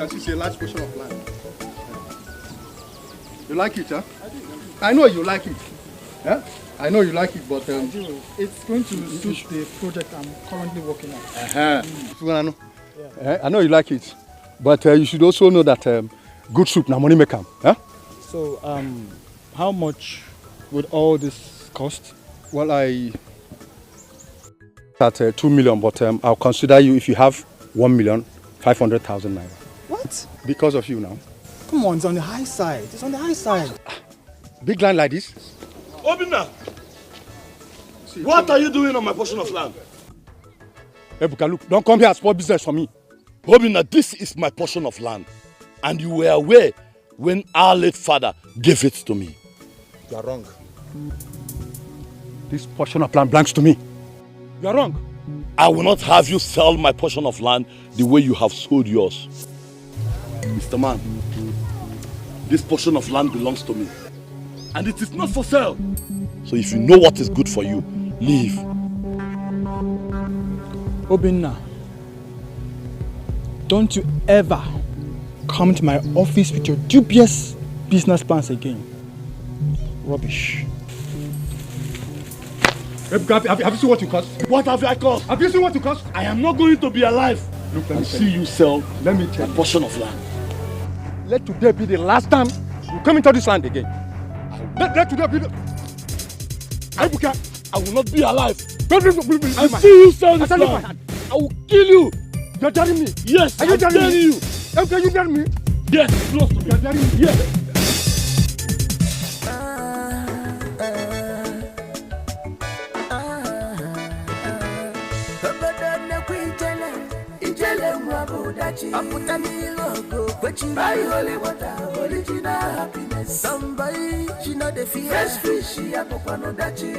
can see it's a large portion of land. You like it, huh? I know you like it. Yeah? I know you like it, but it's going to suit the project I'm currently working on. I know you like it, but you should also know that good soup now money make come. Huh? So, how much would all this cost? Well, I at 2 million, but I'll consider you if you have 1,500,000 naira. What? Because of you now. Come on, it's on the high side. It's on the high side. Big land like this. Obina, what are you doing on my portion of land? Ebuka, look, don't come here and spoil business for me. Obina, this is my portion of land, and you were aware when our late father gave it to me. You are wrong. This portion of land belongs to me. You are wrong. I will not have you sell my portion of land the way you have sold yours. Mr. Man, this portion of land belongs to me, and it is not for sale. So if you know what is good for you, leave. Obinna, don't you ever come to my office with your dubious business plans again. Rubbish. Have you seen what you cost? What have I cost? Have you seen what you cost? I am not going to be alive. Look, let me see you sell a portion of land. Let today be the last time you come into this land again. Let today be the... I will not be alive. Don't I see you sell this land. I will kill you. You're telling me? Yes, I'm telling you. Okay, you tell me? Yes, close to me. You're telling me? Yes. Somebody, she know the feel fresh fish, she a pokwano dachi.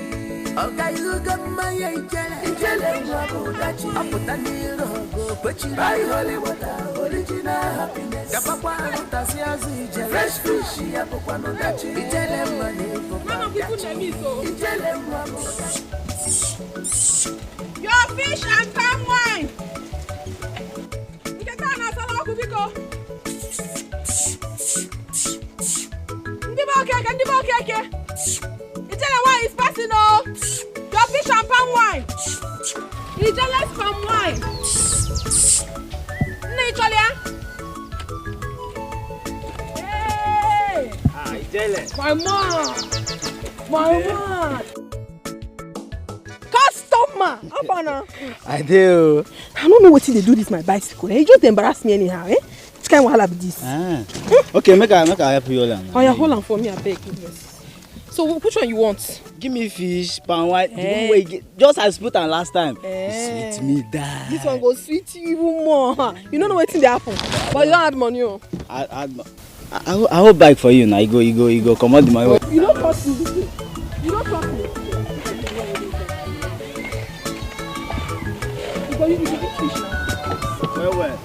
Okay, you got my ijele wabo dachi. Aputa ni logo, kwechi buy holy water, original happiness. Kapakwa utasi azije, fresh fish, she a pokwano dachi. Ijele money, mama people name me so. Ijele wabo. Your fish and palm wine. Ikekana sala kubiko. Okay. Ijele wine is passing oh. Your fish and palm wine. Ijele's palm wine. Nicholia. Hey. Ijele. My man. Customer. I do. I don't know what they do this my bicycle. It just embarrass me anyhow, eh? Which kind of wahala be this? Okay, make I help you hold on. Oh, yeah, hold on for me, I beg. So which one you want? Give me fish, pan white, the one way just as put on last time. Sweet me die. This one go sweet you even more. You don't know what's in the apple, but you don't have money. I hold bike for you now. You go come out the money. You don't trust me. You don't trust me. You eat fish now. Well.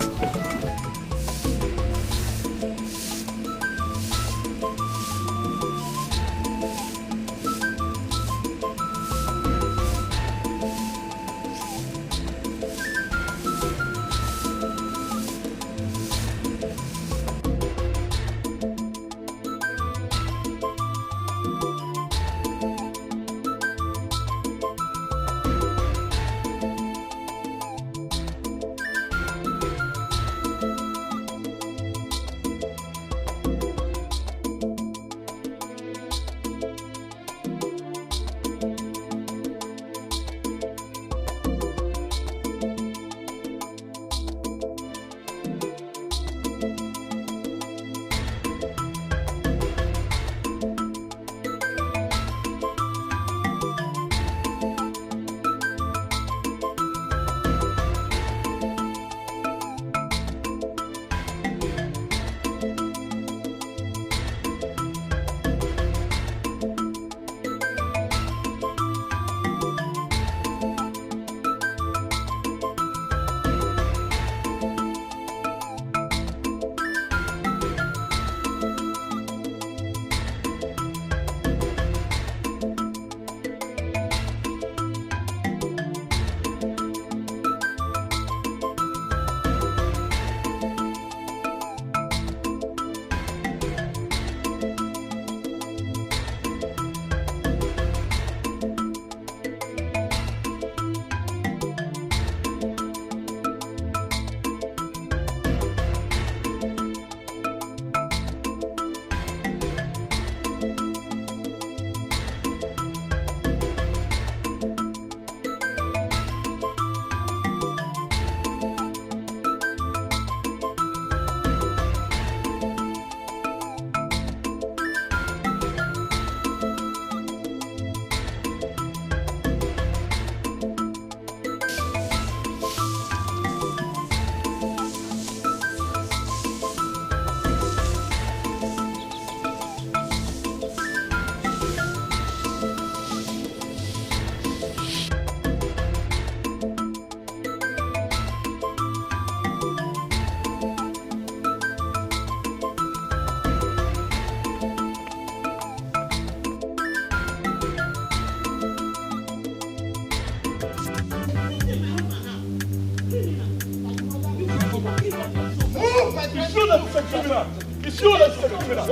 that's a criminal. It's you that's a criminal.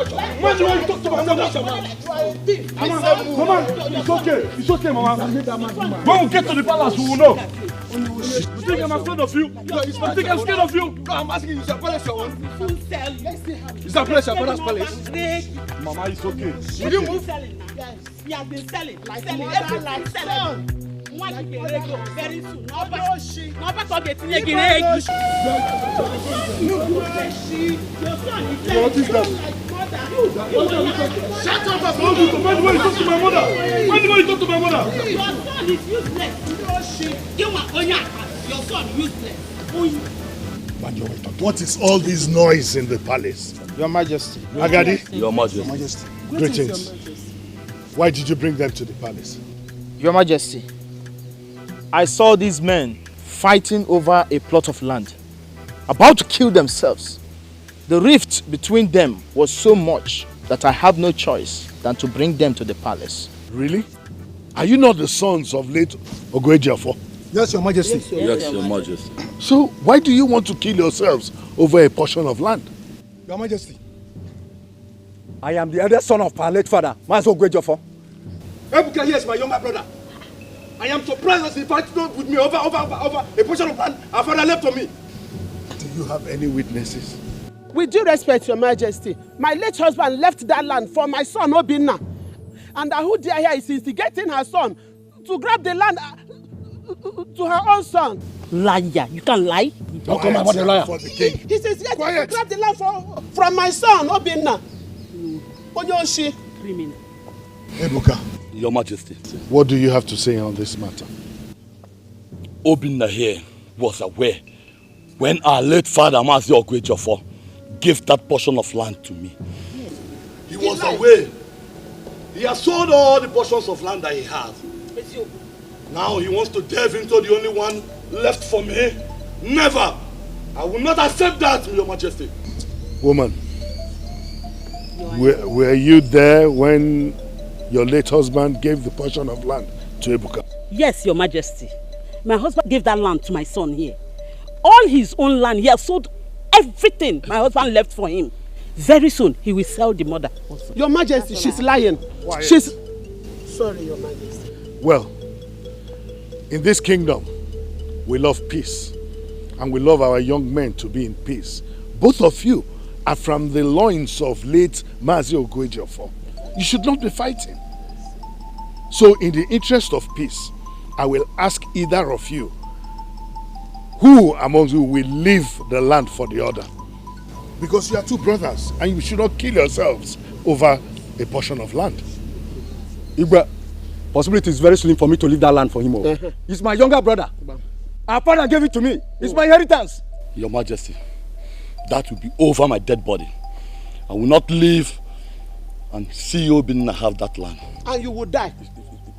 When you want to talk to my mother, Mama, it's okay. It's okay, Mama. When we get to the palace, we will know. You think I'm afraid of you? You think I'm scared of you? No, I'm asking you, is your palace your own? Is that place your father's palace? Mama, it's okay. Will you move? Yes, he has been selling. Every life selling. Very soon. Nobody forget to get Your son is selling. Shut up! When do you talk to my mother? When do you talk to my mother? Your son is useless. Your son is useless. What is all this noise in the palace? Your Majesty. Agadi? Your Majesty. Greetings. Why did you bring them to the palace? Your Majesty, I saw these men fighting over a plot of land, about to kill themselves. The rift between them was so much that I have no choice than to bring them to the palace. Really? Are you not the sons of late Ogwejiafo? Yes, Your Majesty. Yes, Your Majesty. So why do you want to kill yourselves over a portion of land? Your Majesty. I am the eldest son of our late father, Mazo Gwejofo. Ebuka here is my younger brother. I am surprised as he fights with me over a portion of land our father left for me. Do you have any witnesses? With due respect, Your Majesty, my late husband left that land for my son Obinna. And who dare here is instigating her son to grab the land to her own son. Liar, you can lie. Don't come about the liar. For the king. He says yes, to grab the land from my son Obinna. Onyoshi. Criminal. Ebuka, Your Majesty. what do you have to say on this matter? Obinna here was aware when our late father, Mazi Ogwejiofo, gave that portion of land to me. He was aware. He has sold all the portions of land that he has. Now he wants to delve into the only one left for me. Never! I will not accept that, Your Majesty. Woman, were you there when your late husband gave the portion of land to Ebuka? Yes, Your Majesty. My husband gave that land to my son here. All his own land, he has sold everything my husband left for him. Very soon, he will sell the mother also. Your Majesty, she's lying. Quiet. She's... Sorry, Your Majesty. Well, in this kingdom, we love peace. And we love our young men to be in peace. Both of you are from the loins of late Mazi Ogwejiofo. You should not be fighting. So in the interest of peace, I will ask either of you, who among you will leave the land for the other? Because you are two brothers and you should not kill yourselves over a portion of land. Igwe, possibility is very slim for me to leave that land for him. He's my younger brother. Our father gave it to me. It's my inheritance. Your Majesty, that will be over my dead body. I will not leave and see Obinna have that land. And you will die.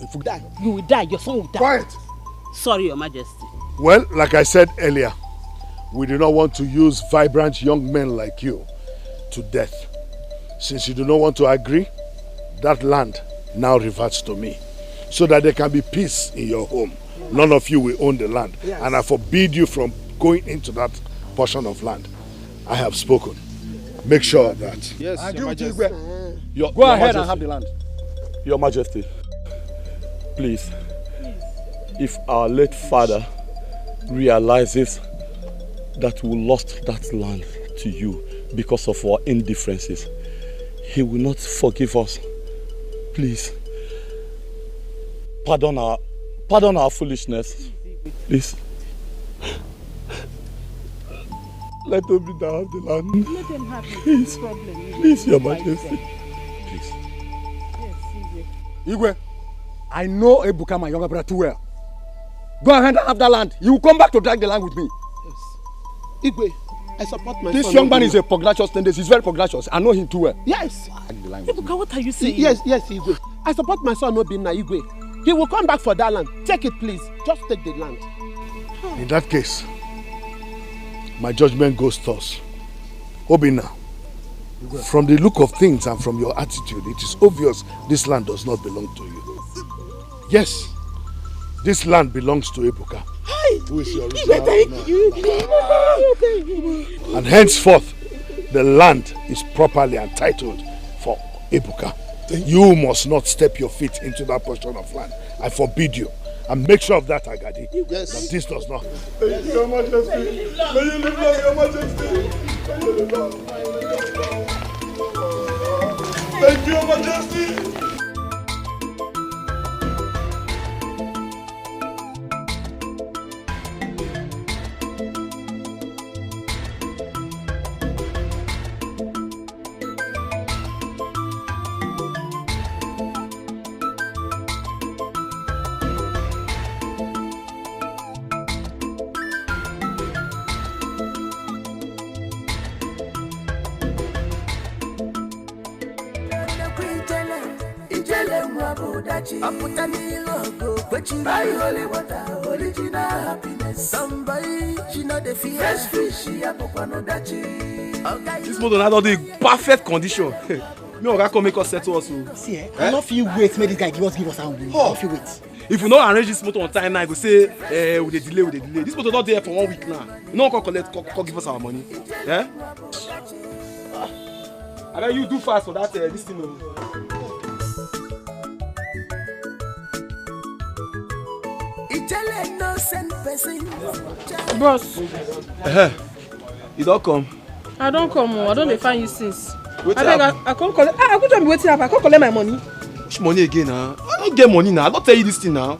If we die. You will die, your son will die. Quiet! Sorry, Your Majesty. Well, like I said earlier, we do not want to use vibrant young men like you to death. Since you do not want to agree, that land now reverts to me, so that there can be peace in your home. None of you will own the land, and I forbid you from going into that portion of land. I have spoken. Make sure that... Yes, I agree Your with you, Majesty. Igwe. Go ahead and have the land. Your Majesty, please, if our late father realizes that we lost that land to you because of our indifferences, he will not forgive us. Please, pardon our foolishness. Please. Let Obinna have the land. Let him have it. Please. No problem. Please, Your Majesty. Please. Yes, Igwe, I know Ebuka, my younger brother, too well. Go ahead and have that land. You will come back to drag the land with me. Yes. Igwe, I support my son. This young man is a pugnacious tendency. He's very pugnacious. I know him too well. Yes. Ebuka, what are you saying? Yes, Igwe. I support my son Obinna, Igwe. He will come back for that land. Take it, please. Just take the land. In that case, my judgment goes thus. Obinna, from the look of things and from your attitude, it is obvious this land does not belong to you. Yes, this land belongs to Ebuka, who is your original owner. And henceforth, the land is properly entitled for Ebuka. You must not step your feet into that portion of land. I forbid you. And make sure of that, Agadi. Yes. That this does not. Thank you, Your Majesty. May you live long, Your Majesty. May you live long. Thank you, Your Majesty. This motor now the perfect condition. Me oga come make us settle us. See, I don't feel wait. Make this guy give us our money. I don't feel wait. If you don't arrange this motor on time now, I go say, with the delay. This motor not there for 1 week now. You no come give us our money. Yeah? I bet you do fast for that this thing. Bros, You don't come. I don't come. I don't find you since. Wait I can't collect. I could be waiting up. I can't collect my money. Which money again now? I don't get money now. I don't tell you this thing now.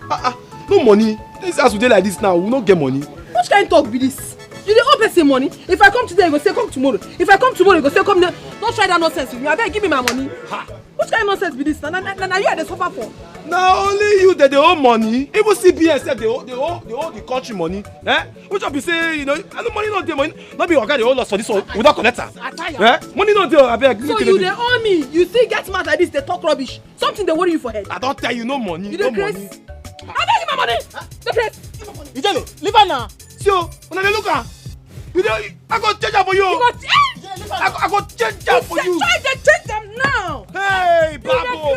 No money. This house we dey like this now. We don't get money. Which kind of talk be this? You dey owe person money. If I come today, you go say come tomorrow. If I come tomorrow, you go say come. Don't try that nonsense with me. I beg, give me my money. Ha. Which kind of nonsense be this? Now you are the suffer for. Now only you that they owe money. Even CBS said they owe the country money. Eh? Which one be say, you know, and the money not there, money. Not be okay, they owe us for this one without collector. Eh? Money not there, I beg. So you they owe me. You still get mad like this, they talk rubbish. Something they worry you for head. I don't tell you no money. You no money. money. I beg you my money. The place. Ijele, leave her now. So, when I look at you, I go change them for you. I go change them for you. Try to change them now. Hey, Babo.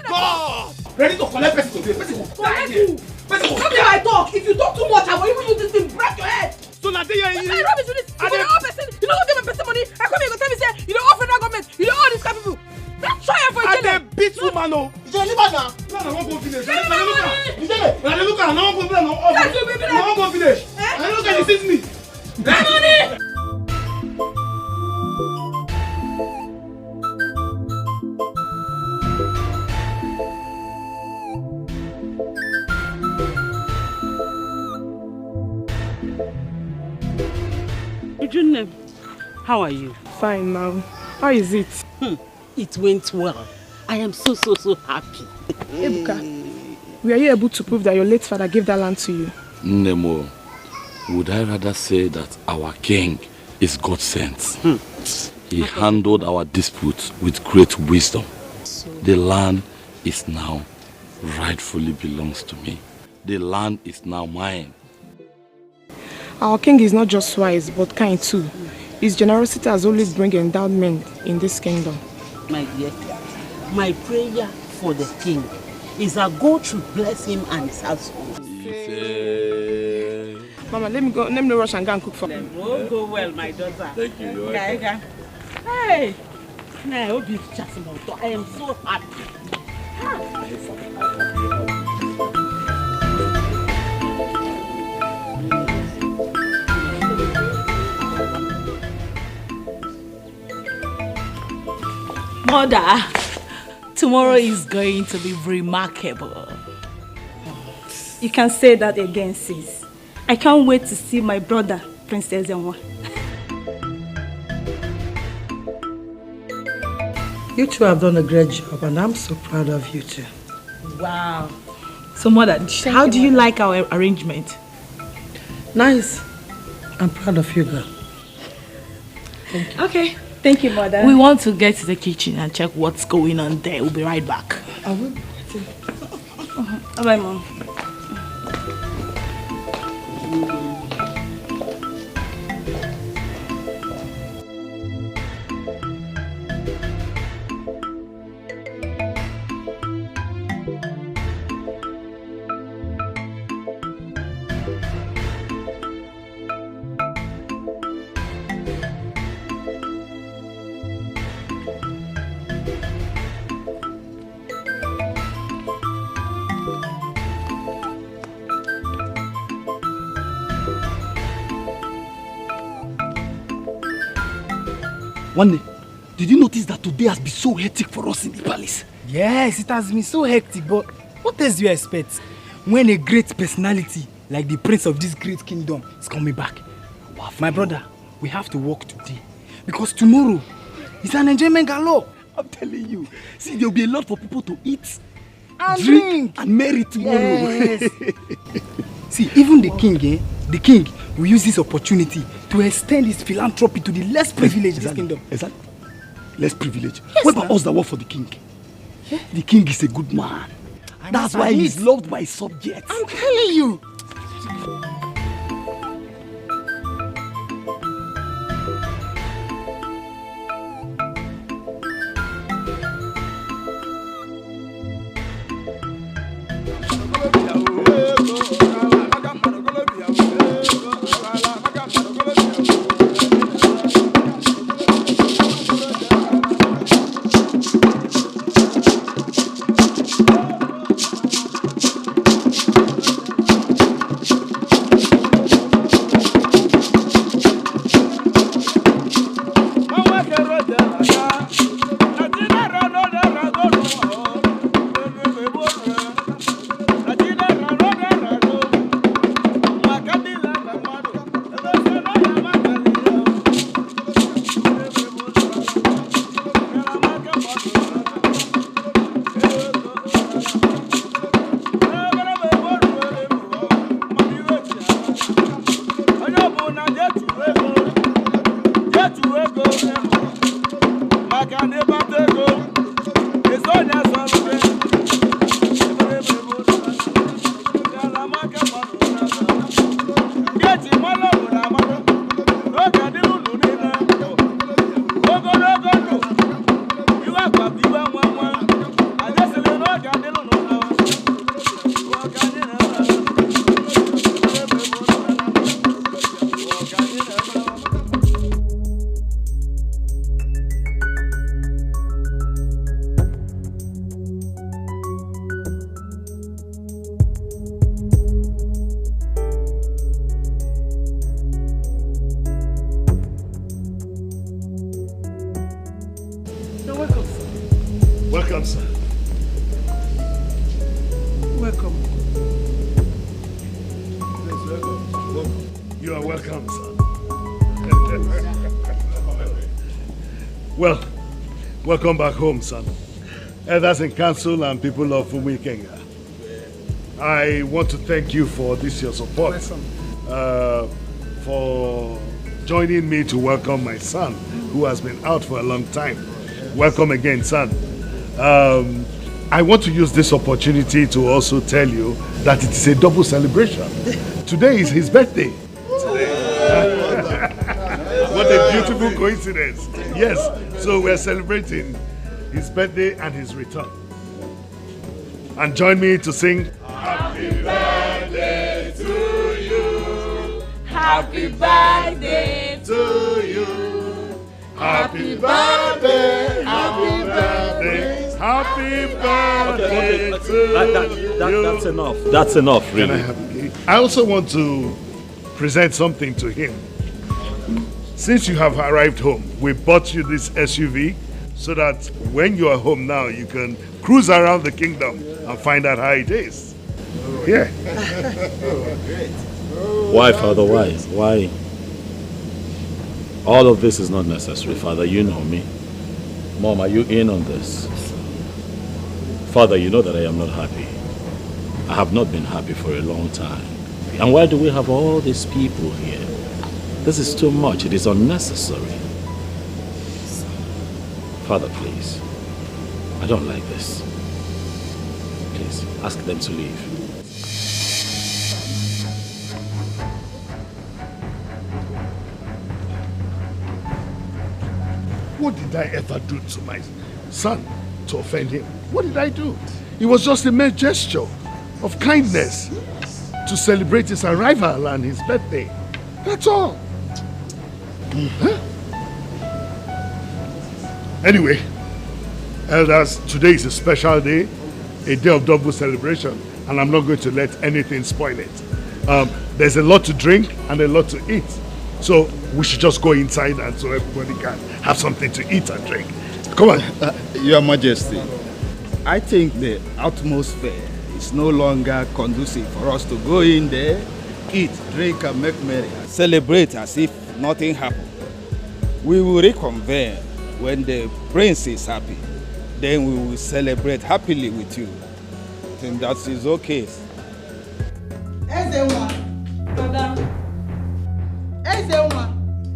God. Ready to collect person today. Person go collect you. Person go. Come here, I talk. If you talk too much, I will even use this thing break your head. So now they are. I rubbish with this. You don't owe person. You don't give me person money. I come here go tell me say you don't owe federal government. You don't owe this kind of people. Let's try for each other. I beat you, man. No. Ijele, leave her now. No, I won't go village. Ijele. When I look at, no one go village. No one go village. I look at this me. Money. Ijunne, how are you? Fine now. How is it? It went well. I am so happy. Ebuka, were you able to prove that your late father gave that land to you? Nemo, would I rather say that our king is God sent? He handled our disputes with great wisdom. The land is now rightfully belongs to me. The land is now mine. Our king is not just wise, but kind too. His generosity has always brought endowment in this kingdom. My dear, my prayer for the king is that God should bless him and his household. Mama, let me rush and go and cook for them. Oh, go well, my daughter. Thank you. You're welcome. Hey, I hope you just know. I am so happy. Mother, tomorrow is going to be remarkable. You can say that again, sis. I can't wait to see my brother, Princess Enwa. You two have done a great job, and I'm so proud of you two. Wow. So, Mother, how do you like our arrangement? Nice. I'm proud of you, girl. Thank you. Okay. Thank you, Mother. We want to get to the kitchen and check what's going on there. We'll be right back. I will. Bye, Mom. One day, did you notice that today has been so hectic for us in the palace? Yes, it has been so hectic, but what else do you expect when a great personality like the prince of this great kingdom is coming back? My brother, we have to work today because tomorrow is an enjoyment galore. I'm telling you. See, there will be a lot for people to eat, and drink, and marry tomorrow. Yes. See, even the king will use this opportunity to extend his philanthropy to the less privileged in this kingdom. Exactly. Less privileged. Yes, what about us that work for the king? Yeah. The king is a good man. That's why he's loved by his subjects. I'm telling you. Welcome, sir. Welcome. You are welcome, sir. Well, welcome back home, son. Elders in council and people of Umuikenga. I want to thank you for this your support. For joining me to welcome my son, who has been out for a long time. Welcome again, son. I want to use this opportunity to also tell you that it is a double celebration. Today is his birthday. What a beautiful coincidence. Yes, so we're celebrating his birthday and his return. And join me to sing Happy birthday to you. Happy birthday to you. Happy birthday, happy birthday, happy birthday to you. That's enough. That's enough, really. Can I have a cake? I also want to present something to him. Since you have arrived home, we bought you this SUV so that when you are home now, you can cruise around the kingdom and find out how it is. Yeah. Why, Father? Why? Why? All of this is not necessary, Father. You know me. Mom, are you in on this? Father, you know that I am not happy. I have not been happy for a long time. And why do we have all these people here? This is too much. It is unnecessary. Father, please. I don't like this. Please, ask them to leave. What did I ever do to my son to offend him? What did I do? It was just a mere gesture of kindness to celebrate his arrival and his birthday. That's all. Huh? Anyway, elders, today is a special day, a day of double celebration. and I'm not going to let anything spoil it. There's a lot to drink and a lot to eat. So we should just go inside and so everybody can have something to eat and drink. Come on. Your Majesty, I think the atmosphere is no longer conducive for us to go in there, eat, drink and make merry and celebrate as if nothing happened. We will reconvene when the prince is happy. Then we will celebrate happily with you. I think that is okay.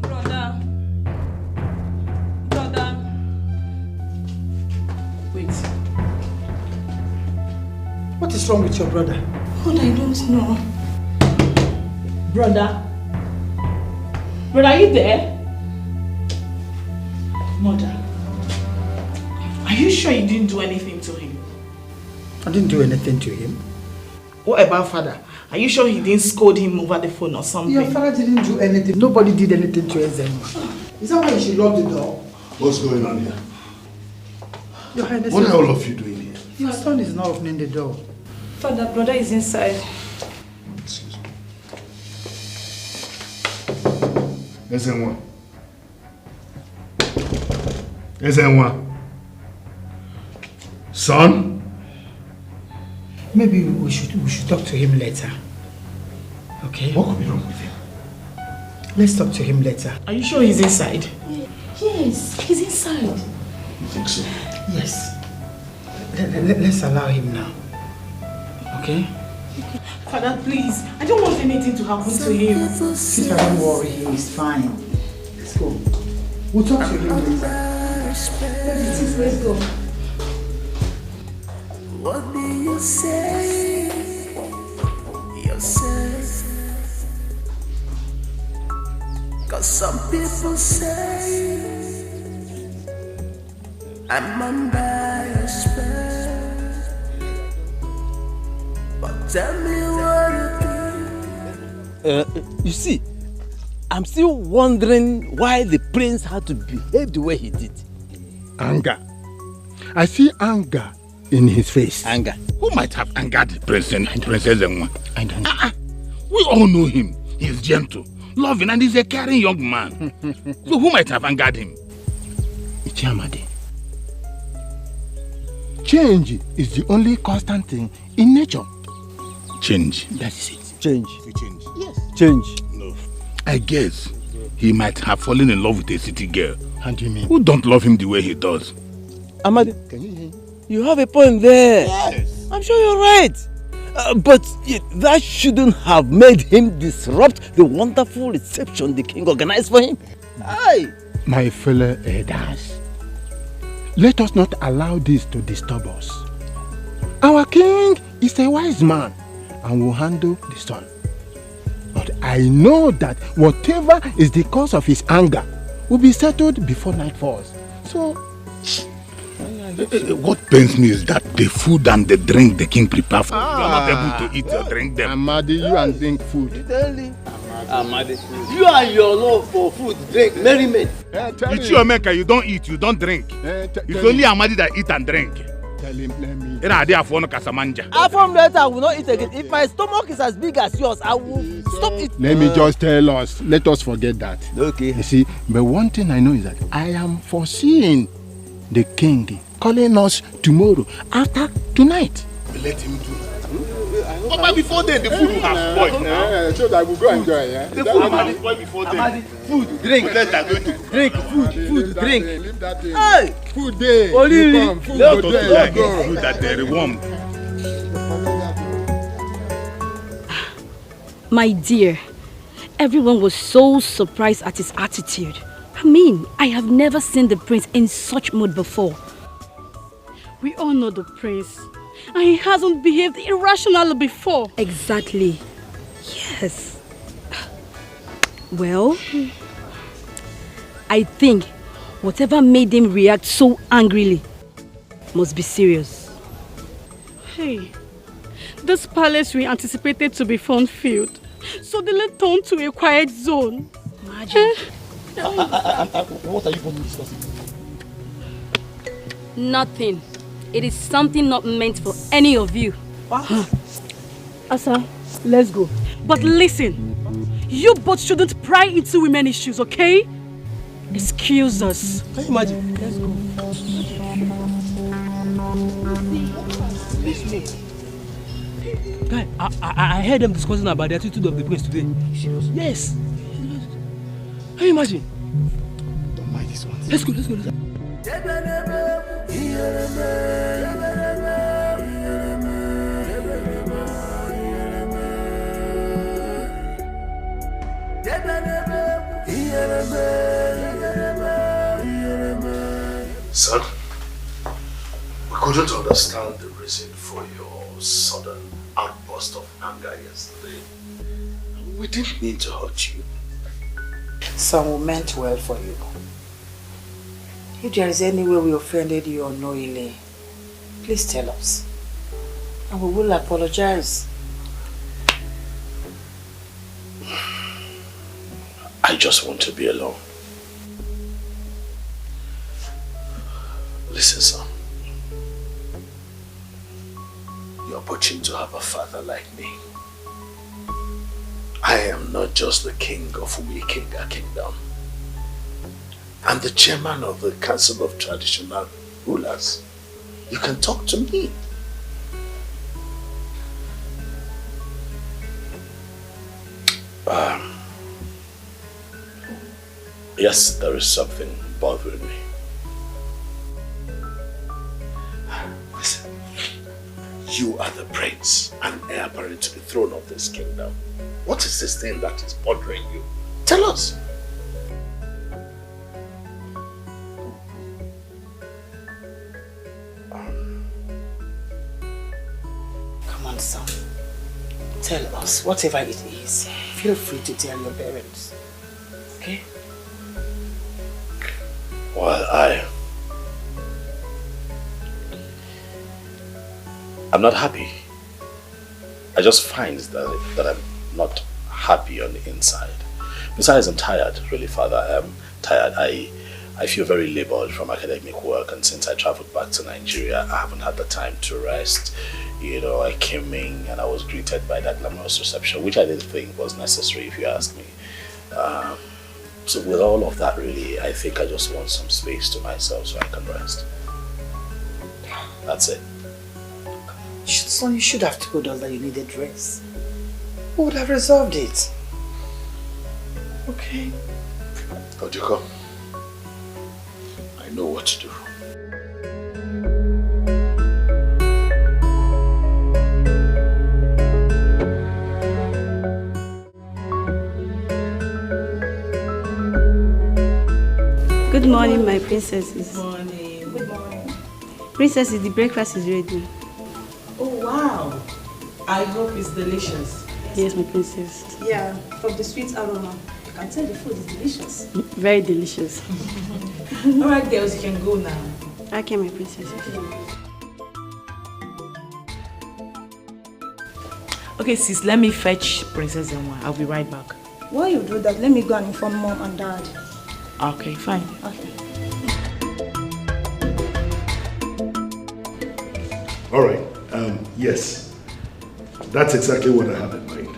Brother. Brother. Wait. What is wrong with your brother? What I don't know. Brother? Brother, are you there? Mother, are you sure you didn't do anything to him? I didn't do anything to him. What about father? Are you sure he didn't scold him over the phone or something? Your father didn't do anything. Nobody did anything to Ezenwa. Is that why you should lock the door? What's going on here? Your Highness, what are all of you doing here? Your son is not opening the door. Father, brother is inside. Excuse me. Ezenwa. Ezenwa. Son? Maybe we should talk to him later. Okay? What could be wrong with him? Let's talk to him later. Are you sure he's inside? Yes, he's inside. You think so? Yes. Let's allow him now. Okay? Father, please. I don't want anything to happen to him. Sister, don't worry. He is fine. Let's go. We'll talk to him later. Let's go. What do you say? Yourself. 'Cause some people say I'm under your spell. But tell me what you think. You see, I'm still wondering why the prince had to behave the way he did. Anger. I see anger in his face. Anger. Who might have angered Princess Zenwa? I don't know. We all know him. He's gentle, loving, and he's a caring young man. So who might have angered him? Ichiamade. Change is the only constant thing in nature. Change. That is it. Change. Change. Yes. Change. No. I guess he might have fallen in love with a city girl. How do you mean? Who don't love him the way he does. Amadi, Can you hear? you have a point there. Yes. I'm sure you're right. But that shouldn't have made him disrupt the wonderful reception the king organized for him. Aye. My fellow elders, let us not allow this to disturb us. Our king is a wise man and will handle the storm. But I know that whatever is the cause of his anger will be settled before night falls. So, what pains me is that the food and the drink the king prepared for you are not able to eat or drink them. Amadi, you and drink food. Amadi, you and your love for food, drink, merriment. It's your maker, you don't eat, you don't drink. It's only Amadi that eat and drink. Tell him, let me. From later, I will not eat again. If my stomach is as big as yours, I will stop eating. Let me just tell us, let us forget that. Okay. You see, but one thing I know is that I am foreseeing the king calling us tomorrow after tonight. Let him do that. But before then, the food will have spoiled now. So that we'll go enjoy, yeah? The food will have spoiled before then. Food, drink, drink, food, drink. Leave that thing. Hey! Food day. Only Come, food Let go us there. like Go. food that they rewarmed. My dear, everyone was so surprised at his attitude. I mean, I have never seen the prince in such mood before. We all know the prince, and he hasn't behaved irrationally before. Exactly. Yes. Well, I think whatever made him react so angrily must be serious. Hey, this palace we anticipated to be fun-filled suddenly turned to a quiet zone. Imagine. What are you both discussing? Nothing. It is something not meant for any of you. Asa, let's go. But listen, you both shouldn't pry into women issues, okay? Excuse us. Can you imagine? Let's go. Guy, I heard them discussing about the attitude of the prince today. Yes. Can you imagine? Don't mind this one. Let's go, let's go. Let's go. Son, we couldn't understand the reason for your sudden outburst of anger yesterday. We didn't mean to hurt you. Son, we meant well for you. If there is any way we offended you unknowingly, please tell us. And we will apologize. I just want to be alone. Listen, son. You're opportune to have a father like me. I am not just the king of Wikinga Kingdom. I'm the chairman of the Council of Traditional Rulers. You can talk to me. Yes, there is something bothering me. Listen, you are the prince and heir apparent to the throne of this kingdom. What is this thing that is bothering you? Tell us. Come on, son. Tell us, whatever it is. Feel free to tell your parents. Okay? Well, I'm not happy. I just find that I'm not happy on the inside. Besides, I'm tired, really, Father. I'm tired. I feel very labored from academic work, and since I traveled back to Nigeria, I haven't had the time to rest. You know, I came in and I was greeted by that glamorous reception, which I didn't think was necessary, if you ask me. So with all of that, really, I think I just want some space to myself so I can rest. That's it. Son, you should have told us that you needed rest. We would have resolved it. Okay. Etiko, I know what to do. Good morning, my princesses. Good morning. Good morning. Princesses, the breakfast is ready. Oh, wow. I hope it's delicious. Yes, my princess. Yeah, from the sweet aroma. You can tell the food is delicious. Very delicious. All right, girls, you can go now. Okay, my princess. Okay, sis, let me fetch Princess Zenwa. I'll be right back. While you do that, let me go and inform Mom and Dad. Okay, fine. Okay. All right. Yes. That's exactly what I have in mind.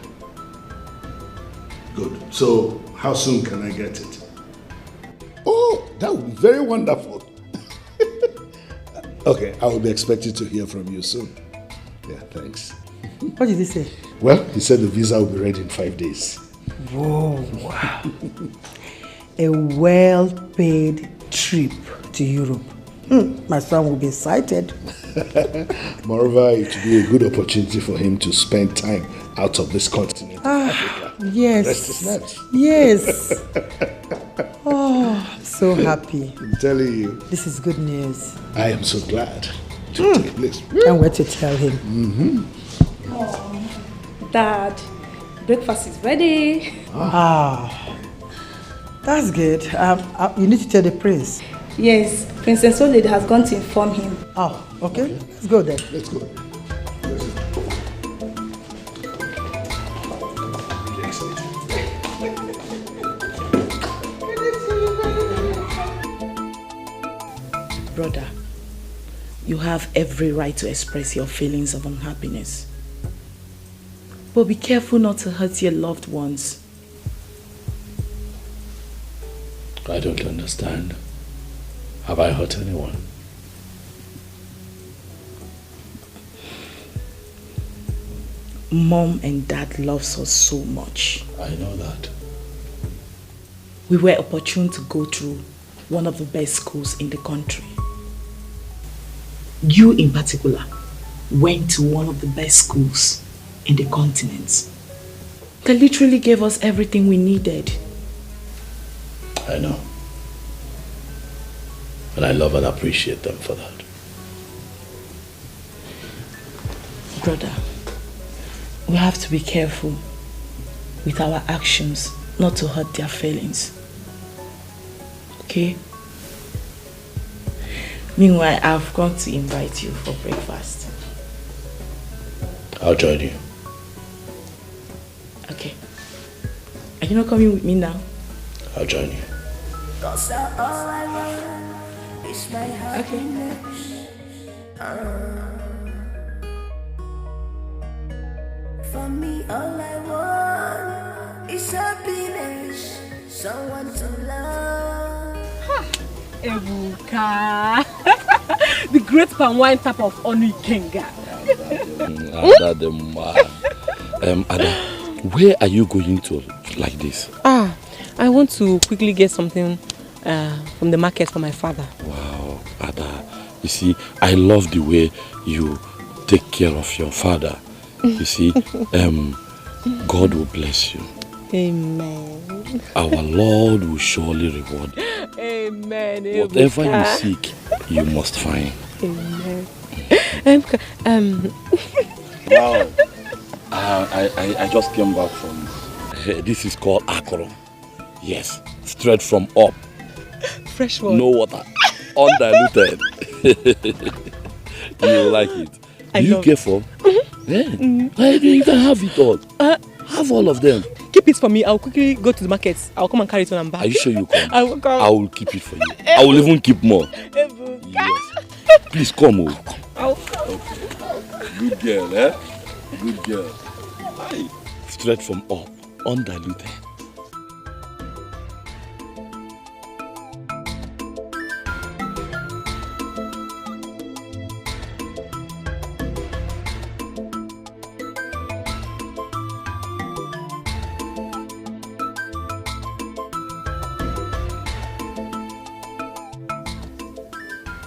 Good. So, how soon can I get it? Oh, that would be very wonderful. Okay, I will be expecting to hear from you soon. Yeah, thanks. What did he say? Well, he said the visa will be ready in 5 days. Whoa, wow. A well-paid trip to Europe. My son will be excited. Moreover, it will be a good opportunity for him to spend time out of this continent. Ah, yes. Rest his nerves. Yes. Oh, I'm so happy. I'm telling you. This is good news. I am so glad to take place. Can't wait to tell him. Oh, Dad, breakfast is ready. Ah, that's good. You need to tell the prince. Yes, Princess Olede has gone to inform him. Oh, okay. Let's go then. Let's go. Brother, You have every right to express your feelings of unhappiness. But be careful not to hurt your loved ones. I don't understand. Have I hurt anyone? Mom and Dad loves us so much. I know that. We were opportune to go through one of the best schools in the country. You in particular went to one of the best schools in the continent. They literally gave us everything we needed. I know. And I love and appreciate them for that. Brother, we have to be careful with our actions, not to hurt their feelings. Okay? Meanwhile, I've come to invite you for breakfast. I'll join you. Okay. Are you not coming with me now? I'll join you. Cause all I want is my happiness. For me, all I want is happiness. Someone to love. Ebuka. The great palm wine type of Onu Kenga. Ada, where are you going to like this? I want to quickly get something from the market for my father. Wow, Ada, you see, I love the way you take care of your father. You see, God will bless you. Amen. Our Lord will surely reward you. Amen. Whatever you seek, you must find. Amen. Wow. I just came back from... this is called akoro. Yes, straight from up. Fresh water. No water. Undiluted. You will like it. Do you care for? Yeah. You can have it all. Have all of them. Keep it for me. I'll quickly go to the market. I'll come and carry it when I'm back. Are you sure you come? I will come. I will keep it for you. I will even keep more. Yes. Please come. I'll come. Okay. Good girl, eh? Good girl. Straight from up. Undiluted.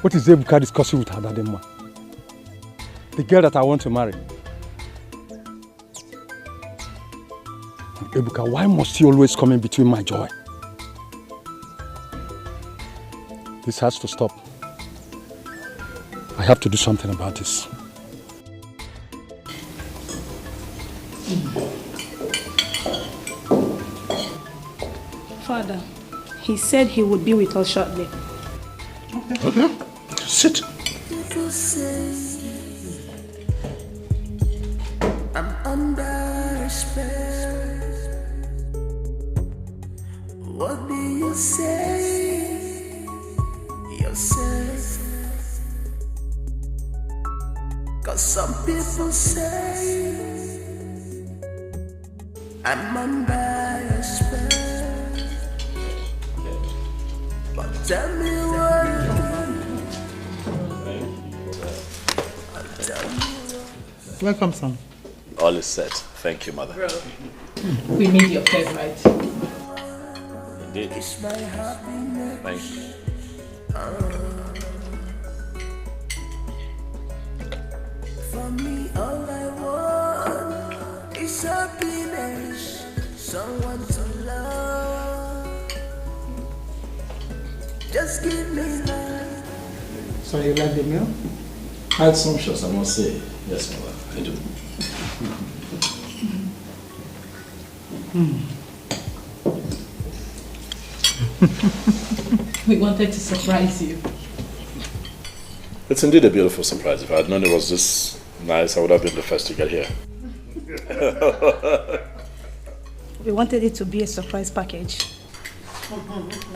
What is Ebuka discussing with Adadema? The girl that I want to marry. Ebuka, why must he always come in between my joy? This has to stop. I have to do something about this. Father, he said he would be with us shortly. Okay. Sit. People say I'm under a spell. What do you say yourself? Cause some people say I'm under a spell. But tell me what. Welcome, son. All is set. Thank you, mother. We made your favorite. Indeed. Thank you. For me, all I want is happiness. Someone to love. Just give me love. So you like the meal? I had some shots, I must say. Yes, mother. I do. We wanted to surprise you. It's indeed a beautiful surprise. If I had known it was this nice, I would have been the first to get here. We wanted it to be a surprise package.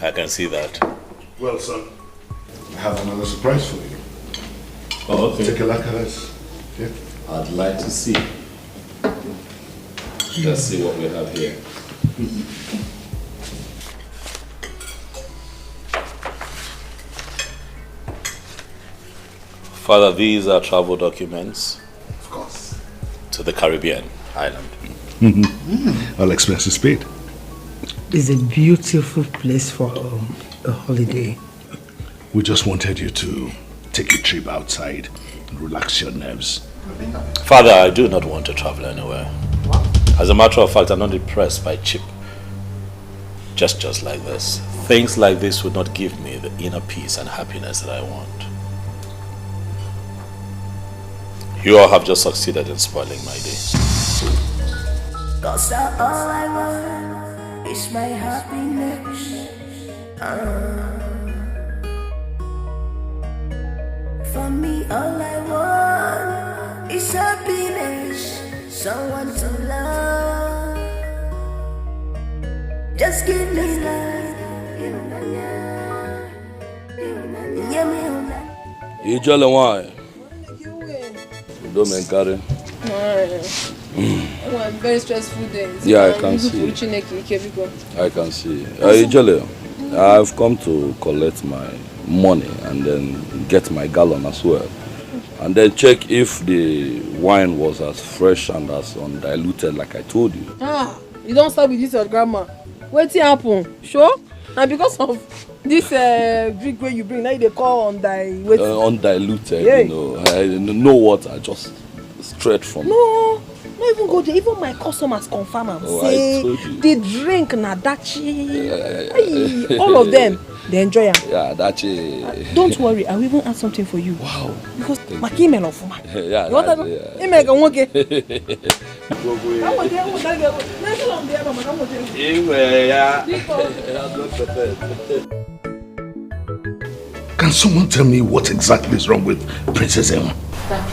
I can see that. Well, son, I have another surprise for you. Oh, okay. Take a look at this. Okay. I'd like to see. Let's see what we have here. Father, these are travel documents. Of course. To the Caribbean island. All expenses paid. It's a beautiful place for a holiday. We just wanted you to take a trip outside and relax your nerves. Father, I do not want to travel anywhere. As a matter of fact, I'm not impressed by cheap gestures like this. Things like this would not give me the inner peace and happiness that I want. You all have just succeeded in spoiling my day. Cause all I want is my happiness. For me, all I want is happiness. Someone to love. Just give me love. You jolly why? Don't make carry. Very stressful days. Yeah, I can see. I can see. Ijele, I've come to collect my money and then get my gallon as well. And then check if the wine was as fresh and as undiluted like I told you. You don't start with this your grandma. What's happen? Sure? And because of this drink where you bring, now they call undiluted, yeah. You know. I know what I just straight from. No, not even go there. Even my customers confirm and say they drink nadachi. All of them, they enjoy it. Yeah, dachi. Don't worry, I will even add something for you. Wow. Because my email of my. Yeah, you want that? Email can work. Can someone tell me what exactly is wrong with Princess Emma?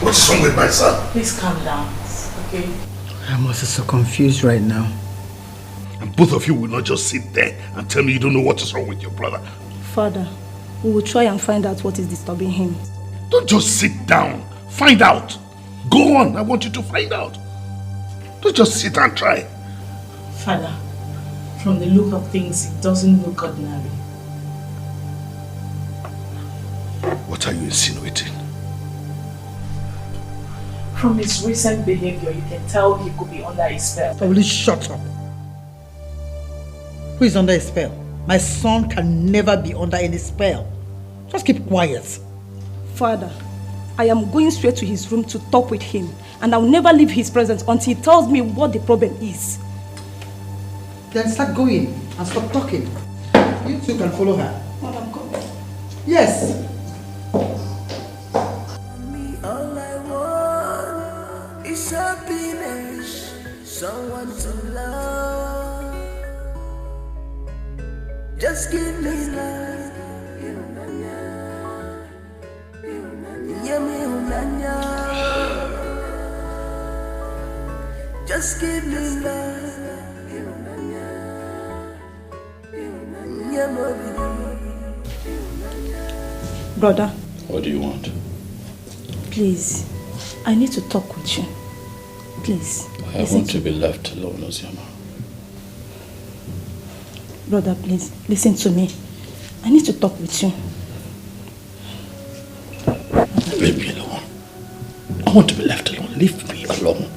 What's wrong with my son? Please calm down, okay? I'm also so confused right now. And both of you will not just sit there and tell me you don't know what is wrong with your brother. Father, we will try and find out what is disturbing him. Don't just sit down. Find out. Go on. I want you to find out. Don't just sit and try. Father, from the look of things, it doesn't look ordinary. What are you insinuating? From his recent behavior, you can tell he could be under a spell. Will you shut up? Who is under a spell? My son can never be under any spell. Just keep quiet. Father, I am going straight to his room to talk with him, and I will never leave his presence until he tells me what the problem is. Then start going and stop talking. You two can follow her. Madam, come. Yes. All I want is happiness, someone to love. Just give me love. Just give me love. Brother. What do you want? Please, I need to talk with you. Please. I want to be left alone, Ozioma. Brother, please, listen to me. I need to talk with you. Leave me alone. I want to be left alone. Leave me alone.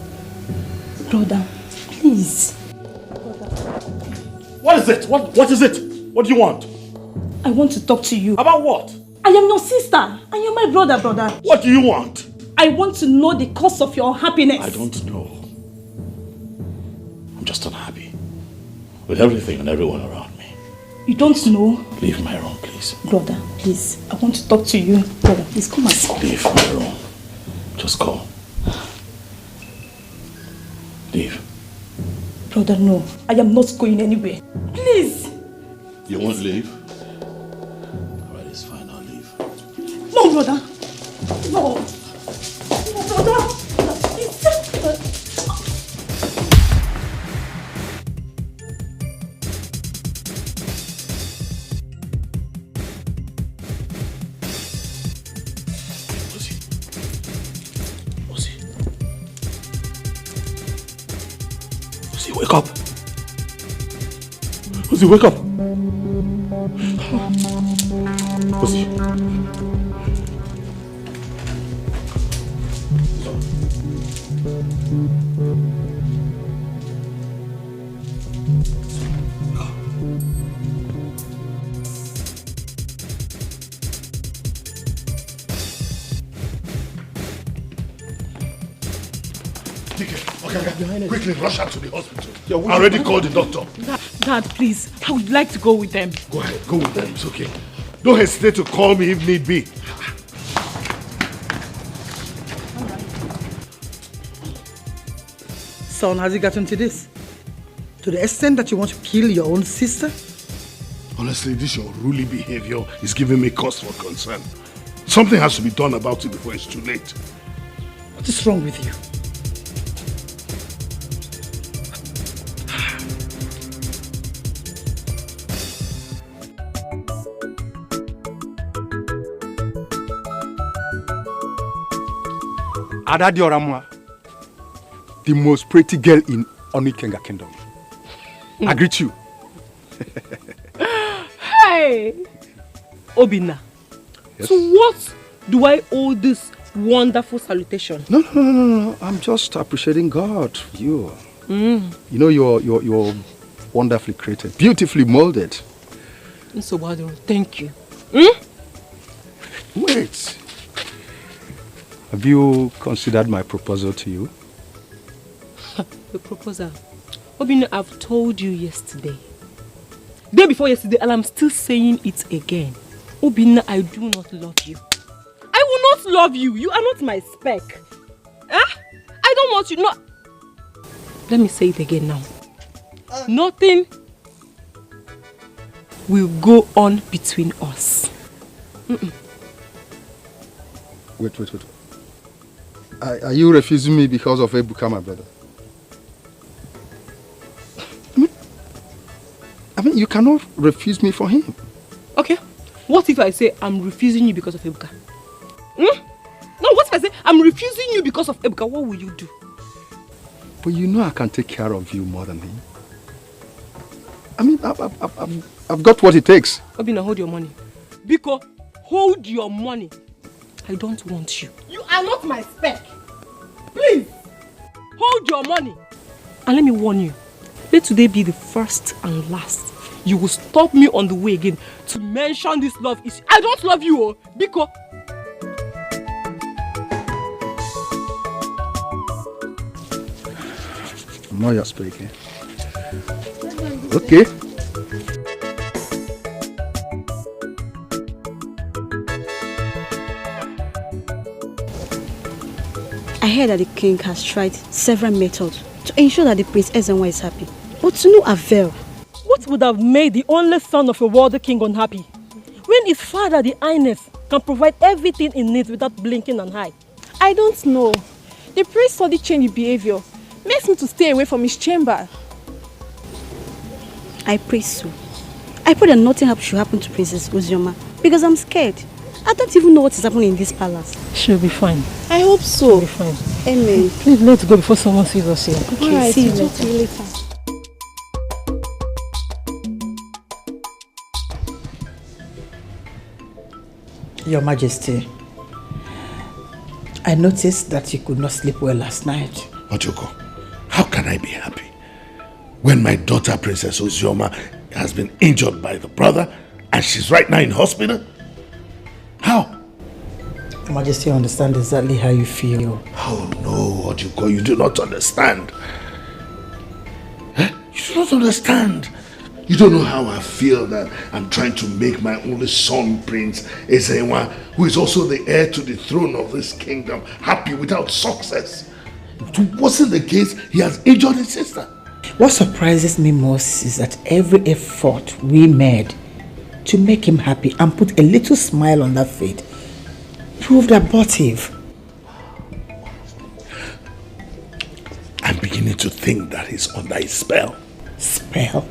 Brother, please. What is it? What is it? What do you want? I want to talk to you. About what? I am your sister, and you're my brother, brother. What do you want? I want to know the cause of your unhappiness. I don't know. I'm just unhappy with everything and everyone around me. You don't know? Leave my room, please. Brother, please. I want to talk to you. Brother, please come and see. Leave my room. Just go. Leave. Brother, no. I am not going anywhere. Please. You won't leave? Alright, it's fine. I'll leave. No, brother. No. No, brother. Ozi, wake up. Ozi, wake up. Ozi. Okay. Quickly rush out to the hospital. I already called the doctor. Dad, please. I would like to go with them. Go ahead. Go with them. It's okay. Don't hesitate to call me if need be. Son, has it gotten to this? To the extent that you want to kill your own sister? Honestly, this your unruly behavior is giving me cause for concern. Something has to be done about it before it's too late. What is wrong with you? Ada Dioramwa, the most pretty girl in Onikenga Kingdom. I greet you. Hey! Obina, yes. So what do I owe this wonderful salutation? No. I'm just appreciating God. You know, you're wonderfully created, beautifully molded. So, thank you. Wait. Have you considered my proposal to you? The proposal? Obina, I've told you yesterday. Day before yesterday, and I'm still saying it again. Obina, I do not love you. I will not love you. You are not my spec. Huh? I don't want you. No. Let me say it again now. Nothing will go on between us. Wait. Are you refusing me because of Ebuka, my brother? I mean, you cannot refuse me for him. Okay. What if I say I'm refusing you because of Ebuka? No, what if I say I'm refusing you because of Ebuka? What will you do? But you know I can take care of you more than him. I mean, I've got what it takes. Obina, hold your money. Biko, hold your money. I don't want you. You are not my spec. Please, hold your money. And let me warn you, let today be the first and last. You will stop me on the way again to mention this love issue. I don't love you, Biko. I'm not your speaking. Okay. I heard that the king has tried several methods to ensure that the Prince Ezenwa is happy, but to no avail. What would have made the only son of a worthy king unhappy? When his father, the Highness, can provide everything he needs without blinking an eye? I don't know. The prince suddenly changed behavior. Makes me to stay away from his chamber. I pray so. I pray that nothing should happen to Princess Ozioma because I'm scared. I don't even know what is happening in this palace. She'll be fine. I hope so. She'll be fine. Amen. Please let's go before someone sees us here. Okay, alright, see you talk to you later. Your Majesty, I noticed that you could not sleep well last night. Ojoko, how can I be happy when my daughter Princess Ozioma has been injured by the brother and she's right now in hospital? How? Your Majesty, I understand exactly how you feel. Oh no, Ojoko, you do not understand. You do not understand. You don't know how I feel that I'm trying to make my only son, Prince Ezenwa, who is also the heir to the throne of this kingdom, happy without success. It wasn't the case. He has injured his sister. What surprises me most is that every effort we made to make him happy and put a little smile on that face proved abortive. I'm beginning to think that he's under a spell. Spell?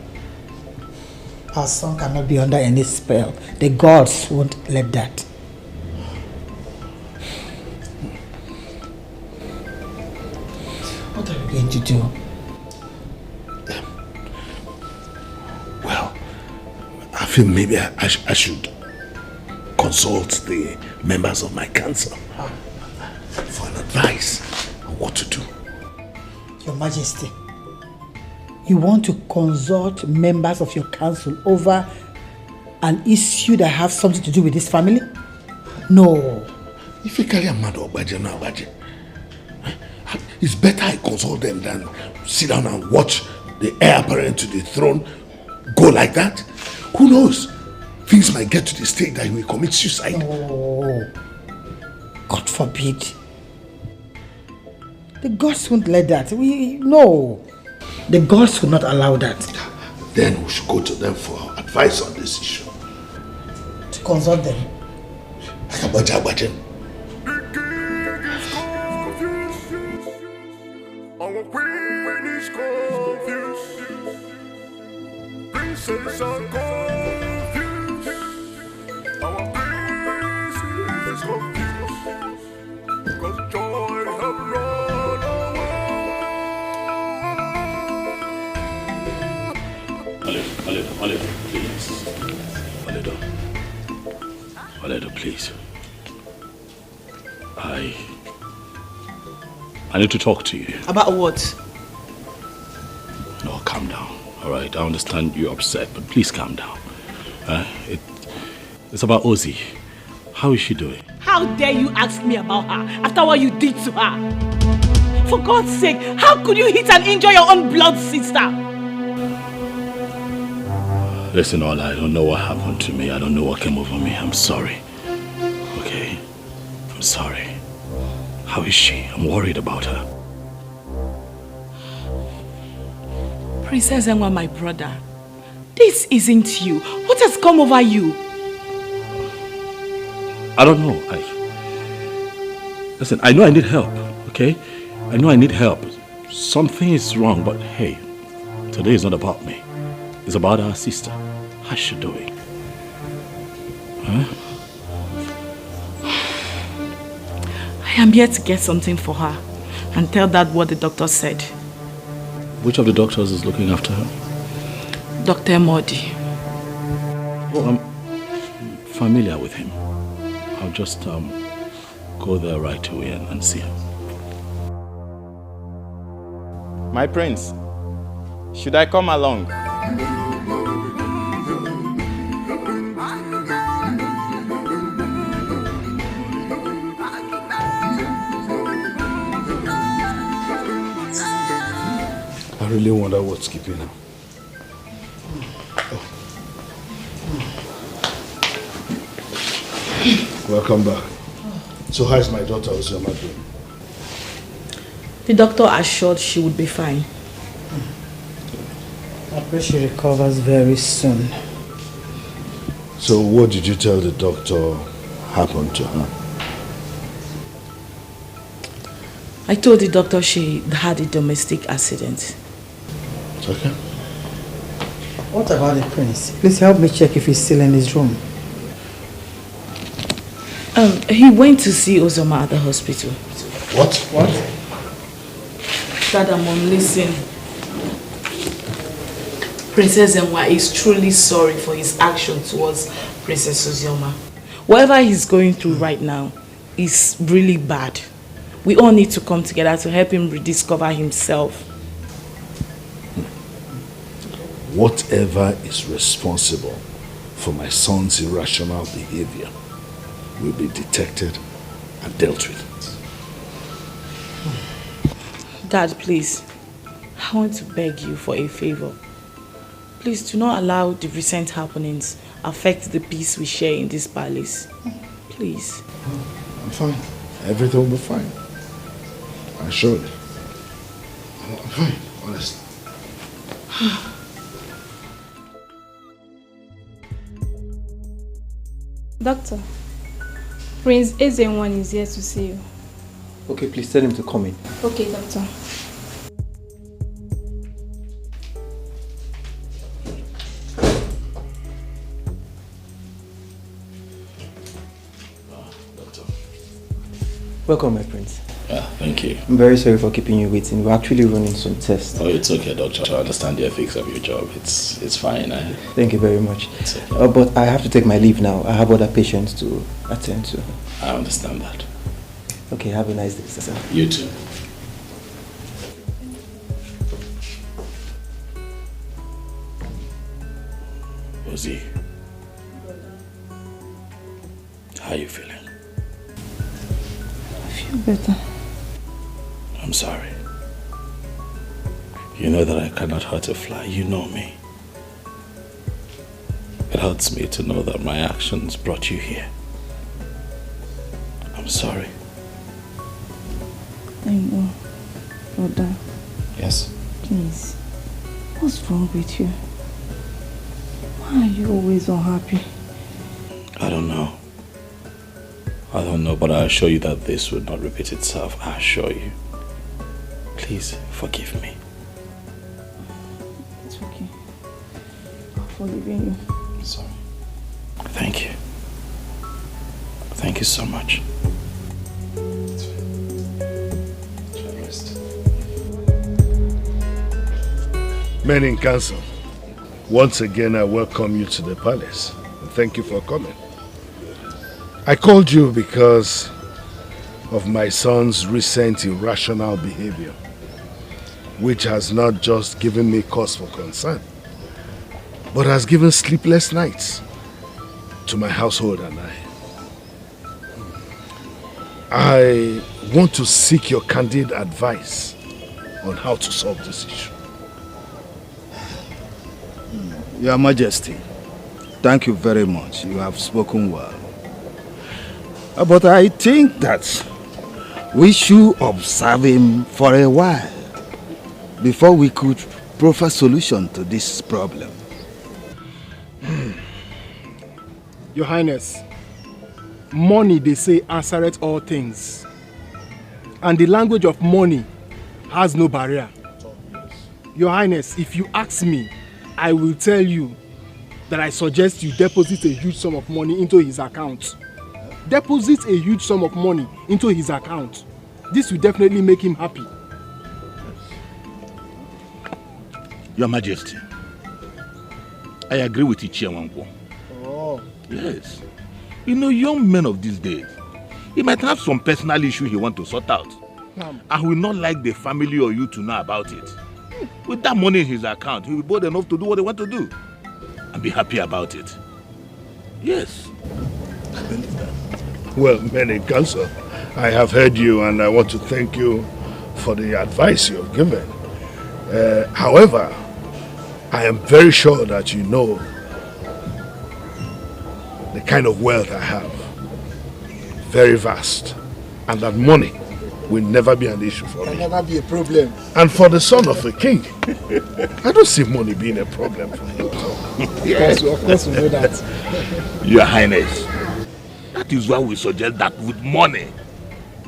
Our son cannot be under any spell. The gods won't let that. What are we going to do? feel maybe I should consult the members of my council for an advice on what to do. Your Majesty, you want to consult members of your council over an issue that has something to do with this family? No. If you carry a man or Obaje, no Obaje, it's better I consult them than sit down and watch the heir apparent to the throne go like that. Who knows? Things might get to the state that he will commit suicide. No. God forbid. The gods won't let that. No. The gods will not allow that. Then we should go to them for advice on this issue. To consult them. Abaje. Our queen is confused. Princess are confused. Our prince is confused. Because joy have run away. Please. Aledo, please. I need to talk to you. About what? No, calm down. All right, I understand you're upset, but please calm down. It's about Ozzy. How is she doing? How dare you ask me about her after what you did to her? For God's sake, how could you hit and injure your own blood sister? Listen, Ola, I don't know what happened to me. I don't know what came over me. I'm sorry. Okay? I'm sorry. How is she? I'm worried about her. Princess Enwa, my brother, this isn't you. What has come over you? I don't know. Listen, I know I need help, okay? I know I need help. Something is wrong, but hey, today is not about me. It's about our sister. How's she doing? Huh? I am here to get something for her and tell Dad what the doctor said. Which of the doctors is looking after her? Dr. Modi. Oh, I'm familiar with him. I'll just go there right away and see him. My prince, should I come along? I really wonder what's keeping her. Welcome back. So how is my daughter Ozioma doing? The doctor assured she would be fine. I pray she recovers very soon. So what did you tell the doctor happened to her? I told the doctor she had a domestic accident. Okay. What about the prince? Please help me check if he's still in his room. He went to see Ozoma at the hospital. What? Dada, Mom, listen. Princess Enwa is truly sorry for his action towards Princess Ozoma. Whatever he's going through right now is really bad. We all need to come together to help him rediscover himself. Whatever is responsible for my son's irrational behavior will be detected and dealt with. Dad, please, I want to beg you for a favor. Please do not allow the recent happenings affect the peace we share in this palace. Please. I'm fine. Everything will be fine. I assure you. I'm fine, honestly. Doctor, Prince Ezenwan is here to see you. Okay, please tell him to come in. Okay, doctor. Welcome, my prince. Thank Thank you. I'm very sorry for keeping you waiting. We're actually running some tests. Oh, it's okay, doctor. I understand the ethics of your job. It's fine. Thank you very much. It's okay. But I have to take my leave now. I have other patients to attend to. I understand that. Okay, have a nice day, sir. You too. Ozzy, how are you feeling? I feel better. I'm sorry. You know that I cannot hurt a fly. You know me. It hurts me to know that my actions brought you here. I'm sorry. I know, brother. Yes? Please, what's wrong with you? Why are you always unhappy? I don't know. I don't know, but I assure you that this would not repeat itself. I assure you. Please forgive me. It's okay. I'm forgiving you. Sorry. Thank you. Thank you so much. Men in council, once again I welcome you to the palace. And thank you for coming. I called you because of my son's recent irrational behavior, which has not just given me cause for concern, but has given sleepless nights to my household and I. I want to seek your candid advice on how to solve this issue. Your Majesty, thank you very much. You have spoken well. But I think that we should observe him for a while before we could proffer solution to this problem. Your Highness, money, they say, answereth all things. And the language of money has no barrier. Your Highness, if you ask me, I will tell you that I suggest you deposit a huge sum of money into his account. Deposit a huge sum of money into his account. This will definitely make him happy. Your Majesty, I agree with Ichiawanko. Oh. Yes. You know, young men of these days, he might have some personal issue he wants to sort out. I will not like the family or you to know about it. With that money in his account, he will be bold enough to do what they want to do and be happy about it. Yes. I believe that. Well, men in council, I have heard you and I want to thank you for the advice you have given. However, I am very sure that you know the kind of wealth I have. Very vast. And that money will never be an issue for me. Can never be a problem. And for the son of a king, I don't see money being a problem for him. Of course we know that. Your Highness, that is why we suggest that with money,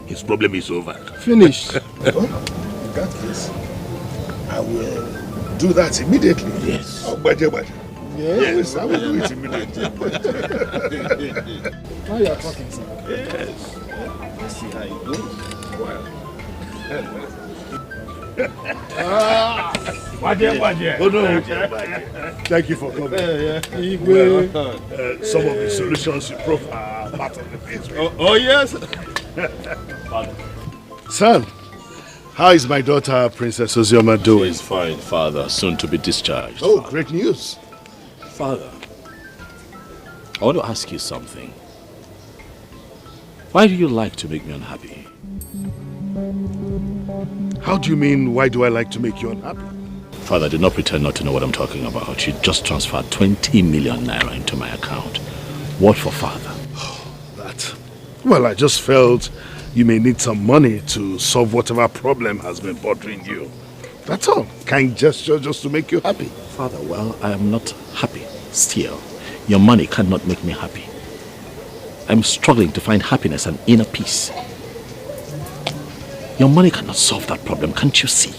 his problem is over. Finished. Well, in that case, I will do that immediately. Yes. Yes, I will do it immediately. Now you are talking, sir. Yes. Let's see how it goes. Well. Oh no. Thank you for coming. Well, some of the solutions you provide are part of the page. Oh yes. Son, how is my daughter Princess Ozioma doing? She's fine, Father. Soon to be discharged. Oh, great news. Father, I want to ask you something. Why do you like to make me unhappy? How do you mean, why do I like to make you unhappy? Father, do not pretend not to know what I'm talking about. You just transferred 20 million naira into my account. What for, Father? That. Well, I just felt you may need some money to solve whatever problem has been bothering you. That's all. Kind gesture just to make you happy. Father, well, I am not happy. Still, your money cannot make me happy. I'm struggling to find happiness and inner peace. Your money cannot solve that problem, can't you see?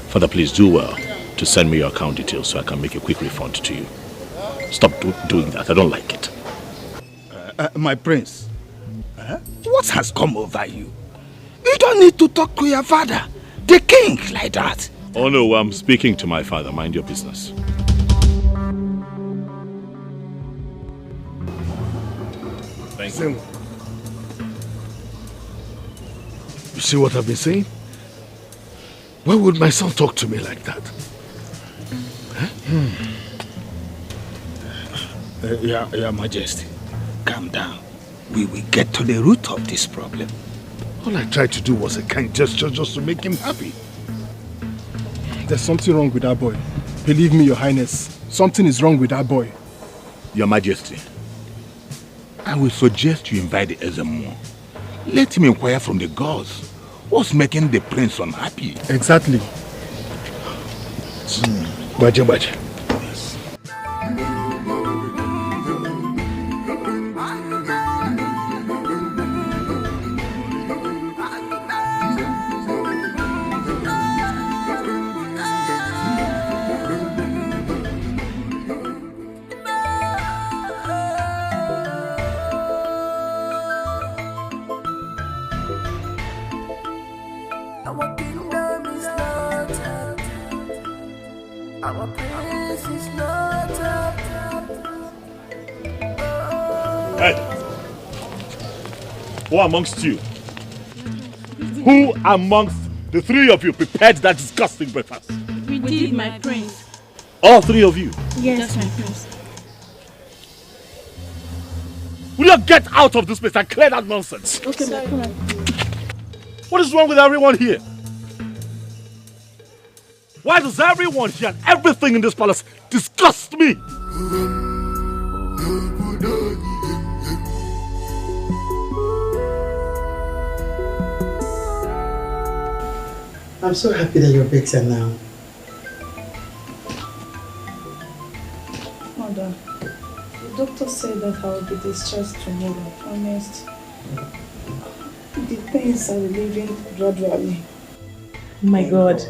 Father, please do well to send me your account details so I can make a quick refund to you. Stop doing that. I don't like it. My prince, what has come over you? You don't need to talk to your father, the king, like that. Oh no, I'm speaking to my father. Mind your business. Thank you. You see what I've been saying? Why would my son talk to me like that? Your Majesty, calm down. We will get to the root of this problem. All I tried to do was a kind gesture just to make him happy. There's something wrong with that boy. Believe me, Your Highness. Something is wrong with that boy. Your Majesty, I will suggest you invite the Ezemo. Let him inquire from the gods. What's making the prince unhappy? Exactly. Baja. Our kingdom is not up. Our praise is not up. Hey! Who amongst you? Who amongst the three of you prepared that disgusting breakfast? We did, my prince. All three of you? Yes, my prince. Will you get out of this place and clear that nonsense? Okay, my prince. What is wrong with everyone here? Why does everyone here and everything in this palace disgust me? I'm so happy that you're better now. Mother, the doctor said that I will be discharged tomorrow. Honest. The pains are relieving gradually. Oh my God.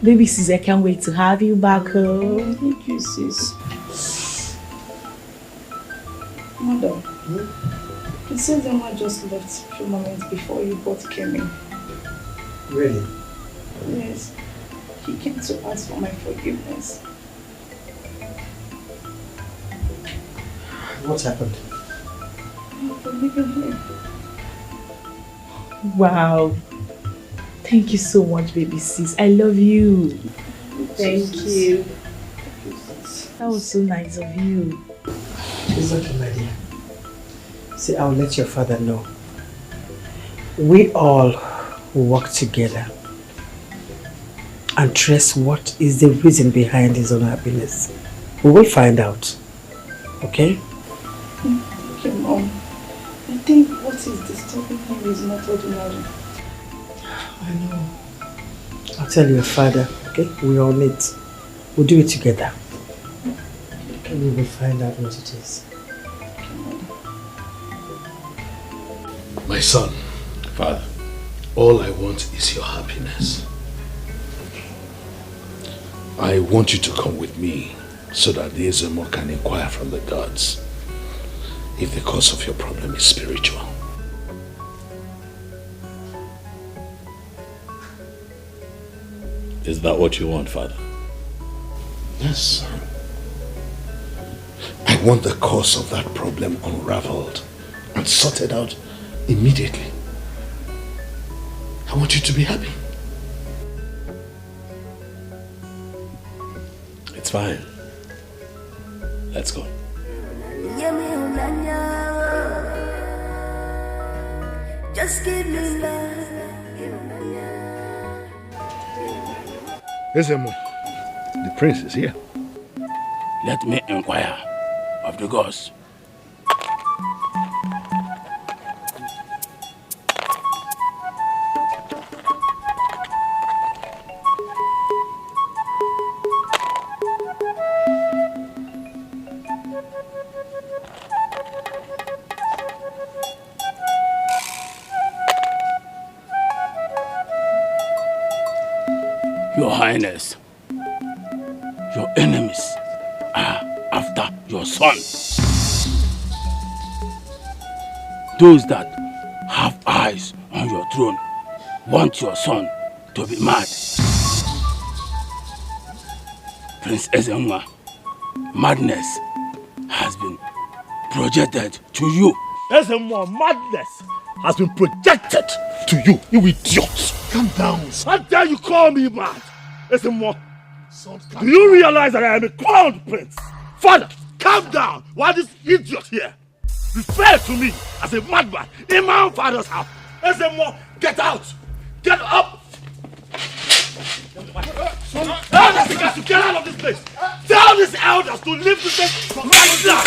Baby sis, I can't wait to have you back home. Thank you, sis. Mother, Princess Emma just left a few moments before you both came in. Really? Yes. He came to ask for my forgiveness. What happened? I'm forgiving him. Wow. Thank you so much, baby sis. I love you. Thank you. That was so nice of you. It's okay, my dear. See, I'll let your father know. We all will work together and trace what is the reason behind his unhappiness. We will find out. Okay? Thank you, Mom. I think what is disturbing him is not ordinary. I know. I'll tell your father, okay? We all meet. We'll do it together. Okay, we will find out what it is. My son. Father. All I want is your happiness. I want you to come with me so that the Ezemo can inquire from the gods if the cause of your problem is spiritual. Is that what you want, Father? Yes, son. I want the cause of that problem unraveled and sorted out immediately. I want you to be happy. It's fine. Let's go. Just give me love. Ezemo, the prince is here. Let me inquire of the gods. Your Highness, your enemies are after your son. Those that have eyes on your throne want your son to be mad. Prince Ezenwa, madness has been projected to you. Ezenwa, madness has been projected to you, you idiot. Calm down. How dare you call me mad? Ezenwa, do you realize that I am a crown prince? Father, calm down. Why this idiot here refer to me as a madman in my own father's house? Ezenwa, get out. Get up. Tell these guys to get out of this place. Tell these elders to leave this place right now.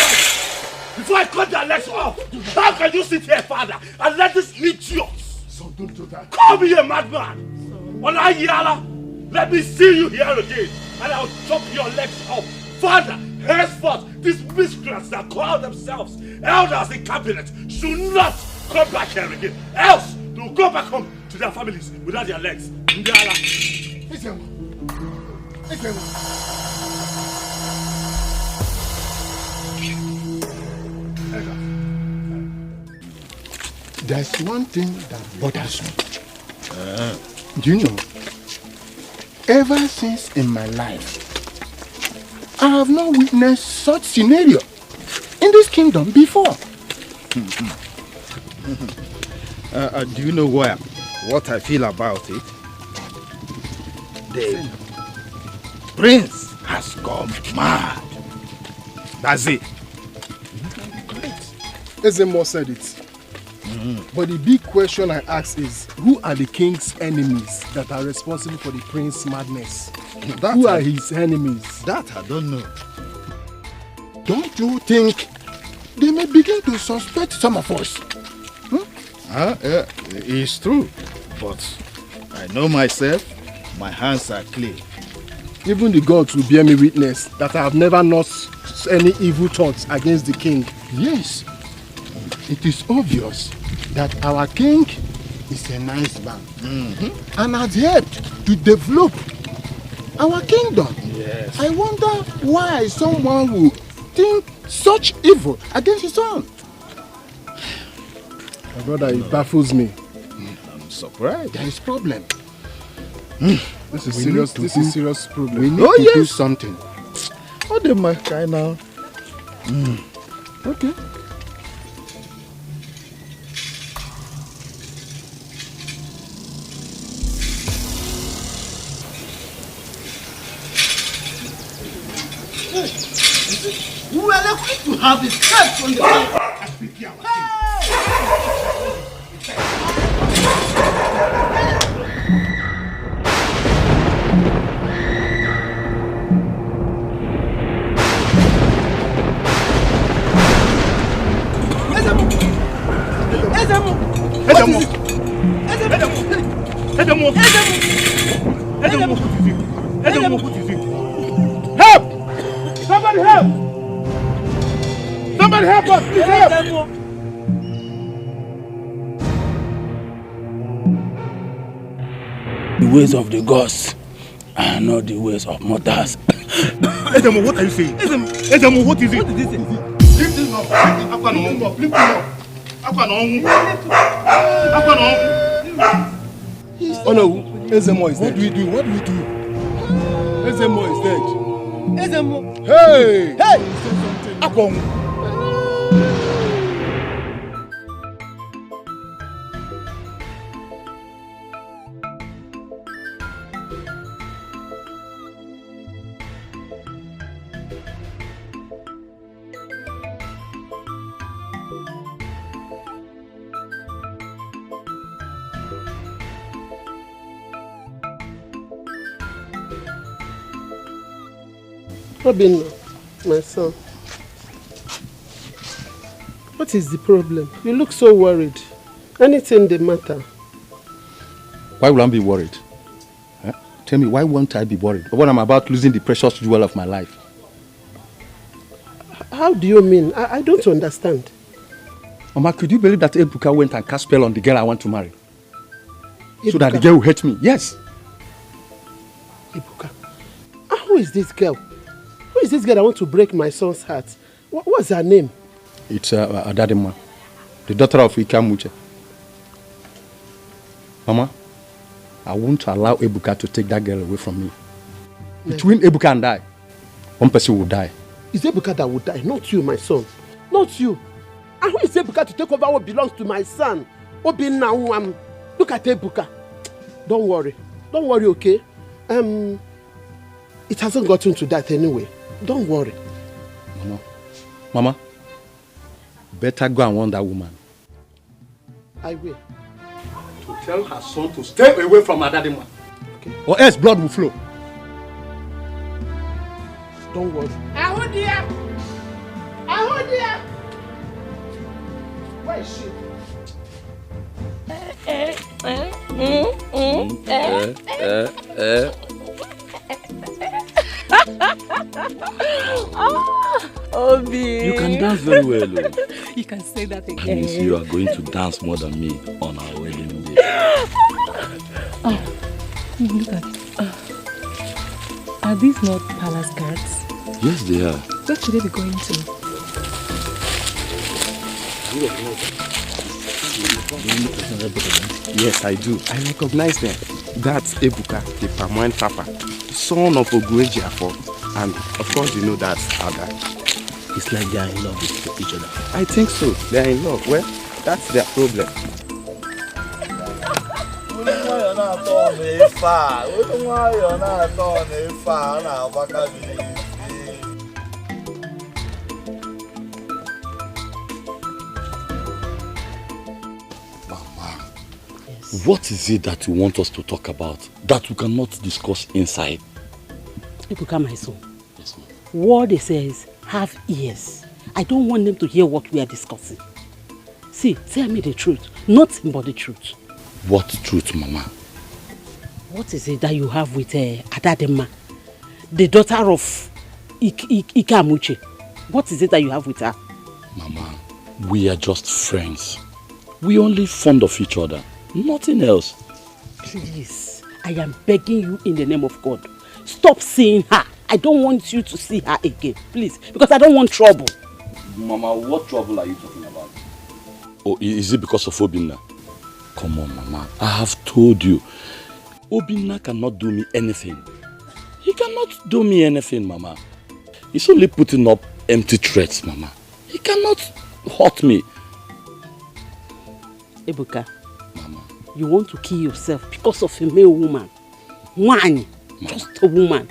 Before I cut their legs off. How can you sit here, father, and let this idiots? So don't do that. Call me a madman. Olayala, let me see you here again, and I'll chop your legs off. Father, henceforth, these miscreants that call themselves elders in cabinet should not come back here again. Else, they will go back home to their families without their legs. There's one thing that bothers me. Do you know? Ever since in my life, I have not witnessed such scenario in this kingdom before. Do you know what I feel about it? The prince has gone mad. That's it. Ezemo said it. But the big question I ask is, who are the king's enemies that are responsible for the prince's madness? Who are his enemies? That I don't know. Don't you think they may begin to suspect some of us? It's true. But I know myself, my hands are clean. Even the gods will bear me witness that I have never nursed any evil thoughts against the king. Yes. It is obvious that our king is a nice man and has helped to develop our kingdom. Yes. I wonder why someone would think such evil against his son. My brother, it baffles me. I'm surprised. There is problem. This is serious. This is serious problem. We need to do something. What am I kind now? Okay. We were lucky to have his head on the ground. Help! Somebody help! Somebody help us! Please help! The ways of the gods are not the ways of mortals. Ezemo, what are you saying? Ezemo, what is it? What is it? Lift him up. Lift him up. Oh no, Ezemo is dead. What do we do? What do we do? Ezemo is dead. Ezemo. Hey! Hey! Akong. Robin, my son, what is the problem? You look so worried. Anything the matter? Why will I be worried? Huh? Tell me, why won't I be worried when I'm about losing the precious jewel of my life? How do you mean? I don't understand. Mama, could you believe that Ebuka went and cast spell on the girl I want to marry? Ebuka? So that the girl will hate me? Yes. Ebuka? Who is this girl? Who is this girl that wants to break my son's heart? What's her name? It's Adadima, the daughter of Ikamuche. Mama, I won't allow Ebuka to take that girl away from me. Between Ebuka and I, one person will die. It's Ebuka that will die, not you, my son. Not you. And who is Ebuka to take over what belongs to my son? Obinna, look at Ebuka. Don't worry, okay? It hasn't gotten to that anyway. Don't worry. Mama, better go and warn that woman. I will. To tell her son to stay away from her daddy man. Okay. Or else blood will flow. Don't worry. Ahodia! Where is she? Obi. You can dance very well. You can say that again. That means you are going to dance more than me on our wedding day. Look at are these not palace guards? Yes, they are. Where could they be going to? Yes, I do. I recognize them. That's Ebuka, the Pamoine Papa, son of Oguejiafo, and of course you know that's Ada. It's like they are in love with each other. I think so. They are in love. Well, that's their problem. What is it that you want us to talk about that we cannot discuss inside? Ebuka, my son. Yes, ma'am. What they say is, have ears. I don't want them to hear what we are discussing. See, tell me the truth. Nothing but the truth. What truth, Mama? What is it that you have with Adadema, the daughter of Ikamuche? What is it that you have with her? Mama, we are just friends. We only fond of each other. Nothing else. Please, I am begging you in the name of God. Stop seeing her. I don't want you to see her again. Please, because I don't want trouble. Mama, what trouble are you talking about? Oh, is it because of Obinna? Come on, Mama. I have told you. Obinna cannot do me anything. He cannot do me anything, Mama. He's only putting up empty threats, Mama. He cannot hurt me. Ebuka, Mama, you want to kill yourself because of a male woman. One, just a woman.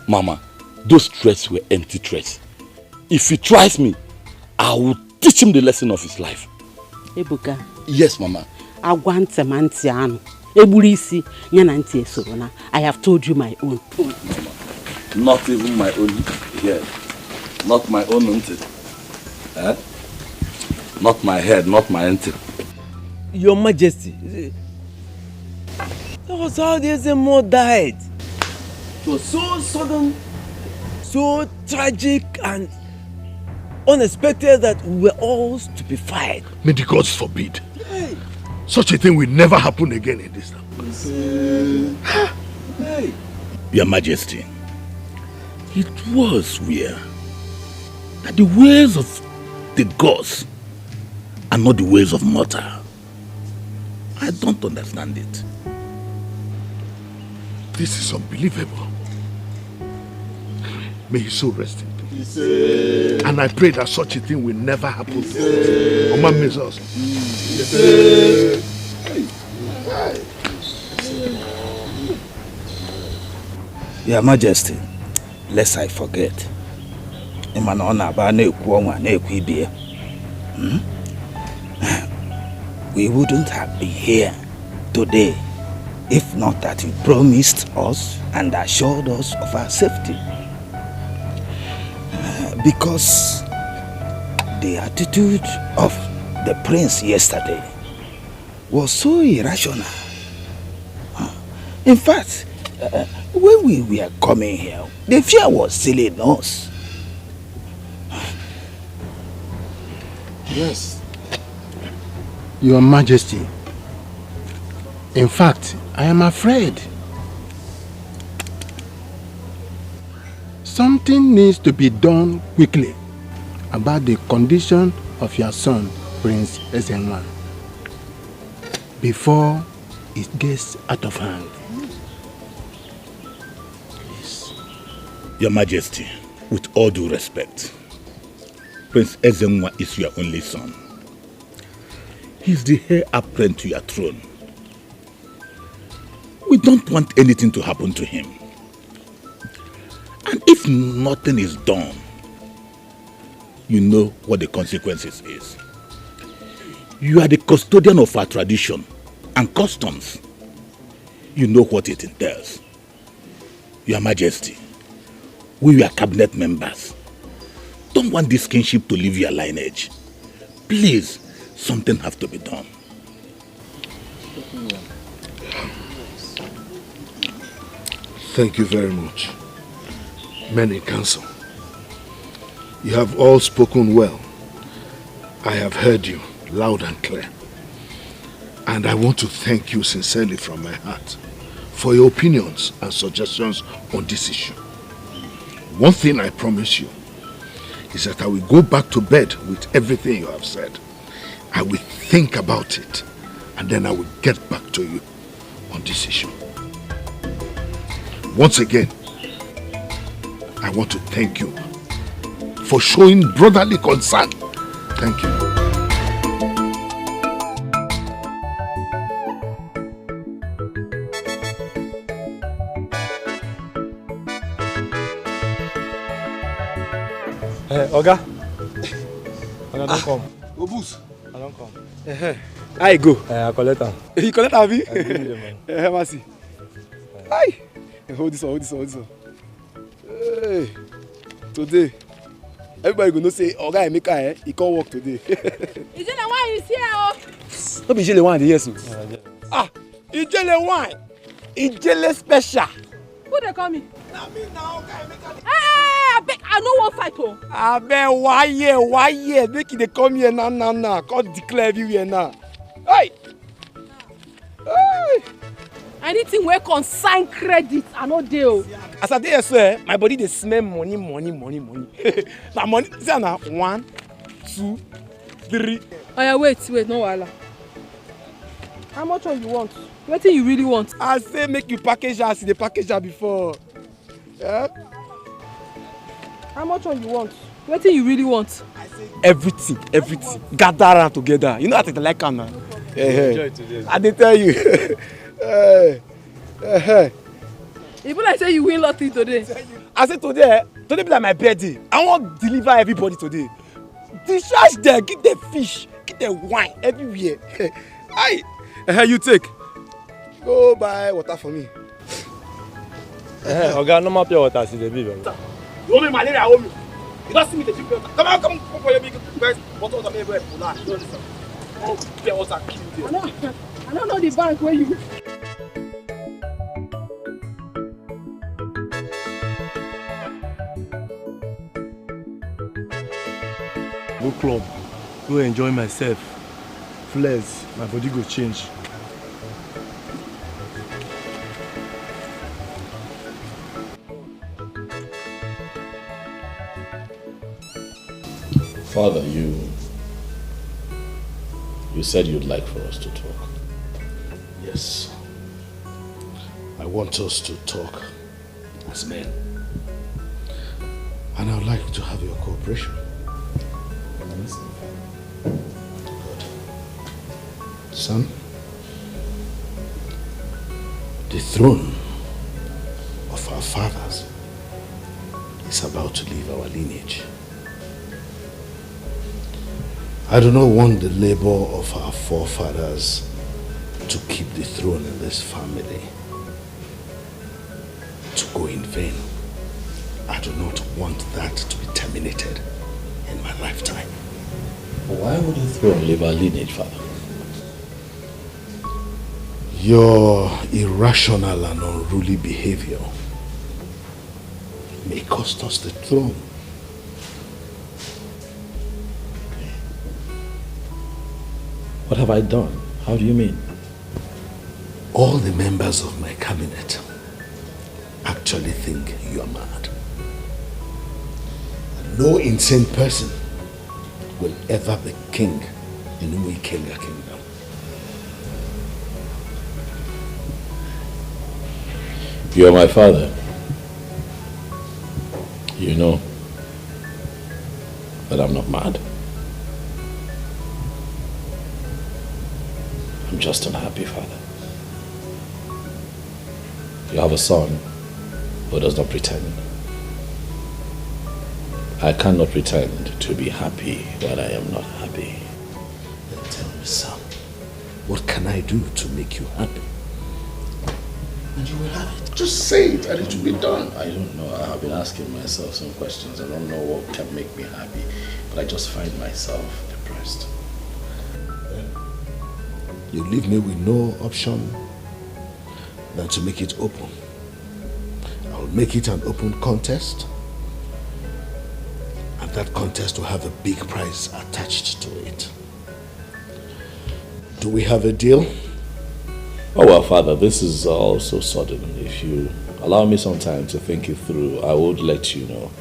Mama, those threats were empty threats. If he tries me, I will teach him the lesson of his life. Ebuka. Yes, Mama. I have told you my own. Not even my own head. Not my own auntie. Eh? Not my head, not my auntie. Your Majesty, that was how the Ezemo died. It was so sudden, so tragic and unexpected that we were all stupefied. May the gods forbid. Hey. Such a thing will never happen again in this town. Hey. Your Majesty, it was weird that the ways of the gods are not the ways of mortal. I don't understand it. This is unbelievable. May his soul rest in peace. And I pray that such a thing will never happen to us. Oma Mezos. Your Majesty, lest I forget, we wouldn't have been here today if not that you promised us and assured us of our safety. Because the attitude of the prince yesterday was so irrational. In fact, when we were coming here, the fear was killing us. Yes, Your Majesty. In fact, I am afraid. Something needs to be done quickly about the condition of your son, Prince Ezenwa, before it gets out of hand. Your Majesty, with all due respect, Prince Ezenwa is your only son. He's the heir apparent to your throne. We don't want anything to happen to him. And if nothing is done, you know what the consequences is. You are the custodian of our tradition and customs. You know what it entails. Your Majesty, we are cabinet members. Don't want this kingship to leave your lineage. Please, something has to be done. Thank you very much, men in council. You have all spoken well. I have heard you loud and clear. And I want to thank you sincerely from my heart for your opinions and suggestions on this issue. One thing I promise you is that I will go back to bed with everything you have said. I will think about it and then I will get back to you on this issue. Once again, I want to thank you for showing brotherly concern. Thank you. Oga, don't come. Obus. I don't come. I go. I collect am. You collect am, abi? I give you the money. Mercy. Aye. Hold this one. Hey. Today, everybody gonna say, Oga Emeka, he can't work today. Ijele wine is here. No be Ijele wine, yes. Ijele wine. Ijele special. Who they call me? Na me now, Oga Emeka. Hey, I know one fight, oh. Abeg, why here? Make they come here now. Can't declare everywhere now. Hey. Anything where concern credit, I know deal. As I dey here, my body dey smell money. Na money, see na 1, 2, 3. Oh yeah, wait, no wahala. How much one you want? What thing you really want? I say make you package as they package her before. Yeah? How much one you want? What thing you really want? Everything. Gather around together. You know that I like am now. Enjoy today. I dey tell you. Even like say you win lottery today. I say today be like my birthday. I want to deliver everybody today. Discharge them, give them fish, give them wine everywhere. Aye. You take. Go buy water for me. Oga, no more pure water, see the baby. You owe me malaria, owe me. You don't see me the cheap water. Come for your big guys. Water may be full. You don't listen. Oh, pure water kill you. I don't know the bank where you. Go club, go enjoy myself. Flex, my body go change. Father, you said you'd like for us to talk. Yes. I want us to talk as men. And I would like to have your cooperation. Good. Son, the throne of our fathers is about to leave our lineage. I do not want the labor of our forefathers to keep the throne in this family to go in vain. I do not want that to be terminated in my lifetime. Why would the throne leave our lineage, Father? Your irrational and unruly behavior may cost us the throne. What have I done? How do you mean? All the members of my cabinet actually think you are mad. No insane person will ever be king in Umuikenga kingdom. You are my father. You know that I'm not mad. I'm just unhappy, Father. You have a son who does not pretend. I cannot pretend to be happy when I am not happy. Then tell me, son, what can I do to make you happy? And you will have it. Just say it and it will be done. I don't know. I have been asking myself some questions. I don't know what can make me happy, but I just find myself depressed. You leave me with no option than to make it open. I will make it an open contest, and that contest will have a big prize attached to it. Do we have a deal? Oh well, Father, this is all so sudden. If you allow me some time to think it through, I would let you know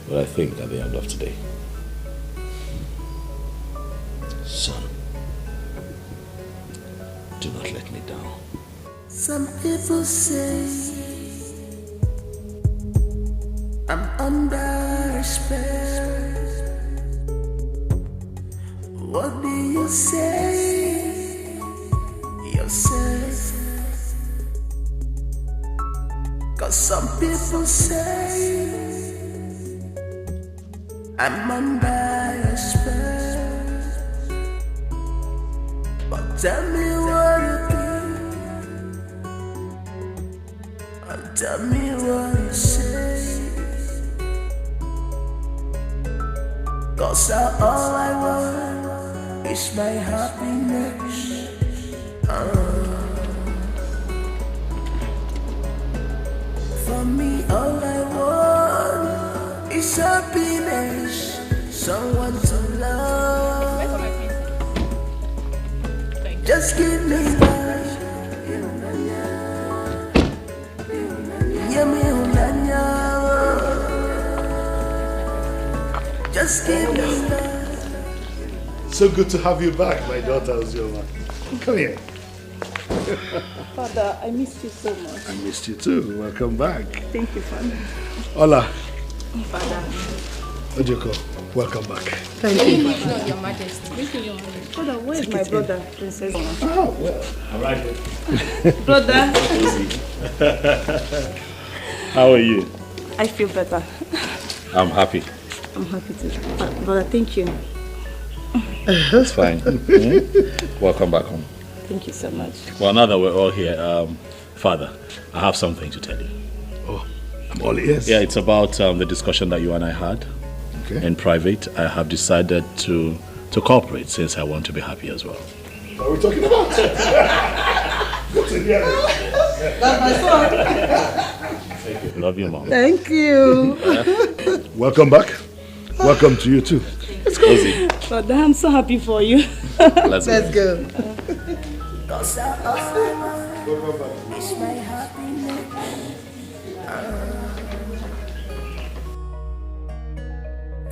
what I think at the end of today. Son, do not let me down. Some people say I'm under a spell. What do you say yourself? 'Cause some people say I'm under a spell. But tell me what you think, and tell me what you say. 'Cause all I want is my happiness. For me, all I want is happiness. Someone to love. Just give me love. Just give me love. So good to have you back, my daughter Ozioma. Come here. Father, I missed you so much. I missed you too. Welcome back. Thank you, Father. Hola. Father. Ojoko, welcome back. Thank you. Your Majesty. Father, where is my brother, Princess? Oh, well. All right. Brother. How are you? I feel better. I'm happy. I'm happy too. Brother, thank you. That's fine. Welcome back home. Thank you so much. Well, now that we're all here, Father, I have something to tell you. Oh, I'm all ears. Yeah, it's about the discussion that you and I had in private. I have decided to cooperate since I want to be happy as well. What are we talking about? Good to hear it. That's my son. Thank you. Love you, Mom. Thank you. Welcome back. Welcome to you too. It's cozy. Father, I'm so happy for you. Let's go. 'Cause all I want is my happiness.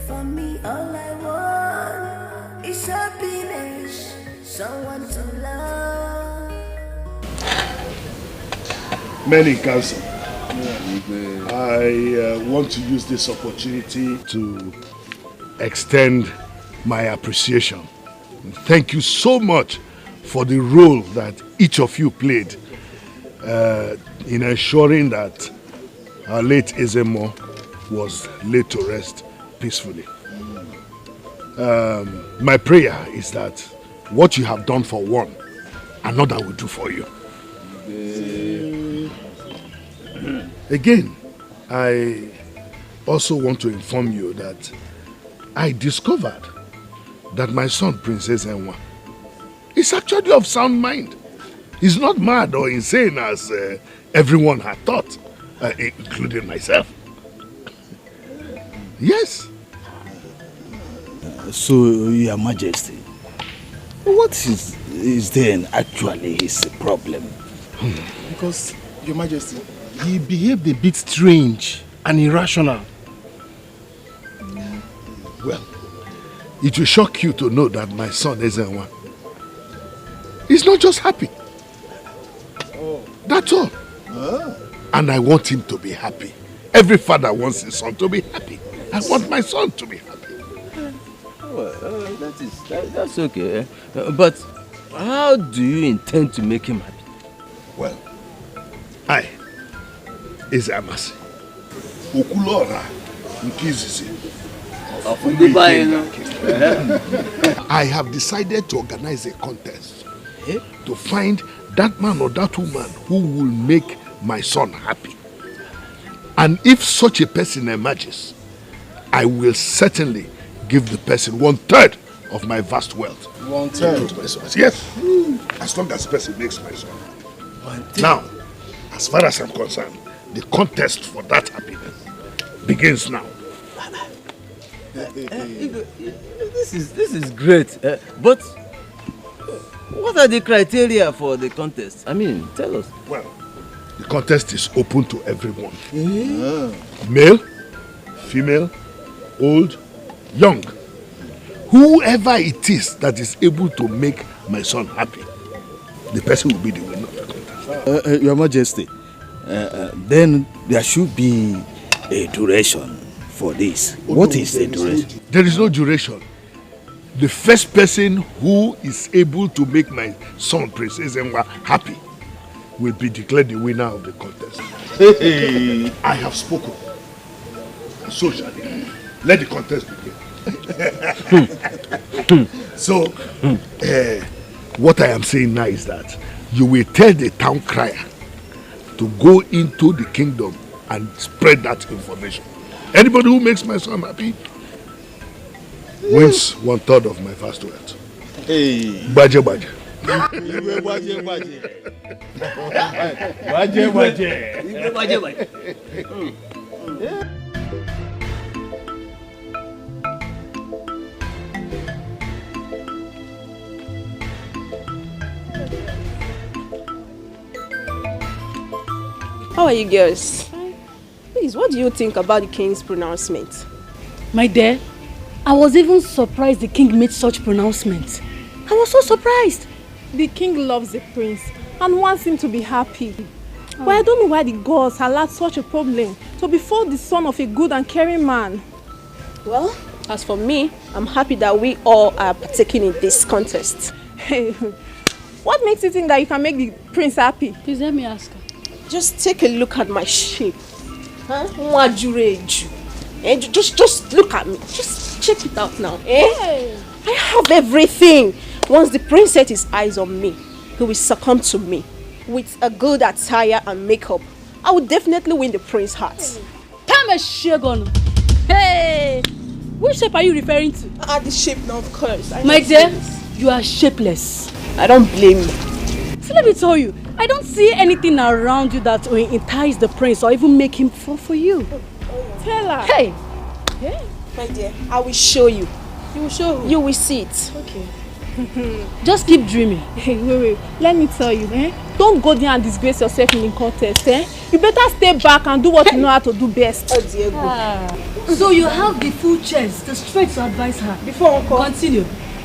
For me, all I want is happiness. Someone to love. Many council. I want to use this opportunity to extend my appreciation. Thank you so much for the role that each of you played in ensuring that our late Ezemo was laid to rest peacefully. My prayer is that what you have done for one, another will do for you. Again, I also want to inform you that I discovered that my son, Princess Enwa, is actually of sound mind. He's not mad or insane as everyone had thought, including myself. Yes. So, Your Majesty, what is then actually his problem? Because, Your Majesty, he behaved a bit strange and irrational. Well, it will shock you to know that my son Ezenwa is not just happy. That's all. And I want him to be happy Every father wants his son to be happy. I want my son to be happy. Well, that's okay. But how do you intend to make him happy? Well, I is Amasi. Okulora Nkizizi. I have decided to organize a contest to find that man or that woman who will make my son happy. And if such a person emerges, I will certainly give the person 1/3 of my vast wealth. 1/3? Yes. As long as the person makes my son. Now, as far as I'm concerned, the contest for that happiness begins now. This is great. But what are the criteria for the contest? I mean, tell us. Well, the contest is open to everyone. Male, female, old, young. Whoever it is that is able to make my son happy, the person will be the winner of the contest. Your Majesty, then there should be a duration for this. What is the duration? There is no duration. The first person who is able to make my son, Prince Ezenwa, happy will be declared the winner of the contest. I have spoken. So shall it. Let the contest begin. So, what I am saying now is that you will tell the town crier to go into the kingdom and spread that information. Anybody who makes my son happy wins 1/3 of my vast wealth. Baje baje. How are you girls? Please, what do you think about the king's pronouncement? My dear, I was even surprised the king made such pronouncement. I was so surprised. The king loves the prince and wants him to be happy. But I don't know why the gods allowed such a problem to befall the son of a good and caring man. Well, as for me, I'm happy that we all are partaking in this contest. Hey, what makes you think that you can make the prince happy? Please let me ask her. Just take a look at my shape. Huh? Just look at me. Just check it out now. Hey. I have everything. Once the prince set his eyes on me, he will succumb to me. With a good attire and makeup, I will definitely win the prince's heart. Come a shagon. Hey! Which shape are you referring to? The shape now, of course. My dear, you are shapeless. I don't blame you. So let me tell you, I don't see anything around you that will entice the prince or even make him fall for you. Tell her. Hey! Yeah. My dear, I will show you. You will show her? You will see it. Okay. Just keep dreaming. Hey, wait. Let me tell you, don't go there and disgrace yourself in the contest, You better stay back and do what you know how to do best. Oh, Diego. So you have the full chance, the strength to advise her. Before Uncle. Continue.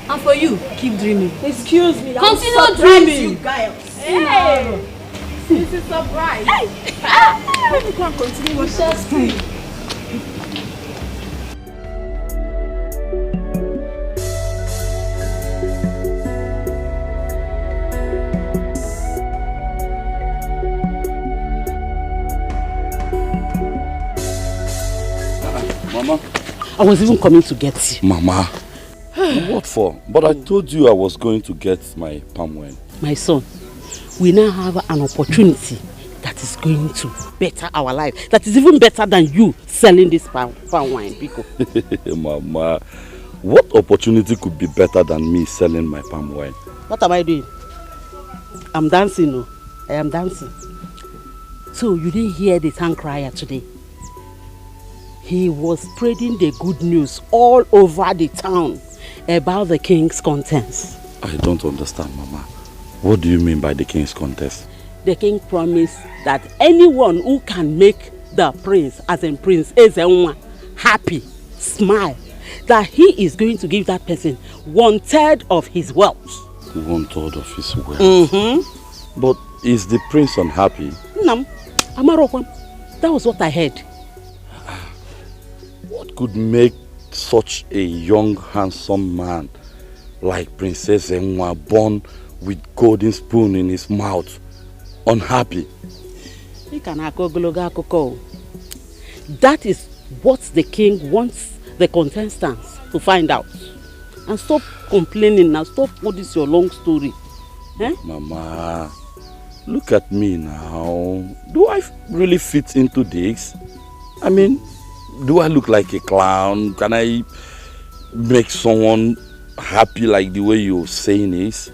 And for you, keep dreaming. Excuse me. Continue dreaming. You guys. Hey! This is a surprise. Let me come continue with that. Mama. I was even coming to get you. Mama. What for? But I told you I was going to get my palm wine. My son, we now have an opportunity that is going to better our life. That is even better than you selling this palm wine, Pico. Mama, what opportunity could be better than me selling my palm wine? What am I doing? I'm dancing, no? I am dancing. So you didn't hear the town crier today? He was spreading the good news all over the town about the king's contest. I don't understand, Mama. What do you mean by the king's contest? The king promised that anyone who can make the prince, as in Prince Ezenwa, happy, smile, that he is going to give that person 1/3 of his wealth. 1/3 of his wealth? Mm-hmm. But is the prince unhappy? No, Amarokwan. That was what I heard. could make such a young, handsome man like Princess Enwa, born with golden spoon in his mouth, unhappy? That is what the king wants the contestants to find out. And stop complaining now. Stop all this your long story. Eh? Mama, look at me now. Do I really fit into this? I mean, do I look like a clown? Can I make someone happy like the way you're saying is?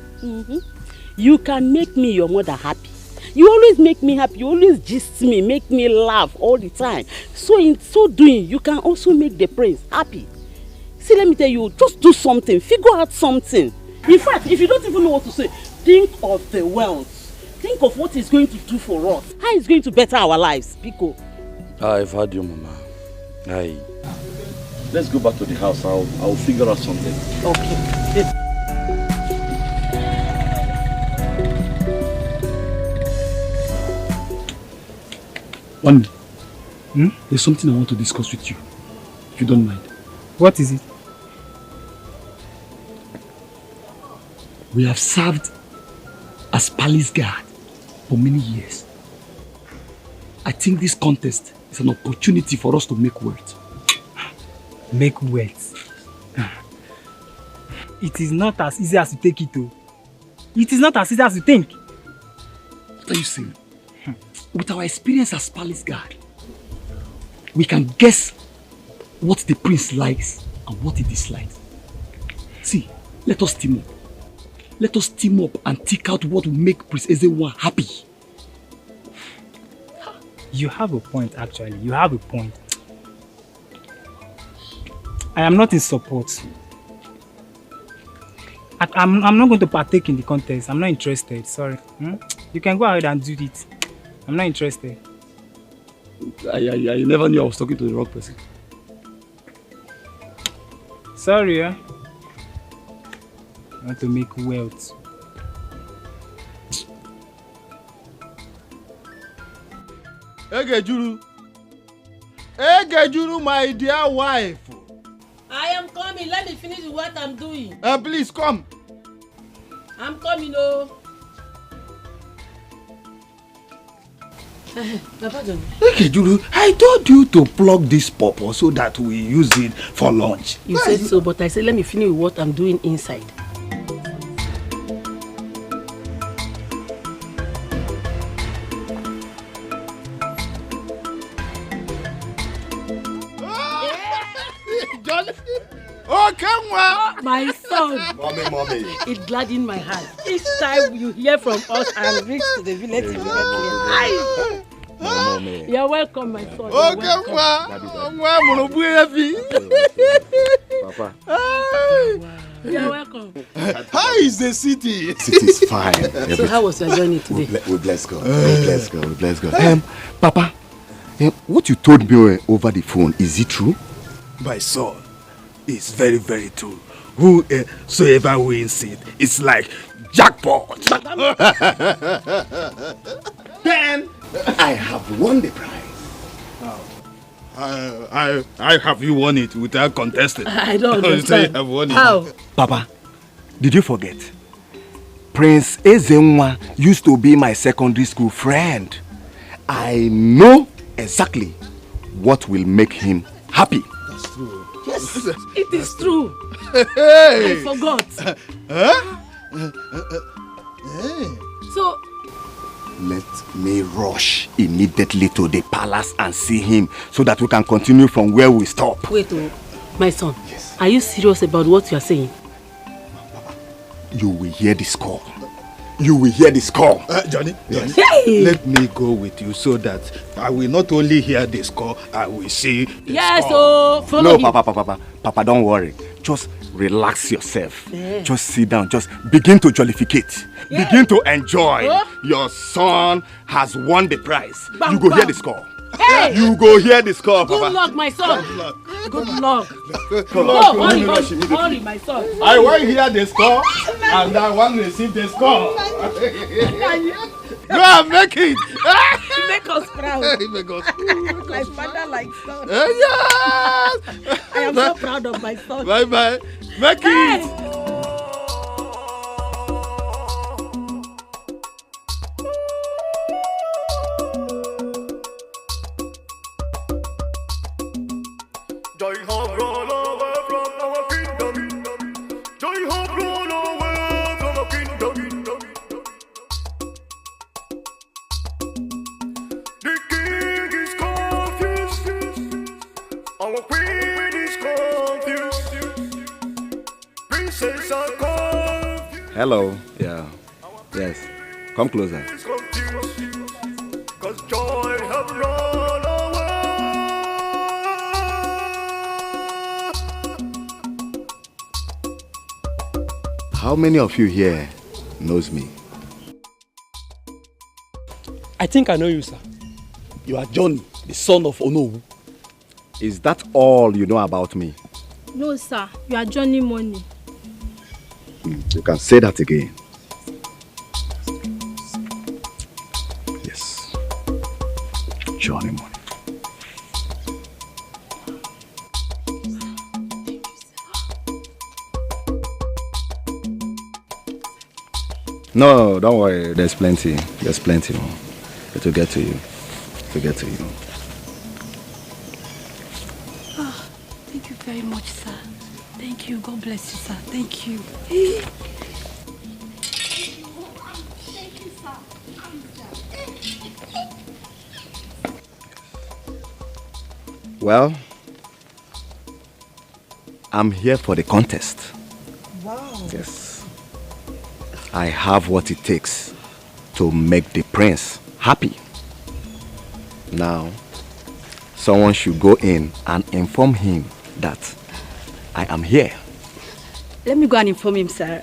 You can make me your mother happy. You always make me happy. You always gist me, make me laugh all the time. So in so doing, you can also make the prince happy. See, let me tell you, just do something. Figure out something. In fact, if you don't even know what to say, think of the wealth. Think of what it's going to do for us. How it's going to better our lives, Pico. I've heard you, Mama. Let's go back to the house. I'll figure out something. Okay. One, there's something I want to discuss with you, if you don't mind. What is it? We have served as palace guard for many years. I think this contest is an opportunity for us to make wealth. Make wealth? It is not as easy as you take it, though. It is not as easy as you think. What are you saying? With our experience as palace guard, we can guess what the prince likes and what he dislikes. See, let us team up. Let us team up and take out what will make Prince Ezewa happy. You have a point, actually. You have a point. I am not in support. I'm not going to partake in the contest. I'm not interested. Sorry. You can go ahead and do it. I'm not interested. I never knew I was talking to the wrong person. Sorry, I want to make wealth. Egejuru, my dear wife. I am coming. Let me finish what I'm doing. Please come. I'm coming, oh. Papa John. Egejuru, I told you to plug this pawpaw so that we use it for lunch. You said so, but I said let me finish what I'm doing inside. John. Oh, come on. My son. Mommy. It gladdened my heart. Each time you hear from us and reach to the village, you're welcome, my son. Oh, come on. Papa. You're welcome. How is the city? The city is fine. So how was your journey today? We bless God. We bless God. Papa, what you told me over the phone, is it true? My son, it's very, very true. Whosoever wins it, it's like jackpot. Then I have won the prize. I have you won it without contesting. I don't understand. I have won it. How? Papa, did you forget? Prince Ezenwa used to be my secondary school friend. I know exactly what will make him happy. That's true. Yes, it is true. Hey. I forgot. So, let me rush immediately to the palace and see him so that we can continue from where we stop. Wait, my son. Yes. Are you serious about what you are saying? You will hear the score. You will hear the score. Johnny, hey. Let me go with you so that I will not only hear the score, I will see the score. Follow him. Papa, don't worry. Just relax yourself. Yeah. Just sit down. Just begin to jollificate. Yeah. Begin to enjoy. Your son has won the prize. You go hear the score. Hey. You go hear the score, Good Papa. luck, my son. Good luck. Hurry, my son. I want to hear the score and I want to receive the score. Go and make it. You make us proud. You make us proud. Like father, like son. Yes. I am so proud of my son. Bye bye. Make it. Joy have run away from our kingdom. Joy have run away from our kingdom. The king is confused. Our queen is confused. Princess are confused. Hello. Yeah. Yes. Come closer. Cause joy have run away. How many of you here knows me? I think I know you, sir. You are Johnny, the son of Onowu. Is that all you know about me? No, sir. You are Johnny Money. You can say that again. Yes. Johnny Money. No, don't worry. There's plenty. There's plenty more. It will get to you. It will get to you. Oh, thank you very much, sir. Thank you. God bless you, sir. Thank you. Well, I'm here for the contest. Wow. Yes. I have what it takes to make the prince happy. Now, someone should go in and inform him that I am here. Let me go and inform him, sir.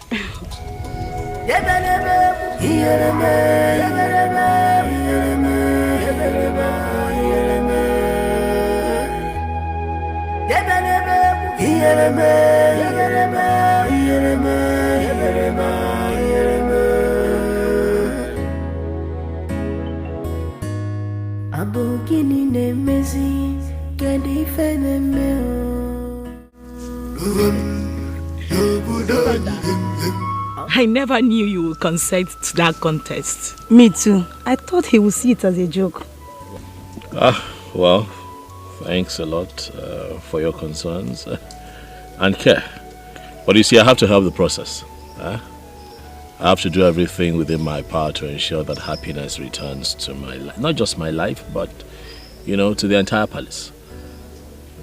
Abogini ne mezi kedi fene I never knew you would consent to that contest. Me too. I thought he would see it as a joke. Well, thanks a lot for your concerns and care. But you see, I have to help the process. I have to do everything within my power to ensure that happiness returns to my life. Not just my life, but, you know, to the entire palace.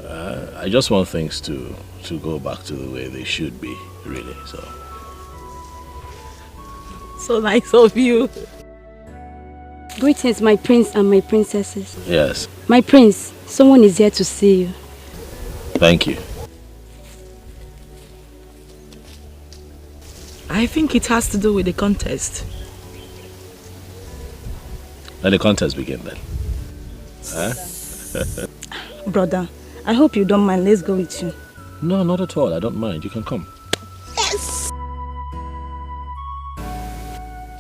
I just want things to go back to the way they should be, really, so. So nice of you. Greetings, my prince and my princesses. Yes. My prince, someone is here to see you. Thank you. I think it has to do with the contest. Let the contest begin then. Brother, I hope you don't mind. Let's go with you. No, not at all. I don't mind. You can come. Yes!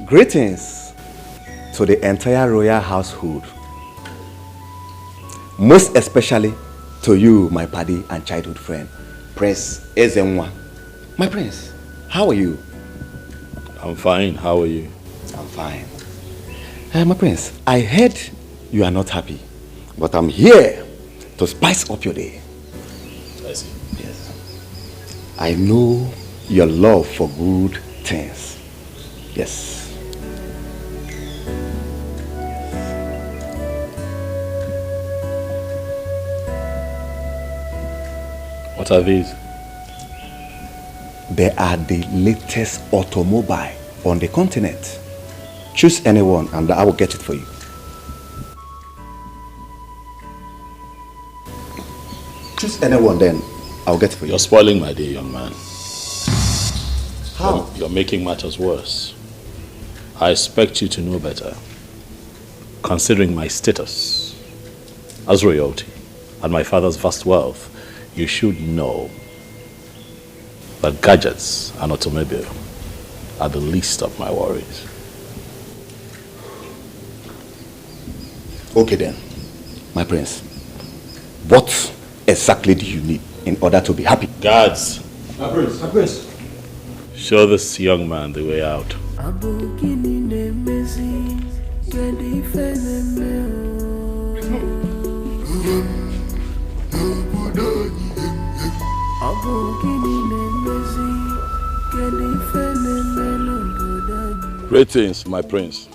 Greetings to the entire royal household. Most especially to you, my paddy and childhood friend, Prince Ezenwa. My prince, how are you? I'm fine. How are you? I'm fine. My prince, I heard you are not happy, but I'm here to spice up your day. I see. Yes. I know your love for good things. Yes. What are these? They are the latest automobile on the continent. Choose anyone and I will get it for you. Choose anyone, then I'll get it for you. You're spoiling my day, young man. How? You're making matters worse. I expect you to know better. Considering my status as royalty and my father's vast wealth, you should know that gadgets and automobile are the least of my worries. Okay then, my prince. What exactly do you need in order to be happy? Guards, My prince. show this young man the way out. Greetings, my prince.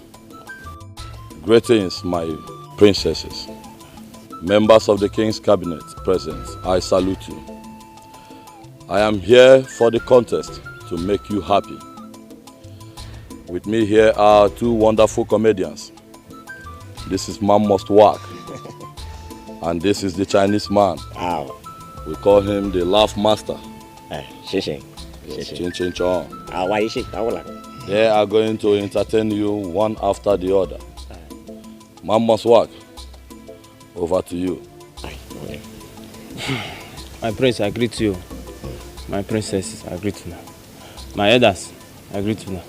Greetings, my princesses. Members of the king's cabinet present, I salute you. I am here for the contest to make you happy. With me here are two wonderful comedians. This is Man Must Work. And this is the Chinese man. Wow. We call him the Laugh Master. Chin Chin Chong. Wow. They are going to entertain you one after the other. Man Must Work. Over to you. My prince, I greet you. My princesses, I greet you. My elders, I greet you.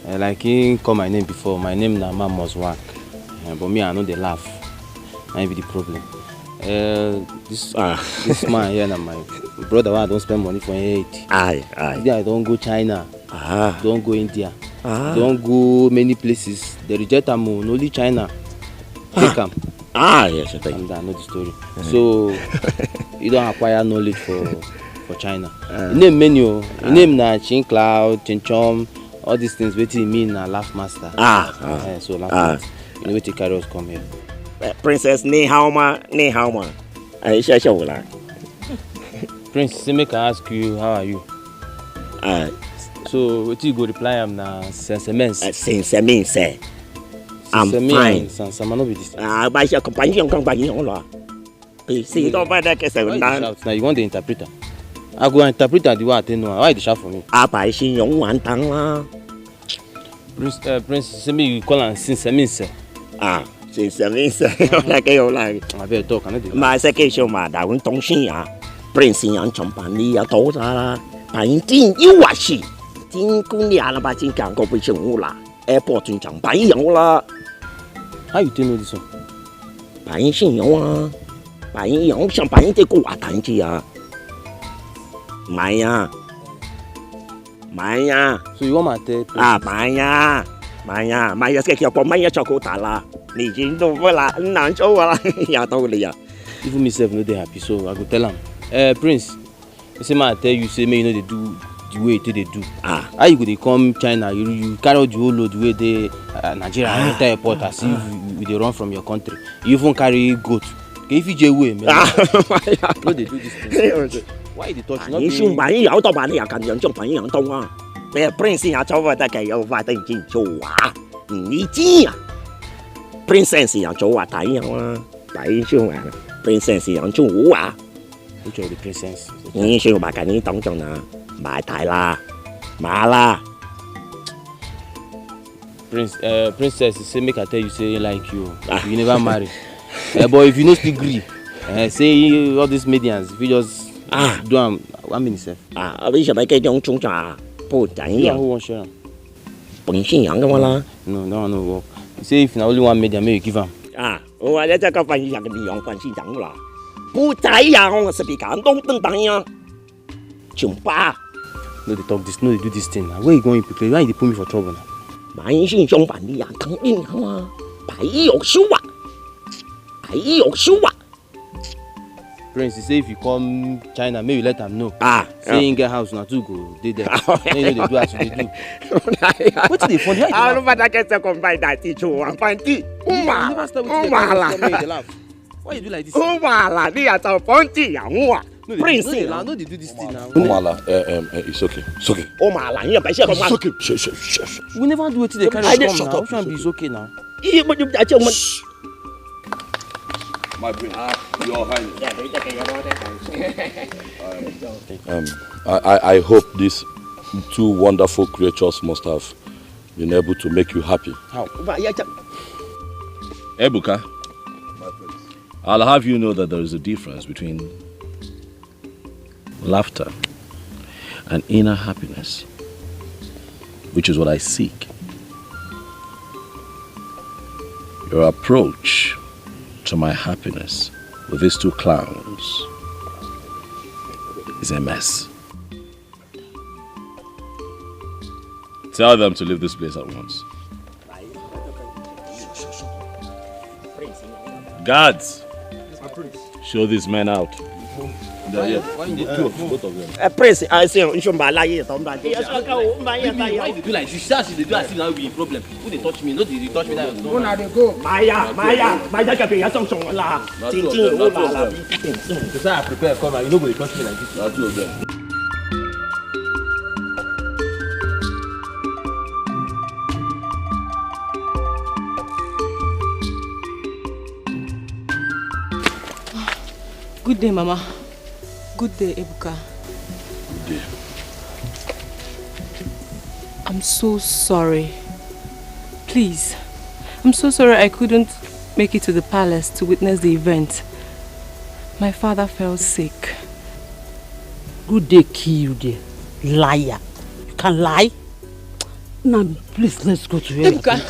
Like he call my name before, my name na Man Must Work. But me, I know they laugh. That be the problem. This man here, na my brother, I don't spend money for him. I don't go China. Don't go India. Don't go many places. They reject them only China. Take them. Yes, I think. I know the story. So you don't acquire knowledge for China. Name menu. Name na Chin Cloud, Chin Chom, all these things. What you mean na Laugh Master. So laugh. You know what the carriers come here. Princess Ni Hao Ma. Prince, say make I ask you, how are you? So what you go reply am na sensemense. Sensemense. I'm fine. Now you want the interpreter? I go interpret the way I tell you. Why you shout for me? Prince, say me you call am sensemense. Sensemense. I better talk. My second show, ma, that won't don't see ya. Prince Yang Champani, ya told her. I think you are she. Think Kunia about Jin can go with Ula. Airport in Champai Yola. How you tell me this one? Buying Yola. Buying young champagne to go at Tangia. Maya. So you want my tape? Maya, get your Maya Chocotala. Nijin don't well, Nancho. Even myself no dey happy, so I go tell him. Prince, you say man tell you, say me you know they do the way they do. How you go dey come China? You carry the whole load the way they Nigeria enter airport as if they run from your country. You even carry goat. If you just way, man. No they do this thing. Why they touch? Not you buy out of money, I can jump on young Tonga. The prince in a tower that I over the Jin Choa. Nitia. Princess in a Choa Tayan. Princess in a Choa. Which are the princess? You should back any Tongona. By Tyla. Mala. Princess, say make I tell you, say like you. You never marry. But if you no still agree, say all these medians, if you just do 1 minute, sir. I wish I get young Chuncha. Put Who won't share? No work. Say if na only one median, may you give him. I let a couple of young fancy Tangla. Put Tayang speak and don't Tanya. Chumpa. No, they talk this, no, they do this thing. Where you going, people? Why you put me for trouble now? My Shin Chong Pania, come in, Pai Oshua. Prince, you say if you come China, maybe let them know. Say in get house now to go. They there. They do as they do. What's the fun? I don't know if I get to combine that teacher and find it. Why you do like this? Prince, no, they do this thing now. Omala, it's okay. It's okay. Omala, you better come. It's okay. We never do it till they carry us come now. Shut up. It's okay now. My brain, Your Highness. I hope these two wonderful creatures must have been able to make you happy. How? Ebuka, I'll have you know that there is a difference between laughter and inner happiness, which is what I seek. Your approach to my happiness with these two clowns is a mess. Tell them to leave this place at once. Guards, show these men out. Both of them. Prince, I say, why you do like this? You start to do as if now will be a problem. Who they touch me? No, they touch me. Go now, they go. Maya, can be a song la. So I prepare come and you know they touch me like this. Not two of them. Good day, Mama. Good day, Ebuka. Good day. I'm so sorry. Please, I'm so sorry I couldn't make it to the palace to witness the event. My father fell sick. Good day, kill you there. Liar. You can lie? Now, please, let's go to him. Ebuka.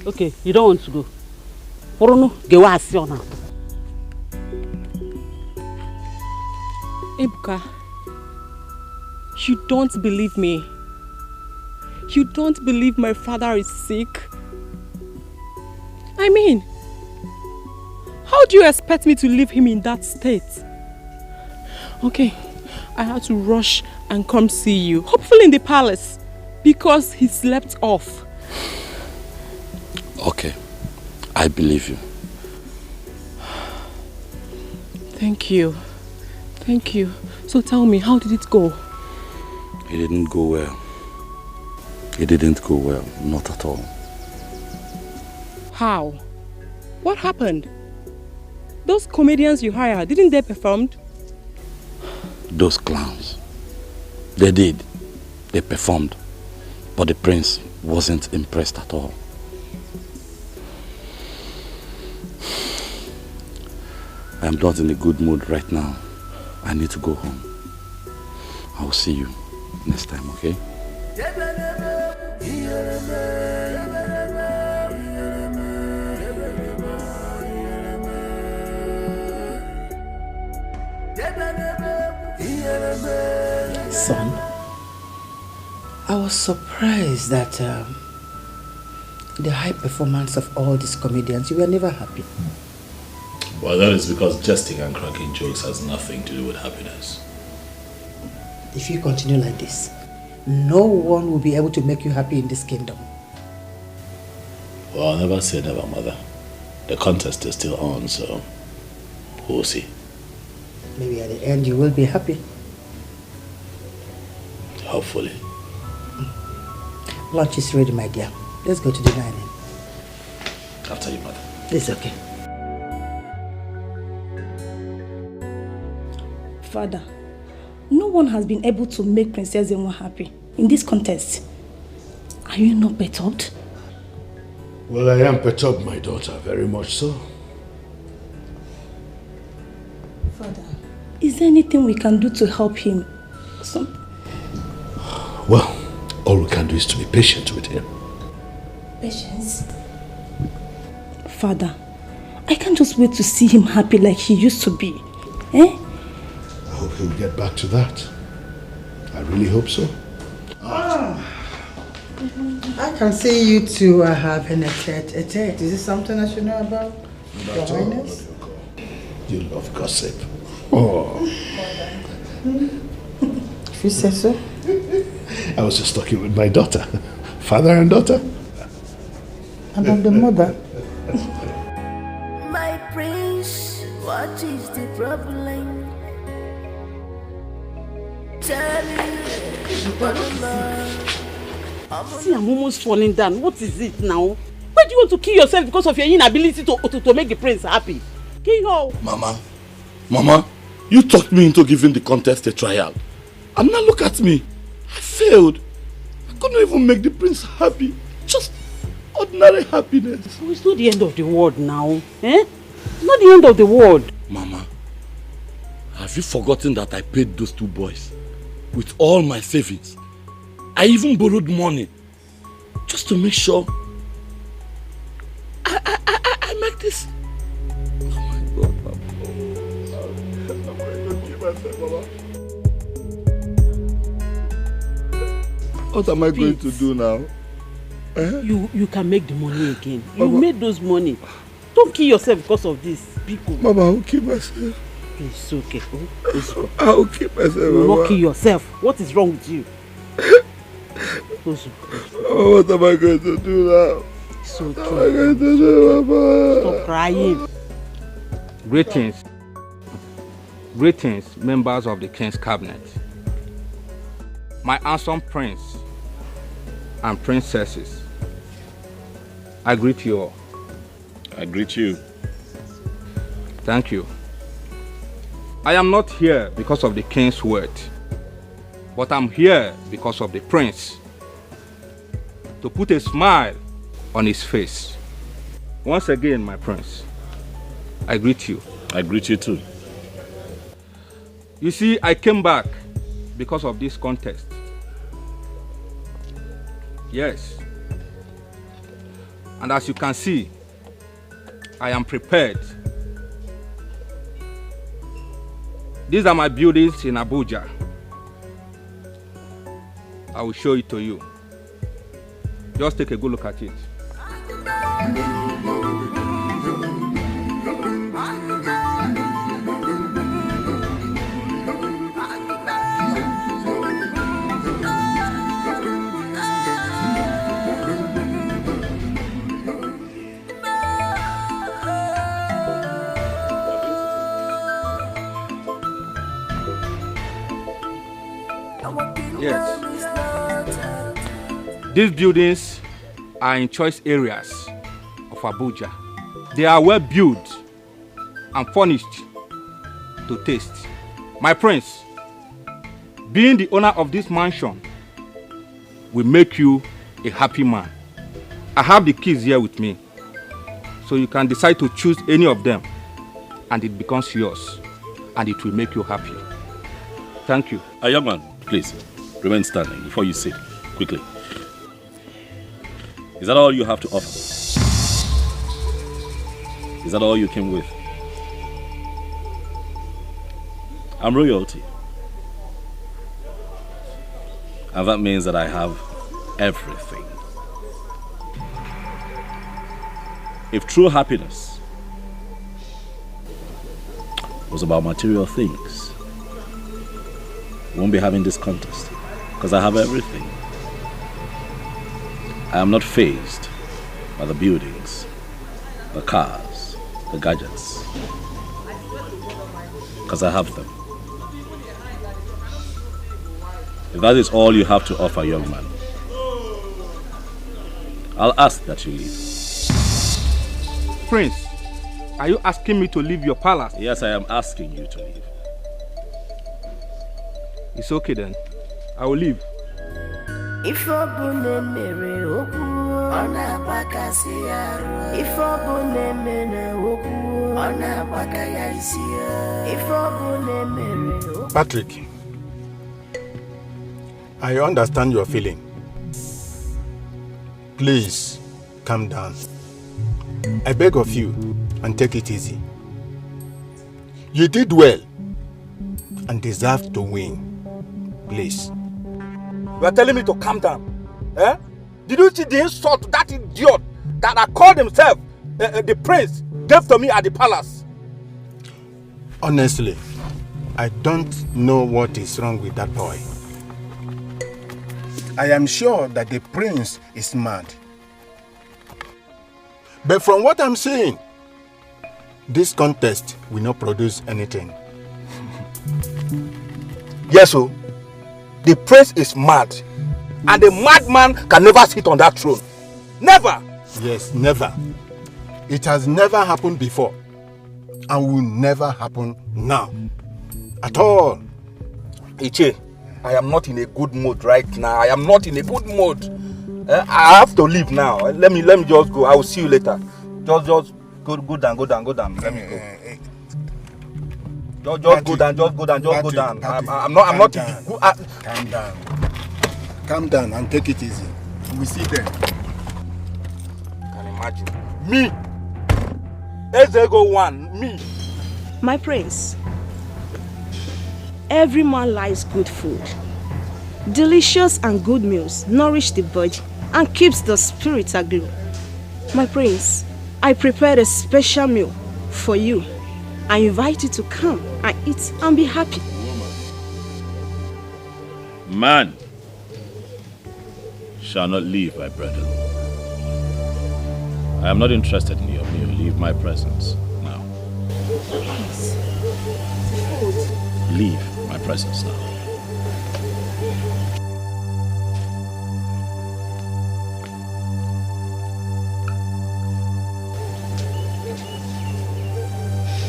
Okay, you don't want to go. Porono, get what I see now. Ebuka, you don't believe me. You don't believe my father is sick. I mean, how do you expect me to leave him in that state? Okay, I had to rush and come see you, hopefully in the palace, because he slept off. Okay, I believe you. Thank you. Thank you. So tell me, how did it go? It didn't go well. It didn't go well, not at all. How? What happened? Those comedians you hired, didn't they perform? Those clowns. They did. They performed. But the prince wasn't impressed at all. I'm not in a good mood right now. I need to go home. I'll see you next time, okay? Son, I was surprised that the high performance of all these comedians, you were never happy. Well, that is because jesting and cracking jokes has nothing to do with happiness. If you continue like this, no one will be able to make you happy in this kingdom. Well, I'll never say never, Mother. The contest is still on, so we'll see. Maybe at the end you will be happy. Hopefully. Lunch is ready, my dear. Let's go to the dining. After you, Mother. It's okay. Father, no one has been able to make Princess Zenwa happy in this contest. Are you not perturbed? Well, I am perturbed, my daughter, very much so. Father, is there anything we can do to help him? Well, all we can do is to be patient with him. Patience? Father, I can't just wait to see him happy like he used to be. Eh? I hope he'll get back to that. I really hope so. I can see you two are having a tete-a-tete. Is this something I should know about? Your Highness? You love gossip. Oh. If you say so. I was just talking with my daughter. Father and daughter. And I'm the mother. My prince, what is the problem? Tell me what See, I'm almost falling down. What is it now? Why do you want to kill yourself because of your inability to make the prince happy? Kill her. Mama, you talked me into giving the contest a trial. And now look at me. I failed. I couldn't even make the prince happy. Just ordinary happiness. Oh, it's not the end of the world now. Eh? It's not the end of the world. Mama, have you forgotten that I paid those two boys with all my savings? I even borrowed money just to make sure This. Oh my God, Mama. I'm going to kill myself, Mama. What am I going to do now? You can make the money again. You made those money. Don't kill yourself because of this. People. Mama, I'll kill myself. It's okay. I'll kill myself. You will not kill yourself. What is wrong with you? Oh, what am I going to do now? It's okay. What am I going to do, Mama? Stop crying. Greetings, members of the King's Cabinet. My handsome prince and princesses. I greet you all. I greet you. Thank you. I am not here because of the king's word, but I'm here because of the prince. To put a smile on his face. Once again, my prince, I greet you. I greet you too. You see, I came back because of this contest. Yes. And as you can see, I am prepared. These are my buildings in Abuja. I will show it to you. Just take a good look at it. Yes. These buildings are in choice areas of Abuja. They are well built and furnished to taste. My prince, being the owner of this mansion will make you a happy man. I have the keys here with me, so you can decide to choose any of them and it becomes yours and it will make you happy. Thank you. A young man, please. Remain standing before you sit. Quickly. Is that all you have to offer? Is that all you came with? I'm royalty. And that means that I have everything. If true happiness was about material things, we won't be having this contest. Because I have everything. I am not fazed by the buildings, the cars, the gadgets. Because I have them. If that is all you have to offer, young man, I'll ask that you leave. Prince, are you asking me to leave your palace? Yes, I am asking you to leave. It's okay then. I will leave. If Patrick, I understand your feeling. Please, calm down. I beg of you, and take it easy. You did well, and deserve to win. Please. You are telling me to calm down. Eh? Did you see the insult that idiot that I called himself the prince gave to me at the palace? Honestly, I don't know what is wrong with that boy. I am sure that the prince is mad. But from what I'm seeing, this contest will not produce anything. Yes, so the prince is mad. And a madman can never sit on that throne. Never! Yes, never. It has never happened before. And will never happen now. At all. Iche, I am not in a good mood right now. I am not in a good mood. I have to leave now. Let me just go. I will see you later. Just go down. Let me go. Just go down. I'm not in the good. Calm down. Calm down and take it easy. We see them. Can imagine. Me Ezego one, me. My prince, every man likes good food. Delicious and good meals nourish the body and keeps the spirit aglow. My prince, I prepared a special meal for you. I invite you to come and eat and be happy. Man shall not leave my bread alone. I am not interested in your meal. Leave my presence now. Please. Leave my presence now.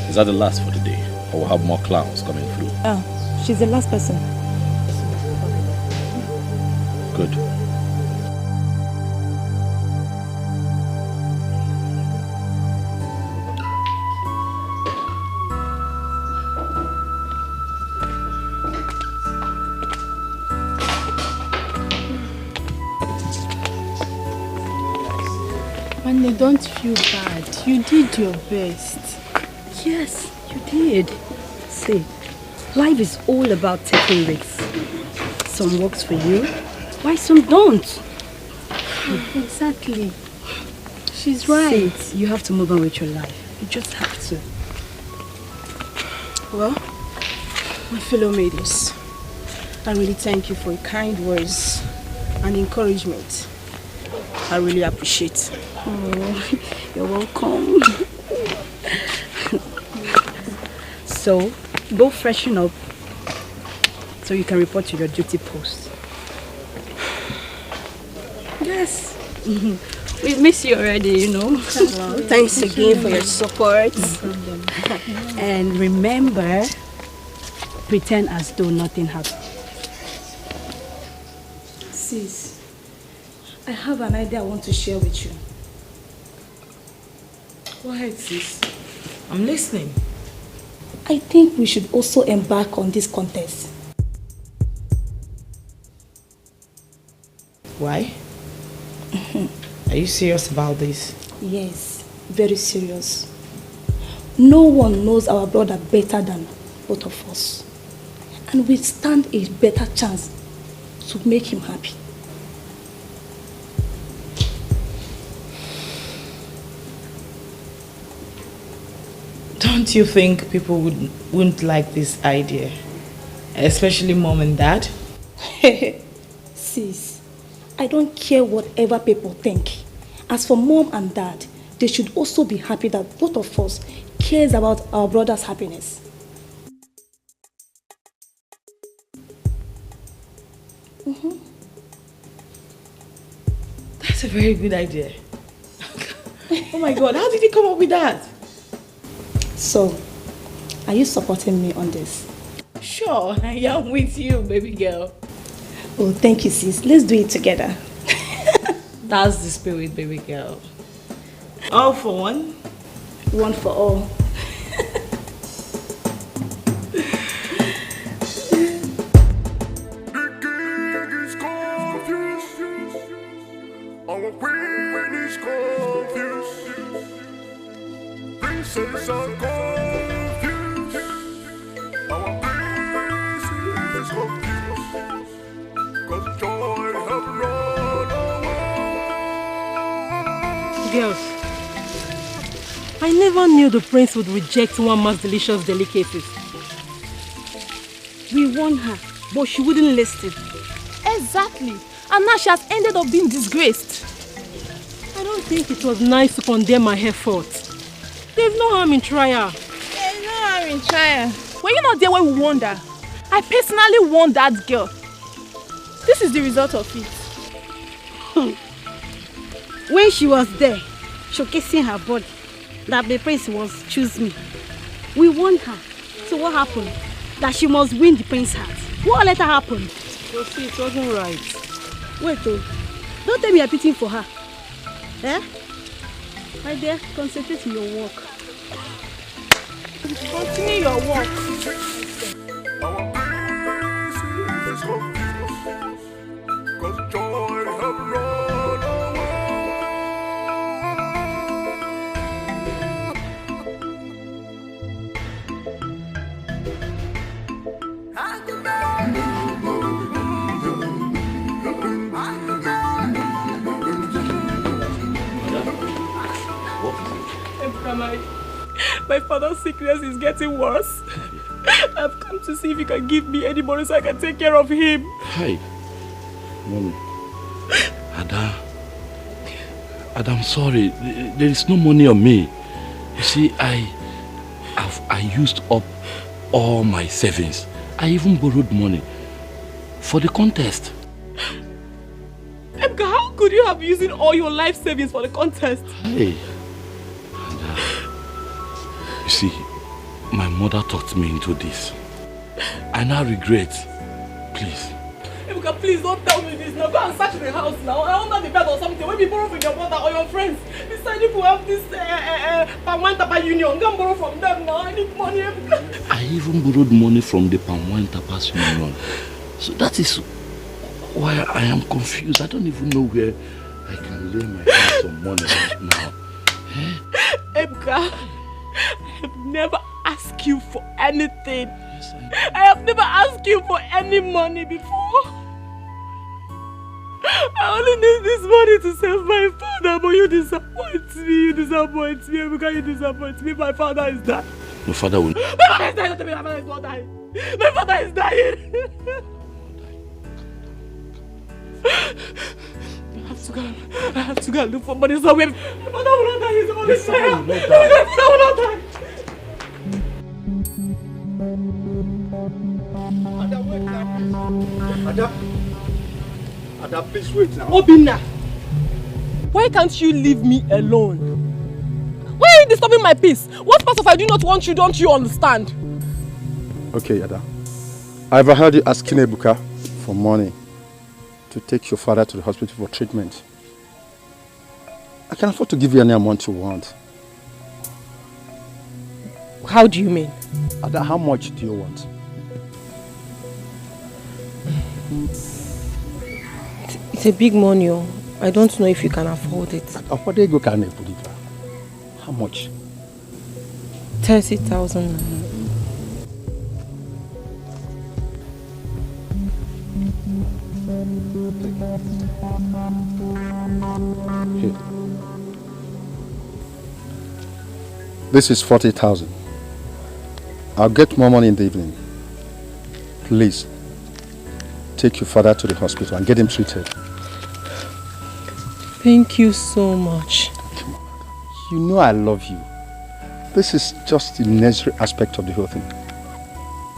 Is that the last for the day? Or we'll have more clowns coming through? Oh, she's the last person. Good. Manny, don't feel bad. You did your best. Yes, you did. See, life is all about taking risks. Some works for you, why some don't? Exactly. She's right. See, you have to move on with your life. You just have to. Well, my fellow maidens, I really thank you for your kind words and encouragement. I really appreciate. Oh, you're welcome. So, go freshen up so you can report to your duty post. Yes. We miss you already, you know. Thanks again for your support. And remember, pretend as though nothing happened. Sis, I have an idea I want to share with you. Go ahead, sis. I'm listening. I think we should also embark on this contest. Why? Are you serious about this? Yes, very serious. No one knows our brother better than both of us. And we stand a better chance to make him happy. Don't you think people wouldn't like this idea? Especially mom and dad? Sis, I don't care whatever people think. As for mom and dad, they should also be happy that both of us cares about our brother's happiness. That's a very good idea. Oh my God, how did you come up with that? So, are you supporting me on this? Sure, I am with you, baby girl. Oh, thank you, sis. Let's do it together. That's the spirit, baby girl. All for one. One for all. Girls, I never knew the prince would reject one man's delicious delicacies. We warned her, but she wouldn't listen. Exactly. And now she has ended up being disgraced. I don't think it was nice to condemn my efforts. There's no harm in trial. There's no harm in trial. Were you not there when we warned her? I personally warned that girl. This is the result of it. When she was there, showcasing her body, that the prince was choose me. We warned her. So what happened? That she must win the prince's heart. What later happened? Well, see, it wasn't right. Wait, oh. Don't tell me you're pitting for her. Eh? My dear, concentrate on your work. Continue your work. My father's sickness is getting worse. I've come to see if you can give me any money so I can take care of him. Hi. Mommy. Ada, I'm sorry. There is no money on me. You see, I used up all my savings. I even borrowed money for the contest. Emeka, how could you have used all your life savings for the contest? Hey. And, you see, my mother talked me into this. I now regret. Please. Emeka, please don't tell me this now. Go and search the house now. I under the bed or something. Maybe borrow from your mother or your friends. Besides, if you have this Palm Tapa Union, go and borrow from them now. I need money, Emeka. I even borrowed money from the Palm Tapas Union. So that is why I am confused. I don't even know where I can lay my hands on money right now. Emeka, I have never asked you for anything. I have never asked you for any money before. I only need this money to save my father, but you disappoint me. You disappoint me. Emeka, you disappoint me. My father is dying. Your father will... My father is dying. Don't tell me my father is not dying. My father is dying. I have to go and look for money somewhere. My father will not die. He's only dying. My father will not die. Ada, please wait now. Obinna, why can't you leave me alone? Why are you disturbing my peace? What part of I do not want you, don't you understand? Okay, Ada. I've heard you asking Ebuka for money to take your father to the hospital for treatment. I can afford to give you any amount you want. How do you mean? Ada, how much do you want? It's a big money. I don't know if you can afford it. What do you can afford it? How much? 30,000. Here. This is 40,000. I'll get more money in the evening. Please, take your father to the hospital and get him treated. Thank you so much. Come on, you know I love you. This is just the necessary aspect of the whole thing.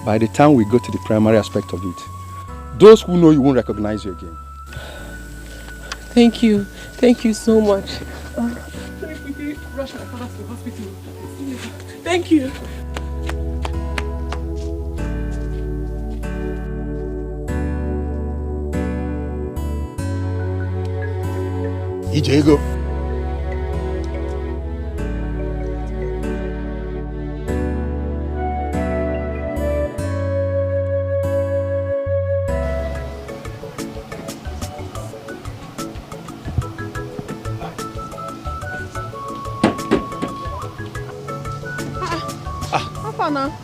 By the time we go to the primary aspect of it, those who know you won't recognize you again. Thank you. Thank you so much. Let me quickly rush my father to the hospital. Thank you. Etiko.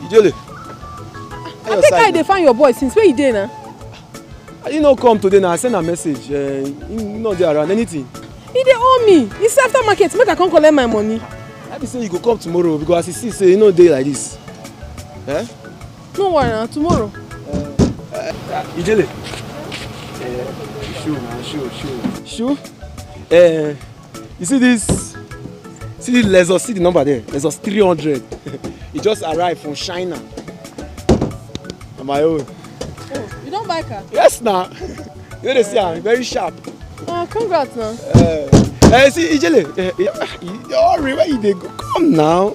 Ijele. I think I dey find your boy since where you dey now? He no come today now. I send a message. He not there around anything. He dey owe me. It's after market. Make I come collect my money. I be say you go come tomorrow because as you see say you no dey like this. Eh? No worry now. Tomorrow. Ijele. Shoe. You see this? See the Lexus? See the number there? Lexus 300. It just arrived from China. On my own. Oh, you don't buy car? Yes, now. You know they say I'm very sharp. Oh, congrats, now. See, Ijele, hurry, where you dey go? Come now.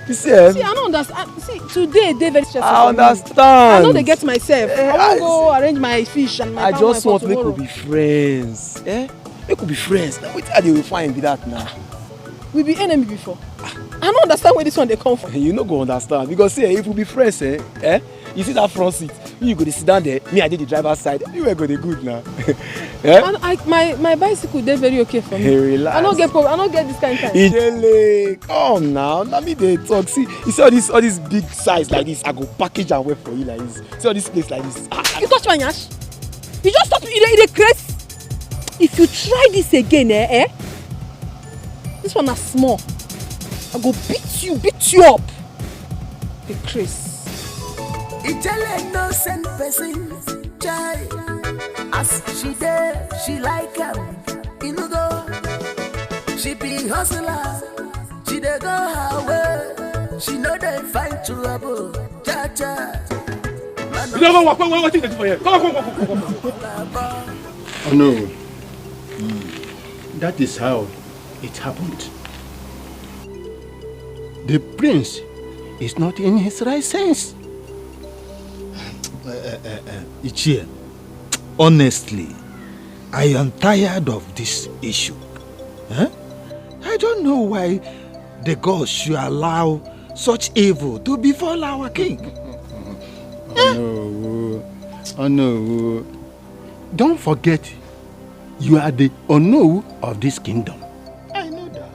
You see, I don't understand. See, today they very stressful. I understand. I know they get myself. I want to go arrange my fish and my. I just want to make we be friends. Eh? Make we be friends. Now, what are they will find be that now? We be enemy before. I don't understand where this one they come from. You no go understand because see, if we be friends, you see that front seat. You go to sit down there. Me, I did the driver's side. Everywhere go dey good now. And my bicycle they very okay for me. Hey, relax. I don't get problem. I don't get this kind of time. Ijele, come now. Let me dey talk. See, you see all this big size like this. I go package and wait for you like this. See all this place like this. You touch my nyash. You just touch me. You dey craze. If you try this again, This one is small. I go beat you up. The Chris. Italian no send person, chai. As she there, she like him. You know go. She be hustler. She dey go her way. She know they find trouble. Cha cha. You never walk. What thing for here? Come on. Oh no. That is how it happened. The prince is not in his right sense. Ichie, honestly, I am tired of this issue. I don't know why the gods should allow such evil to befall our king. Oh no. Don't forget, you are the Ono of this kingdom. I know that.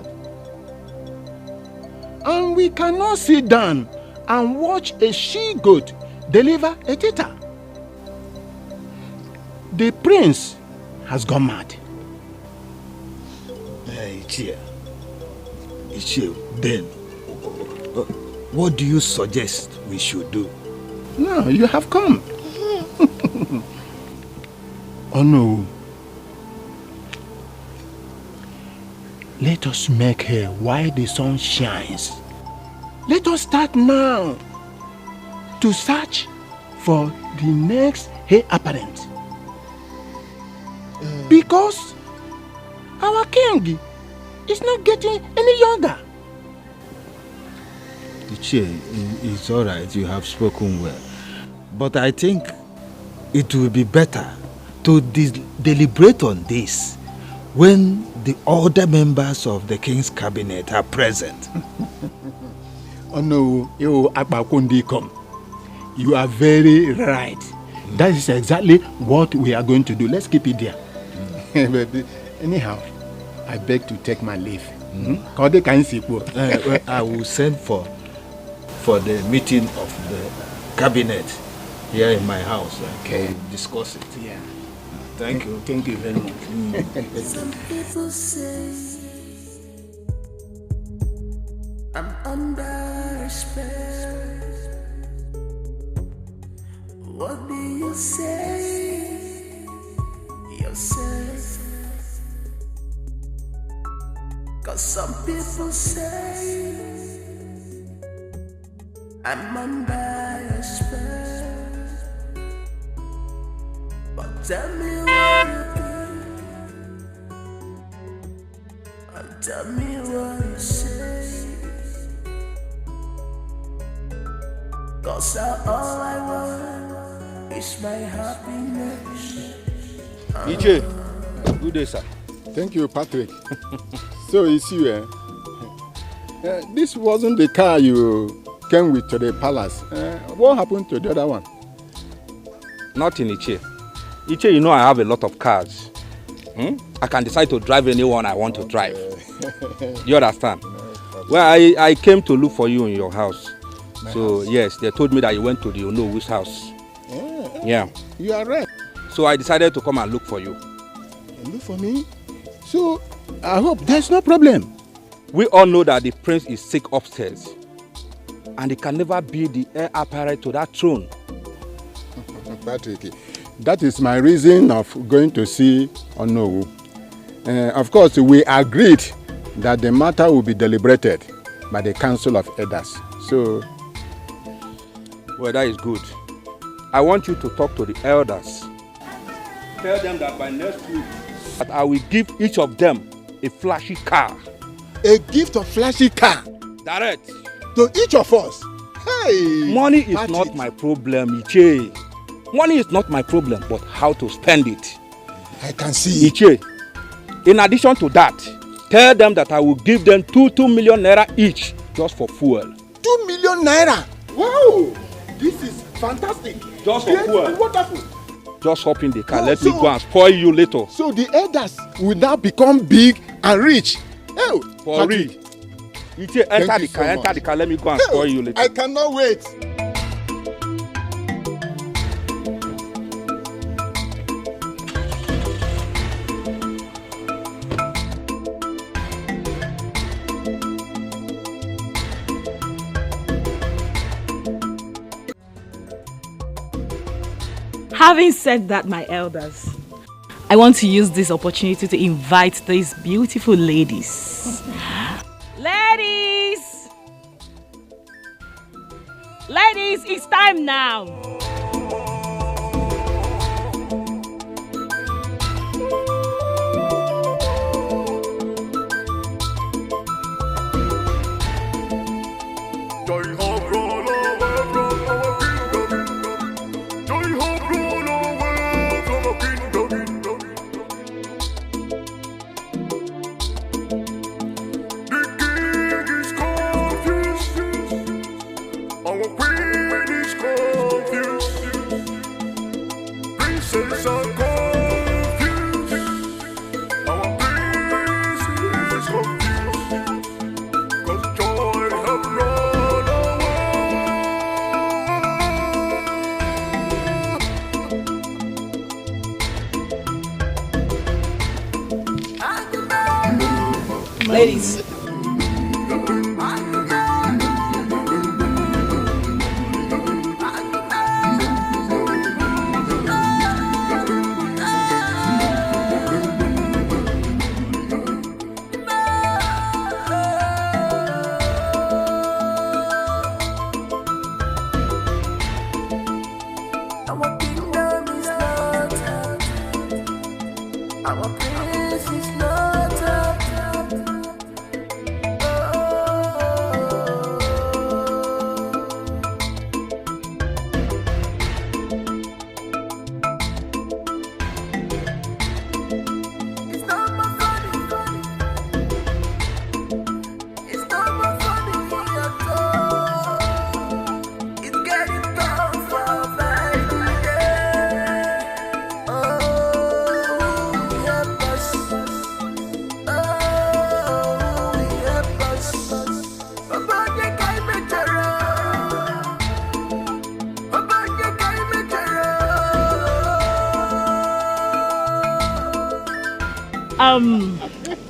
And we cannot sit down and watch a she-goat deliver a tita. The prince has gone mad. Ichie, then, what do you suggest we should do? No, you have come. Oh no. Let us make her while the sun shines. Let us start now to search for the next heir apparent. Because our king is not getting any younger. Ichie, it's all right, you have spoken well. But I think it will be better to deliberate on this when the other members of the king's cabinet are present. Oh no, you are very right. That is exactly what we are going to do. Let's keep it there. But anyhow, I beg to take my leave. I will send for the meeting of the cabinet here in my house. Okay, discuss it. Yeah. Thank you. Thank you very much. Some people say I'm under spell. What do you say yourself? 'Cause some people say I'm under a spell. But tell me what you think. And tell me what you say. 'Cause all I want is my happiness. Ichie, good day, sir. Thank you, Patrick. So it's you, eh? This wasn't the car you came with to the palace. What happened to the other one? Nothing, Ichie. Ichie, you know I have a lot of cars. I can decide to drive anyone I want to drive. You understand? Well, I came to look for you in your house. So, yes, they told me that you went to the Onowu's house. Yeah. You are right. So I decided to come and look for you. Look for me? So, I hope there's no problem. We all know that the prince is sick upstairs. And he can never be the heir apparent to that throne. Patrick, that is my reason of going to see Onowu. Of course, we agreed that the matter will be deliberated by the Council of Elders. So, well, that is good. I want you to talk to the elders. Tell them that by next week, that I will give each of them a flashy car. A gift of flashy car? Direct. To each of us? Hey! Money is not my problem, Ichie. Money is not my problem, but how to spend it. I can see. Ichie, in addition to that, tell them that I will give them 2 million naira each just for fuel. 2 million naira? Wow! This is fantastic. Just for fuel. Wonderful. Just hop in the car. Let me go and spoil you later. So the elders will now become big and rich. Oh, for real. Ichie, enter the car. Let me go and spoil you later. I cannot wait. Having said that, my elders, I want to use this opportunity to invite these beautiful ladies. Ladies! Ladies, it's time now. Ladies.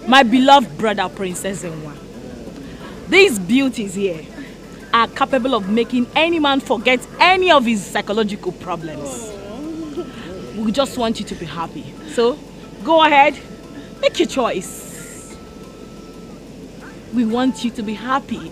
My beloved brother, Princess Enwa. These beauties here are capable of making any man forget any of his psychological problems. We just want you to be happy. So, go ahead, make your choice. We want you to be happy.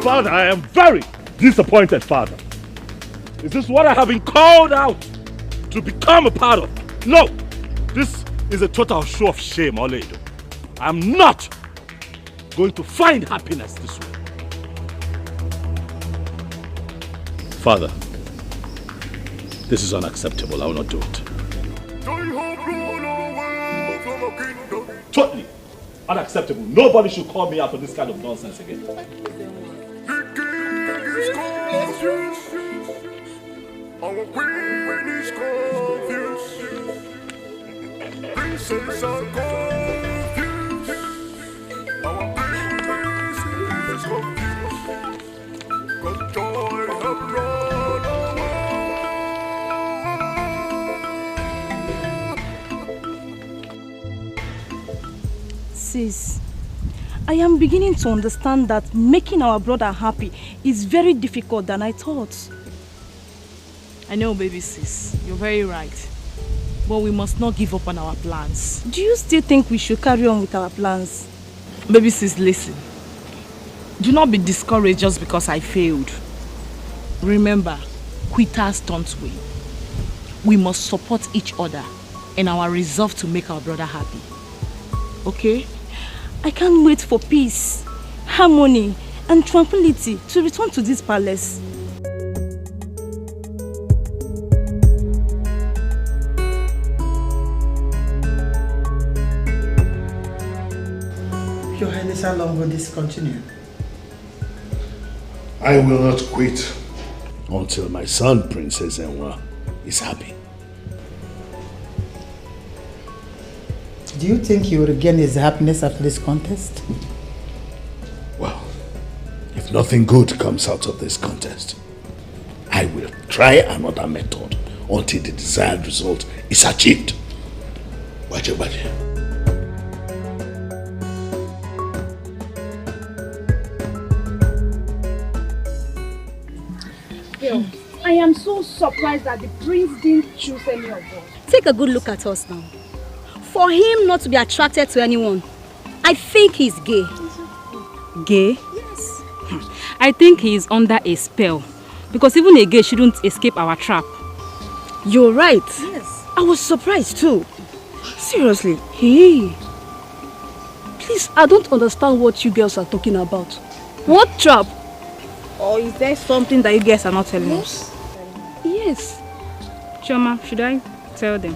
Father, I am very disappointed, Father. Is this what I have been called out to become a part of? No! This is a total show of shame, Ini Edo. I'm not going to find happiness this way. Father, this is unacceptable. I will not do it. Totally unacceptable. Nobody should call me out for this kind of nonsense again. Our queen is confused. Princess are confused. Our prince is confused. 'Cause joy have run. Sis, I am beginning to understand that making our brother happy is very difficult than I thought. I know, baby sis, you're very right. But we must not give up on our plans. Do you still think we should carry on with our plans? Baby sis, listen. Do not be discouraged just because I failed. Remember, quitters don't win. We must support each other in our resolve to make our brother happy. Okay? I can't wait for peace, harmony, and tranquility to return to this palace. Your Highness, how long will this continue? I will not quit until my son, Princess Enwa, is happy. Do you think he will regain his happiness after this contest? Well, if nothing good comes out of this contest, I will try another method until the desired result is achieved. Baje. I am so surprised that the prince didn't choose any of us. Take a good look at us now. For him not to be attracted to anyone, I think he's gay. Gay? Yes. I think he is under a spell. Because even a gay shouldn't escape our trap. You're right. Yes. I was surprised too. Seriously. Hey. Please, I don't understand what you girls are talking about. What trap? Or is there something that you guys are not telling us? Yes. Chioma, should I tell them?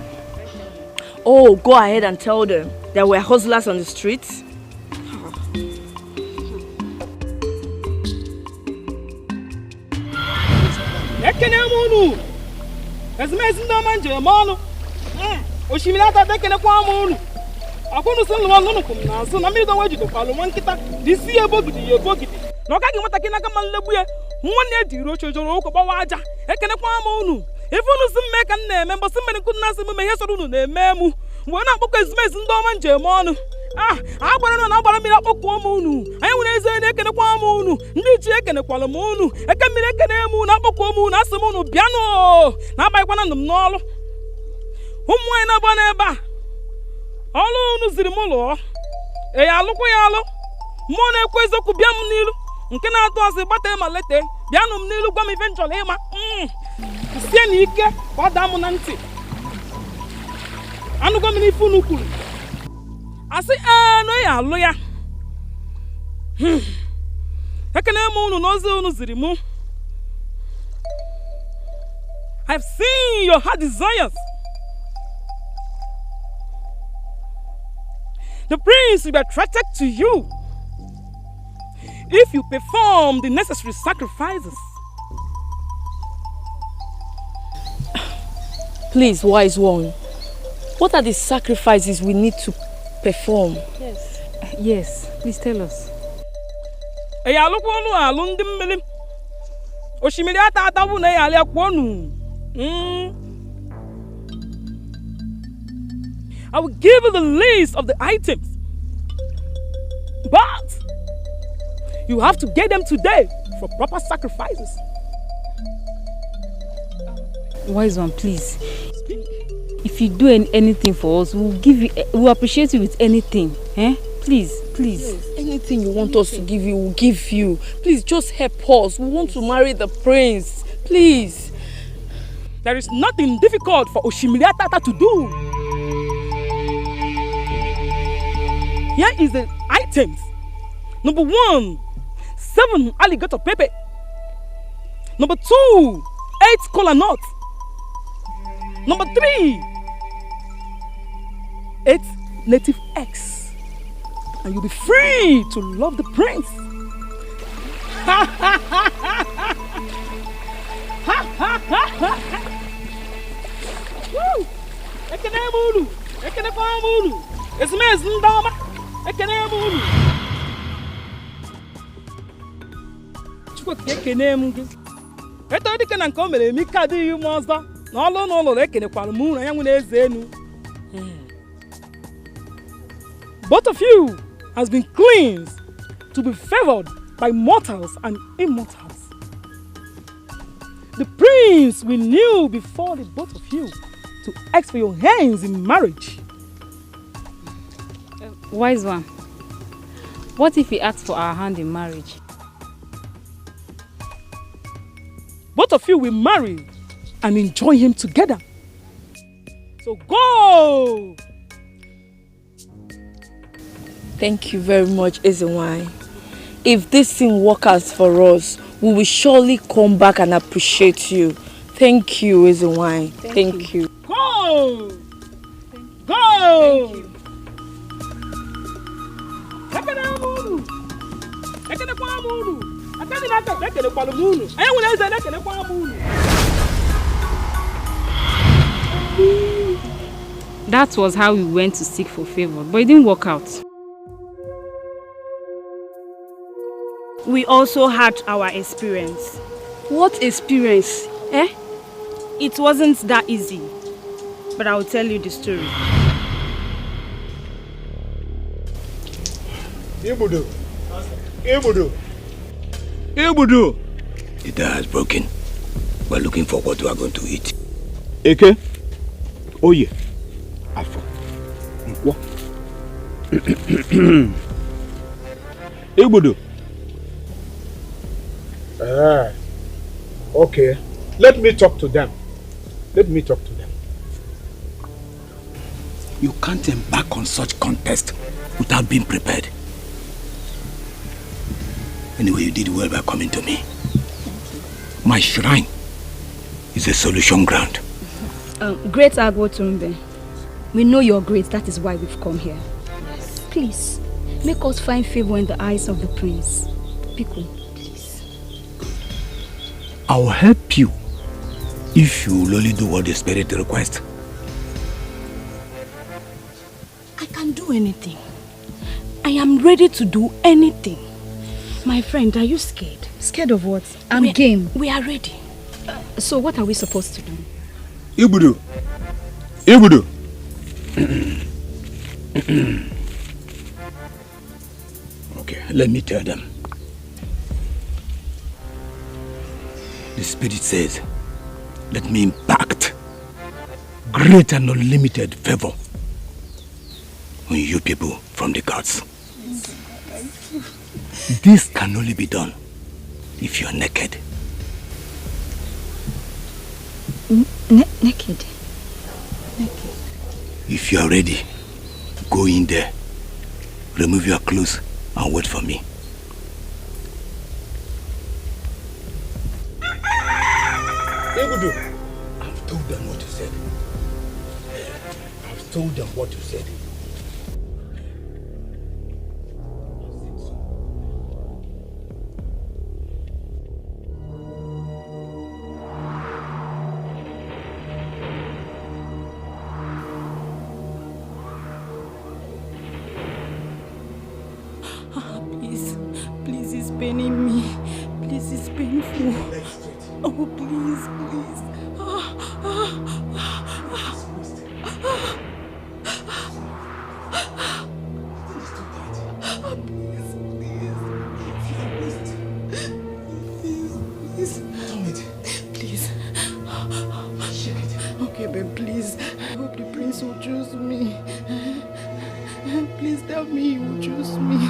Oh, go ahead and tell them. There were hustlers on the streets. If you see make a name, but somebody could not see me, yes, or no, memu. When I book is missing Doman Germano. Ah, I want to know about me up Quamunu. I will say they can a Quamunu, Nichek and a Qualamunu. I can be like a moon up a Quamun, Asamono piano. Now by one of them, no. Whom went up on Eba? All on the Molo. A yalo, Mona Quazo Kubiam Nilu. You cannot toss a bottom letter. Bianum Nilu come eventually. Sienike, what damonanti. Anu go mini funuku. I say, no ya lawyer. Ekene mu no zo no zirimu. I've seen your heart desires. The prince will be attracted to you if you perform the necessary sacrifices. Please, wise one. What are the sacrifices we need to perform? Yes, please tell us. I will give you the list of the items, but you have to get them today for proper sacrifices. Wise one, please. If you do anything for us, we'll appreciate you with anything. Eh? Please. Yes, anything you want us to give you, we'll give you. Please, just help us. We want to marry the prince. Please. There is nothing difficult for Oshimilia Tata to do. Here is the items. Number 1, 7 alligator pepper. Number 2, 8 kola nuts. Number 3, 8 native eggs. And you'll be free to love the prince. Both of you, has been cleansed to be favored by mortals and immortals. The prince will kneel before the both of you to ask for your hands in marriage. Wise one, what if he asks for our hand in marriage? Both of you will marry and enjoy him together. So go! Thank you very much, Ezenwai. If this thing works out for us, we will surely come back and appreciate you. Thank you, Ezenwai. Thank you. Go! Go! That was how we went to seek for favor, but it didn't work out. We also had our experience. What experience? Eh? It wasn't that easy, but I'll tell you the story. Ibudu! Ibudu! Ibudu! The die has broken. We're looking for what we are going to eat. Eke? Oh yeah. Afo. What? Ibudu. Okay. Let me talk to them. Let me talk to them. You can't embark on such contest without being prepared. Anyway, you did well by coming to me. My shrine is a solution ground. Great Agwotumbe, we know you're great, that is why we've come here. Please, make us find favor in the eyes of the prince. Piku, please. I'll help you if you will only do what the spirit requests. I can do anything. I am ready to do anything. My friend, are you scared? Scared of what? I'm game. We are ready. So what are we supposed to do? Ibudu! Ibudu! Okay, let me tell them. The spirit says, let me impact great and unlimited favor on you people from the gods. This can only be done if you're naked. Naked? Naked. If you are ready, go in there, remove your clothes and wait for me. Ibudu, I've told them what you said. I've told them what you said. Please, it's paining me. Please, it's painful. Oh, please. Please. Okay, babe, please. I hope the prince will choose me. Please tell me he will choose me.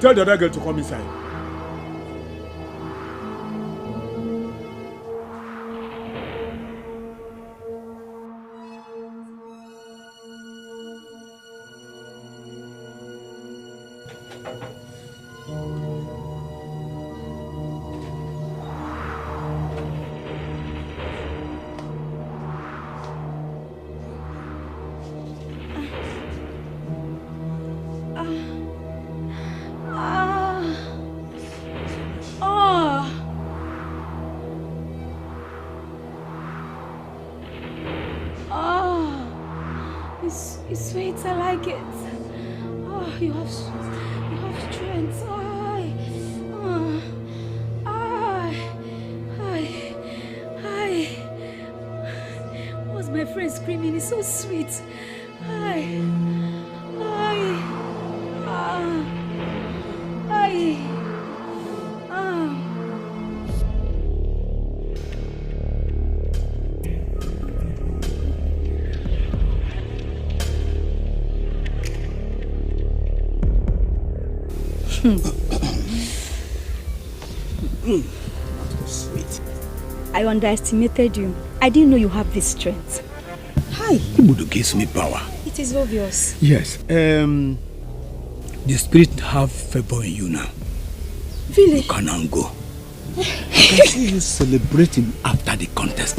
Tell the other girl to come inside. like it. Oh, you have strength. What's my friend screaming? It's so sweet. Sweet. I underestimated you. I didn't know you have this strength. Hi. Ibudu gives me power. It is obvious. Yes. The spirit have favor in you now. Really? You can now go. I can see you celebrating after the contest.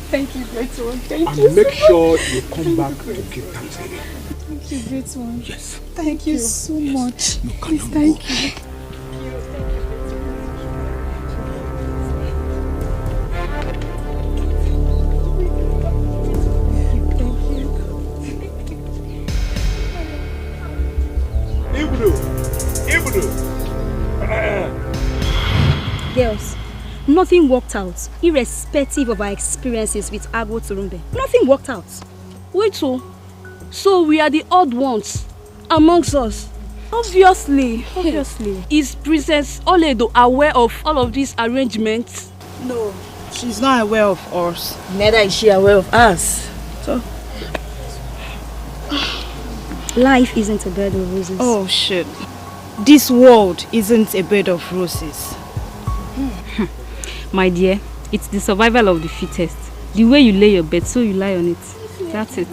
Thank you, great one. Thank and you. Make so sure much. you come back to give thanks again. Thank you, great one. Yes. Thank you so much. You can Please, thank you. Girls, nothing worked out, irrespective of our experiences with Agwo Turumbe. Nothing worked out. Wait, so we are the odd ones amongst us? Obviously. Is Princess Oledo aware of all of these arrangements? No, she's not aware of us. Neither is she aware of us. So, Life isn't a bed of roses. oh shit. This world isn't a bed of roses. My dear, it's the survival of the fittest. The way you lay your bed, so you lie on it. That's it.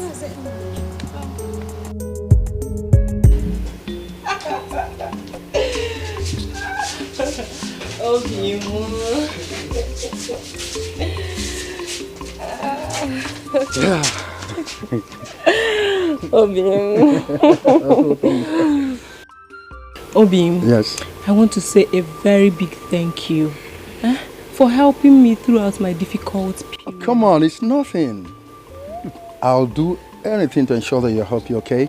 Obim. Yes. I want to say a very big thank you for helping me throughout my difficult period. Oh, come on, it's nothing. I'll do anything to ensure that you're happy, okay?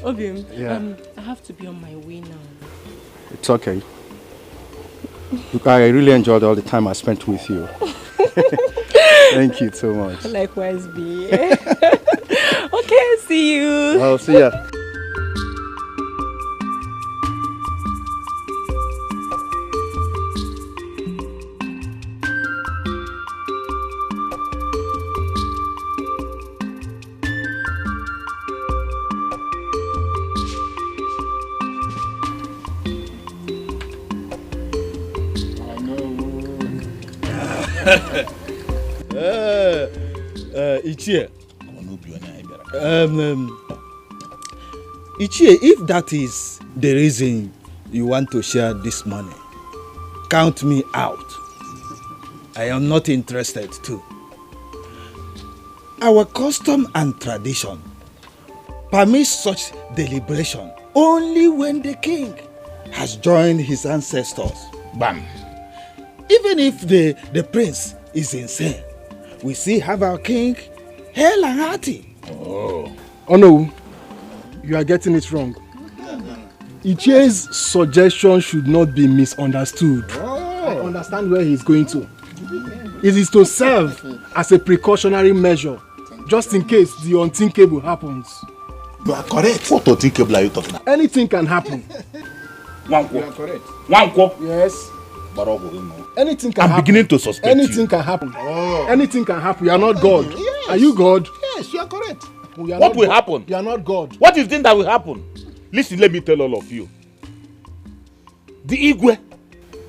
Obim, Yeah. I have to be on my way now. It's okay. Look, I really enjoyed all the time I spent with you. Thank you so much. Likewise, B. Okay, see you. I'll see ya. Ichie. Ichie, if that is the reason you want to share this money, count me out. I am not interested too. Our custom and tradition permits such deliberation only when the king has joined his ancestors. Bam. Even if the prince is insane, we still have our king hale and hearty. Oh no, you are getting it wrong. Ichie's suggestion should not be misunderstood. I understand where he's going to. It is to serve as a precautionary measure, just in case the unthinkable happens. You are correct. What unthinkable are you talking about? Anything can happen. You are correct. Wanko. Yes. Anything can I'm happen. beginning to suspect Anything you. can happen. Anything can happen. You are not God. Yes. Are you God? Yes, you are correct. We are What not will God. happen? You are not God. What do you think that will happen? Listen, let me tell all of you. The Igwe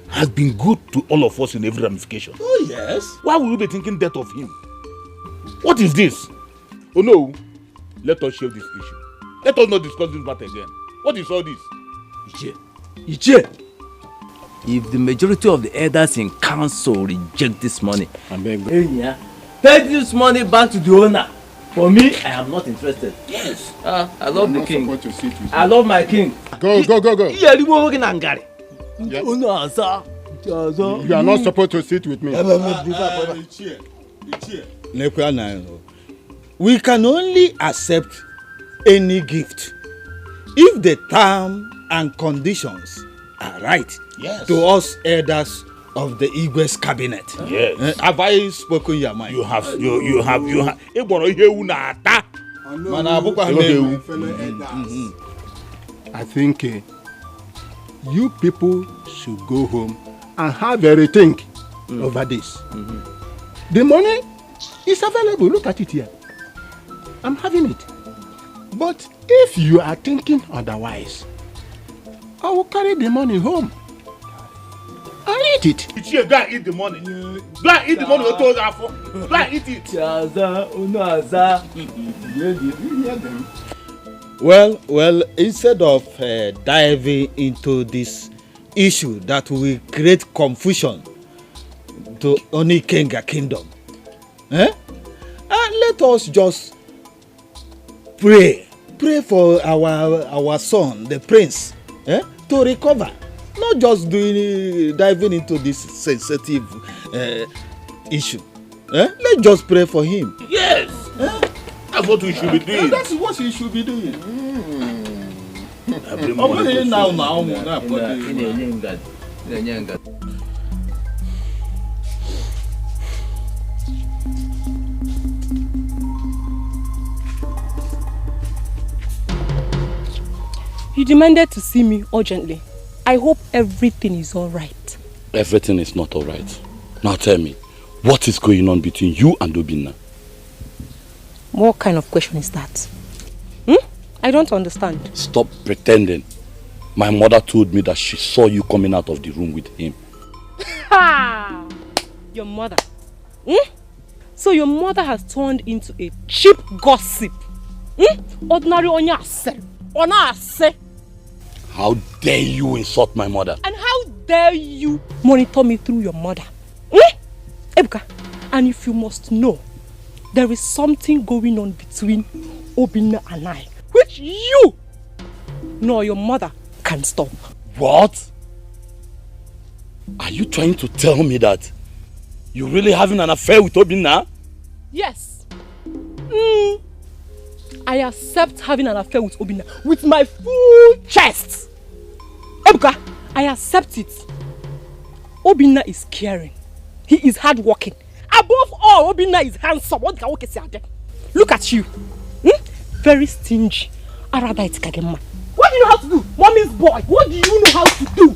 has been good to all of us in every ramification. Oh, yes. Why will you be thinking death of him? What is this? Oh no, let us share this issue. Let us not discuss this matter again. What is all this? Ichie, if the majority of the elders in council reject this money, pay this money back to the owner. For me, I am not interested. Yes. I love the king. I love my king. Go. Yeah, you won't get angry. You are not supposed to sit with me. We can only accept any gift if the terms and conditions are right to us elders of the Igwe's cabinet. Yes. Have I spoken your mind? You have. I think you people should go home and have a rethink over this. The money is available. Look at it here. I'm having it. But if you are thinking otherwise, I will carry the money home. I'll eat it. Go and eat the money. Go and eat the money. Go and eat it. Well, instead of diving into this issue that will create confusion to Onikenga Kingdom, let us just pray for our son, the prince, to recover. Not just diving into this sensitive issue. Let's just pray for him. Yes. That's what we should be doing. That's what we should be doing. You demanded to see me urgently. I hope everything is all right. Everything is not all right. Now tell me, what is going on between you and Obinna? What kind of question is that? I don't understand. Stop pretending. My mother told me that she saw you coming out of the room with him. Ha! Your mother? So your mother has turned into a cheap gossip. Ordinary onyase. Onase. How dare you insult my mother? And how dare you monitor me through your mother? Ebuka, and if you must know, there is something going on between Obinna and I, which you, nor your mother, can stop. What? Are you trying to tell me that you're really having an affair with Obinna? Yes. I accept having an affair with Obinna with my full chest. Ebuka, I accept it. Obinna is caring. He is hardworking. Above all, Obinna is handsome. What can I say? Look at you. Very stingy. Arada Itikagema. What do you know how to do? Mommy's boy. What do you know how to do?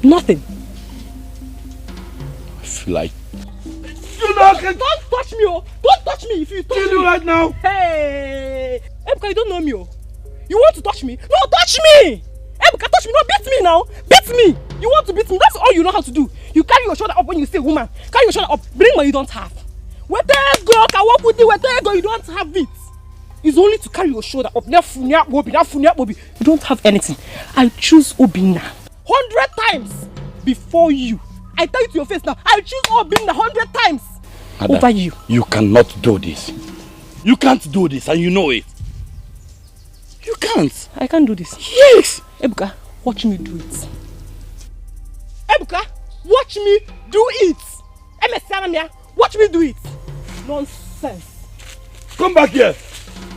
Nothing. I feel like... Don't touch me, oh! Don't touch me if you touch me. Kill you right now. Hey! Ebuka, you don't know me, oh. You want to touch me? No, touch me! Ebuka, touch me. No, beat me now. Beat me. You want to beat me. That's all you know how to do. You carry your shoulder up when you say woman. Carry your shoulder up. Bring what you don't have. Where there go? Can walk with you? Where there go? You don't have it. It's only to carry your shoulder up. You don't have anything. I choose Obinna 100 times before you. I tell you to your face now. I choose Obinna 100 times over you. You cannot do this. You can't do this, and you know it. You can't. I can't do this. Yes. Ebuka, watch me do it. Ebuka, watch me do it. Watch me do it. Nonsense. Come back here.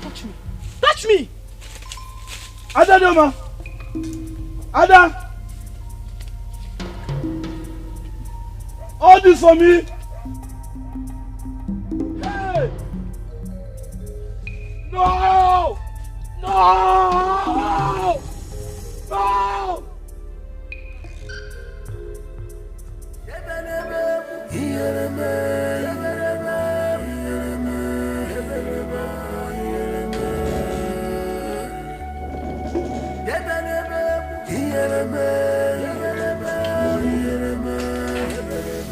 Touch me. Touch me. Ada, Doma. Ada. All this for me. Hey. No. No. No.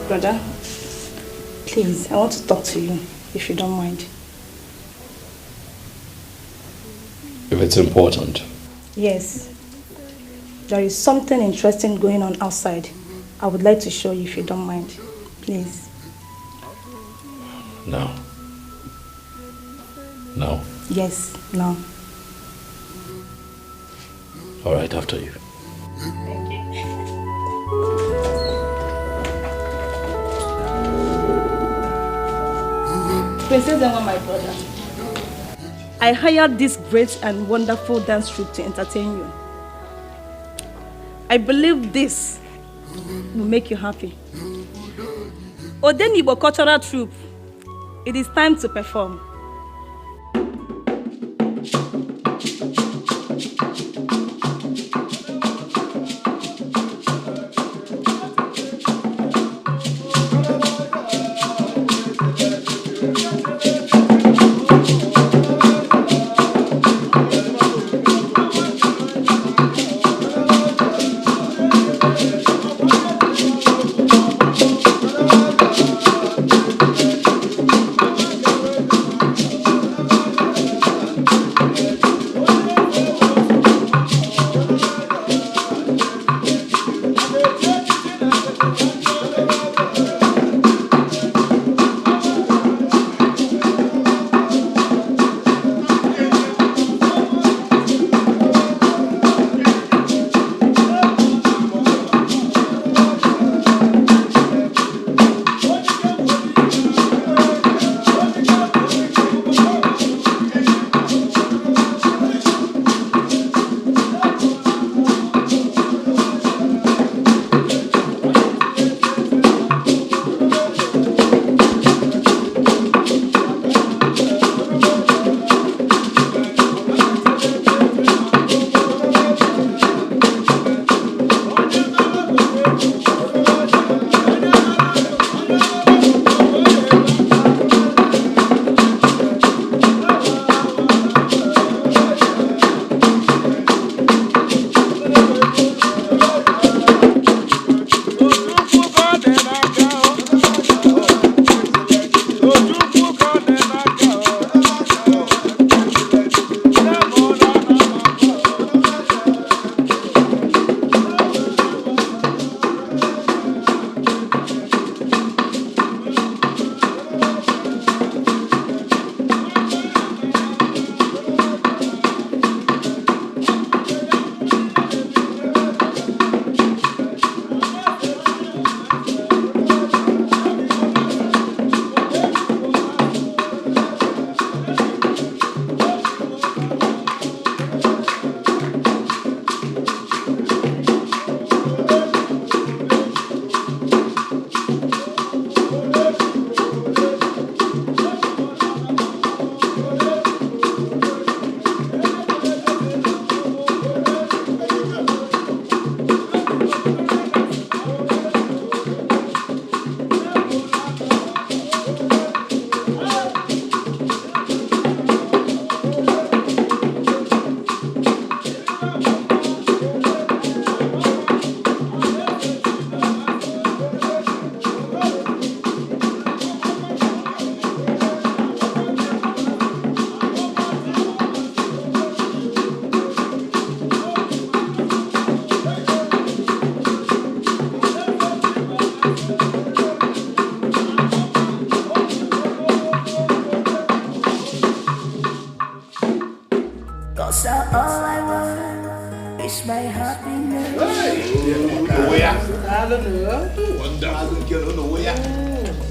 Brother, please, I want to talk to you, if you don't mind. If it's important. Yes. There is something interesting going on outside. I would like to show you if you don't mind. Please. No. No. Yes, no. All right, after you. Thank you. Princess Enwa, my brother. I hired this great and wonderful dance troupe to entertain you. I believe this will make you happy. Odenibo Cultural Troupe, it is time to perform.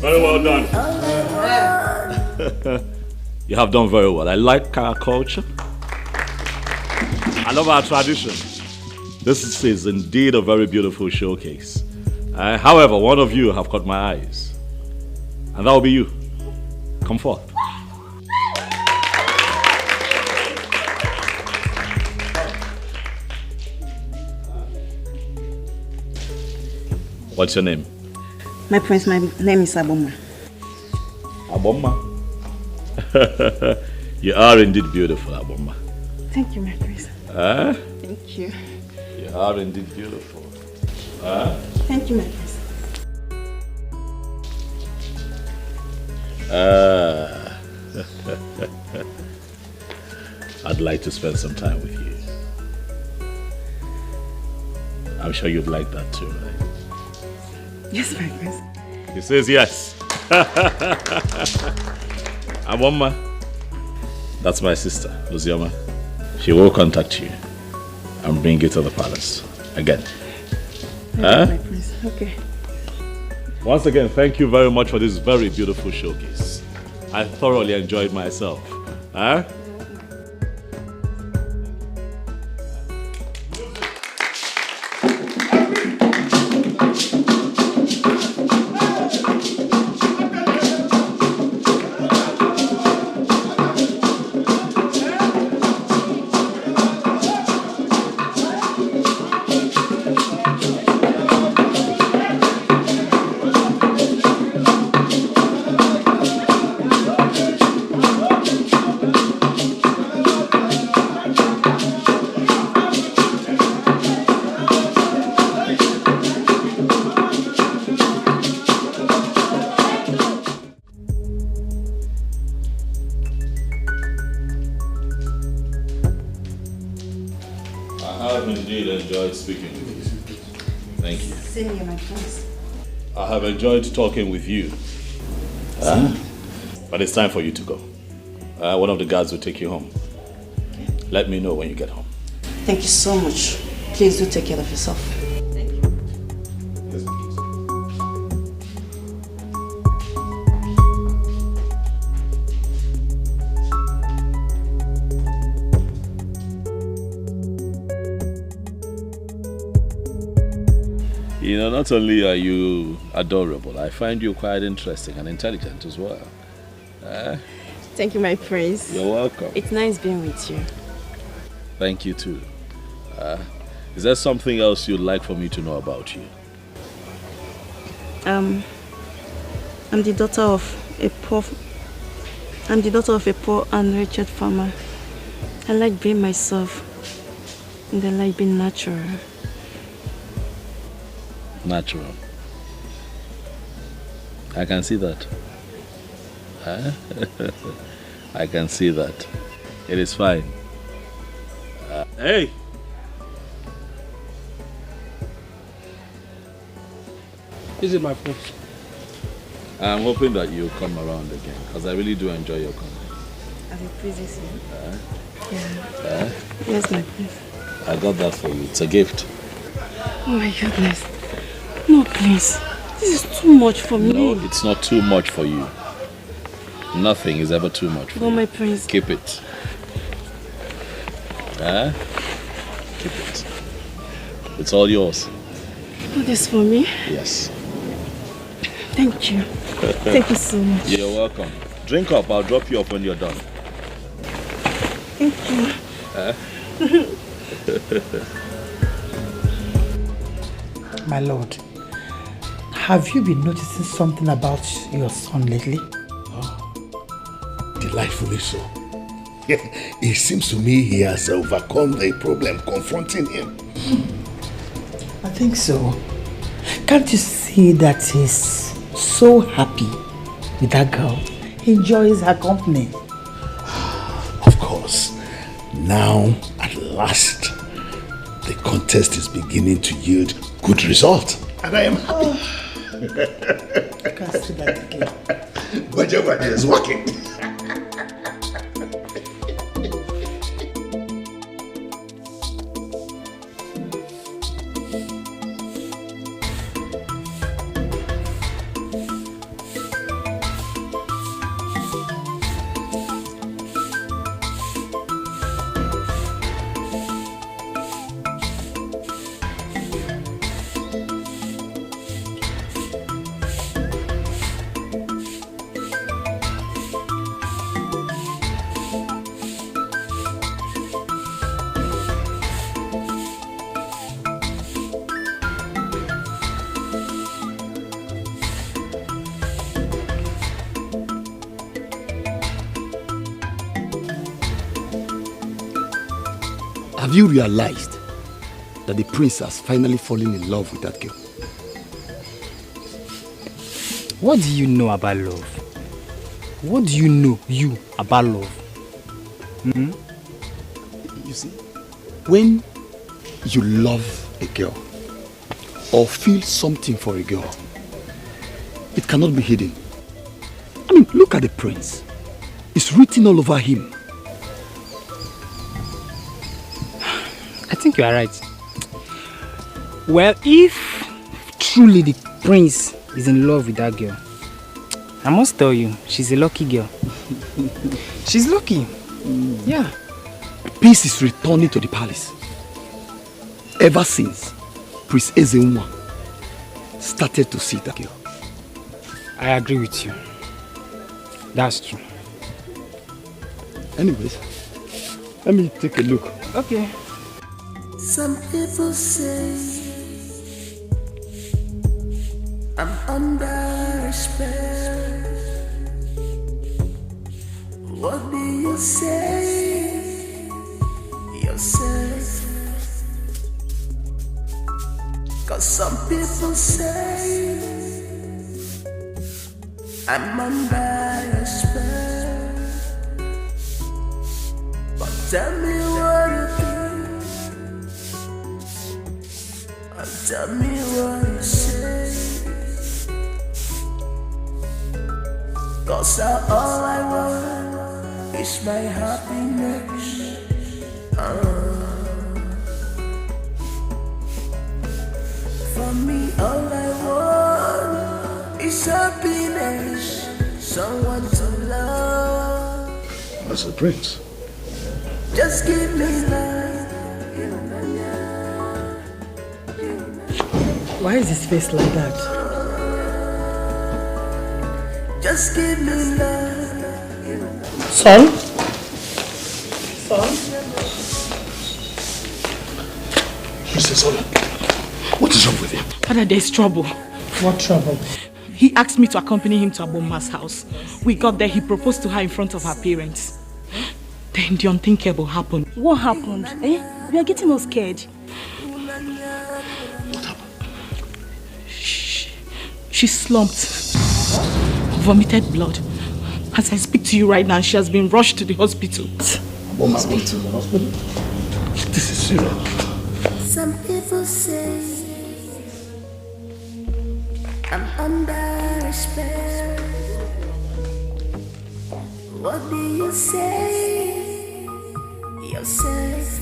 Very well done. You have done very well. I like our culture. I love our tradition. This is indeed a very beautiful showcase. However, one of you have caught my eyes. And that will be you. Come forth. What's your name? My prince, my name is Aboma. Aboma? You are indeed beautiful, Aboma. Thank you, my prince. Thank you. You are indeed beautiful. Thank you, my prince. I'd like to spend some time with you. I'm sure you'd like that too, right? Yes, my prince. He says yes. Aboma, that's my sister, Luzioma. She will contact you and bring you to the palace again. My prince. Okay. Once again, thank you very much for this very beautiful showcase. I thoroughly enjoyed myself. Huh? I have enjoyed talking with you. But it's time for you to go. One of the guards will take you home. Let me know when you get home. Thank you so much. Please do take care of yourself. You know, not only are you adorable, I find you quite interesting and intelligent as well. Thank you, my prince. You're welcome. It's nice being with you. Thank you too. Is there something else you'd like for me to know about you? I'm the daughter of a poor and wretched farmer. I like being myself, and I like being natural. Natural. I can see that. I can see that. It is fine. Hey! Is it my fault? I'm hoping that you'll come around again, because I really do enjoy your company. As it pleases you. Yeah. Yes, my prince. I got that for you. It's a gift. Oh my goodness. No, please. This is too much for me. No, it's not too much for you. Nothing is ever too much for you. My prince. Keep it. Keep it. It's all yours. Do this for me? Yes. Thank you. Thank you so much. You're welcome. Drink up. I'll drop you off when you're done. Thank you. My lord, have you been noticing something about your son lately? Delightfully so. It seems to me he has overcome the problem confronting him. I think so. Can't you see that he's so happy with that girl? He enjoys her company. Of course. Now, at last, the contest is beginning to yield good result. And I am happy. I can't see that again. Baja is working. Have you realized that the prince has finally fallen in love with that girl? What do you know about love? What do you know, about love? You see, when you love a girl or feel something for a girl, it cannot be hidden. I mean, look at the prince. It's written all over him. I think you are right. Well, if truly the prince is in love with that girl, I must tell you, she's a lucky girl. She's lucky. Yeah. Peace is returning to the palace. Ever since Prince Ezenwa started to see that girl. I agree with you. That's true. Anyways, let me take a look. Okay. Some people say I'm under a spell. What do you say yourself? 'Cause some people say I'm under a spell. But tell me what you think, and tell me what you say. 'Cause all I want is my happiness. For me, all I want is happiness, someone to love. That's the prince. Just give me love. Why is his face like that? Just give me love. Son? Princess Ola, what is wrong with him? Father, there's trouble. What trouble? He asked me to accompany him to Abomma's house. We got there, he proposed to her in front of her parents. Then the unthinkable happened. What happened? Eh? We are getting all scared. What happened? She slumped, vomited blood. As I speak to you right now, she has been rushed to the hospital. Hospital? This is serious. Some people say I'm under a spell. What do you say yourself?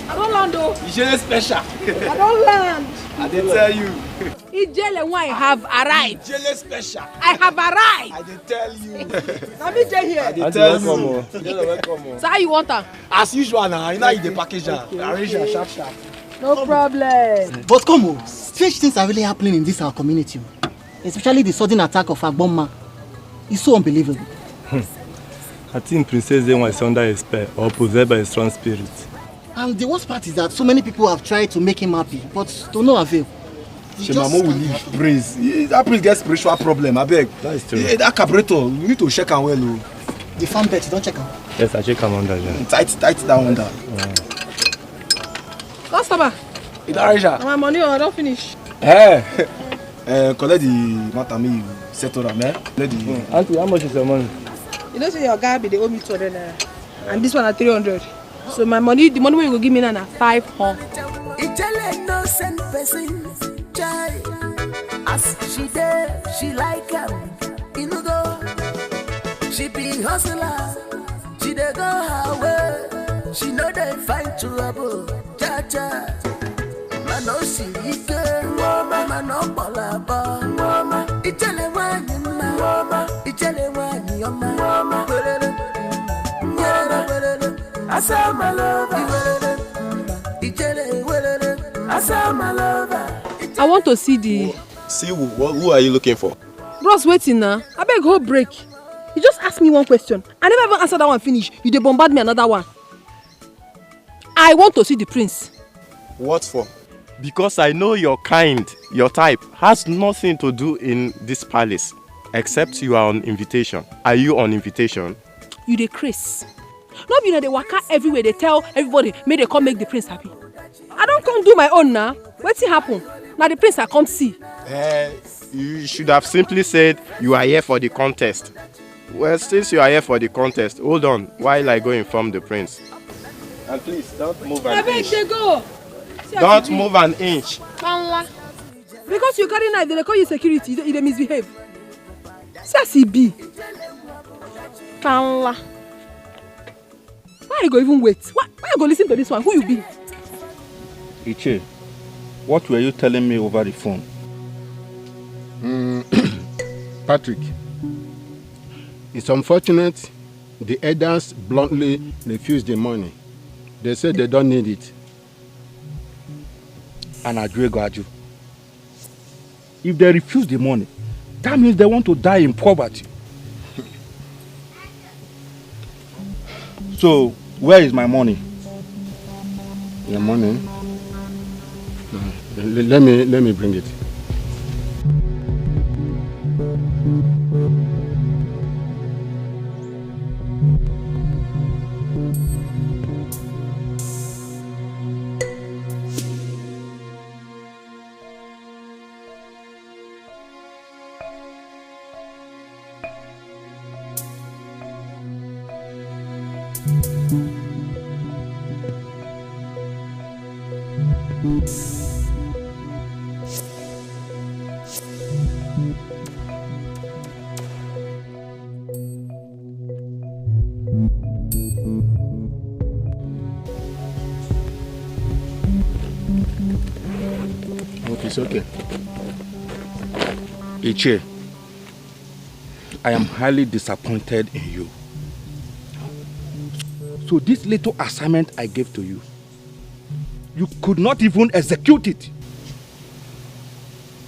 I don't land though. Ijele special. I don't land. I didn't tell you. Ijele one have arrived. Ijele special. I have arrived. I didn't tell you. Let me stay here. I didn't tell you. Welcome. So how you want her? As usual now, you know you the package arrange her sharp. No problem. But come on, strange things are really happening in this our community. Especially the sudden attack of Agbomma. It's so unbelievable. I think Princess Zenwa is under a spell or possessed by a strong spirit. And the worst part is that so many people have tried to make him happy, but to no avail. Shemamo will leave praise. That priest gets spiritual problem, I beg. That is true. That carburetor, we need to check him well. The farm bet, don't check him. Yes, I check him under there. Tight down under. Customer. My money I don't finish. Hey, collect the matter me settle them, eh? Auntie, how much is your money? You know say your guy be they owe me 200 naira. And this one at 300. So my money, the money you go give me now 500. Ijele no send person, child. As she there, she like him. You know go. She be hustler. She dey go her way. She know they find trouble. Cha. Mano sirike, mano balaba, Ijele wani ma, Ijele wani yoma, Asa my lover, Ijele Asa my lover. I want to see the. See who are you looking for? Bros waiting now. I beg go break. You just ask me one question. I never even answer that one finish. You dey bombard me another one. I want to see the prince. What for? Because I know your kind, your type, has nothing to do in this palace, except you are on invitation. Are you on invitation? You dey craze. No be they waka everywhere. They tell everybody, may they come make the prince happy. I don't come do my own now. Wetin happen? Now the prince I come see. You should have simply said you are here for the contest. Well, since you are here for the contest, hold on while I go inform the prince. And please, don't move an inch. Go. Don't move an inch. Because you carry knife, they call you security. You dey misbehave. See as he be. Why you go even wait? Why you go listen to this one? Who you be? Iche, what were you telling me over the phone? Patrick, it's unfortunate the elders bluntly refused the money. They said they don't need it. And Adwego. If they refuse the money, that means they want to die in poverty. So, where is my money? Your money? Let me bring it. It's okay. Iche, I am highly disappointed in you. So this little assignment I gave to you, you could not even execute it.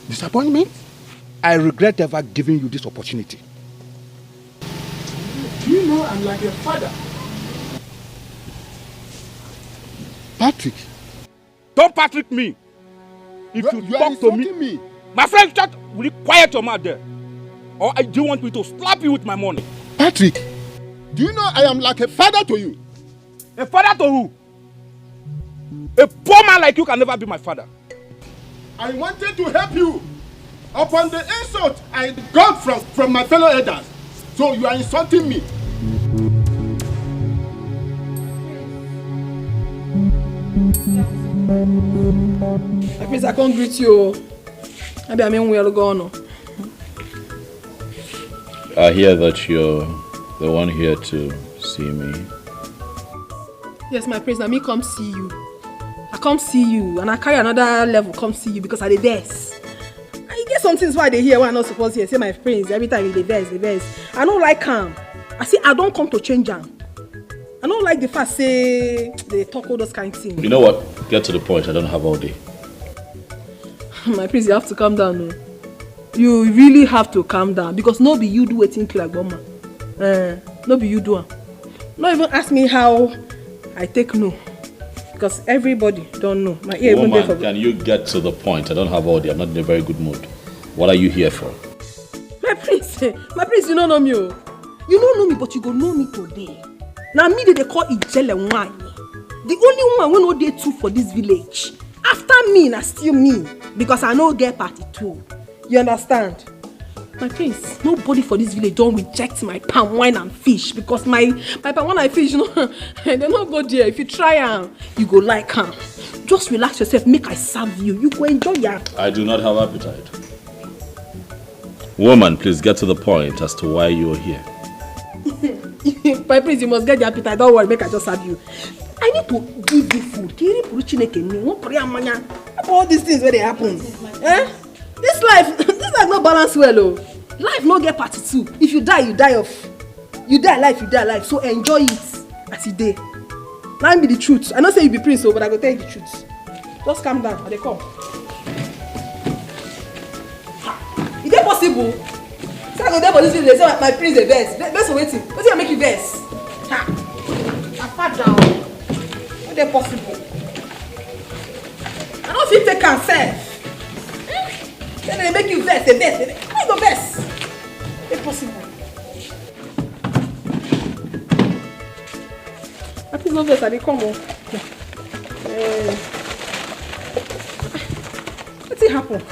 Disappointment? I regret ever giving you this opportunity. You know I'm like your father. Patrick. Don't Patrick me. If you talk to me, my friend, will you quiet your mouth there? Or do you want me to slap you with my money? Patrick, do you know I am like a father to you? A father to who? A poor man like you can never be my father. I wanted to help you. Upon the insult I got from my fellow elders. So you are insulting me. Prince, I can't greet you. Maybe I mean we'll go on. I hear that you're the one here to see me. Yes, my prince, now me come see you. I come see you and I carry another level come see you because I the best. And you get some things why they hear why I'm not supposed to hear. Say my prince, every time you the best. I don't like calm. I say I don't come to change them. I don't like the fact say they talk all those kind of things. You know what? Get to the point. I don't have all day. My prince, you have to calm down. No? You really have to calm down because no be you do a thing like Boma. No be you do. Not even ask me how I take no. Because everybody don't know. My ear Woman, even for can you get to the point? I don't have all day. I'm not in a very good mood. What are you here for? My prince, you don't know me. You don't know me, but you go know me today. Now me they call Ijele Wine. The only one we know they two for this village. After me, na still me. Because I know get party too. You understand? My prince, nobody for this village don't reject my palm wine and fish. Because my palm wine and fish, they don't go there. If you try them, you go like them. Just relax yourself, make I serve you. You go enjoy ya. I do not have appetite. Woman, please get to the point as to why you are here. My prince, you must get the appetite. Don't worry, make I just serve you. I need to give you food. All these things where they happen. This life not balance well. Oh. Life no get party too. If you die, you die off. You die life. So enjoy it as you day. Now be the truth. I don't say you be prince, but I go tell you the truth. Just calm down. They come. Is it possible? So I go there for this video. They say my prince is best. Best waiting. What's it make you best? Ha! I fat down. Is it possible? I don't feel take cancer. Then they make you best. The best. How you go best? Is it possible? I think no best. I dey come on. What's it happen?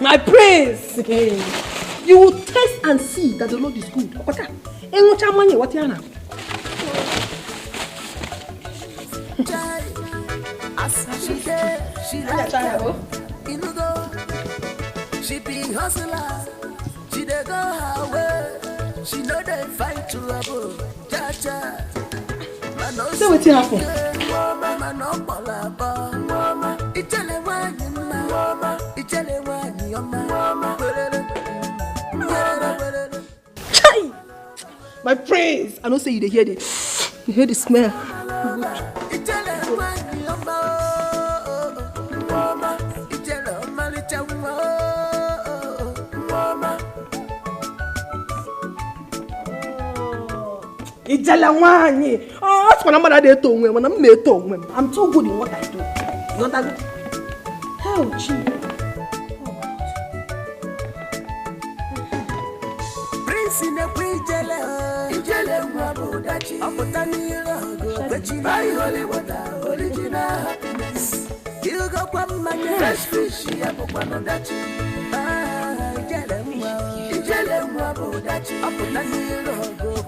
My prince, you will taste and see that the Lord is good. What you She be hustler, she dey go her way. She know they fight trouble. Cha-cha. So what's happening? Chai! My praise! I don't say you hear the you hear the smell. Oh, that's what I'm gonna do when I'm made to. I'm too good in what I do. Not that good. Oh, gee. Prince in the Ijele Wabudachi, Apotanira, Betchy, holy water, original happiness. You go from my fresh fish, Apopanodachi. Ijele Wabudachi, Apotanira,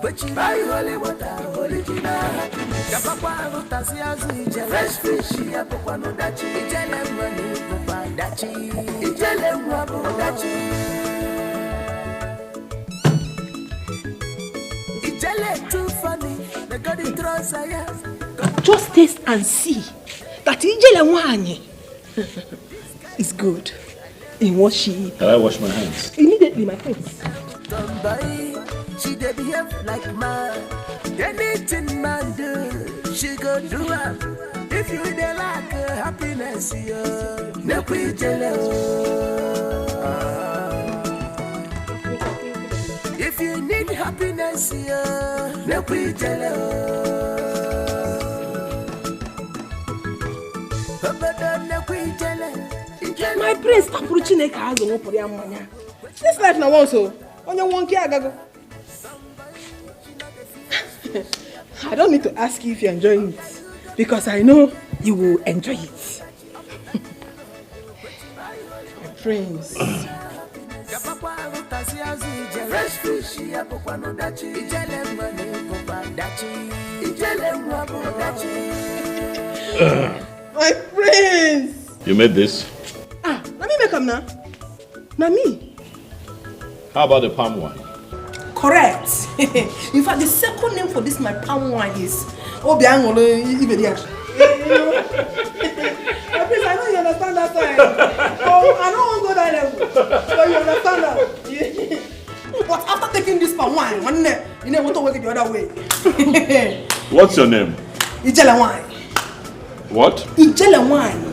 Betchy, holy water, original happiness. Kapapa, Rotasiazi, fresh fish, Apopanodachi, Ijele Wabudachi, Ijele Wabudachi. Too funny. They got it just taste and see that Ijele Wanye is good in what she eats. Can I wash my hands? Immediately, my friends. She dey behave like man. Anything man do, she go do it. If you dey like happiness, no Ijele. If you need happiness, no Ijele. My prince, stop preaching a car. This life now also. On your one care, Gago. I don't need to ask you if you're enjoying it, because I know you will enjoy it. My prince. Fresh fish, Apopanodachi, Ijele Wabudachi, Ijele Wabudachi. My prince! You made this? Let me make them now. Now me. How about the palm wine? Correct. In fact, the second name for this my palm wine is Obiangolo Ibediak. Please, I know you understand that time. Oh, I don't want to go that level. So you understand that. But after taking this palm wine, you never want to work it the other way. What's your name? Ijele wine. What? Ijele wine.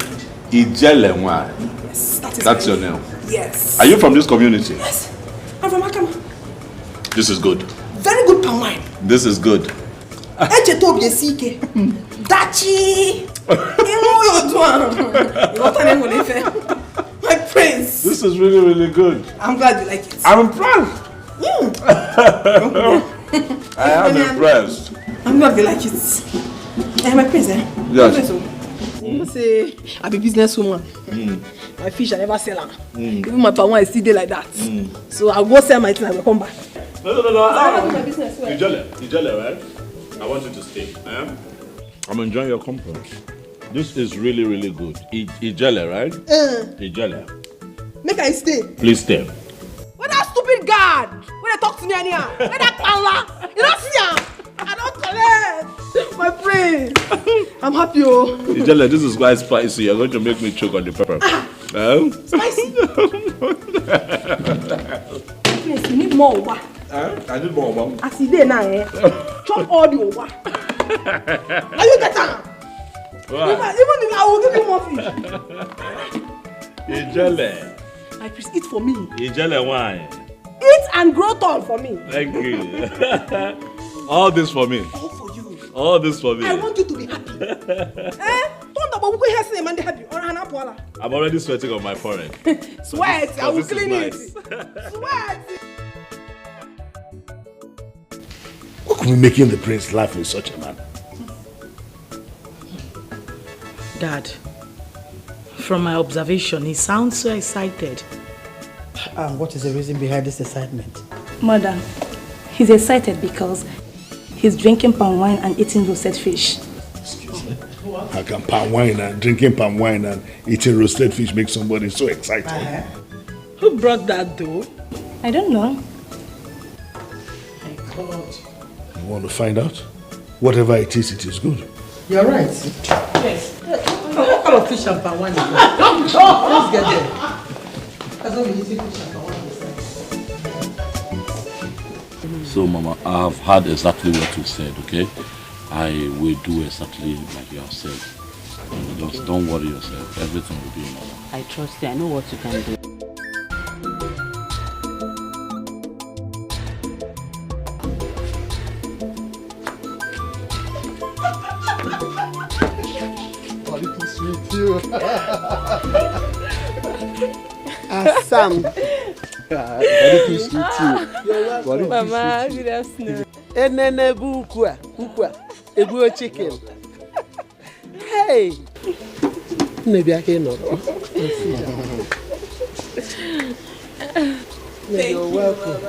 Ijele wine. Yes, that's your name. Yes. Are you from this community? Yes. I'm from Akama. This is good. Very good palm wine. This is good. Echeto Besike. Dachi. My prince. This is really, really good. I'm glad you like it. I'm impressed. I am impressed. I'm glad you like it. My prince, Yes. You say I'm a businesswoman. My fish I never sell them. Even my palm wine is still there like that. So I'll go sell my thing and I'll come back. No. Ijele, right? I want you to stay. I'm enjoying your company. This is really, really good. Ijele, right? Ijele. Make I stay. Please stay. When that stupid guard, when they talk to me anyhow, when that pala, you don't see him. I don't collect. My prince. I'm happy. Ijele, this is quite spicy. You're going to make me choke on the pepper. Spicy? Prince, you need more over. I need more over. I see there now, chop all the over. Now you get down. Even if I will give you more fish. Ijele. My prince, eat for me. Ijele wine. Eat and grow tall for me. Thank you. All this for me. All for you. All this for me. I want you to be happy. I'm already sweating on my forehead. Sweat, I will clean it. Sweat. What could be making the prince laugh in such a manner? Dad, from my observation, he sounds so excited. And what is the reason behind this excitement? Mother, he's excited because he's drinking palm wine and eating roasted fish. Excuse me? How can palm wine and drinking palm wine and eating roasted fish make somebody so excited? Who brought that though? I don't know. You want to find out? Whatever it is good. You're right. Yes. What kind of fish and pan one? Let's get there. That's not easy fish and pan one. So, Mama, I have heard exactly what you said, okay? I will do exactly like you have said. Just don't worry yourself. Everything will be in order. I trust you. I know what you can do. Sam. Very pleased to meet you. Mama, good afternoon. Enene bukwa, ebu chicken. Hey. Maybe I can not. You're welcome.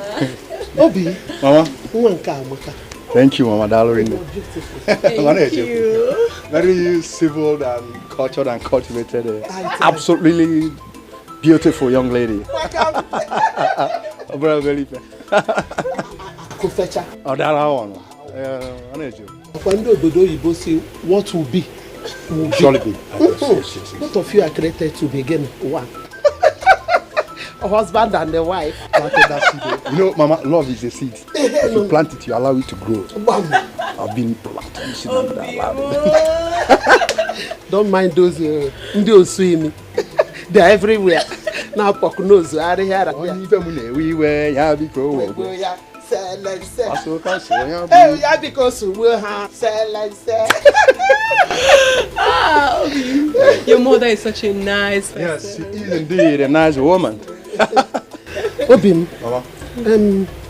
Obi. Mama. Thank you, Mama Darling. Thank you. Very civil and cultured and cultivated. Absolutely beautiful young lady. Kufecha. Oh, that one. What will be? Surely be. Both of you are created to begin one. A husband and a wife. You know, Mama, love is a seed. If you plant it, you allow it to grow. I've been planting. Don't mind those swimming. They're everywhere. Now, Pokunozo, I hear we were, yeah, because your mother is such a nice person. Yes, she is indeed a nice woman. Obim, Mama.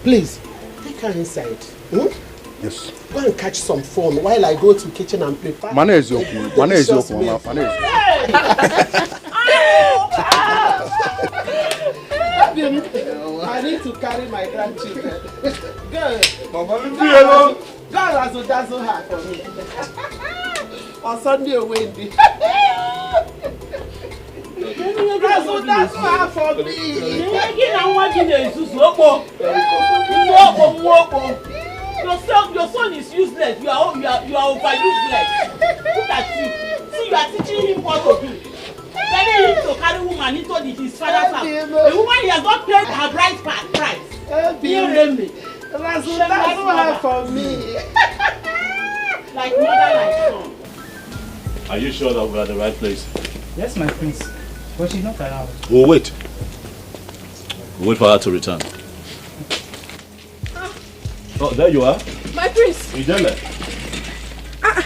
Please, take her inside. Yes. Go and catch some fun while I go to the kitchen and prepare. Mama is okay. Mama is okay, Mama. I need to carry my grandchildren. Girl, girl, dazzle her for me. On Sunday or Wednesday. Dazzle her for me. Your son is useless. You are over useless. Look at you. See, you are teaching him what to do. Telling him to carry woman into his father's house. A woman he has not paid her bride price. Dazzle her for me. Like mother, like son. Are you sure that we are at the right place? Yes, my prince. But she's not allowed. We'll wait. We'll wait for her to return. Oh, there you are. My prince. Ijele. I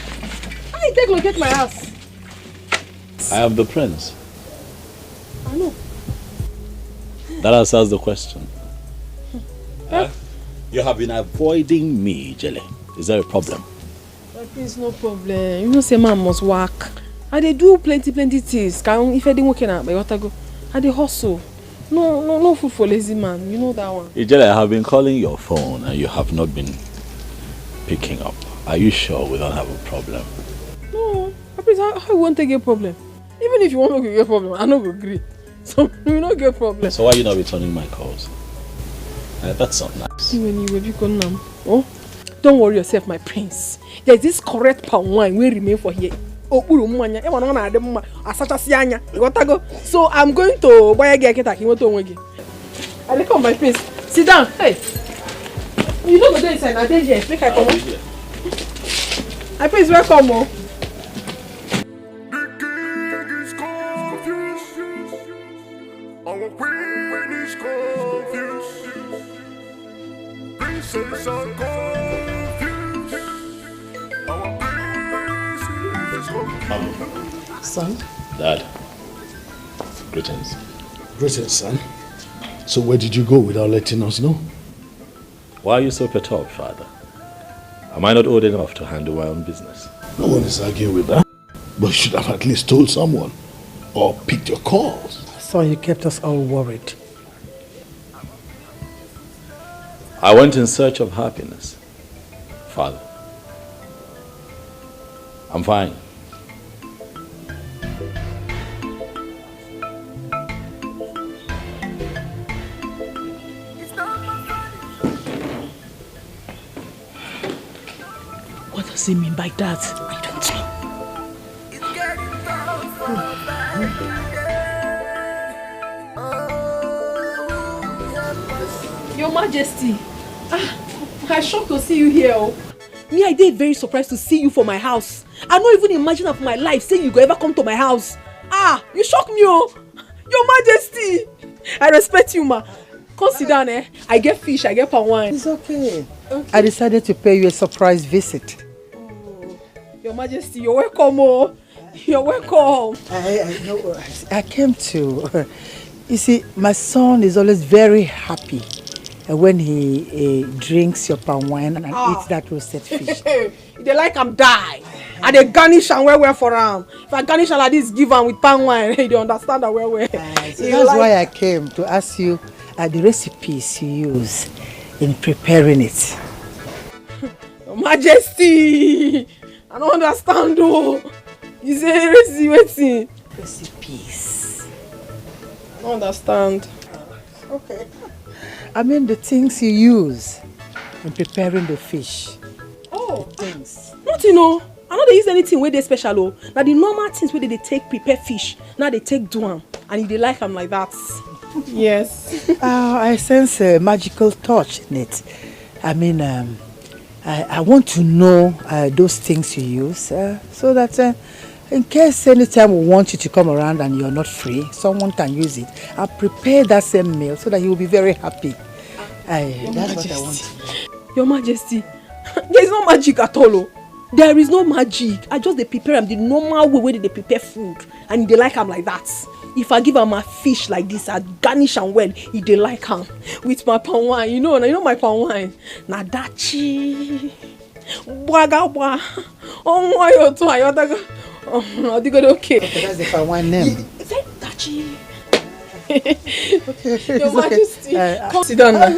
take locate my house. I am the prince. I know. That answers the question. You have been avoiding me, Ijele. Is there a problem? My prince, no problem. You know, say man must work. I dey do plenty things. If I didn't work in my water go, I dey hustle. No food for lazy man. You know that one. Ijele, I have been calling your phone and you have not been picking up. Are you sure we don't have a problem? No, please, how you want to get a problem? Even if you want to get a problem, I no go agree. So we not get a problem. So why you not returning my calls? That's not nice. Oh, don't worry yourself, my prince. There's this correct palm wine will remain for here. So I'm going to buy a get I come, my prince. Sit down. Hey. You don't go there inside. Now there. Make I come. My prince, welcome. Oh. Our queen is confused. Princess are confused. Our prince is confused. Son? Dad. Greetings. Greetings, son. So where did you go without letting us know? Why are you so perturbed, father? Am I not old enough to handle my own business? No one is arguing with that. But you should have at least told someone. Or picked your calls. So you kept us all worried. I went in search of happiness, father. I'm fine. does he mean by that? I don't know. Your Majesty, I'm shocked to see you here. Me, I did very surprised to see you for my house. I don't even imagine of my life saying you go ever come to my house. You shock me, oh. Your Majesty, I respect you, ma. Come sit down, eh? I get fish, I get palm wine. It's okay. I decided to pay you a surprise visit. Oh, Your Majesty, you're welcome, oh. You're welcome. I came to... You see, my son is always very happy when he drinks your palm wine and eats that roasted fish. They like am die. And they garnish and well for him. If I garnish and like this, give him with palm wine, they understand that well. So that's why I came to ask you the recipes you use in preparing it. Your Majesty, I don't understand though. You say recipe. Recipes. I don't understand. Okay. I mean the things you use in preparing the fish. Oh, things. Nothing, no. I know they use anything where they special. Oh. Now the normal things where they take prepare fish. Now they take do them. And they like them like that. Yes. I sense a magical touch in it. I mean, I want to know those things you use so that in case anytime we want you to come around and you're not free, someone can use it. I'll prepare that same meal so that you will be very happy. That's what I want. Your Majesty, there is no magic at all. Oh. There is no magic. I just they prepare them the normal way they prepare food. And they like them like that. If I give them a fish like this, I garnish and well, if they like them. With my palm wine, you know my palm wine. Nadachi. Bwagawa. Oh my god. Oh, okay. That's the palm wine name. Is that Dachi? Okay. Your Majesty, come sit down now.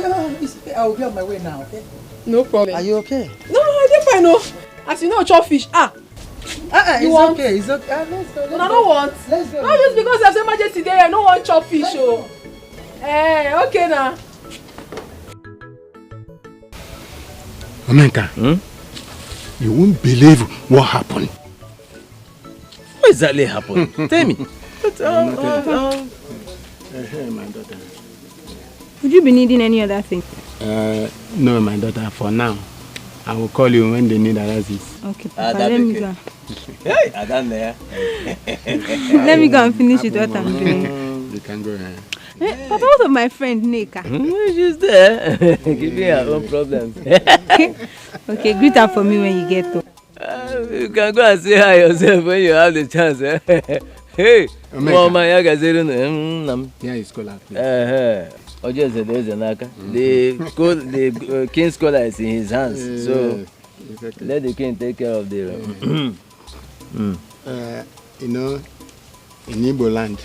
It's okay. I will be on my way now, okay? No problem. Are you okay? No, I fine. No. As you know, chop fish. You want? Okay. It's okay. Let's go. I don't want. Let's go. Not just because there's emergency there, I don't want chop fish. Oh. Hey, okay now. Omenka, you won't believe what happened. What exactly happened? Tell me. My daughter. Would you be needing any other thing? No, my daughter, for now. I will call you when they need analysis. Okay, Papa, let me go. Hey, I done there. Let me go and finish it what I'm doing. You can go ahead. Papa, what of my friend Nika? She's there. Give me her own problems. Okay, greet her for me when you get to. You can go and see her yourself when you have the chance. Hey, Mama, yeah, it's scholar. The king's scholar is in his hands, so exactly. Let the king take care of the. You know, in Igbo land,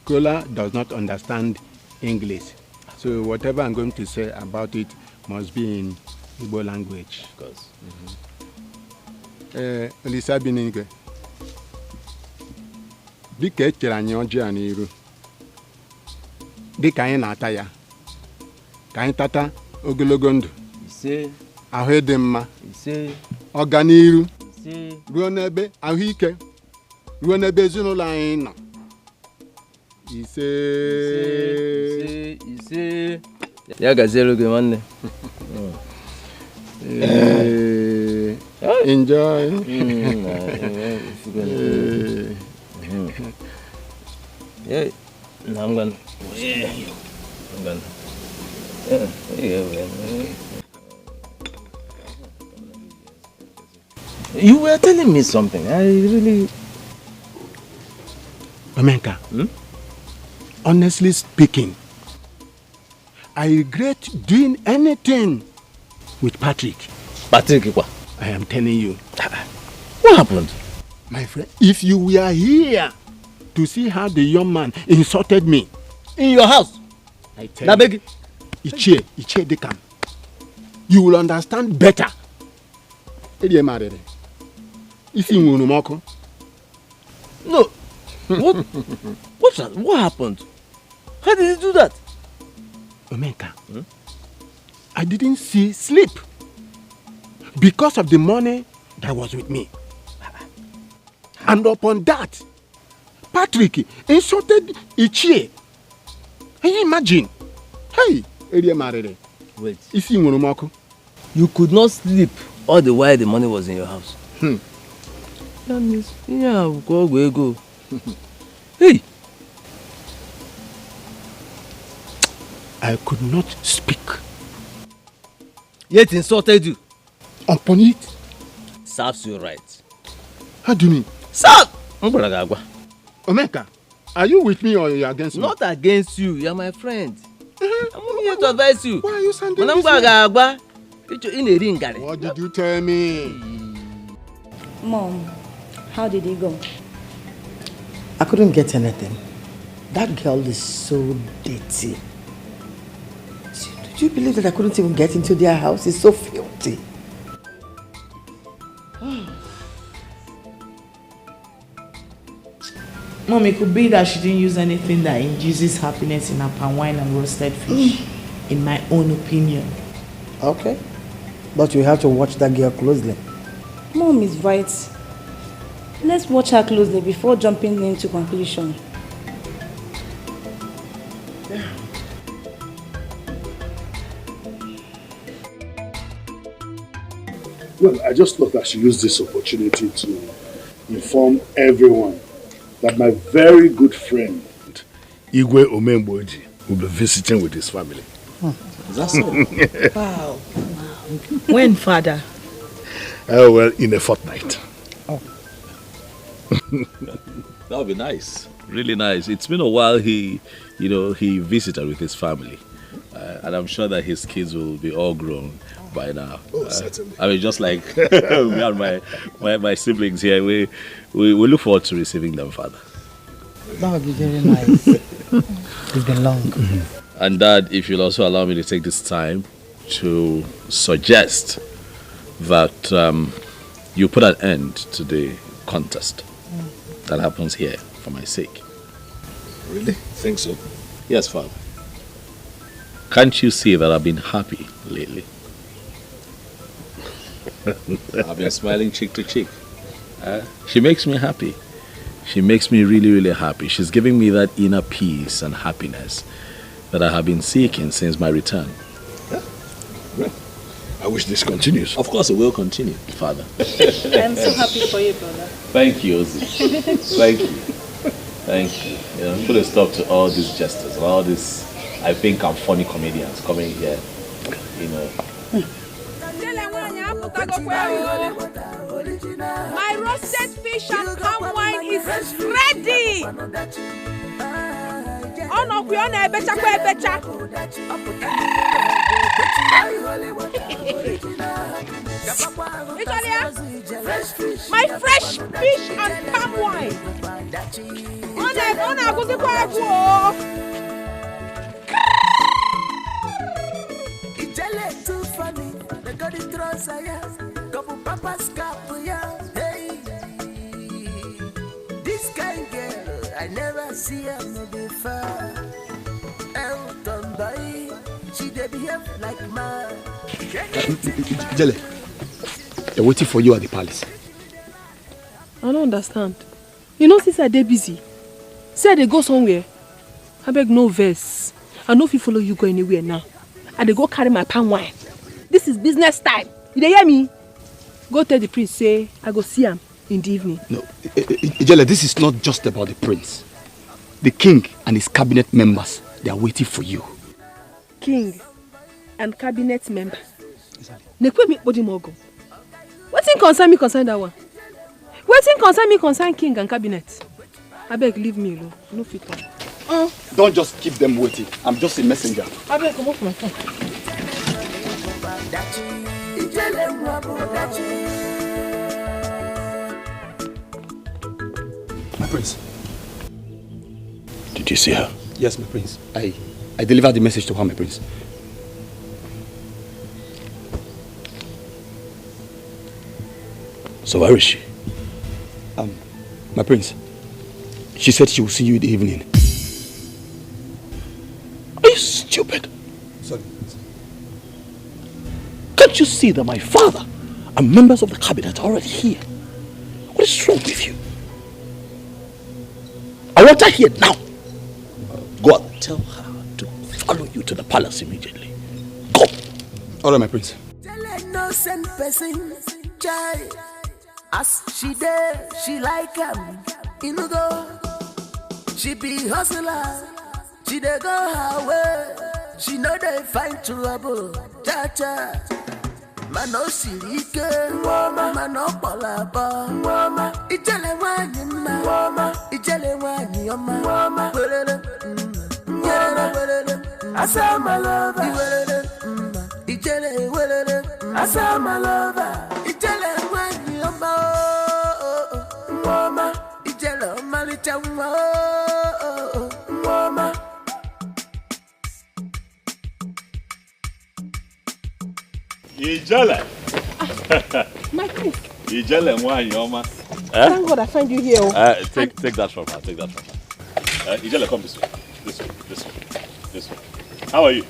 Kola does not understand English, so whatever I'm going to say about it must be in Igbo language. Of course. Olisa Binigwe. Dikeh chere anyị ọjị n'iru. Dịka anyị na-ata ya. Ka anyị tata ogologo ndụ. Ise. Ahụ ịdị mma. Ise. Ọganiru. Ise. Ruo n'ebe ahụike. Ruo n'ebe ezinụlọ anyị nọ. Ise. Ise. Ya gaziere gị nwanne. Enjoy. Yeah, no, I'm gonna. You were telling me something. I really. Omenka, honestly speaking, I regret doing anything with Patrick. Patrick, what? I am telling you. What happened? My friend, if you were here to see how the young man insulted me. In your house? I tell you. Ichie Dekam. You will understand better. No. What happened? How did he do that? Omenka, I didn't see sleep because of the money that was with me. And upon that, Patrick insulted Ichie. Can you imagine? Hey, wait. You could not sleep all the while the money was in your house. That means, yeah, go. Hey! I could not speak. Yet insulted you. Upon it? Serves you right. How do you mean? Serve! Omeka, are you with me or are you against me? Not against you. You are my friend. I'm here to advise you. Why are you sending this? What did you tell me? Mom, how did he go? I couldn't get anything. That girl is so dirty. Do you believe that I couldn't even get into their house? It's so filthy. Mom, it could be that she didn't use anything that induces happiness in her palm wine and roasted fish, in my own opinion. Okay. But you have to watch that girl closely. Mom is right. Let's watch her closely before jumping into conclusion. Well, I just thought I should use this opportunity to inform everyone that my very good friend, Igwe Omemboji, will be visiting with his family. Is that so? Wow. When, Father? Oh, well, in a fortnight. Oh. That would be nice. Really nice. It's been a while he visited with his family. And I'm sure that his kids will be all grown by now. Oh, certainly. I mean, just like me and my siblings here, we look forward to receiving them, Father. That would be very nice. It's been long. And Dad, if you'll also allow me to take this time to suggest that you put an end to the contest that happens here for my sake. Really? Think so? Yes, Father. Can't you see that I've been happy lately? I've been smiling cheek to cheek. She makes me happy. She makes me really, really happy. She's giving me that inner peace and happiness that I have been seeking since my return. Yeah. Well, I wish this continues. Of course it will continue, Father. I'm so happy for you, brother. Thank you, Ozzy. Thank you. Thank you. Put a stop to all these jesters and all these, I think, I'm funny comedians coming here, My roasted fish and palm wine is ready. My fresh fish and palm wine. This kind girl, I never see her before. Elton boy, she dey behave like man. Jelle, they're waiting for you at the palace. I don't understand. You know, since I dey busy, say they go somewhere. I beg no verse. I know if you follow you go anywhere now. I dey go carry my palm wine. This is business time. You dey hear me? Go tell the prince, say I go see him in the evening. No, Ijele, this is not just about the prince. The king and his cabinet members, they are waiting for you. King and cabinet member. Nekwe mi body mogo. Wetin concern me concern that one? Wetin concern me concern king and cabinet? I beg leave me alone. No fit talk. Don't just keep them waiting. I'm just a messenger. I beg come off my phone. My prince. Did you see her? Yes, my prince. I delivered the message to her, my prince. So where is she? My prince. She said she will see you in the evening. Are you stupid? Sorry. Can't you see that my father and members of the cabinet are already here? What is wrong with you? I want her here now. Go and tell her to follow you to the palace immediately. Go. All right, my prince. Innocent person, child. As she there, she like Ini Edo. She be hustler, she dey go her way. She know they find trouble, cha-cha. Man no sirike, man no palaba. Ijele wanyi ma, ijele wanyi oma. Asa my lover, ijele welele. Asa my lover, ijele wanyi oma. Ijele omalicha oma. Ijele. My prince. Ijele mwanyi oma. Thank God I find you here. Take that from her. Take that from her. Ijele, come this way. This way. How are you?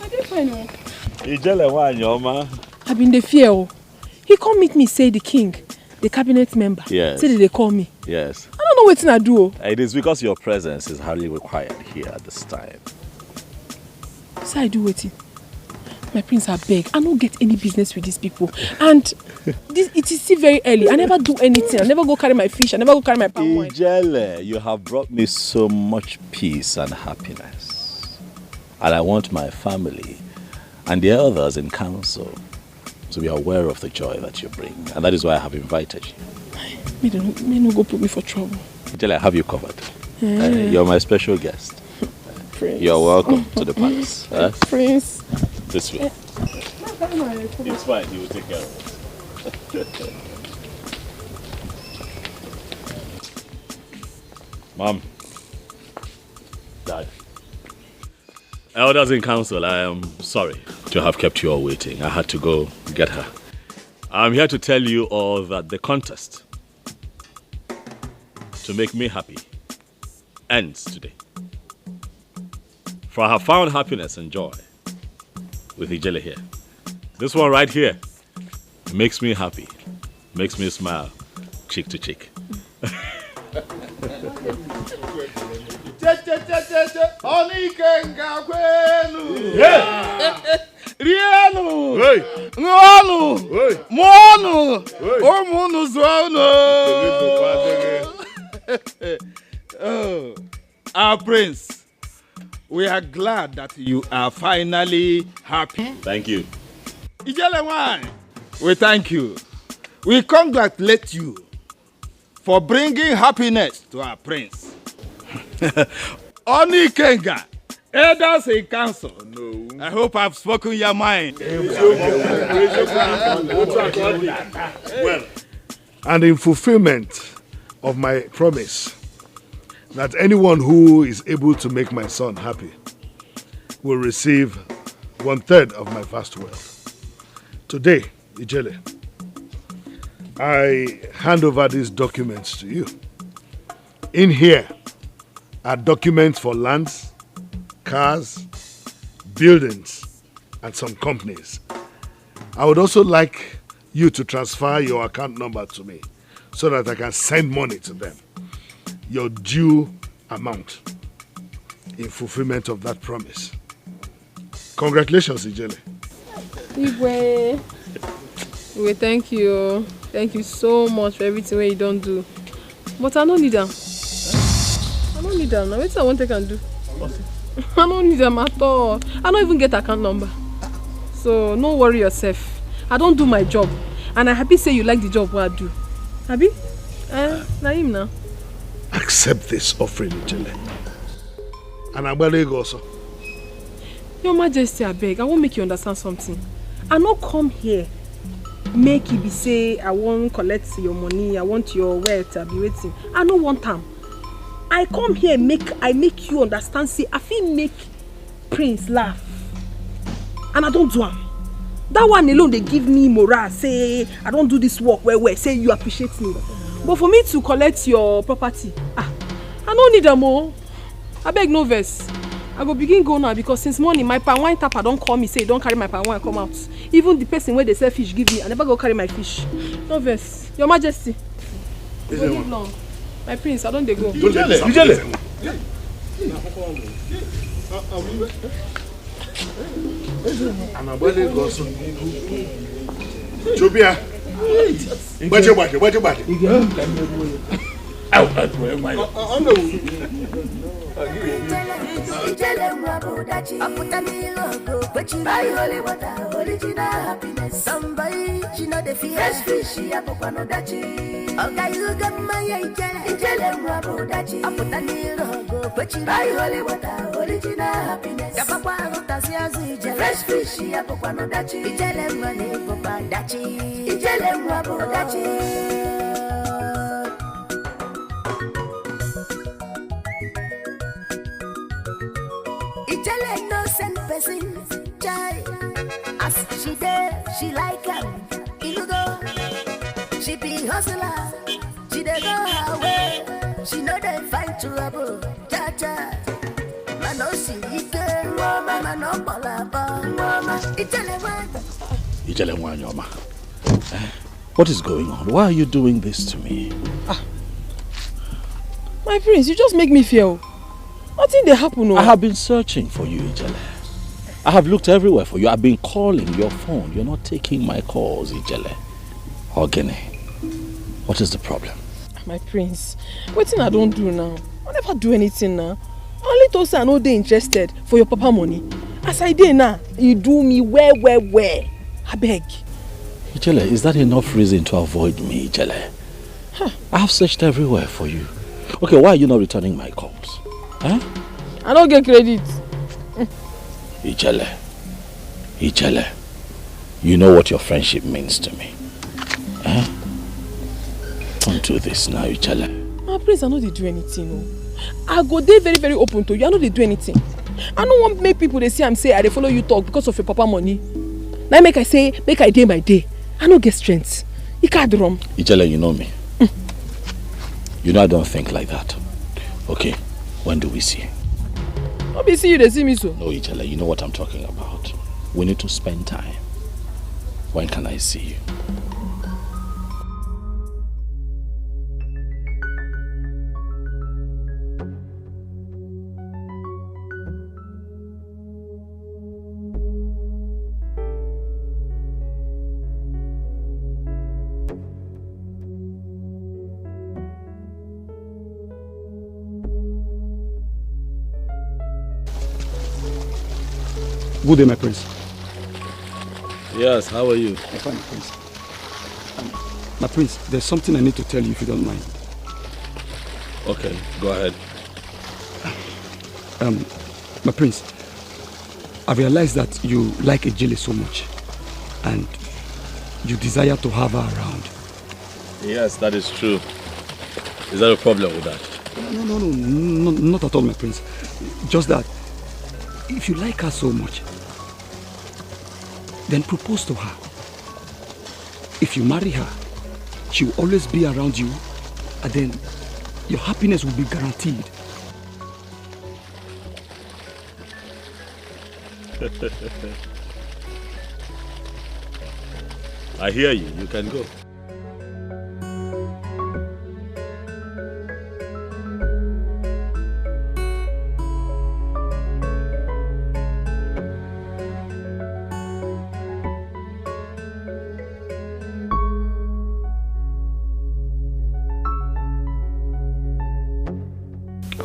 I did fine. Ijele mwanyi oma. I've been the fear. He come meet me, say the king, the cabinet member. Yes. Say that they call me. Yes. I don't know what I do. It is because your presence is hardly required here at this time. So I do waiting. My prince, I beg. I don't get any business with these people. And it is still very early. I never do anything. I never go carry my fish. I never go carry my palm wine. Ijele, you have brought me so much peace and happiness. And I want my family and the elders in council to be aware of the joy that you bring. And that is why I have invited you. May no go put me for trouble. Ijele, I have you covered. You're my special guest. Prince. You're welcome to the palace. Prince. This way. It's fine, he will take care of it. Mom. Dad. Elders in council, I am sorry to have kept you all waiting. I had to go get her. I'm here to tell you all that the contest to make me happy ends today. For I have found happiness and joy with Ijele here. This one right here makes me happy, makes me smile, cheek to cheek. Our prince, we are glad that you are finally happy. Thank you. Ijele, we thank you. We congratulate you for bringing happiness to our prince. Oni Kenga, elders in council. No. I hope I've spoken your mind. Well, and in fulfillment of my promise that anyone who is able to make my son happy will receive 1/3 of my vast wealth. Today, Ijele, I hand over these documents to you. In here are documents for lands, cars, buildings, and some companies. I would also like you to transfer your account number to me so that I can send money to them, your due amount, in fulfillment of that promise. Congratulations, Ijele. Igwe, thank you. Thank you so much for everything you don't do. But I don't need them. I don't need them. Now, what I want I can do? I don't need them at all. I don't even get account number. So, no worry yourself. I don't do my job. And I'm happy say you like the job what I do. Happy? Naim now. Accept this offering, Ijele. And I'm going to go also. Your Majesty, I beg. I won't make you understand something. I not come here make you be say I won't collect your money, I want your wealth, I be waiting. I don't want time. I come here I make you understand, say I feel make Prince laugh. And I don't do am. That one alone they give me morale, say I don't do this work well, say you appreciate me. But for me to collect your property, I don't need them more. I beg no verse. I go begin go now because since morning my palm wine tapper don't call me, say don't carry my palm wine come out. Even the person where they sell fish give me, I never go carry my fish. No verse. Your Majesty. Is live long. My prince, I don't they go. Don't let this Chubia. Somebody, she know the fresh fish, she a pop no dachi. Okay, you got my ijele mwabu dachi. I put a little go, but she buy holy water, original happiness. Kapapa rotasia ijele fresh fish, she a pop no dachi. Ijele mwani papa dachi. Ijele mwabu dachi. Ijele no send person, chai. As she there, she like him. Ilugo, she be hustler. She dey go her way. She know they find trouble. Cha cha. Mano she ike, mama mano balaba, mama. Ijele Wanyoma. What is going on? Why are you doing this to me? My prince, you just make me feel. Nothing they happen. I have been searching for you, Ijele. I have looked everywhere for you. I've been calling your phone. You're not taking my calls, Ijele. Ogene, what is the problem? My prince, what thing I don't do now? I never do anything now. Only to say I know they interested for your papa money. As I did now, you do me where. I beg. Ijele, is that enough reason to avoid me, Ijele? Huh. I have searched everywhere for you. Okay, why are you not returning my calls? Huh? I don't get credit. Ijele, you know what your friendship means to me. Huh? Don't do this now, Ijele. My prince, I know they do anything. No. I go there very, very open to you. I know they do anything. I don't want to make people they say I'm say I they follow you talk because of your papa money. Now make I say, make I day by day. I don't get strength. You can't drum. Ijele, you know me. You know I don't think like that. Okay, when do we see? I'll be see you, they see me so. No, Ijele, you know what I'm talking about. We need to spend time. When can I see you? Good day, my prince. Yes, how are you? I'm fine, my prince. My prince, there's something I need to tell you if you don't mind. Okay, go ahead. My prince, I realized that you like Ijele so much and you desire to have her around. Yes, that is true. Is there a problem with that? No, not at all, my prince. Just that if you like her so much, then propose to her. If you marry her, she will always be around you, and then your happiness will be guaranteed. I hear you. You can go.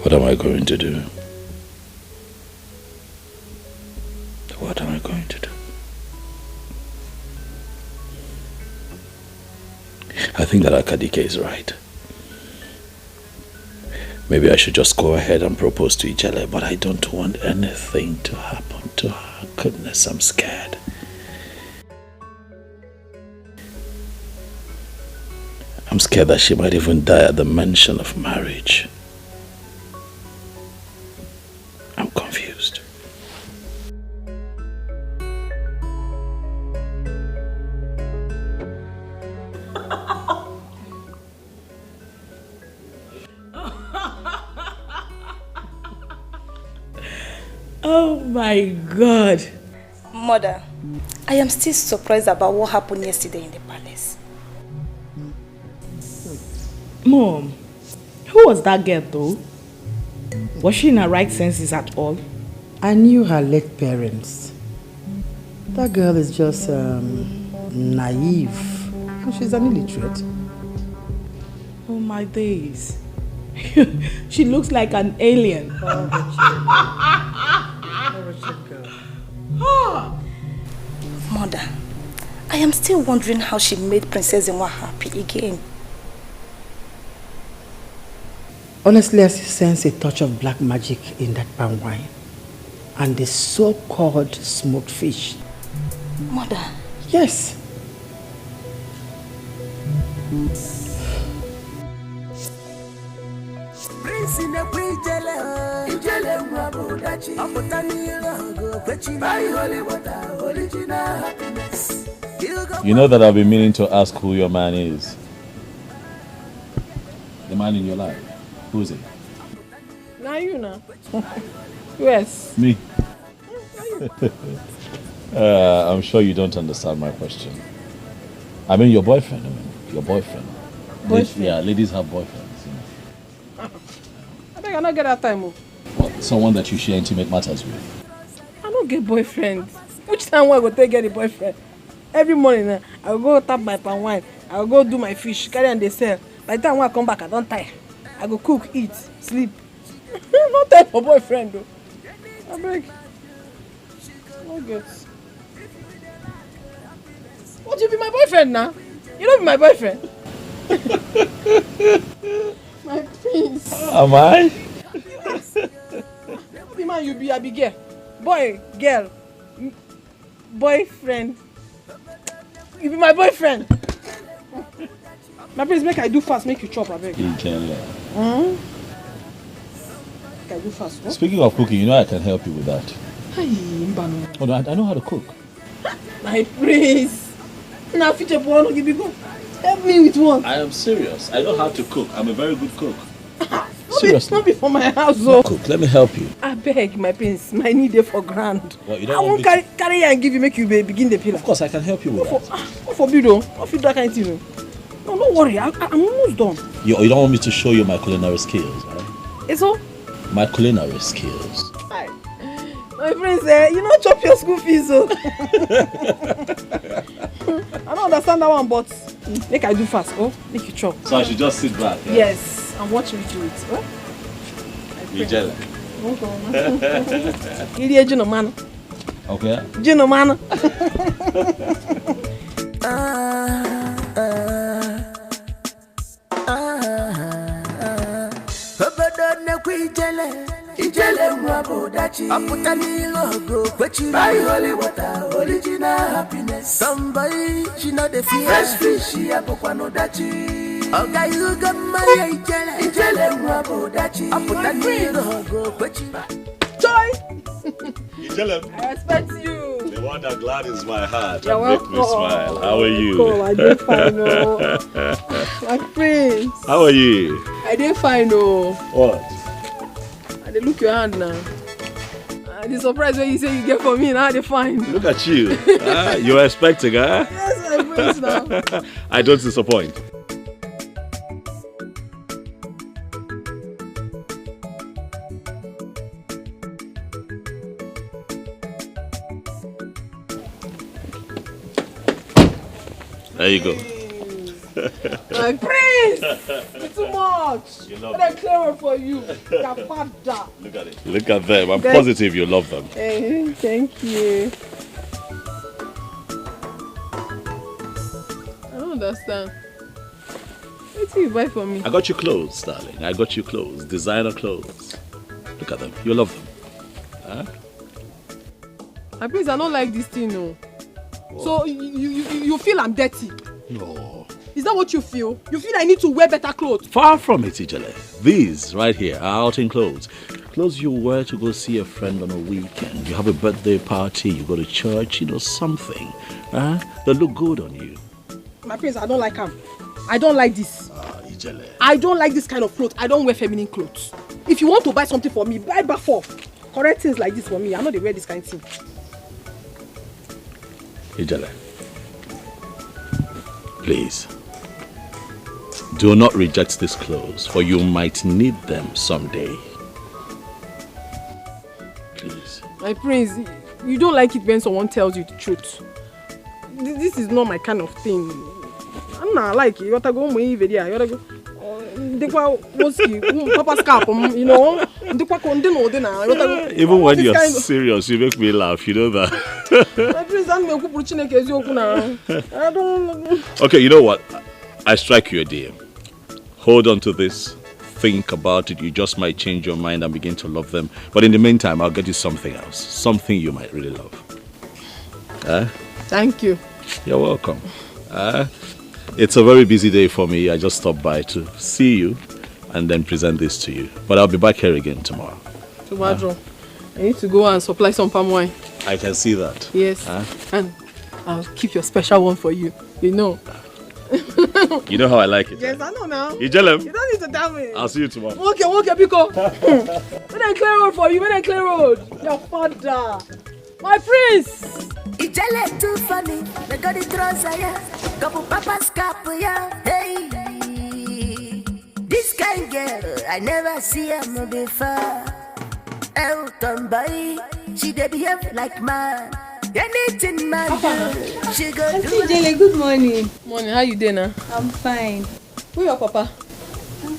What am I going to do? What am I going to do? I think that Dikeh is right. Maybe I should just go ahead and propose to Ijele, but I don't want anything to happen to her. Goodness, I'm scared. I'm scared that she might even die at the mention of marriage. I'm confused. Oh my God. Mother, I am still surprised about what happened yesterday in the palace. Mom, who was that girl though? Was she in her right senses at all? I knew her late parents. That girl is just naive. And she's an illiterate. Oh my days. She looks like an alien. Mother, I am still wondering how she made Princess Nwa happy again. Honestly, I still sense a touch of black magic in that palm wine. And the so-called smoked fish. Mother? Yes. You know that I've been meaning to ask who your man is. The man in your life. Who is it? Now you know. Yes. Me. I'm sure you don't understand my question. I mean your boyfriend. Your boyfriend. Boyfriend? Yeah, ladies have boyfriends. I think I don't get that time. What? Someone that you share intimate matters with. I don't get boyfriend. Which time will I go take get a boyfriend? Every morning I will go tap my palm wine. I will go do my fish, carry and they sell. By the time when I come back, I don't tire. I go cook, eat, sleep. No time for boyfriend though. I beg. No get. What, you be my boyfriend now? You don't be my boyfriend. My prince. Am I? The man you be, I be girl. Boy, girl. Boyfriend. You be my boyfriend. My prince, make I do fast, make you chop, I beg. You can learn. Make I do fast. Huh? Speaking of cooking, you know I can help you with that. Hi, Mbano. Oh, no, I know how to cook. My prince. Now future boy, give me go. Help me with one. I am serious. I know how to cook. I'm a very good cook. Seriously. Not be for my house, though. Cook, let me help you. I beg, my prince. My need there for grand. What, you I don't won't want me carry and give you, make you begin the pillar. Of course, I can help you with that. What for you, though? What for that kind of thing? No, don't worry. I'm almost done. You don't want me to show you my culinary skills, right? It's all? My culinary skills. Hi. My prince, you don't chop your school fees, so. I don't understand that one, but make I do fast, oh? Make you chop. So I should just sit back? Yeah? Yes, and watch me do it. Oh? You jealous? Idiot, you know, man. Okay. You know, man. Ijele mwabodachi aputani logo kwechi buy holy water original happiness somebody she know the fear fresh fish apokwa no dachi oga you got my ijele mwabodachi aputani logo kwechi joy Ijele, I respect you. The one that gladdens my heart You're and make me smile. How are you? Oh, I did fine, oh. My prince. How are you? I did fine, oh. What? They look your hand now. The surprise when you say you get for me, now they fine. Look at you. You're expecting, huh? Yes, my prince now. I don't disappoint. There you go. My prince! It's too much. You love What I clear for you. Your father. Look at it. Look at them. I'm positive you love them. Hey, thank you. I don't understand. What do you buy for me? I got you clothes, darling. I got you clothes. Designer clothes. Look at them. You love them. Huh? My prince, I don't like this thing, no. So you feel I'm dirty? No. Is that what you feel? You feel I need to wear better clothes? Far from it, Ijele. These right here are outing clothes. Clothes you wear to go see a friend on a weekend. You have a birthday party, you go to church, something. They look good on you. My prince, I don't like them. I don't like this. Ijele. I don't like this kind of clothes. I don't wear feminine clothes. If you want to buy something for me, buy back for correct things like this for me. I know they wear this kind of thing. Ijele, please, do not reject these clothes, for you might need them someday. Please. My prince, you don't like it when someone tells you the truth. This is not my kind of thing. I'm not like it. You gotta go you gotta go. Papa's cap, you know. Even when you're serious, you make me laugh, you know that. I don't. Okay, you know what? I strike you a deal. Hold on to this. Think about it. You just might change your mind and begin to love them. But in the meantime, I'll get you something else. Something you might really love. Thank you. You're welcome. It's a very busy day for me. I just stopped by to see you and then present this to you. But I'll be back here again tomorrow. Tomorrow. I need to go and supply some palm wine. I can see that. Yes. And I'll keep your special one for you. You know. You know how I like it. Yes, I know now. You tell him. You don't need to tell me. I'll see you tomorrow. Okay, Pico. When I clear road for you, when I clear road. Your father. My prince. Ijele too funny. They got the trouser, yeah. Couple papa's cap, yeah. Hey. This kind girl, I never see her before. Elton boy, she dey behave like man. Anything man do, she go do. Ijele, good morning. Morning, how you doing now? I'm fine. Where your papa?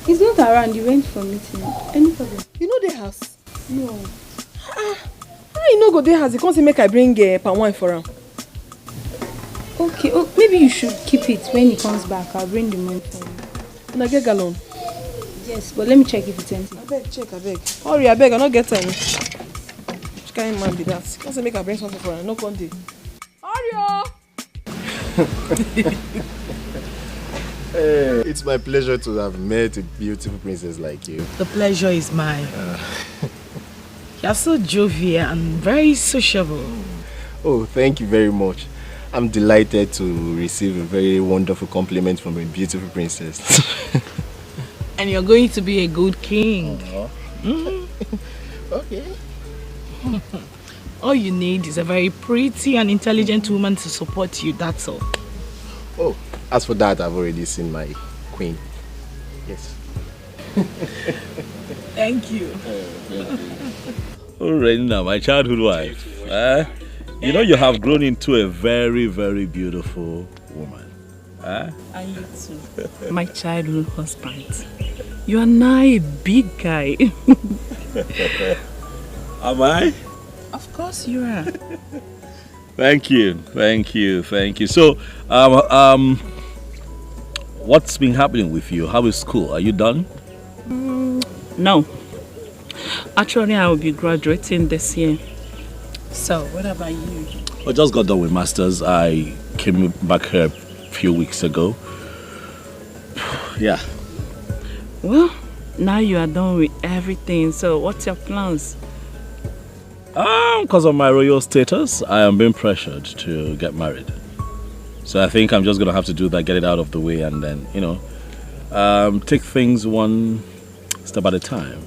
He's not around. He went for meeting. Any problem? You know the house? No. How you know go there house? You can't say make I bring palm wine for him. Okay, maybe you should keep it. When he comes back, I'll bring the money for you. And I get gallon? Yes, but let me check if it's empty. I beg, check, I beg. Hurry, I beg, I not get time. Which kind of man be that? Can't say make I bring something for her, no conte. Hurry! It's my pleasure to have met a beautiful princess like you. The pleasure is mine. You're so jovial and very sociable. Oh, thank you very much. I'm delighted to receive a very wonderful compliment from a beautiful princess. And you're going to be a good king. Okay. All you need is a very pretty and intelligent woman to support you, that's all. Oh, as for that, I've already seen my queen. Yes. Thank you. Alright now, my childhood wife. You know you have grown into a very, very beautiful woman. And you too. My childhood husband. You are now a big guy. Am I? Of course you are. Thank you. So, what's been happening with you? How is school? Are you done? No. Actually, I will be graduating this year. So, what about you? I just got done with masters. I came back here a few weeks ago. Yeah. Well, now you are done with everything. So, what's your plans? Because of my royal status, I am being pressured to get married. So I think I'm just going to have to do that, get it out of the way, and then, take things one step at a time,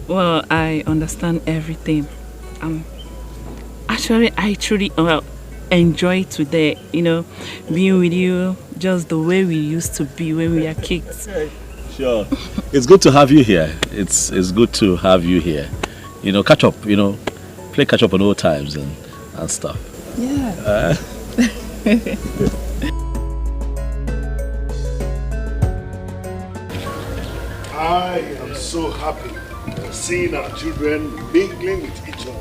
Well, I understand everything. Actually, I truly enjoy today, being with you just the way we used to be when we were kids. Sure. It's good to have you here. It's good to have you here. Catch up, play catch up on old times and stuff. Yeah. I am so happy seeing our children mingling with each other.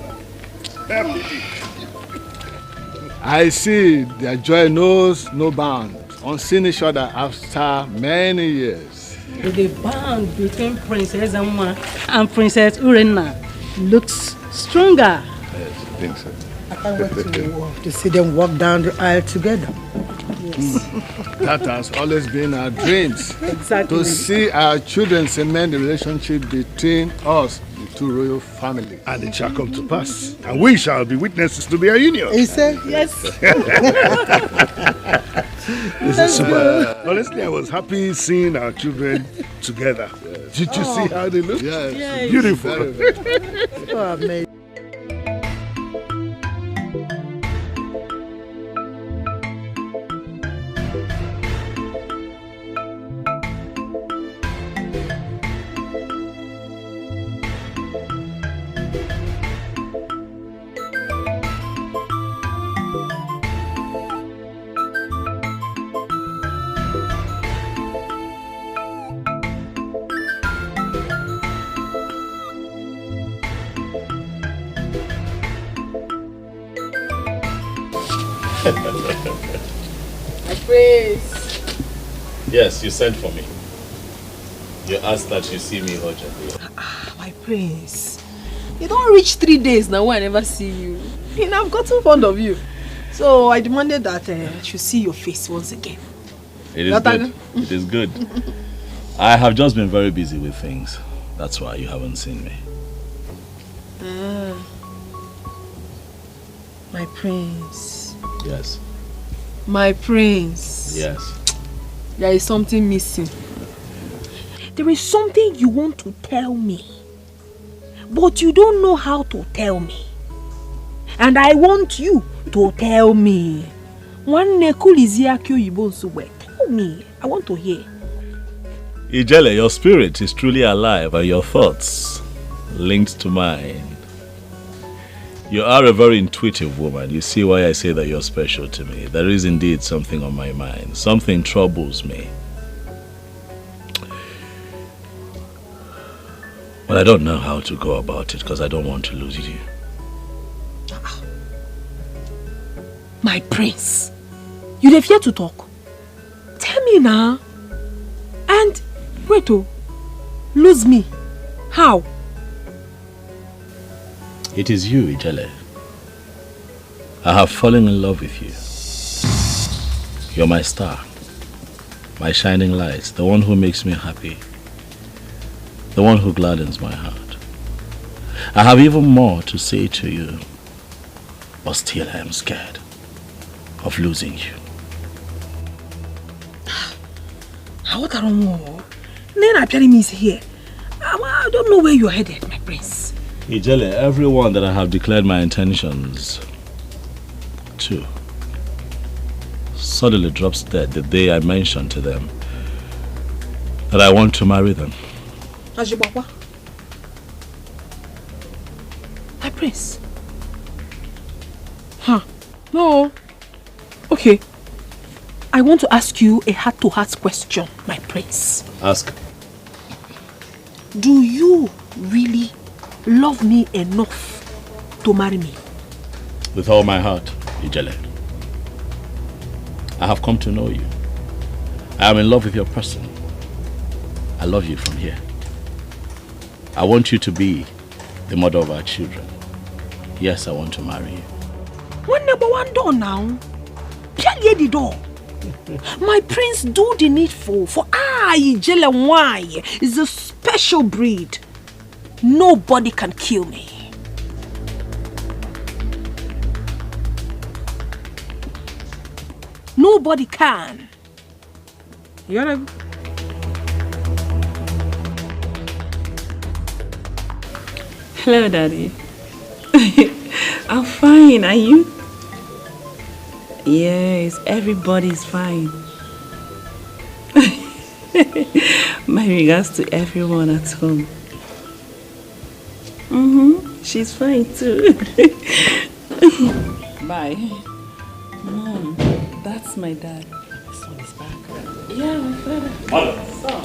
I see their joy knows no bounds on seeing each other after many years. The bond between Princess Amma and Princess Urena looks stronger. Yes, I think so. I can't wait to see them walk down the aisle together. Yes. That has always been our dreams. Exactly. To see our children cement the relationship between us, the two royal families. And it shall come to pass. And we shall be witnesses to their union. He said, yes. This is super. Honestly, I was happy seeing our children together. Yes. Did you see how they look? Yes. Yes. Beautiful. Very, very. Oh, amazing. My prince. Yes, you sent for me. You asked that you see me urgently. My prince. You don't reach 3 days now when I never see you. And I've gotten fond of you. So I demanded that I should see your face once again. It is good. It is good. I have just been very busy with things. That's why you haven't seen me. My prince. Yes. My prince. Yes. There is something missing. There is something you want to tell me, but you don't know how to tell me. And I want you to tell me. Tell me. I want to hear. Ijele, your spirit is truly alive and your thoughts linked to mine. You are a very intuitive woman. You see why I say that you're special to me. There is indeed something on my mind. Something troubles me. But I don't know how to go about it because I don't want to lose you. My prince, you have yet to talk. Tell me now. And wait, lose me. How? It is you, Ijele. I have fallen in love with you. You're my star, my shining light, the one who makes me happy, the one who gladdens my heart. I have even more to say to you, but still I am scared of losing you. What are you? Nena Piarim is here. I don't know where you're headed, my prince. Ijele, everyone that I have declared my intentions to suddenly drops dead the day I mentioned to them that I want to marry them. Ajibaba. My prince. Huh. No. Okay. I want to ask you a heart-to-heart question, my prince. Ask. Do you really love me enough to marry me? With all my heart, Ijele. I have come to know you. I am in love with your person. I love you from here. I want you to be the mother of our children. Yes, I want to marry you. One number one door now. Pialie the door. My prince, do the needful, for I, Ijele Nwai, is a special breed. Nobody can kill me. Nobody can. You wanna... Hello, Daddy. I'm fine. Are you? Yes, everybody's fine. My regards to everyone at home. She's fine too. Bye. Mom, that's my dad. My son is back. Yeah, my father. Mother. Son.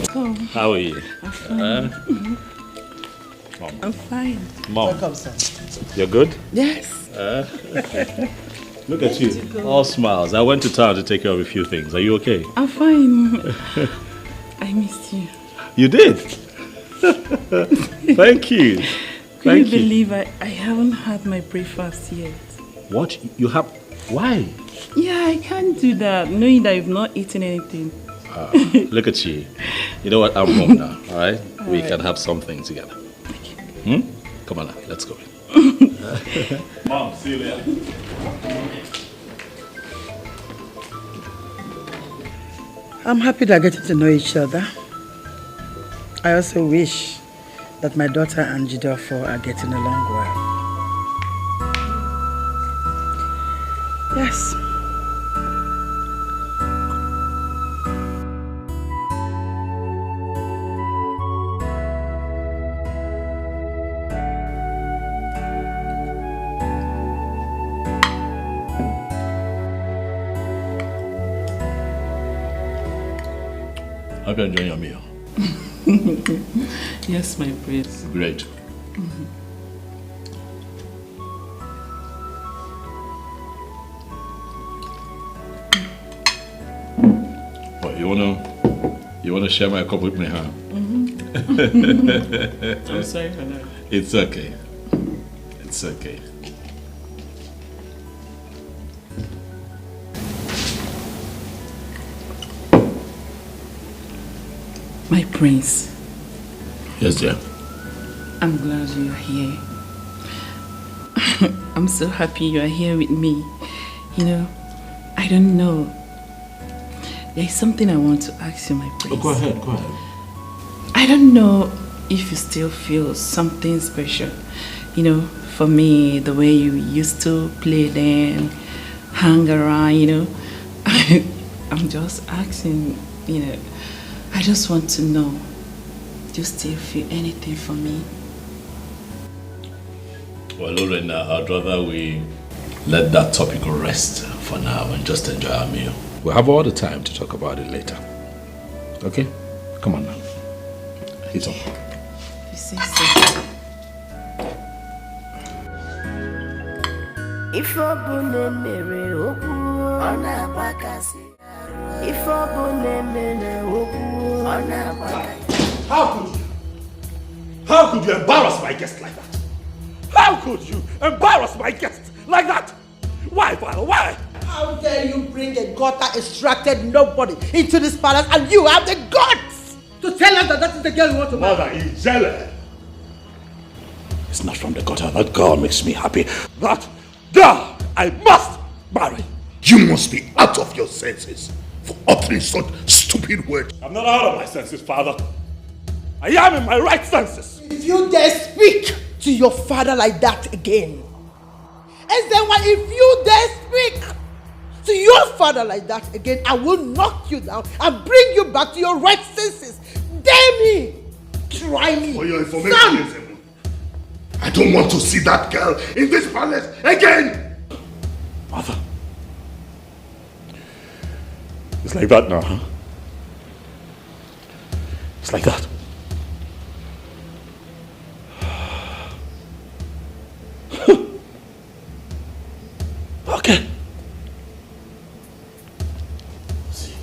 Come. How are you? I'm fine. Mom. I'm fine. Mom. Welcome, son. You're good? Yes. Look at you, all smiles. I went to town to take care of a few things. Are you okay? I'm fine. I missed you. You did? Thank you. Could you believe I haven't had my breakfast yet? What? You have... Why? Yeah, I can't do that, knowing that you've not eaten anything. Look at you. You know what? I'm home now, all right? We can have something together. Come on now, let's go. Mom, see you later. I'm happy they're getting to know each other. I also wish that my daughter and Jidofo are getting along well. Yes. Hope you're enjoying your meal. Yes, my prince. Great. You wanna share my cup with me, huh? I'm sorry for that. It's okay. It's okay. My prince. Yes, dear. I'm glad you are here. I'm so happy you are here with me. You know, I don't know. There is something I want to ask you, my prince. Oh, go ahead. I don't know if you still feel something special. You know, for me, the way you used to play then, hang around, you know. I'm just asking, you know. I just want to know, do you still feel anything for me? Well, Lorena, I'd rather we let that topic rest for now and just enjoy our meal. We'll have all the time to talk about it later. Okay? Come on now. It's on. You say so. How could you embarrass my guest like that? How could you embarrass my guest like that? Why, Father? Why? How dare you bring a gutter-extracted nobody into this palace and you have the guts to tell us that is the girl you want to marry? Mother Ijele. It's not from the gutter. That girl makes me happy. That girl I must marry. You must be out of your senses for uttering such stupid words. I'm not out of my senses, Father. I am in my right senses. If you dare speak to your father like that again, and then if you dare speak to your father like that again, I will knock you down and bring you back to your right senses. Dare me! Try me! For your information, I don't want to see that girl in this palace again! Mother. It's like that now, huh? It's like that. Okay. See.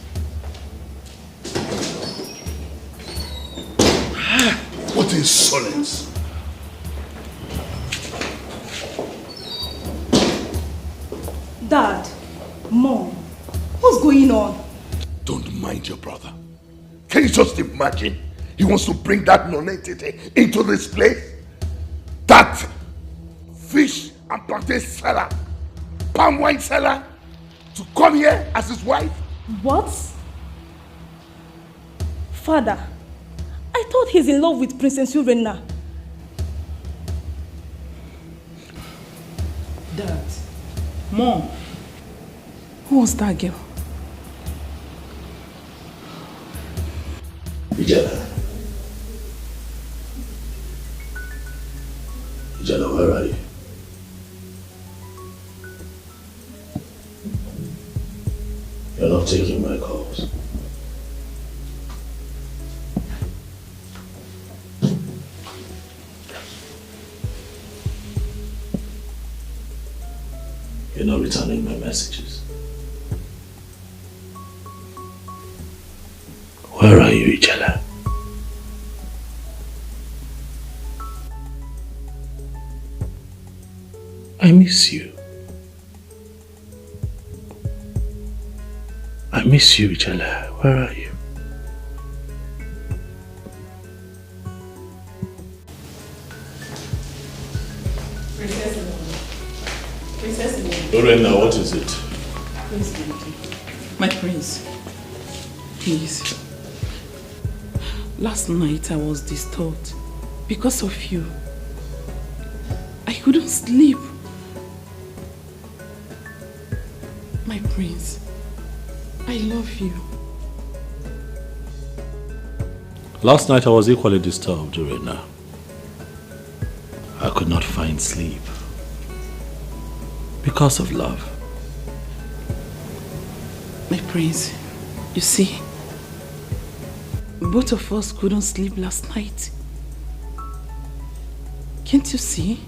What insolence! Dad, Mom, what's going on? Don't mind your brother. Can you just imagine? He wants to bring that nonentity into this place? That fish and plantain seller, palm wine seller, to come here as his wife? What? Father, I thought he's in love with Princess Urena. Dad, Mom, who was that girl? Ijele, where are you? You're not taking my calls. You're not returning my messages. Where are you, Ijele? I miss you. I miss you, Ijele. Where are you? Princess Lorena, what is it? My prince, please. Last night I was disturbed because of you. I couldn't sleep. My prince, I love you. Last night I was equally disturbed, Lorena. I could not find sleep because of love. My prince, you see, both of us couldn't sleep last night. Can't you see?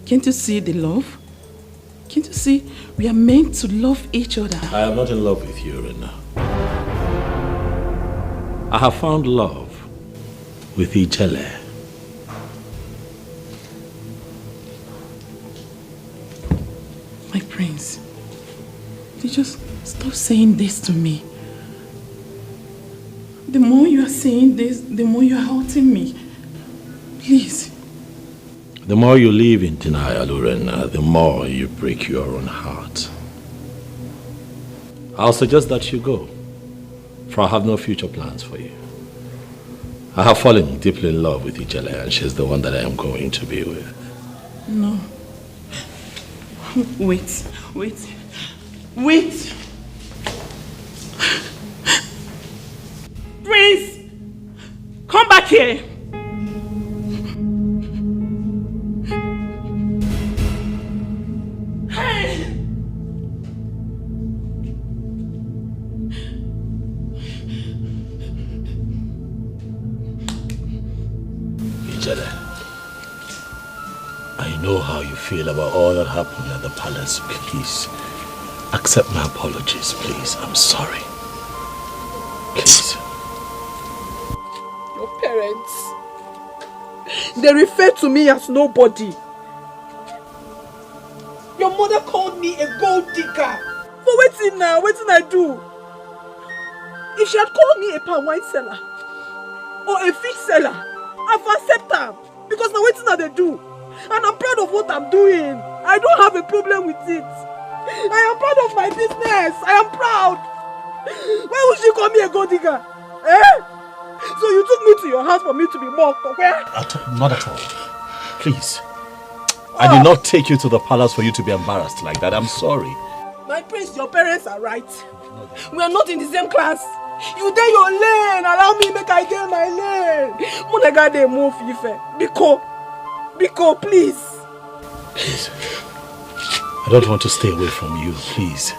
Can't you see the love? Can't you see we are meant to love each other? I am not in love with you, Lorena. I have found love with Ijele. My prince, you just stop saying this to me. The more you are saying this, the more you are hurting me. Please. The more you live in denial, Urena, the more you break your own heart. I'll suggest that you go, for I have no future plans for you. I have fallen deeply in love with Ijele, and she's the one that I am going to be with. No. Wait. Prince! Come back here! Hey! Ijele, I know how you feel about all that happened at the palace. Please, accept my apologies, please. I'm sorry. Please. Your parents, they refer to me as nobody. Your mother called me a gold digger. For waiting now, waiting I do. If she had called me a palm wine seller or a fish seller, I've accepted her because now waiting they do. And I'm proud of what I'm doing. I don't have a problem with it. I am proud of my business. I am proud. Why would she call me a gold digger? Eh? So you took me to your house for me to be mocked, okay? Not at all. Please. I did not take you to the palace for you to be embarrassed like that. I'm sorry. My prince, your parents are right. We are not in the same class. You dey your lane. Allow me make I dey my lane. Monega dey move Ife. Biko, please. Please. I don't want to stay away from you, please.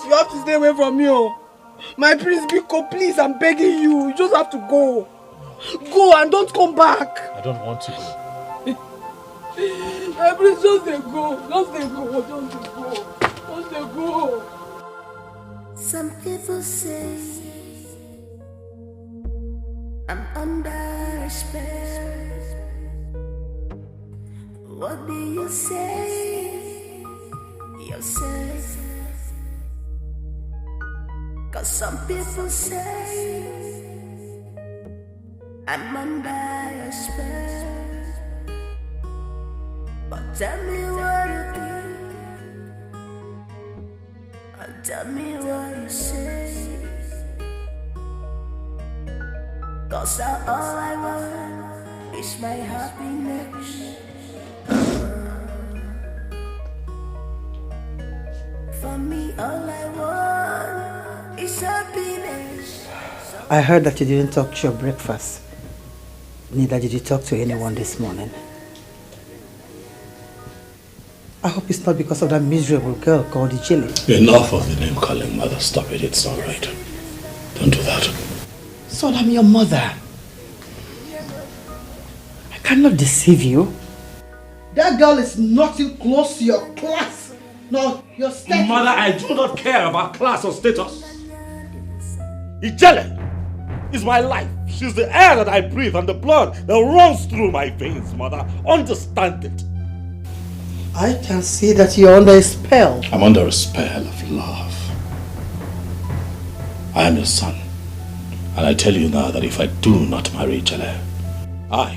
You have to stay away from me, oh. My prince, Biko, please, I'm begging you. You just have to go. Go and don't come back. I don't want to go. My prince, just go. Just go. Some people say I'm under a spell. What do you say yourself? 'Cause some people say I'm under a spell. But tell me what you think, and tell me what you say. 'Cause all I want is my happiness. For me, all I want is happiness. I heard that you didn't talk to your breakfast. Neither did you talk to anyone this morning. I hope it's not because of that miserable girl called Ijele. Enough of the name calling, mother. Stop it. It's not right. Don't do that. Son, I'm your mother. I cannot deceive you. That girl is nothing close to your class. No, your status. Mother, I do not care about class or status. Ijele is my life. She's the air that I breathe and the blood that runs through my veins, mother. Understand it. I can see that you're under a spell. I'm under a spell of love. I am your son. And I tell you now that if I do not marry Ijele, I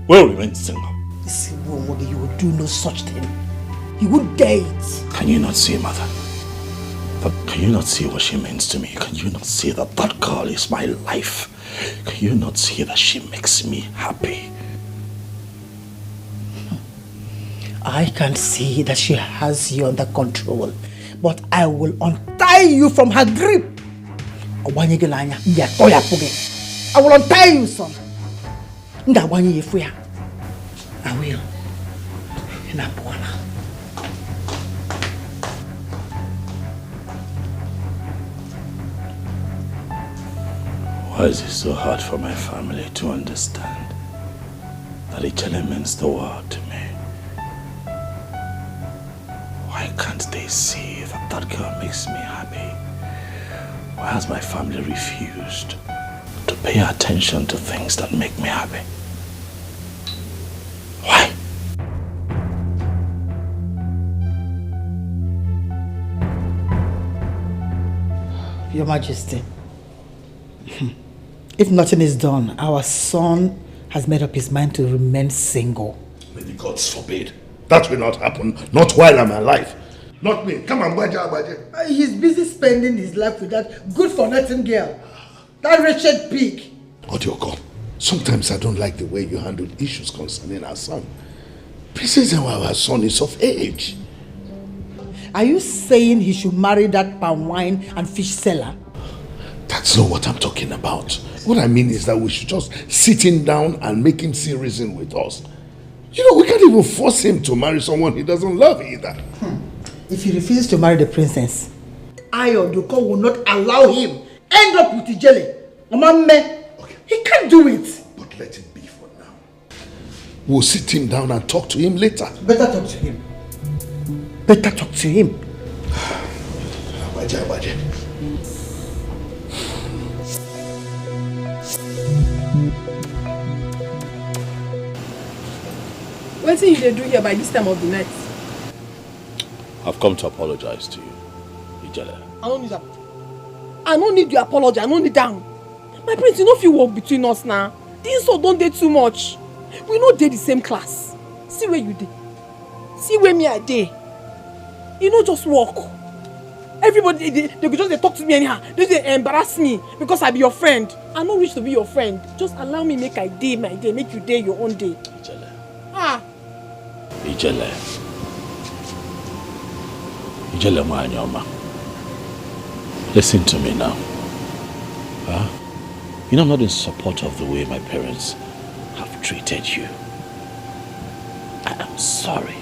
will remain single. You would do no such thing. You would date. Can you not see, mother? Can you not see what she means to me? Can you not see that that girl is my life? Can you not see that she makes me happy? I can see that she has you under control, but I will untie you from her grip. I will untie you, son. I will. Why is it so hard for my family to understand that Ijele means the world to me? Why can't they see that that girl makes me happy? Why has my family refused to pay attention to things that make me happy? Why? Your Majesty, if nothing is done, our son has made up his mind to remain single. May the gods forbid. That will not happen. Not while I'm alive. Not me. Come on, Baja. He's busy spending his life with that good-for-nothing girl. That wretched pig. Odioko, sometimes I don't like the way you handle issues concerning our son. Princess, our son is of age. Are you saying he should marry that palm wine and fish seller? That's not what I'm talking about. What I mean is that we should just sit him down and make him see reason with us. You know, we can't even force him to marry someone he doesn't love either. If he refuses to marry the princess, I, Odioko, will not allow him end up with Ijele. Okay. He can't do it. But let it be for now. We'll sit him down and talk to him later. Better talk to him. Better talk to him. Abaje. What thing you do here by this time of the night? I've come to apologize to you, Ijele. I don't need that. I don't need your apology. I don't need that. My prince, you know if you walk between us now, the insult don't date too much. We no dey the same class. See where you dey. See where me I dey. You know just walk. Everybody they could just talk to me anyhow. They embarrass me because I be your friend. I no wish to be your friend. Just allow me make I day my day, make you day your own day. Ijele. Ijele Mwanyoma. Listen to me now. You know I'm not in support of the way my parents have treated you. I am sorry.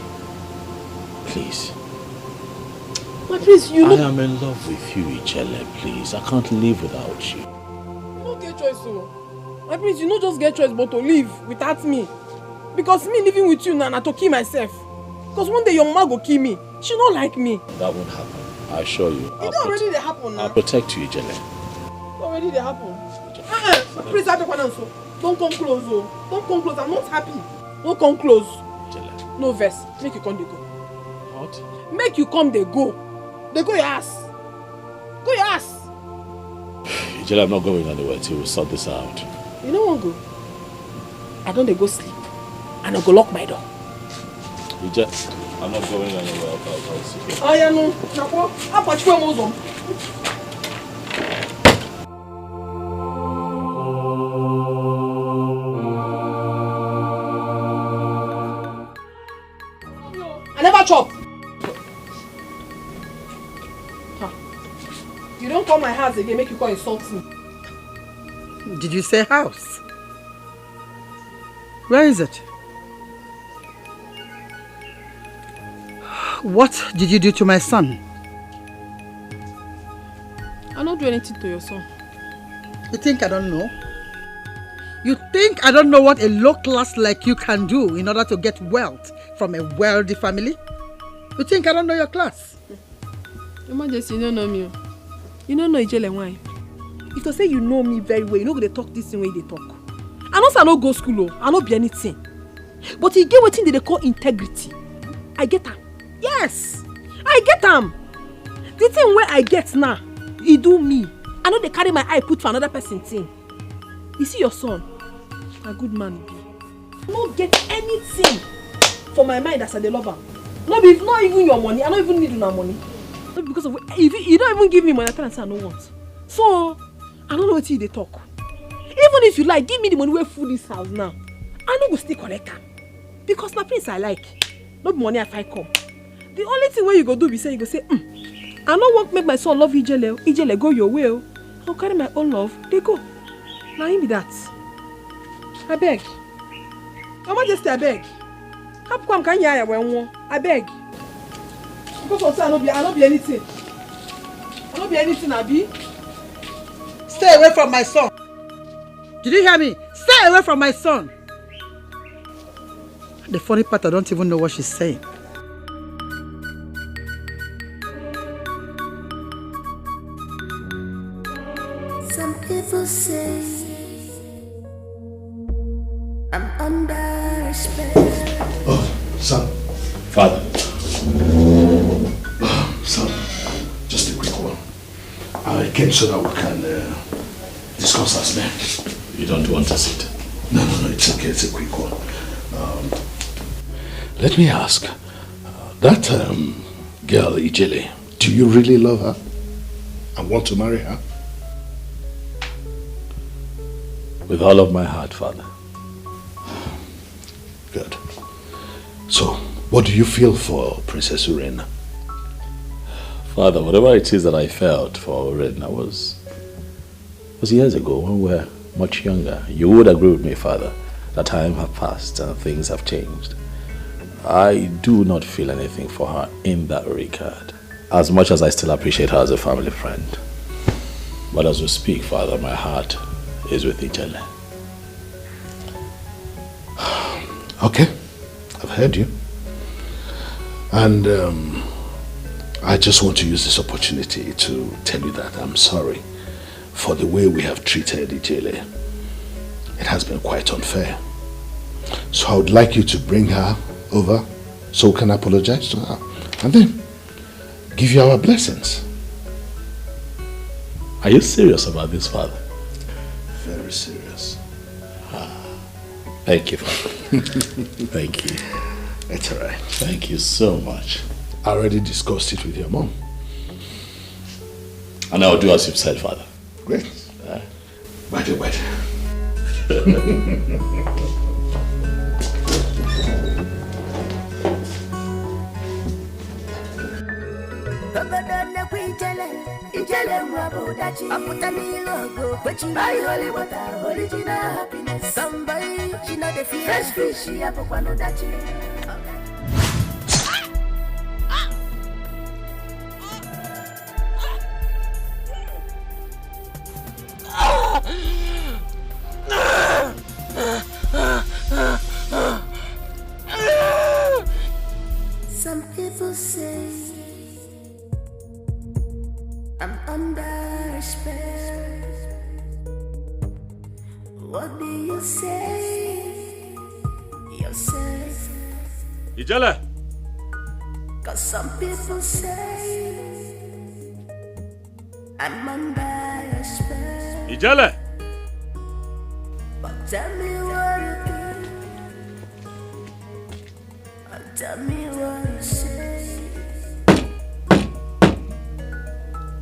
Please. My prince, you know... I am in love with you, Ijele, please. I can't live without you. You don't get choice, so. My prince, you don't just get choice but to live without me. Because me living with you now, na to kill myself. Because one day your mama go kill me. She don't like me. That won't happen. I assure you. It already they happen now. I'll protect you, Ijele. Already they happen. Please, don't come close, oh. Don't come close. I'm not happy. Don't come close. Ijele. No verse. Make you come, they go. What? Make you come, they go. They go your ass. Go your ass. Ijele, I'm not going anywhere till we sort this out. You know what, go? I don't they go sleep. And I go lock my door. Ijele, I'm not going anywhere. I'll see you. Oh, yeah, no. How much for Muslim? I never chop. You don't call my house again, make you call insult me. Did you say house? Where is it? What did you do to my son? I don't do anything to your son. You think I don't know? You think I don't know what a low class like you can do in order to get wealth from a wealthy family? You think I don't know your class? Your Majesty, you don't know me. You don't know Ijele why? If you say you know me very well, you know they talk this same way they talk. I know I no go school, I no be anything. But you get what thing they call integrity. I get them. Yes, I get them. The thing where I get now, he do me. I know they carry my eye put for another person thing. You see your son, a good man. I don't get anything for my mind as I love him. Not even your money. I don't even need your money. Not because of if you don't even give me money, I can't say I don't want. So I don't know what they talk. Even if you like, give me the money where food this house now. I no go still collect them. Because my prince I like. Not money if I come. The only thing where you go do be say, you go say, I don't want to make my son love Ijele. Ijele, go your way. I'll carry my own love. They go. Now him be that. I beg. Your Majesty, I beg. How come can you hear when I beg? Because of say I no be anything. I no be anything, Abi. Stay away from my son. Did you hear me? Stay away from my son. The funny part, I don't even know what she's saying. under spell. Oh, son. Father. Son, just a quick one. I came so that we can discuss as men. You don't want to sit? No, it's okay. It's a quick one. Let me ask, that girl, Ijele, do you really love her and want to marry her? With all of my heart, Father. Good. So, what do you feel for Princess Urena? Father, whatever it is that I felt for Urena was years ago when we were much younger. You would agree with me, Father, that time have passed and things have changed. I do not feel anything for her in that regard, as much as I still appreciate her as a family friend. But as we speak, Father, my heart is with Ijele. Okay, I've heard you. And I just want to use this opportunity to tell you that I'm sorry for the way we have treated Ijele. It has been quite unfair. So I would like you to bring her over so we can apologize to her and then give you our blessings. Are you serious about this, Father? Very serious. Thank you, Father. Thank you. It's all right. Thank you so much. I already discussed it with your mom. And I'll do as you've said, Father. Great. By the way. Ijele mwabudachi Aputani logo Kwechi buy holy water Original happiness Somebody she know the feel Fresh fish she apo kwano dachi. Some people say I'm under spell. What do you say yourself? Ijele! Cause some people say I'm under spell. Ijele! But tell me what you think. Tell me what you say.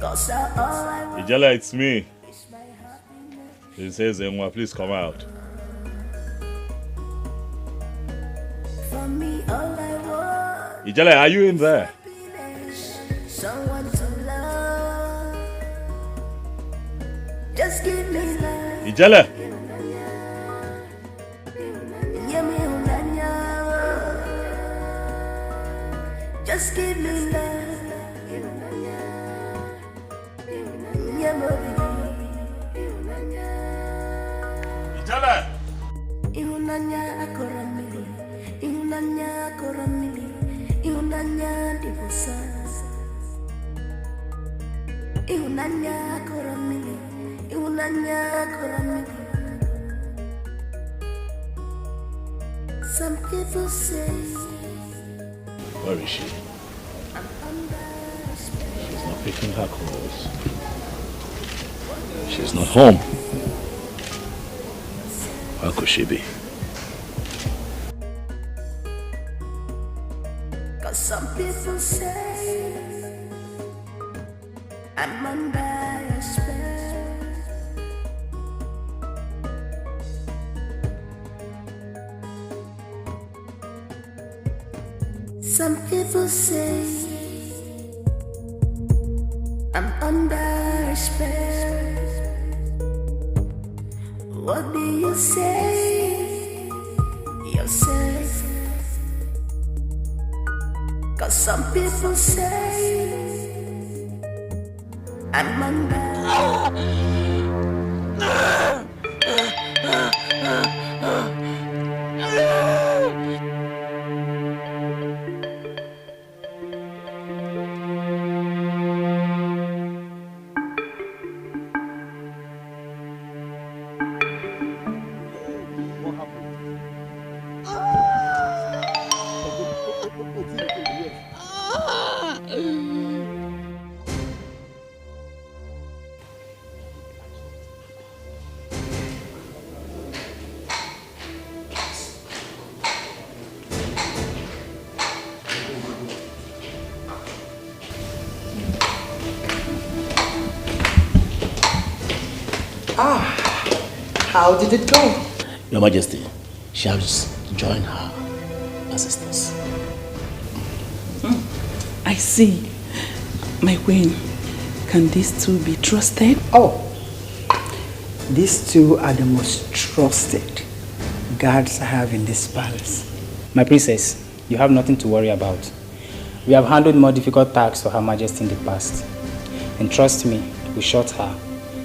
Cause all I want Ijele, it's me. He says, Enwa, please come out. for me, all I want. Ijele, are you in there? Someone to love. Just give me love. Ijele! Just give me love. Ijele! Ihunanya akoramili, ihunanya akoramili, ihunanya divosa. Ihunanya akoramili, ihunanya akoramili. Some people say. Where is she? She's not picking her calls. She's not home. Where could she be? Cause some people say I'm under a spell. Some people say I'm under a spell. What do you say yourself? Cause some people say I'm under. How did it go? Your Majesty, she has joined her assistants. I see. My queen, can these two be trusted? Oh, these two are the most trusted guards I have in this palace. My princess, you have nothing to worry about. We have handled more difficult tasks for Her Majesty in the past. And trust me, we shot her,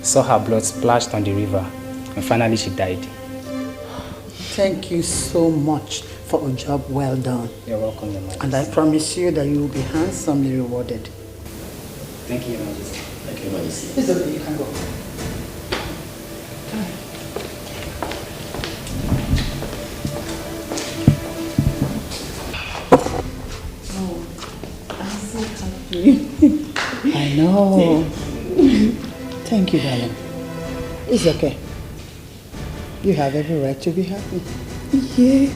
saw her blood splashed on the river, and finally she died. Thank you so much for a job well done. You're welcome, Your Majesty. And I promise you that you will be handsomely rewarded. Thank you, Your Majesty. Thank you, Your Majesty. It's okay, you can go. I know. Thank you, darling. It's okay. You have every right to be happy. Yeah.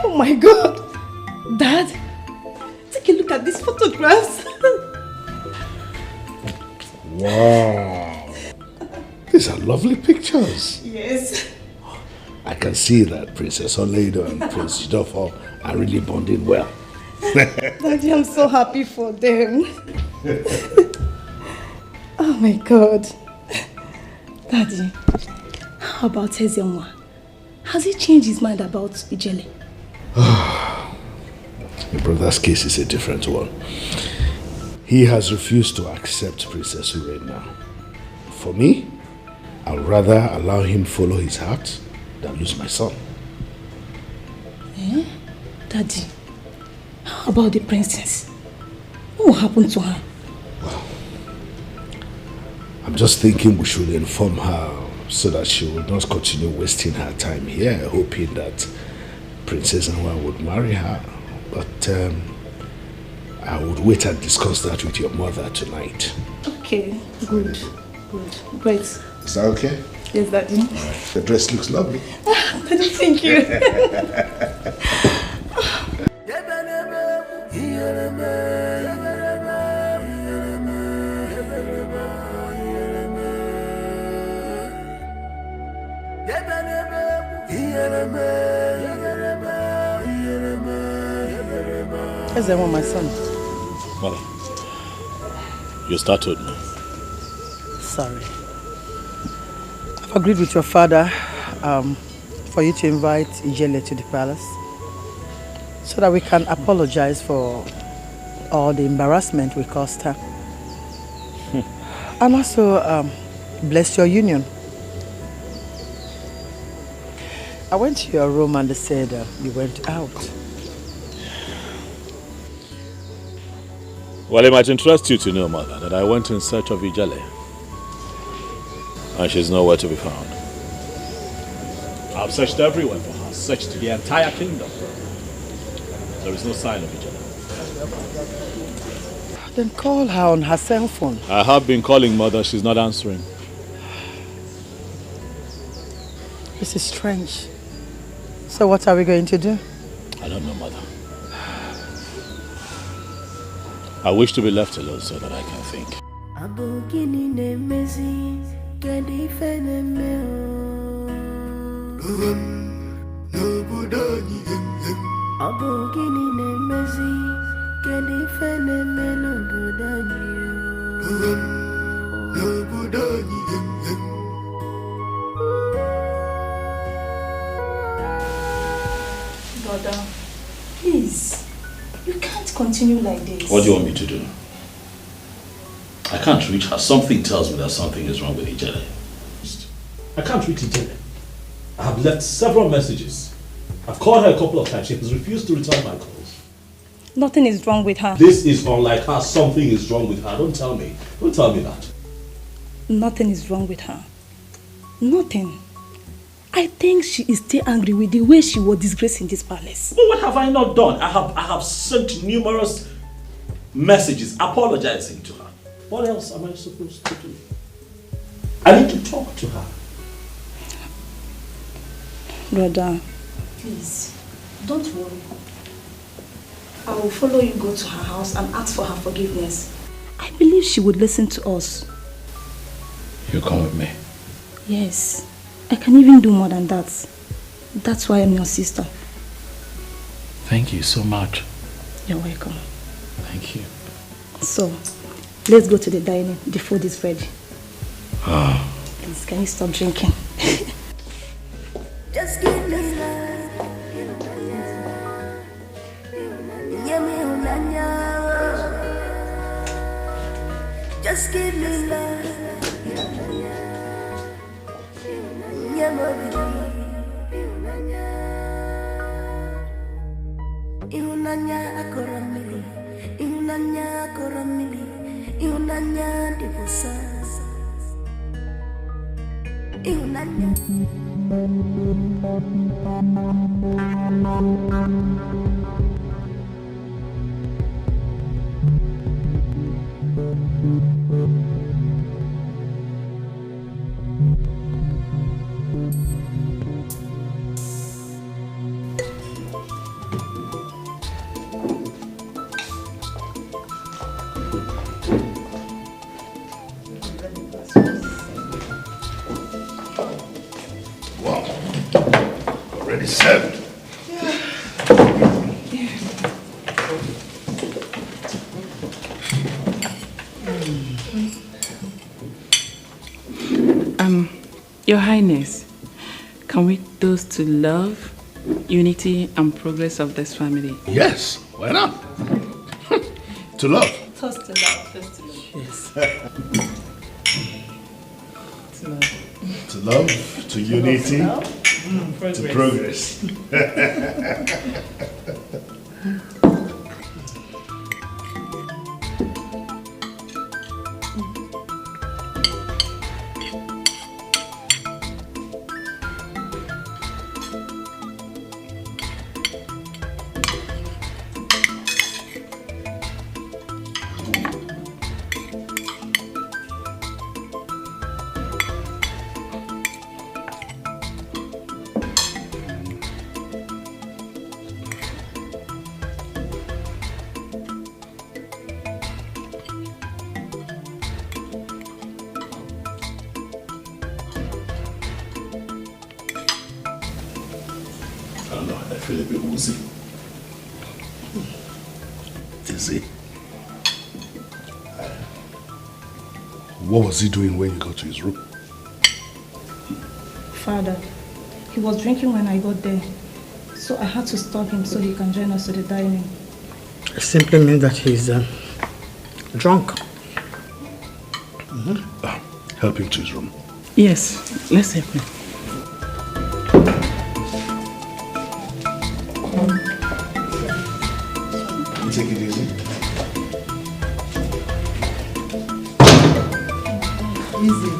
Oh my God. Dad, take a look at these photographs. Wow. These are lovely pictures. Yes. I can see that Princess Oleido and Prince Jidofo are really bonding well. Daddy, I'm so happy for them. Oh my God. Daddy, how about Ezenwa? Has he changed his mind about Ijele? Your brother's case is a different one. He has refused to accept Princess Urena. For me, I'd rather allow him follow his heart than lose my son. Eh? Daddy, how about the princess? What will happen to her? I'm just thinking we should inform her so that she will not continue wasting her time here, hoping that Princess Anwa would marry her. But I would wait and discuss that with your mother tonight. Okay, good. Great. Is that okay? Yes, Daddy. All right. The dress looks lovely. Daddy, thank you. Where's the one, my son? Mother, you startled me. Sorry. I've agreed with your father for you to invite Ijele to the palace so that we can apologize for all the embarrassment we caused her. And also bless your union. I went to your room and they said you went out. Well, it might interest you to know, Mother, that I went in search of Ijele. And she's nowhere to be found. I've searched everywhere for her, searched the entire kingdom. There is no sign of Ijele. Then call her on her cell phone. I have been calling, Mother, she's not answering. This is strange. So what are we going to do? I don't know, Mother. I wish to be left alone so that I can think. Brother, please, you can't continue like this. What do you want me to do? I can't reach her. Something tells me that something is wrong with Ijele. I can't reach Ijele. I have left several messages. I've called her a couple of times. She has refused to return my calls. Nothing is wrong with her. This is unlike her. Something is wrong with her. Don't tell me. Don't tell me that. Nothing is wrong with her. Nothing. I think she is still angry with the way she was disgraced in this palace. But what have I not done? I have sent numerous messages apologizing to her. What else am I supposed to do? I need to talk to her. Brother, please, don't worry. I will follow you go to her house and ask for her forgiveness. I believe she would listen to us. You come with me. Yes, I can even do more than that. That's why I'm your sister. Thank you so much. You're welcome. Thank you. So, let's go to the dining. The food is ready. Ah. Please, can you stop drinking? Just give me love. Just give me love. Ihunanya akoramili, ihunanya akoramili, ihunanya dibusa, ihunanya. Wow. Already served. Your Highness, can we toast to love, unity, and progress of this family? Yes, why not? To love. Toast to love, toast to love. Yes. To love. To love, to unity, to progress. I feel a bit woozy. Dizzy. What was he doing when you got to his room? Father, he was drinking when I got there. So I had to stop him so he can join us to the dining. It simply means that he's drunk. Help him to his room. Yes, let's help him. Take it easy. Easy.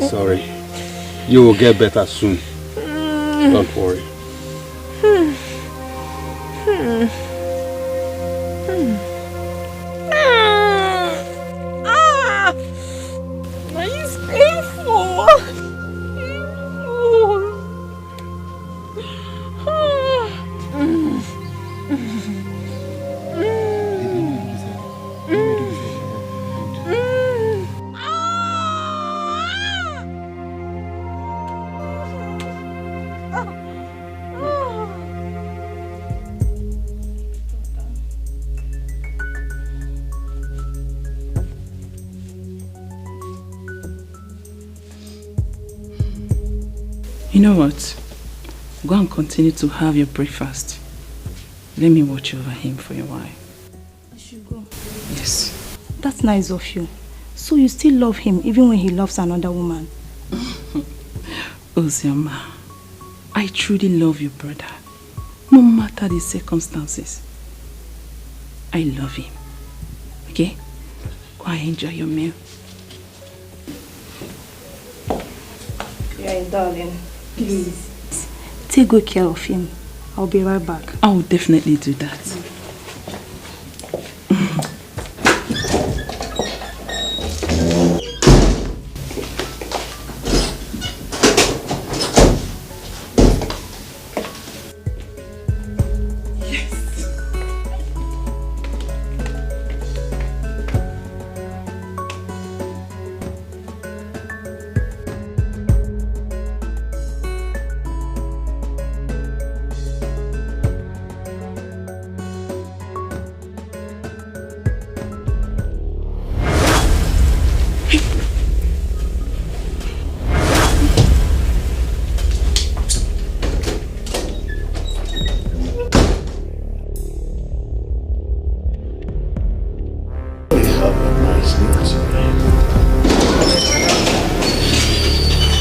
Sorry. You will get better soon. Don't worry. It's painful. You know what? Go and continue to have your breakfast. Let me watch over him for a while. I should go. Yes. That's nice of you. So you still love him even when he loves another woman? Ozioma, I truly love you, brother. No matter the circumstances. I love him. Okay? Go and enjoy your meal. Yeah, darling. Please. Take good care of him. I'll be right back. I will definitely do that.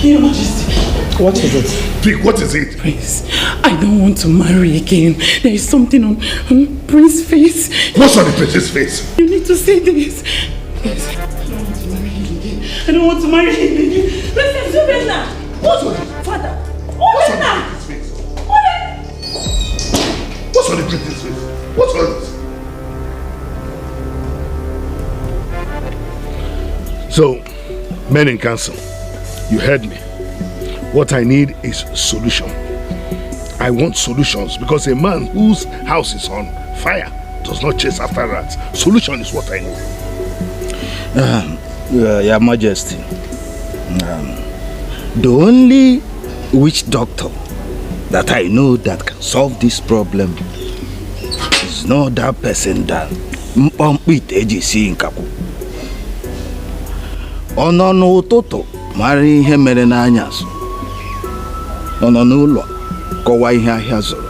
Your Majesty. What is it? Vic, what is it? Prince, I don't want to marry again. There is something on Prince's face. What's on the prince's face? You need to say this. Yes. I don't want to marry him again. I don't want to marry him again. Princess Zubena! What's on it? Father! What's on the prince's face? What's on the prince's face? What's on it? So, men in council, you heard me. What I need is solution. I want solutions because a man whose house is on fire does not chase after rats. Solution is what I need. Your Majesty, the only witch doctor that I know that can solve this problem is no other person than Mpompit AGC in Kaku. Ono no toto mari ihe mere n'anyasụ. Ono n'ụlọ kọwa ihe ahịa zụrụ.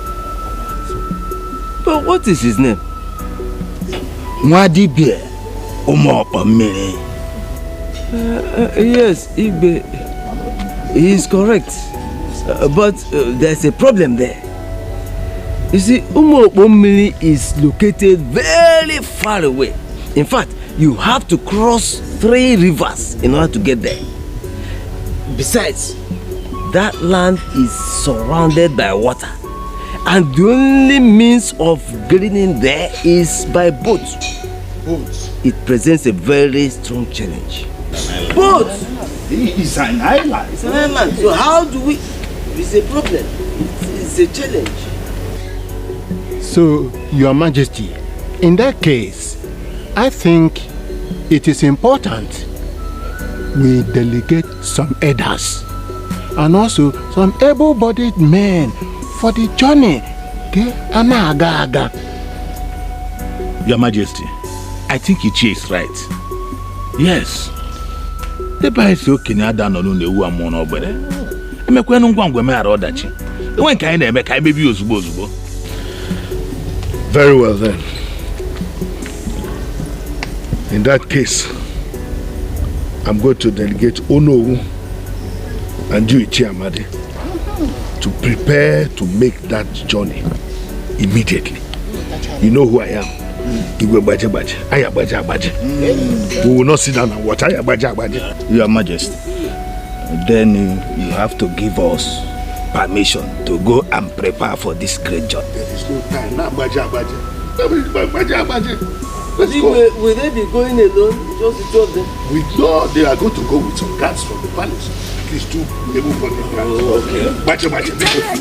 But what is his name? Nwadibie Ụmụọkpọ mmiri. Yes, Igbe. He is correct. But there's a problem there. You see, Ụmụọkpọ mmiri is located very far away. In fact, you have to cross 3 rivers in order to get there. Besides, that land is surrounded by water. And the only means of getting in there is by boat. Boat? It presents a very strong challenge. Boat! It's an island. It's an island. So how do we... It's a problem. It's a challenge. So, Your Majesty, in that case, I think it is important we delegate some elders and also some able-bodied men for the journey. Your Majesty, I think Ichie is right. Yes. The Bible okay na da no no ewu amon obere. Emekwe no ngwangwe me ara odachi. E wen kan na eme kai be bi ozugbo ozugbo. Very well then. In that case, I'm going to delegate Onowu and you, Chiamade, to prepare to make that journey immediately. You know who I am. We will not sit down and watch. Your Majesty, then you have to give us permission to go and prepare for this great journey. There is no time. Let's go. Will they be going alone? Just the two of them? No, they are going to go with some guards from the palace. At least 2 able for the guards. Okay.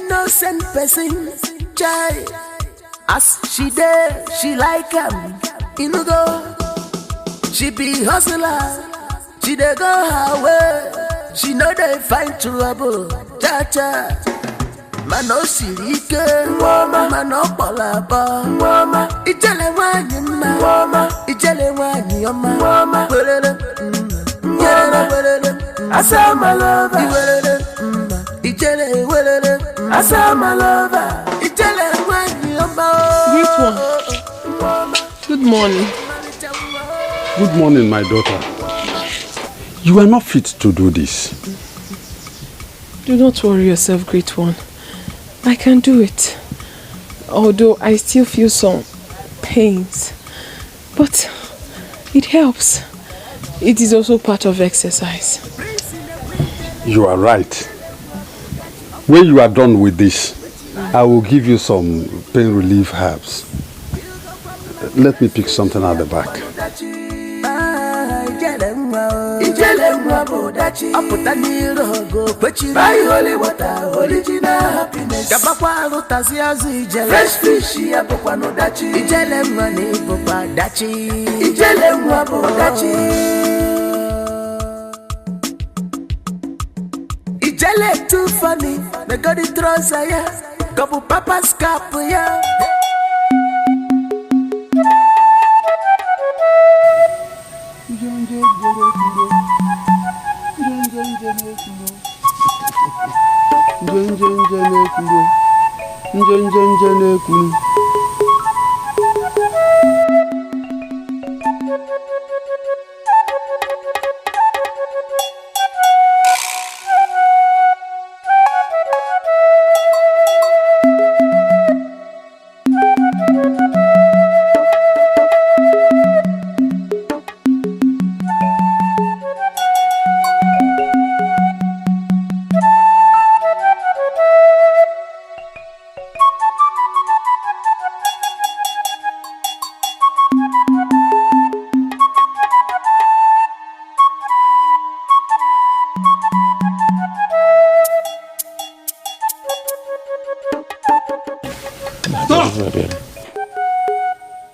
Innocent person, child. As she did, she like him. Inugo. She be hustler. She dey go her way. She know they find trouble. Cha cha. Mano sirike, mano polaba, ijele wanyi ma, ijele wanyi yoma, welele, welele, asa my lover, welele, Ijele welele, asa my lover. Ijele when you Great one. Good morning. Good morning, my daughter. You are not fit to do this. Do not worry yourself, great one. I can do it. Although I still feel some pains. But it helps. It is also part of exercise. You are right. When you are done with this, I will give you some pain relief herbs. Let me pick something at the back. Buy holy water, original happiness. Fresh fish, Ijele mwani popa dachi. Ijele mwabo dachi. Ijele too funny, me got the trouser ya. Couple papa's cap ya.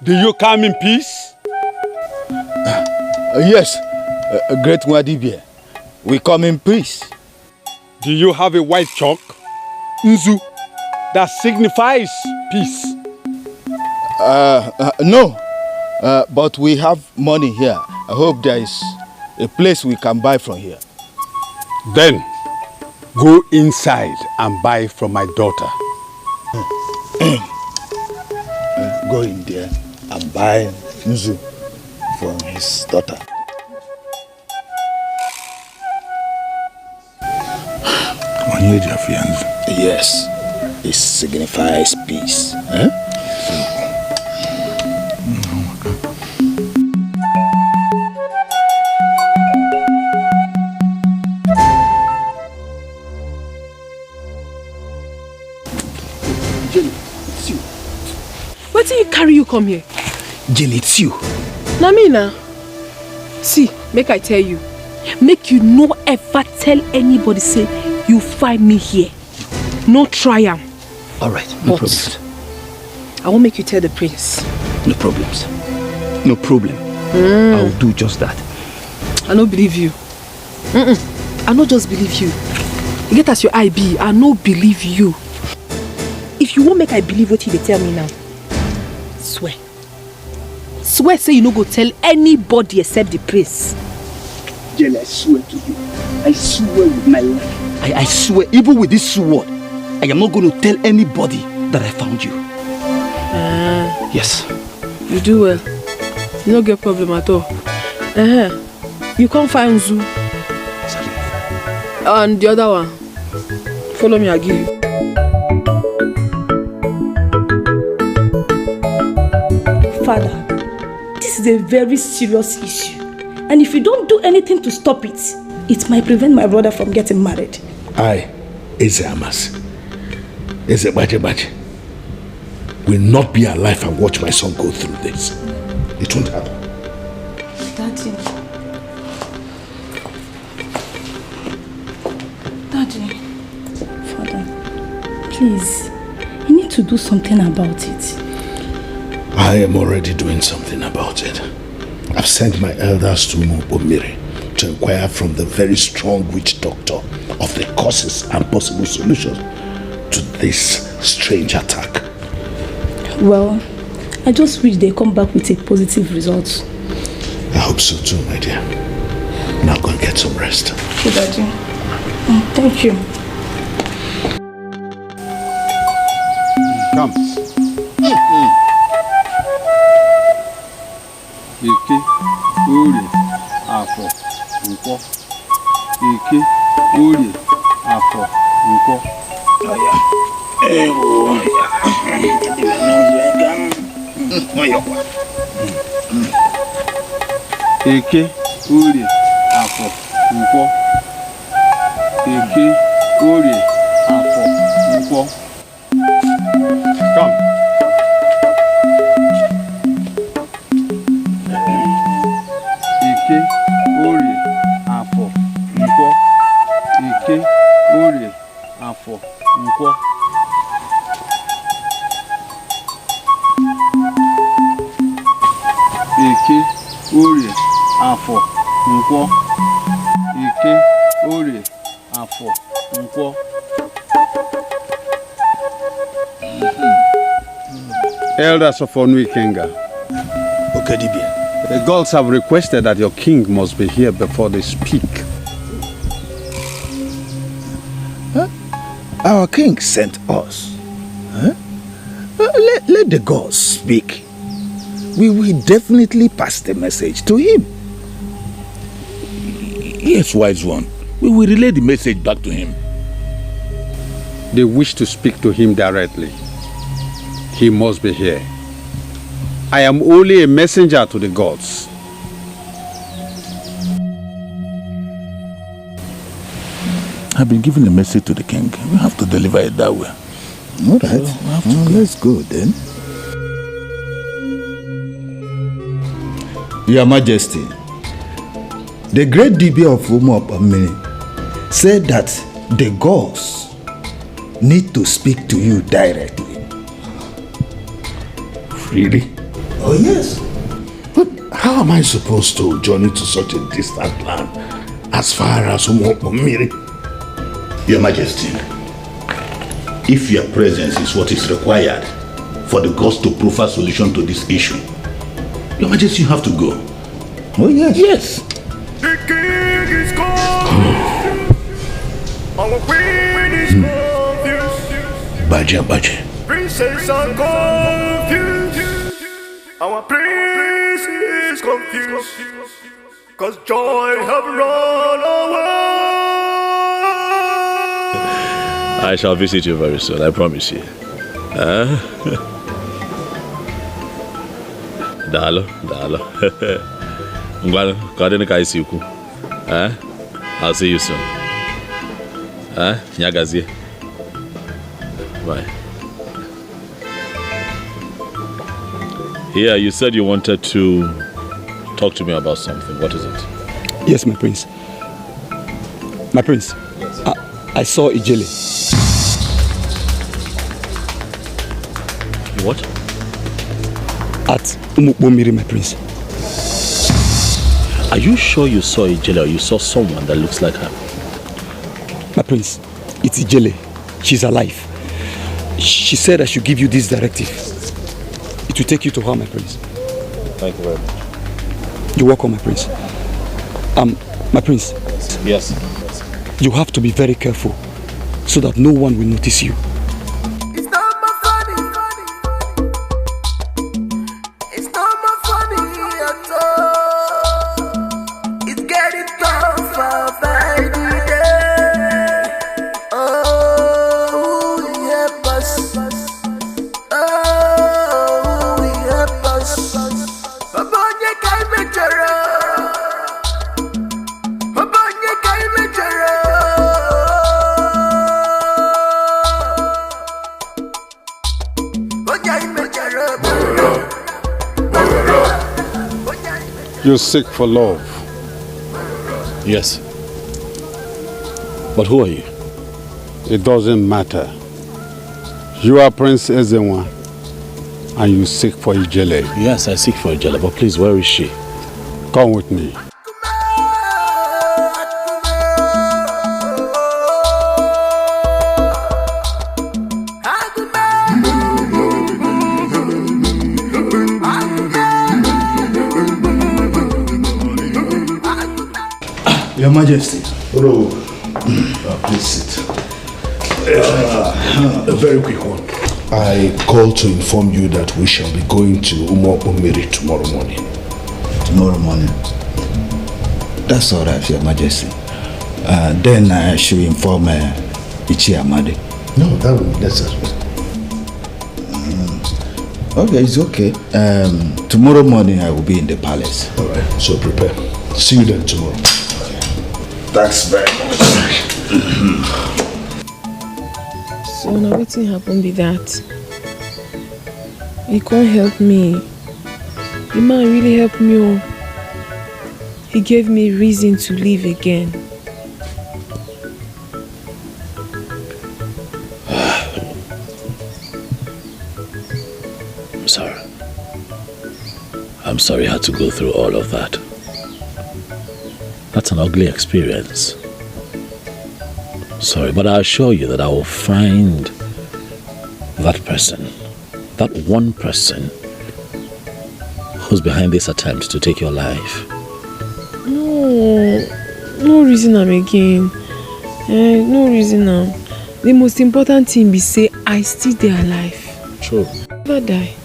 Do you come in peace? Yes, great Nwadibia. We come in peace. Do you have a white chalk, Nzu, that signifies peace? No, but we have money here. I hope there is a place we can buy from here. Then, go inside and buy from my daughter. Go in there and buy Nzu from his daughter. Yes, it signifies peace. What did you carry you come here? Jenny, it's you. Namina. See, make I tell you. Make you no ever tell anybody say you find me here. No try am. Alright, no problems. I won't make you tell the prince. No problems. No problem. I will do just that. I don't believe you. I don't just believe you. You get as your IB, I don't believe you. If you won't make I believe what they tell me now, swear. Swear say you no go tell anybody except the prince. Jenny, I swear to you. I swear with my life. I swear, even with this sword, I am not going to tell anybody that I found you. Yes. You do well. You don't get problem at all. You can't find Nzu. Sorry. And the other one. Follow me, I'll give you. Father, this is a very serious issue. And if you don't do anything to stop it, it might prevent my brother from getting married. I, Eze Amas, Eze Baje, will not be alive and watch my son go through this. It won't happen. Daddy. Daddy. Father, please, you need to do something about it. I am already doing something about it. I've sent my elders to Mubomiri to inquire from the very strong witch doctor of the causes and possible solutions to this strange attack. Well, I just wish they come back with a positive result. I hope so too, my dear. Now go and get some rest. Okay, Daddy. Thank you. Come. Eke, Orie, Afọ, Nkwọ. Eke, Orie, Afọ, Nkwọ. Eke, Orie, Afọ, Nkwọ. Eke, Orie, Afọ, Nkwọ. Come. Eke, Orie, Afọ, Nkwọ. Eke, Orie, Afọ, Nkwọ. Eke, Orie, Afọ, Nkwọ. Eke, Orie, Afọ, Nkwọ. Elders of Onu Ikenga. Okadibia. The gods have requested that your king must be here before they speak. Huh? Our king sent us. Huh? Let the gods speak. We will definitely pass the message to him. Yes, wise one. We will relay the message back to him. They wish to speak to him directly. He must be here. I am only a messenger to the gods. I've been given a message to the king. We have to deliver it that way. All right. Let's go then. Your Majesty, the great Dibia of Umopamini said that the gods need to speak to you directly. Really? Oh, yes. But how am I supposed to journey to such a distant land as far as Umopamiri? Your Majesty, if your presence is what is required for the gods to provide a solution to this issue, Your Majesty, you have to go. Oh, yes. Yes. The king is confused. Our queen is confused. Baja. Princess are confused. Our prince is confused. Cause joy have run away. I shall visit you very soon, I promise you. Dalo. I'll see you soon. Nyagazie. Bye. Here, you said you wanted to talk to me about something. What is it? Yes, my prince. My prince, I saw Ijele. What? At Umukbomiri, my prince. Are you sure you saw Ijele or you saw someone that looks like her? My prince, it's Ijele. She's alive. She said I should give you this directive. It will take you to her, my prince. Thank you very much. You're welcome, my prince. My prince. Yes. You have to be very careful so that no one will notice you. It's not more funny. It's not more funny at all. It's getting tougher by the day. Oh, help us. Oh, help us. Babonye kai mechara. Babonye kai mechara. You seek for love. Yes. But who are you? It doesn't matter. You are Prince Ezenwa and you seek for Ijele. Yes, I seek for Ijele, but please, where is she? Come with me. Your Majesty. Hello. Please sit. A very quick one. I called to inform you that we shall be going to Umo Umiri tomorrow morning. Tomorrow morning? That's all right, Your Majesty. Then I should inform Ichi Amadi. No, that will be necessary. Okay, it's okay. Tomorrow morning I will be in the palace. All right, so prepare. See you then tomorrow. Thanks very much. So now wetin happen be that? He can't help me. The man really helped me. Oh. He gave me reason to live again. I'm sorry you had to go through all of that. That's an ugly experience. Sorry, but I assure you that I will find that person, that one person who's behind this attempt to take your life. No reason am again. No reason am. The most important thing be say I still dey alive. True. Never die.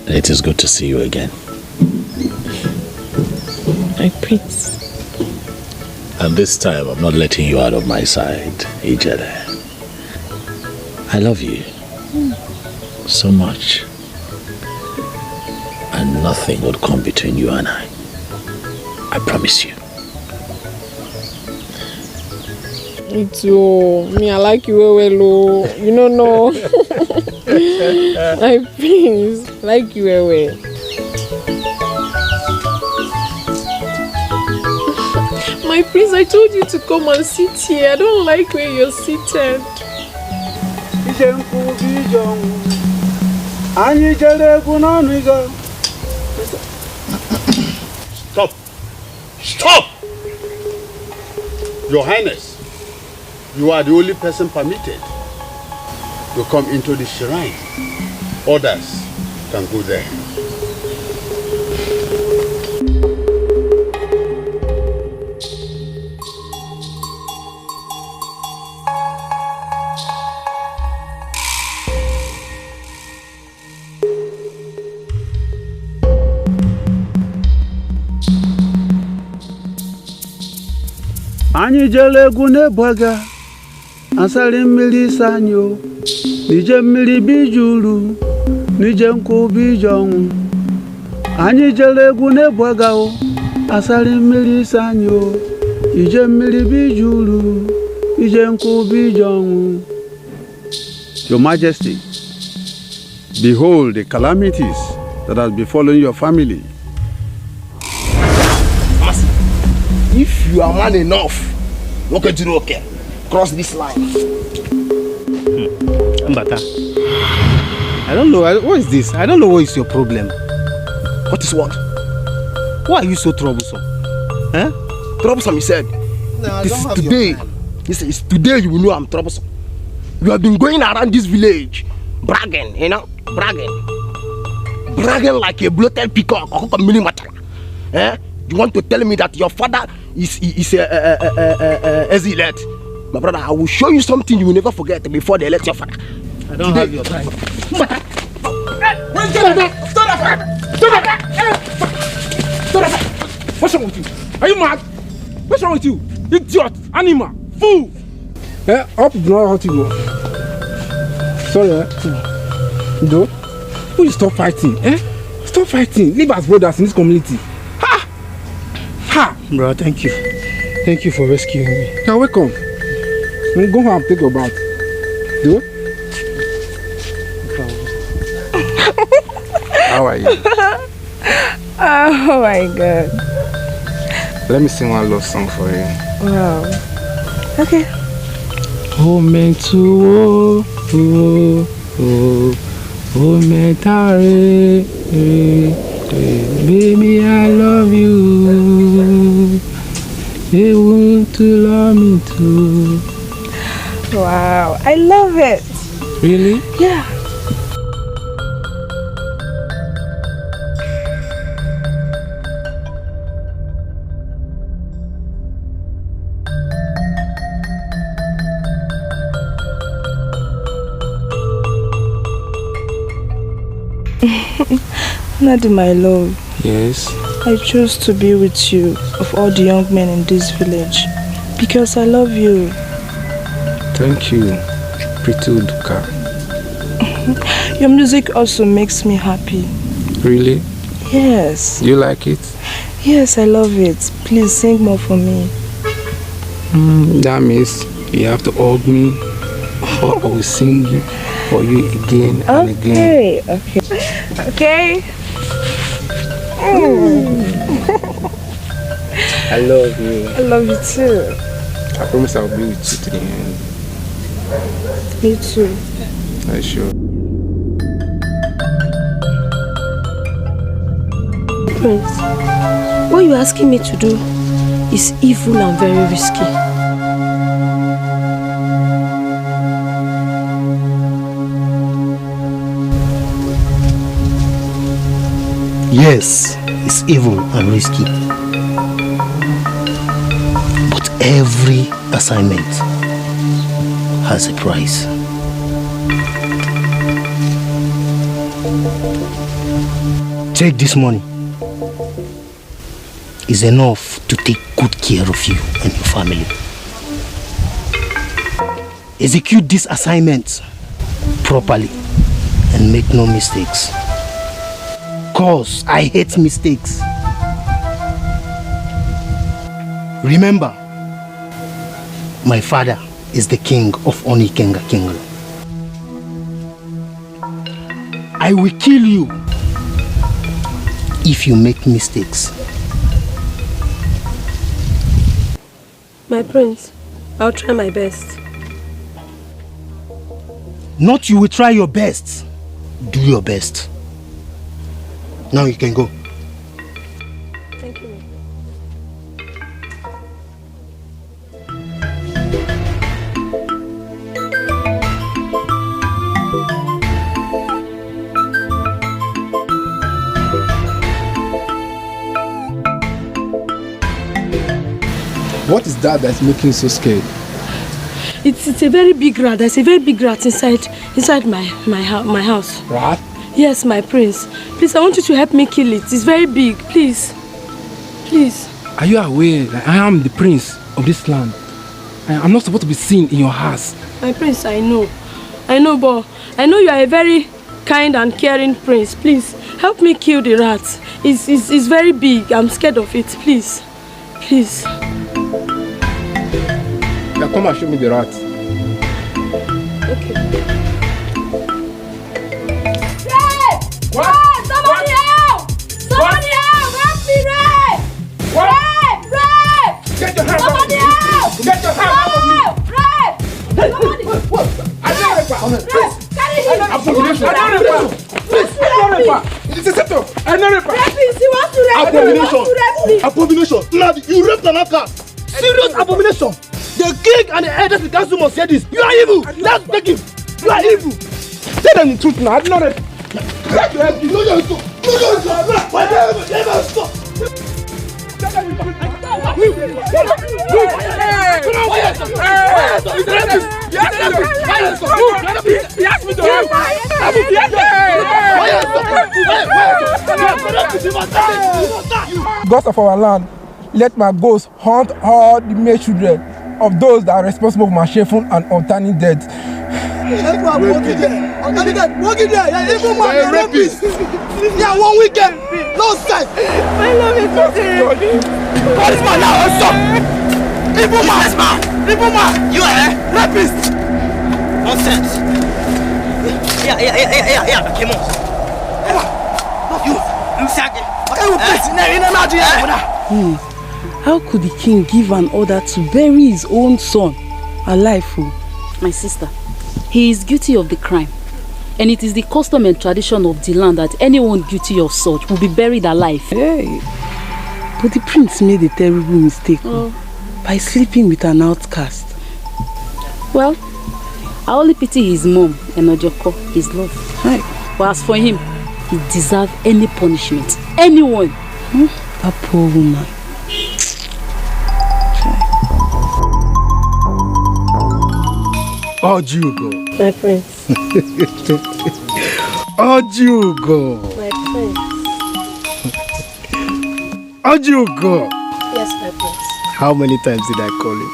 It is good to see you again. My prince. And this time I'm not letting you out of my side, Ijede. I love you so much. And nothing would come between you and I. I promise you. Me too. Me, I like you well. You don't know. My prince, like you well. My prince, I told you to come and sit here. I don't like where you're seated. Stop! Stop! Your Highness, you are the only person permitted to come into the shrine. Others can go there. Anyị jere egwu n'Ebuaga, asari mmiri sanyo, nije mmiri bijuru, nije nkwu bijonwu. Anyị jere egwu n'Ebuaga o, asari mmiri sanyo, nije mmiri bijuru, nije nkwu bijonwu. Your Majesty, behold the calamities that has befallen your family. If you are man enough, okay, cross this line. Mbata, I don't know, what is this? I don't know what is your problem. What is what? Why are you so troublesome? Huh? Troublesome, he said. No, this is today. It's today you will know I'm troublesome. You have been going around this village, bragging, you know, bragging like a bloated peacock. Eh? You want to tell me that your father is elect? My brother, I will show you something you will never forget before they elect your father. I don't have your time. What's wrong with you? Are you mad? What's wrong with you? Idiot, animal, fool! Up, no, how to go. Sorry, Do you stop fighting? Stop fighting. Live as brothers in this community. Bro, thank you. Thank you for rescuing me. You're welcome. Go home and take your bath. Do? How are you? Oh my God. Let me sing one love song for you. Wow. Okay. Oh, mentu, oh, mentare, baby, I love you. They want to love me too. Wow, I love it. Really? Yeah. Daddy, my love. Yes? I chose to be with you of all the young men in this village because I love you. Thank you, pretty Uduka. Your music also makes me happy. Really? Yes. You like it? Yes, I love it. Please sing more for me. That means you have to hug me or I will sing for you again and again. Okay. I love you. I love you too. I promise I'll be with you to the end. Me too. Are you sure? Prince, what you're asking me to do is evil and very risky. Yes, it's evil and risky. But every assignment has a price. Take this money. It's enough to take good care of you and your family. Execute this assignment properly and make no mistakes. Cause I hate mistakes. Remember, my father is the king of Onikenga Kingdom. I will kill you if you make mistakes. My prince, I'll try my best. Not you will try your best. Do your best. Now you can go. Thank you. What is that that's making you so scared? It's a very big rat. There's a very big rat inside my house. Rat? Yes, my prince. Please, I want you to help me kill it. It's very big. Please. Please. Are you aware that I am the prince of this land? I'm not supposed to be seen in your house. My prince, I know. But I know you are a very kind and caring prince. Please, help me kill the rat. It's very big. I'm scared of it. Please. Please. Now come and show me the rat. Okay. What? Somebody help! Somebody help! Help me, Ray! Ray! Get your hands Somebody help! Get your hands off of me! Ray! Somebody! What? I don't remember. Ray! Carry him! Abomination! I don't remember. Please! I don't remember. It's a setup. I don't remember. Rapist! He wants to rape me! He wants to rape me! Abomination! Now you raped an outcast! Serious abomination! The king and the elders of the council must hear this. You are evil! Let's take him! You are evil! Tell them the truth now. I did not rape. Try to help you. No, you stop. No, you stop. Why never stop? Gods of our land, let my ghost haunt all the male children of those that are responsible for my shameful and untimely death. Walking there, yeah, even man, you're rapist. Yeah, 1 weekend, no sense. My love is so serious. This man now, stop. Evil man, you are rapist. Nonsense. Yeah, come on. How could the king give an order to bury his own son alive? My sister, he is guilty of the crime. And it is the custom and tradition of the land that anyone guilty of such will be buried alive. Hey, but the prince made a terrible mistake by sleeping with an outcast. Well, I only pity his mom and Ojoko, his love. Hey. But as for him, he deserves any punishment. Anyone. That poor woman. How'd you go? My prince. Ojugo. My prince. Ojugo. Yes, my prince. How many times did I call you?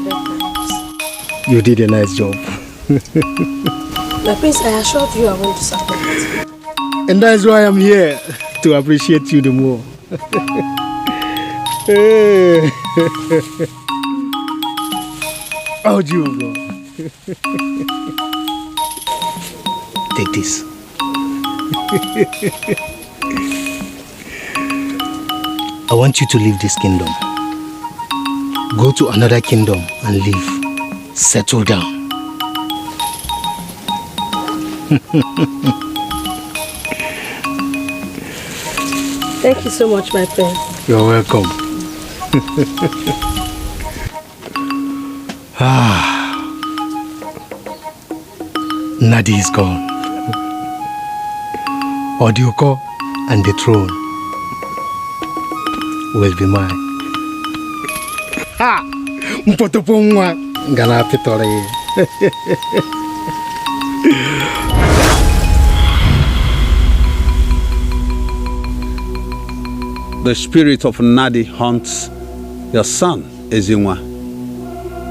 3 times. You did a nice job. My prince, I assured you I won't disappoint. And that's why I'm here, to appreciate you the more. Ojugo. Take this. I want you to leave this kingdom. Go to another kingdom and live. Settle down. Thank you so much, my friend. You're welcome. Nadi is gone. Odioko and the throne will be mine. Ha! Mpotopongwa ngana pitore. The spirit of Nadi haunts your son, Ezinwa.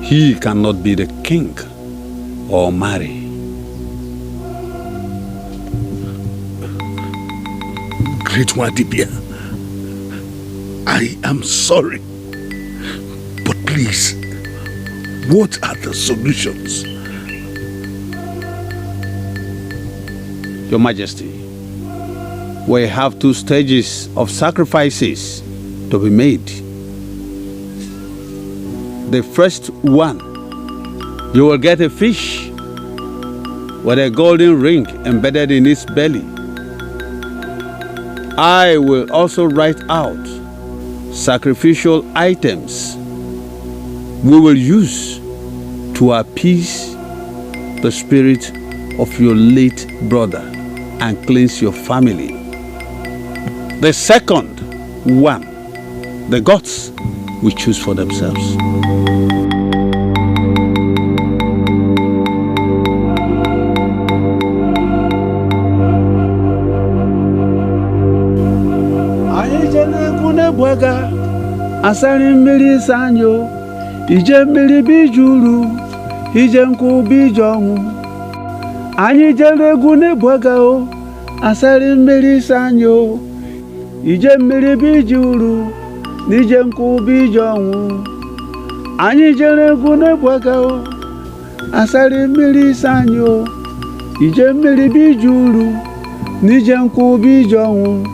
He cannot be the king or marry. Great Wadibia, I am sorry. But please, what are the solutions? Your Majesty, we have 2 stages of sacrifices to be made. The first one, you will get a fish with a golden ring embedded in its belly. I will also write out sacrificial items we will use to appease the spirit of your late brother and cleanse your family. The second one, the gods will choose for themselves. Bwega asari mmiri sanyo ije mmiri bijuru ije nku bijonwu anyị jere egwu n'Ebwega o asari mmiri sanyo ije mmiri bijuru n'ije nku bijonwu anyị jere egwu n'Ebwega o asari mmiri sanyo ije mmiri bijuru n'ije nku bijonwu.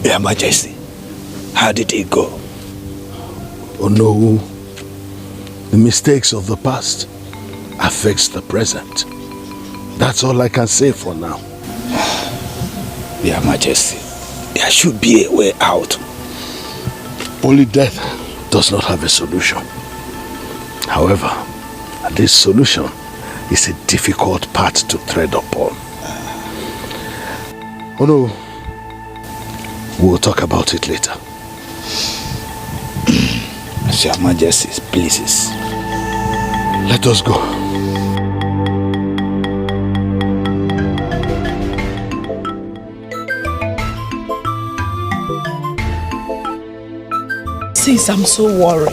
Your Majesty, how did it go? Oh no, the mistakes of the past affects the present. That's all I can say for now. Your Majesty, there should be a way out. Only death does not have a solution. However, this solution is a difficult path to tread upon. Oh no, we'll talk about it later. Your Majesty pleases. Let us go. Sis, I'm so worried.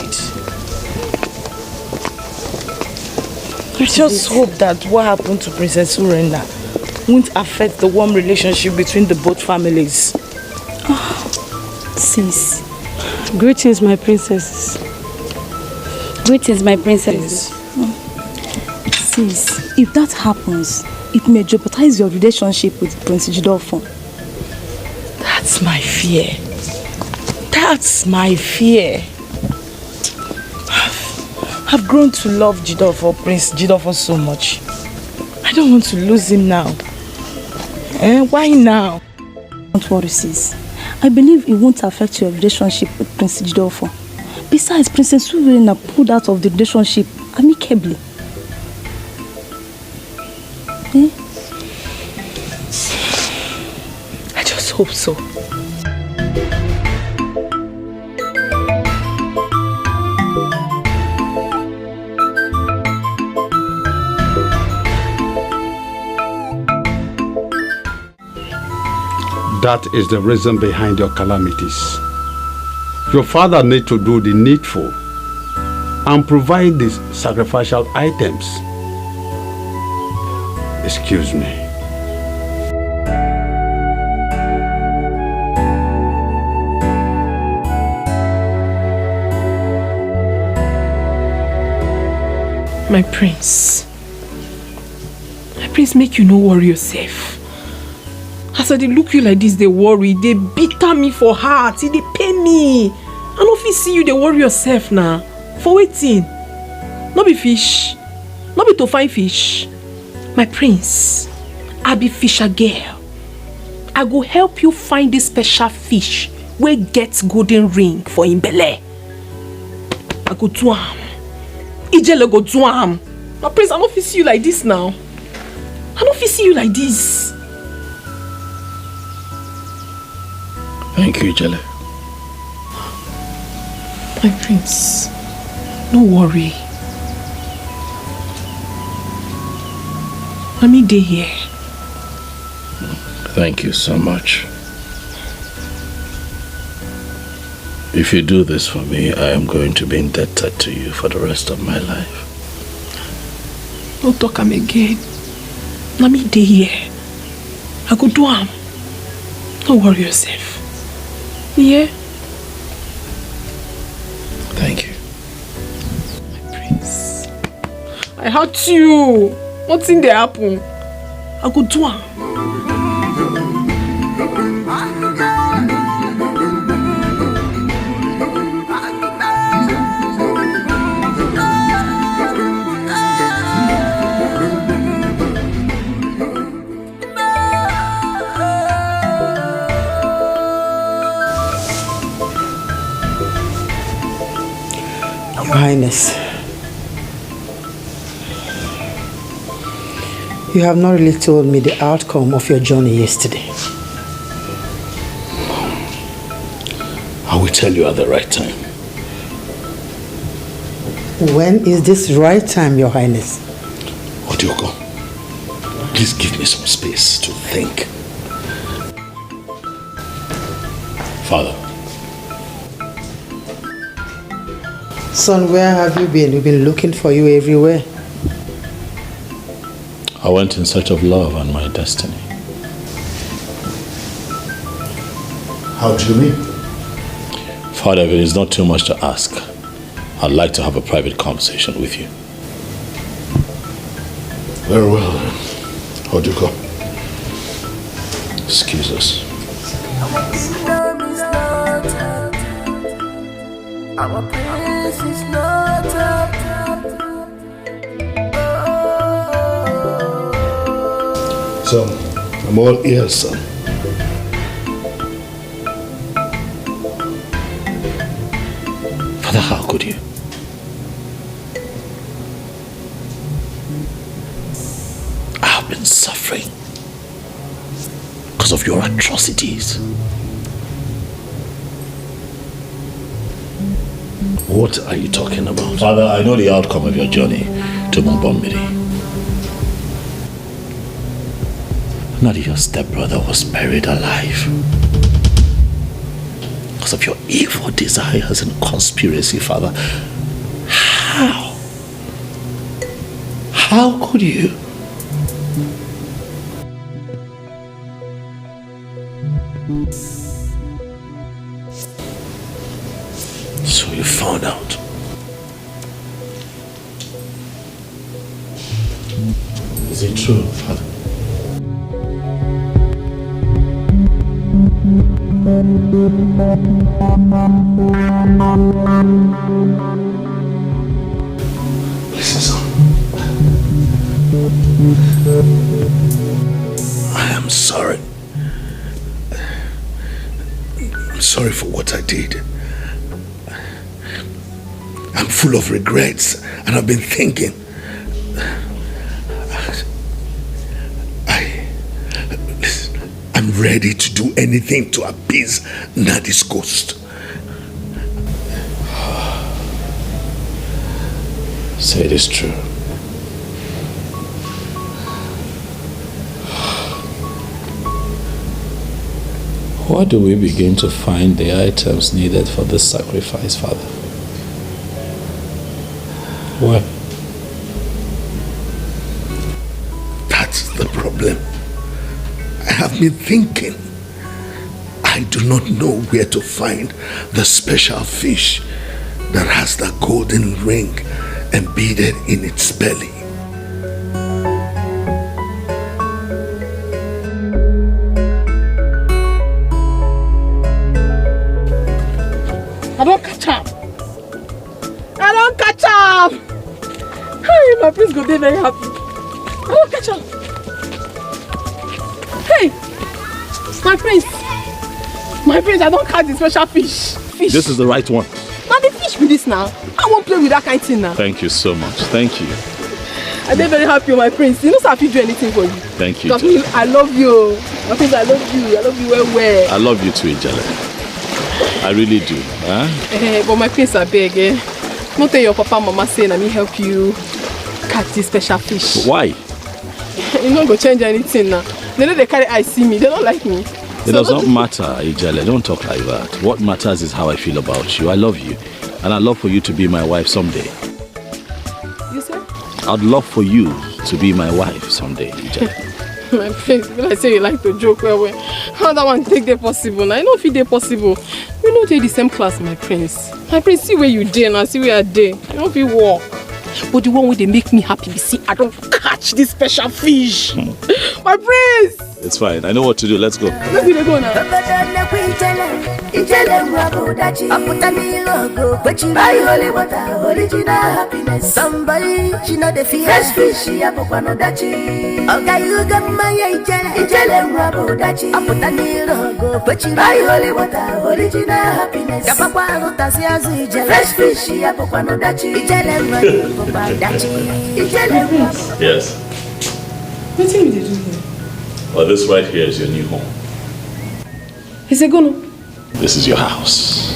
I just hope that what happened to Princess Urenda won't affect the warm relationship between the both families. Sis. Greetings, my princesses. Greetings, my princesses. Sis, if that happens, it may jeopardize your relationship with Prince Jidofo. That's my fear. That's my fear. I've grown to love Jidofo, Prince Jidofo so much. I don't want to lose him now. Why now? Don't worry, sis. I believe it won't affect your relationship with Prince Jidofo. Besides, Princess Suverena pulled out of the relationship amicably. I just hope so. That is the reason behind your calamities. Your father needs to do the needful and provide these sacrificial items. Excuse me. My prince, make you no worry yourself. As I dey look you like this, they worry, they bitter me for heart, they pain me. I no fit see you, they worry yourself now. For waiting, no be fish, no be to find fish. My prince, I be fisher girl. I go help you find this special fish where gets golden ring for him belly. I go do am. Ijele go do am. My prince, I no fit see you like this now. I no fit see you like this. Thank you, Ijele. My prince, no worry. Let me dey here. Thank you so much. If you do this for me, I am going to be indebted to you for the rest of my life. No talk am again. Let me dey here. I go do am. Don't worry yourself. Yeah? Thank you. My prince. I hurt you. What's in the happen? I go do am. Your Highness, you have not really told me the outcome of your journey yesterday. I will tell you at the right time. When is this right time, Your Highness? Otioko, please give me some space to think. Father. Son, where have you been? We've been looking for you everywhere. I went in search of love and my destiny. How do you mean? Father, if it is not too much to ask, I'd like to have a private conversation with you. Very well then. Otioko, excuse us. Our place is not up. So, I'm all ears, son. Father, how could you? I have been suffering because of your atrocities. What are you talking about? Father, I know the outcome of your journey to Mumbombiri. Not your stepbrother was buried alive. Because of your evil desires and conspiracy, Father. How? How could you? So you found out. Is it true, Father? Listen, son. I am sorry. I'm sorry for what I did. I'm full of regrets, and I've been thinking. I'm ready to do anything to appease Nadi's ghost. Say it is true. Where do we begin to find the items needed for this sacrifice, Father? Where? That's the problem. I have been thinking. I do not know where to find the special fish that has the golden ring embedded in its belly. I don't catch up. I don't catch up. Hey, my prince go be very happy. I don't catch up. Hey, my prince. My prince, I don't catch the special fish. This is the right one. Now the fish with this now. I won't play with that kind of thing now. Thank you so much. Thank you. I'm very happy, my prince. You know, so I do anything for you. Thank you. I love you. My prince, I love you. I love you well. I love you too, Ijele. I really do. Huh? But my prince, I beg. Don't tell your papa and mama saying let me help you catch this special fish. Why? You're not going to change anything now. They know they carry eyes see me. They don't like me. It does not matter, Ijele. Don't talk like that. What matters is how I feel about you. I love you. And I'd love for you to be my wife someday. You said? I'd love for you to be my wife someday, Ijele. My prince, when I say you like to joke, well, how that one take the possible? I know if it possible. We don't take the same class, my prince. My prince, see where you dare and see where I dare. You don't feel walk. But the one where they make me happy, see, I don't catch this special fish. My prince! It's fine. I know what to do. Let's go. Let's go now. Somebody, she know the fear. Fresh fish, she a no dachi. Okay, you got my ijele rabo dachi. Aputani logo, but you buy holy water, original happiness. Kapapa no tasi azu ijele. Fresh fish, she a no dachi. Ijele rabo dachi. Ijele rabo. Yes. What do you do here? Well, this right here is your new home. Is it gonna? This is your house.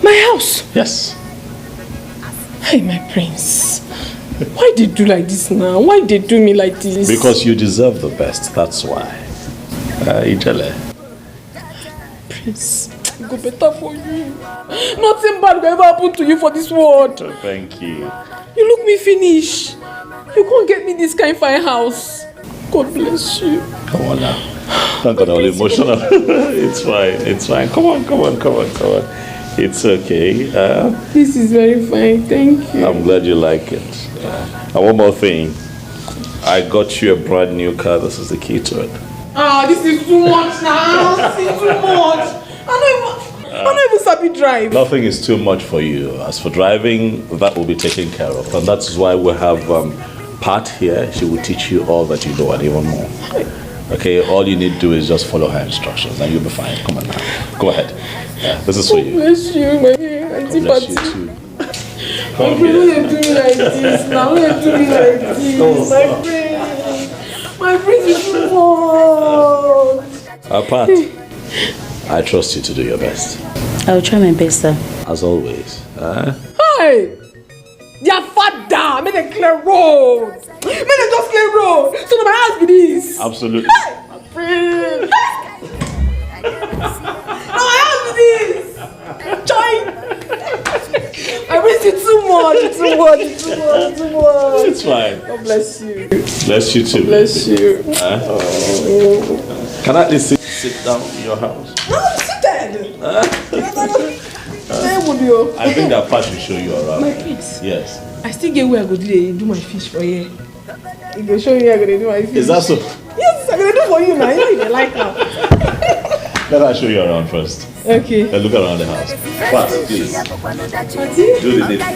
My house? Yes. Hey, my prince. Why they do like this now? Why they do me like this? Because you deserve the best. That's why. Ijele. Prince, it go better for you. Nothing bad will ever happen to you for this world. Oh, thank you. You look me finish. You can't get me this kind of fine house. God bless you. Come on now. Don't get all emotional. It's fine. It's fine. Come on. It's okay. This is very fine. Thank you. I'm glad you like it. And one more thing. I got you a brand new car. This is the key to it. This is too much now. This is too much. I don't even sabi drive. Nothing is too much for you. As for driving, that will be taken care of. And that's why we have Pat here. She will teach you all that you know and even more. Okay, all you need to do is just follow her instructions and you'll be fine. Come on now. Go ahead. This is for you. Bless you, my auntie bless Patty. you too. My friend, why you do me like this now? Why you do me like this? My friend is too much. Pat, I trust you to do your best. I will try my best, sir. As always. Hey! Their father made a clear road. Made a just clear road. So my house be this. Absolutely. Hey! My friend. My house be this. Joy. I miss you too much. It's fine. God bless you. Bless you too. Bless you. Can I at least sit down in your house? No, sit down. I think that Pat should show you around. My kids. Yes. I still get where I go do my fish for you. You go show me how I go do my fish. Is that so? Yes, I'm gonna do for you now. You know you like now. Let her show you around first. Okay. Then look around the house. Pat, please. Do the needful.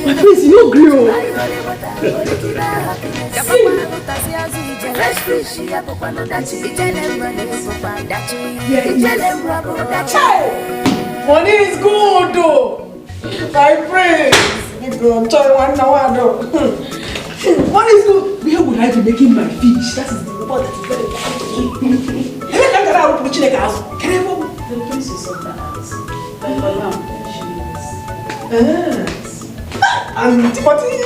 My face, you don't grow. Money is good though. My friends. You go try one now. Money is good. Where would I be making my fish? That is the report that is very important. The prince is on the house. But for now, and Timothy.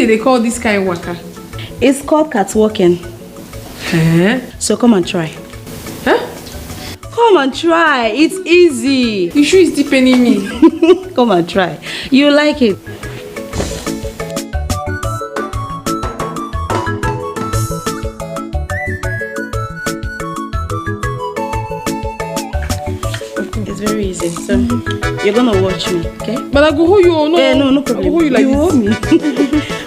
they call this kind of waka? It's called catwalking. So come and try. Come and try. It's easy. You sure it's deepening me? Come and try. You like it. It's very easy. So you're gonna watch me, okay? But I go hold you. No, no problem. I go hold you like you this. hold me.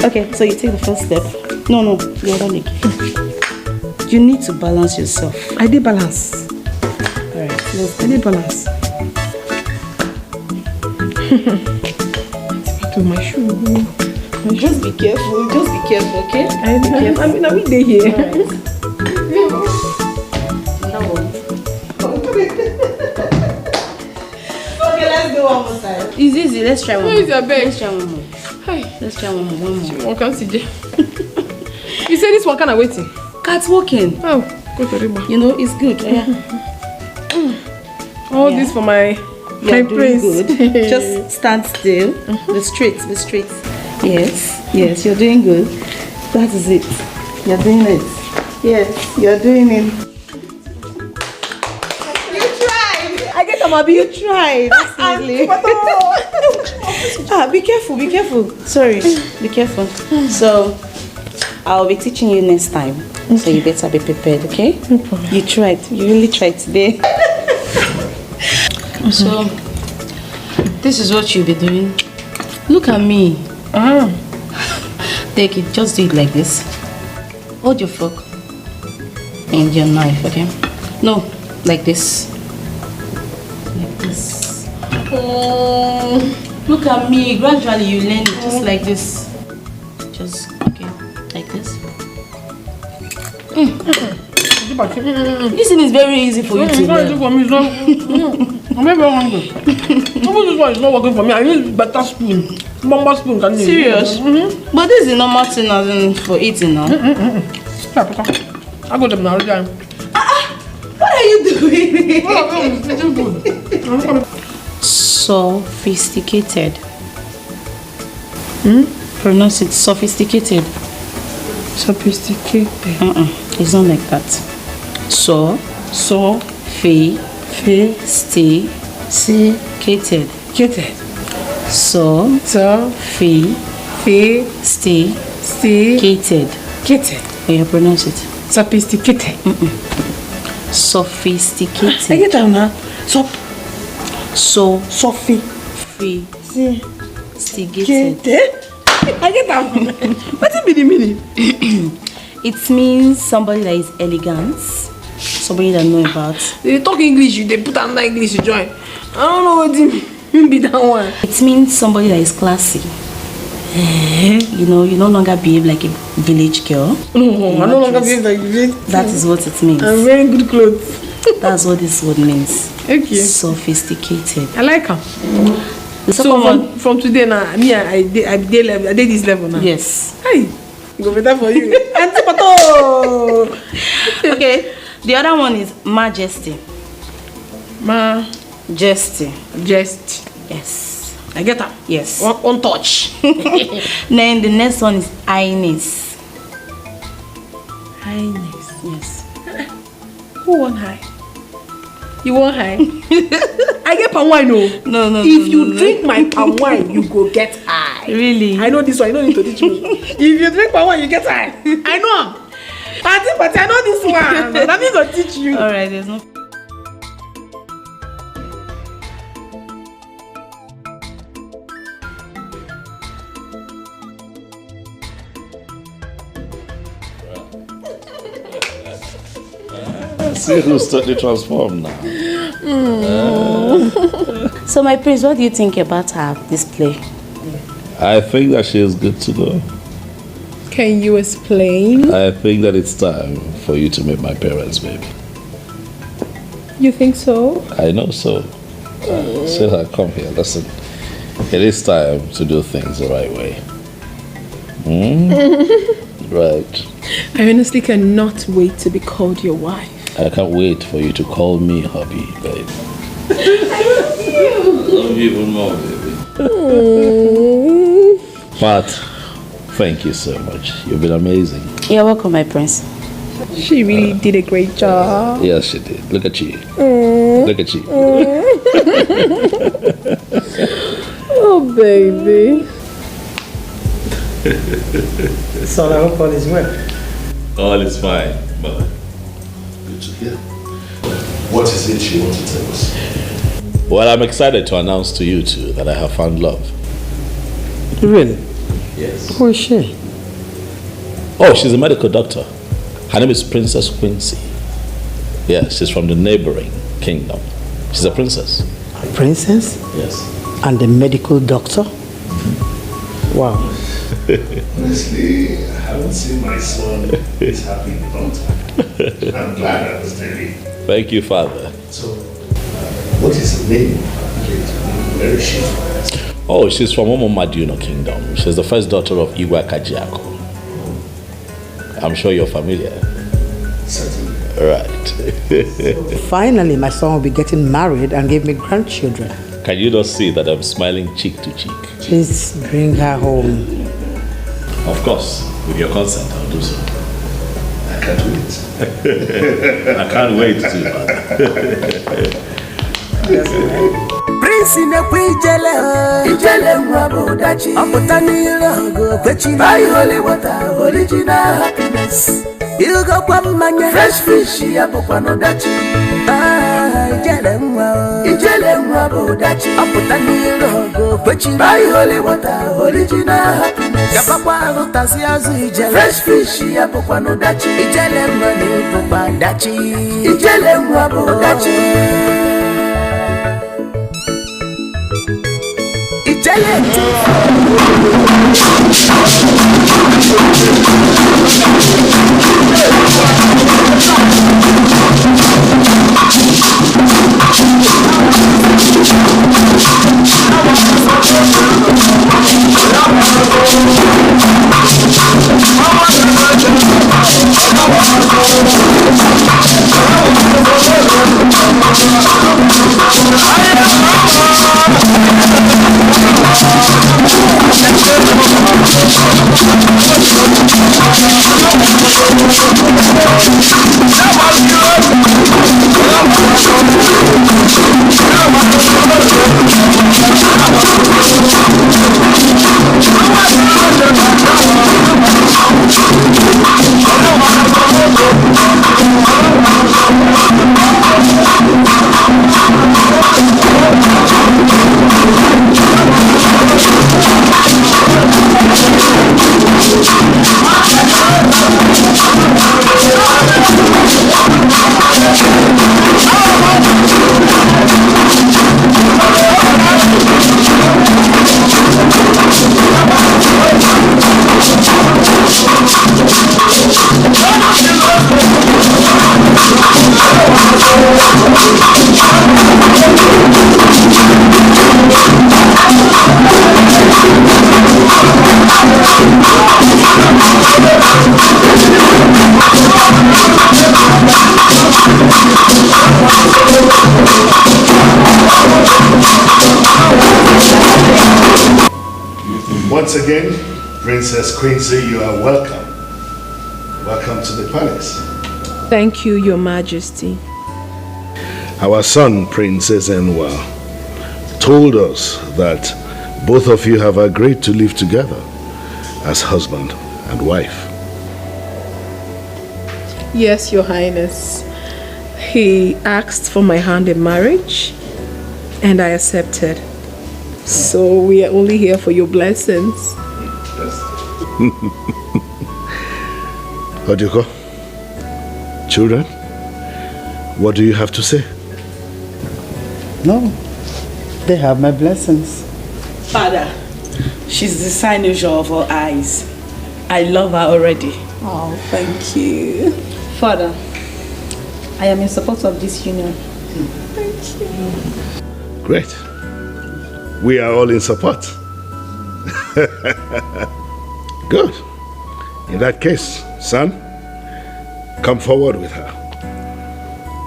Okay, so you take the first step. No, the other leg. You need to balance yourself. I did balance. Alright, let's I did balance. To my shoe. Just be careful, okay? I mean, we dey here. Okay, let's do one more time. It's easy, let's try one more. Let's try one more. Let's try one more. One can see. You say this one kind of waiting? Catwalking. Oh, go to Rima. You know, it's good. Yeah. All this for my doing good. Just stand still. Be straight. Yes, you're doing good. That is it. You're doing it. Yes, you're doing it. You tried. I get Amabi. You tried. Be careful. Sorry, be careful. So, I'll be teaching you next time. Okay. So you better be prepared, okay? No problem. You tried. You really tried today. So, this is what you'll be doing. Look at me. Take it. Just do it like this. Hold your fork and your knife, okay? No, like this. Like this. Look at me. Gradually you learn it. Just like this. Just, okay. Like this. This thing is very easy for you to learn. I'm very hungry. This one is not working for me. I need better spoon. Bomba spoon can you? Serious? But this is the normal thing as in for eating now. I go to now. What are you doing? Sophisticated. Pronounce it sophisticated. Sophisticated. It's not like that. Sophisticated. Sophisticated. Yeah, pronounce it. Sophisticated. Sophisticated. I get that now. Sophisticated. I get that. What is the meaning? It means somebody that is elegant, somebody that know about. They talk English, they put another English to join. I don't know what it means that one. It means somebody that is classy. You know, you no longer behave like a village girl. No, I no longer behave like a village. That is what it means. I'm wearing good clothes. That's what this word means. Okay. Sophisticated. I like her. So from today now, me I did this level now. Yes. Hey, go better for you. Okay. The other one is majesty. Majesty. Jest. Yes. I get her. Yes. One touch. Then the next one is highness. Highness. Yes. Who want high? You want high? I get palm wine, no. No. If you drink my palm wine, you go get high. Really? I know this one. You don't need to teach me. If you drink palm wine, you get high. I know. But I know this one. That means I'll teach you. All right. There's no. See who's totally transformed now. So, my prince, what do you think about her display? I think that she is good to go. Can you explain? I think that it's time for you to meet my parents, baby. You think so? I know so. Sweetheart, come here. Listen. It is time to do things the right way. Right. I honestly cannot wait to be called your wife. I can't wait for you to call me hubby, babe. I love you. Love you even more, baby. But Thank you so much. You've been amazing. You're welcome, my prince. She really did a great job. Yes, she did. Look at you. Look at you. Oh, baby. Son, I hope all is well. All is fine, mother. Good to hear. What is it you want to tell us? Well, I'm excited to announce to you two that I have found love. Really? Yes. Who is she? Oh, she's a medical doctor. Her name is Princess Quincy. Yes, she's from the neighboring kingdom. She's a princess. A princess? Yes. And a medical doctor? Wow. Honestly, I haven't seen my son this happy in a long time. I'm glad I was there. Thank you, Father. So, what is the name of her kid? Where is she from? Oh, she's from Omomaduno Kingdom. She's the first daughter of Iwa Kajiako. I'm sure you're familiar. Certainly. Right. Finally, my son will be getting married and give me grandchildren. Can you not see that I'm smiling cheek to cheek? Please bring her home. Of course, with your consent, I'll do so. I can't wait. I can't wait to. Prince in a ijele mwabo dachi. Apotani logo kwechi by holy water, original happiness. You go kwa manya, fresh fish ya pokwano dachi. Ijele mwabo dachi. Apotani logo kwechi by holy water, original happiness. Yapakwa rotasi azu ijele, fresh fish ya pokwano dachi. Ijele mwani popa dachi. Ijele mwabo dachi. Once again, Princess Quincy, you are welcome. Welcome to the palace. Thank you, Your Majesty. Our son, Princess Enwa, told us that both of you have agreed to live together as husband and wife. Yes, Your Highness. He asked for my hand in marriage, and I accepted. So we are only here for your blessings. Odiko, children, what do you have to say? No, they have my blessings. Father, she's the signage of our eyes. I love her already. Oh, thank you. Father, I am in support of this union. Thank you. Great. We are all in support. Good. In that case, son, come forward with her.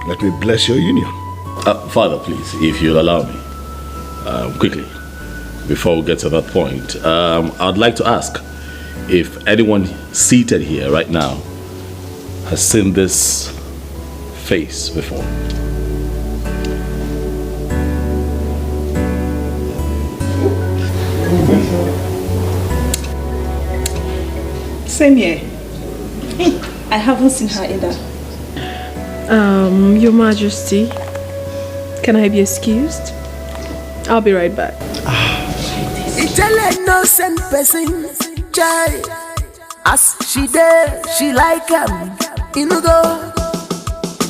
Let me bless your union. Father, please, if you'll allow me, quickly, before we get to that point, I'd like to ask, if anyone seated here right now has seen this face before. Same here. I haven't seen her either. Your Majesty, can I be excused? I'll be right back. Ijele no send person, child. As she there, she like him. Inugo,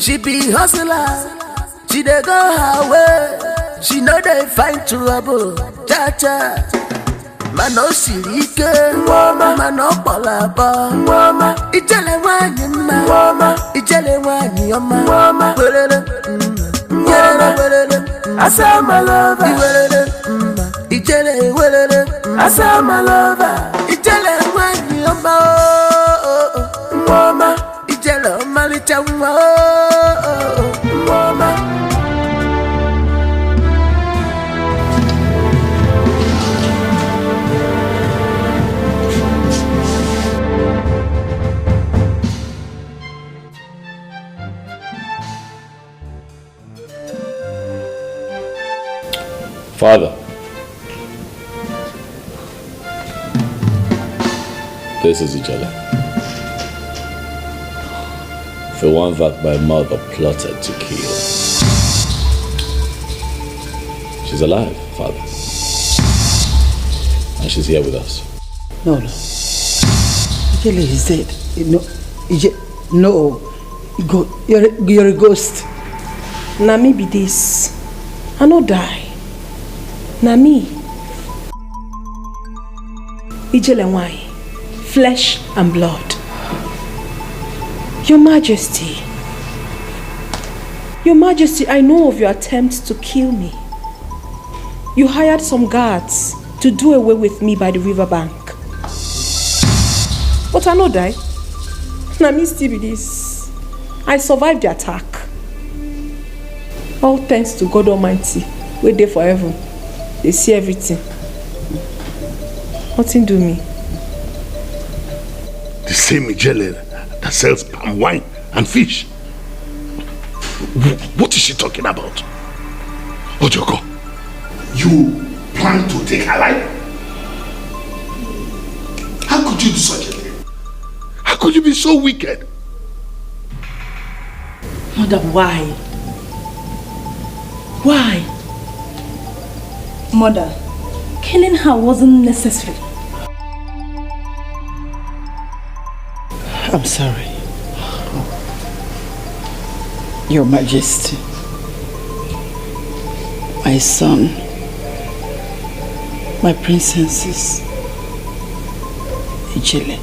she be hustler. She dey go her way. She know they find trouble. Cha cha. Mano sirike, mano polaba, ijele wanyi ma, ijele wanyi oma, welele, welele, asa my lover, ijele welele, asa my lover, ijele wanyi oma, ijele omalicha oma. Father, this is Ijele, the one that my mother plotted to kill. She's alive, Father, and she's here with us. No. Ijele is dead. No. You're a ghost. Na me be this. I no die. Na me. Ijele why? Flesh and blood. Your Majesty. Your Majesty, I know of your attempts to kill me. You hired some guards to do away with me by the riverbank. But I no die. Na me still be this. I survived the attack. All thanks to God Almighty, we're there for heaven. They see everything. Nothing do me. The same Ijele that sells palm wine and fish. What is she talking about? Ojoko, you plan to take her life? How could you do such a thing? How could you be so wicked? Mother, why? Why? Mother, killing her wasn't necessary. I'm sorry. Your Majesty. My son. My princesses. Ijele.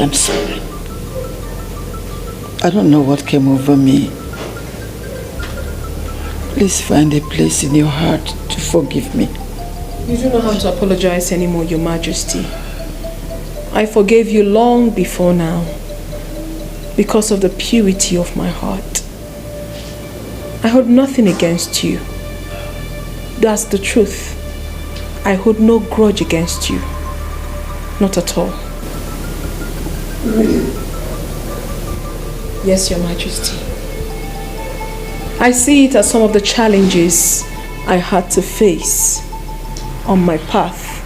I'm sorry. I don't know what came over me. Please find a place in your heart to forgive me. You do not have to apologize anymore, Your Majesty. I forgave you long before now because of the purity of my heart. I hold nothing against you. That's the truth. I hold no grudge against you. Not at all. Really? Yes, Your Majesty. I see it as some of the challenges I had to face on my path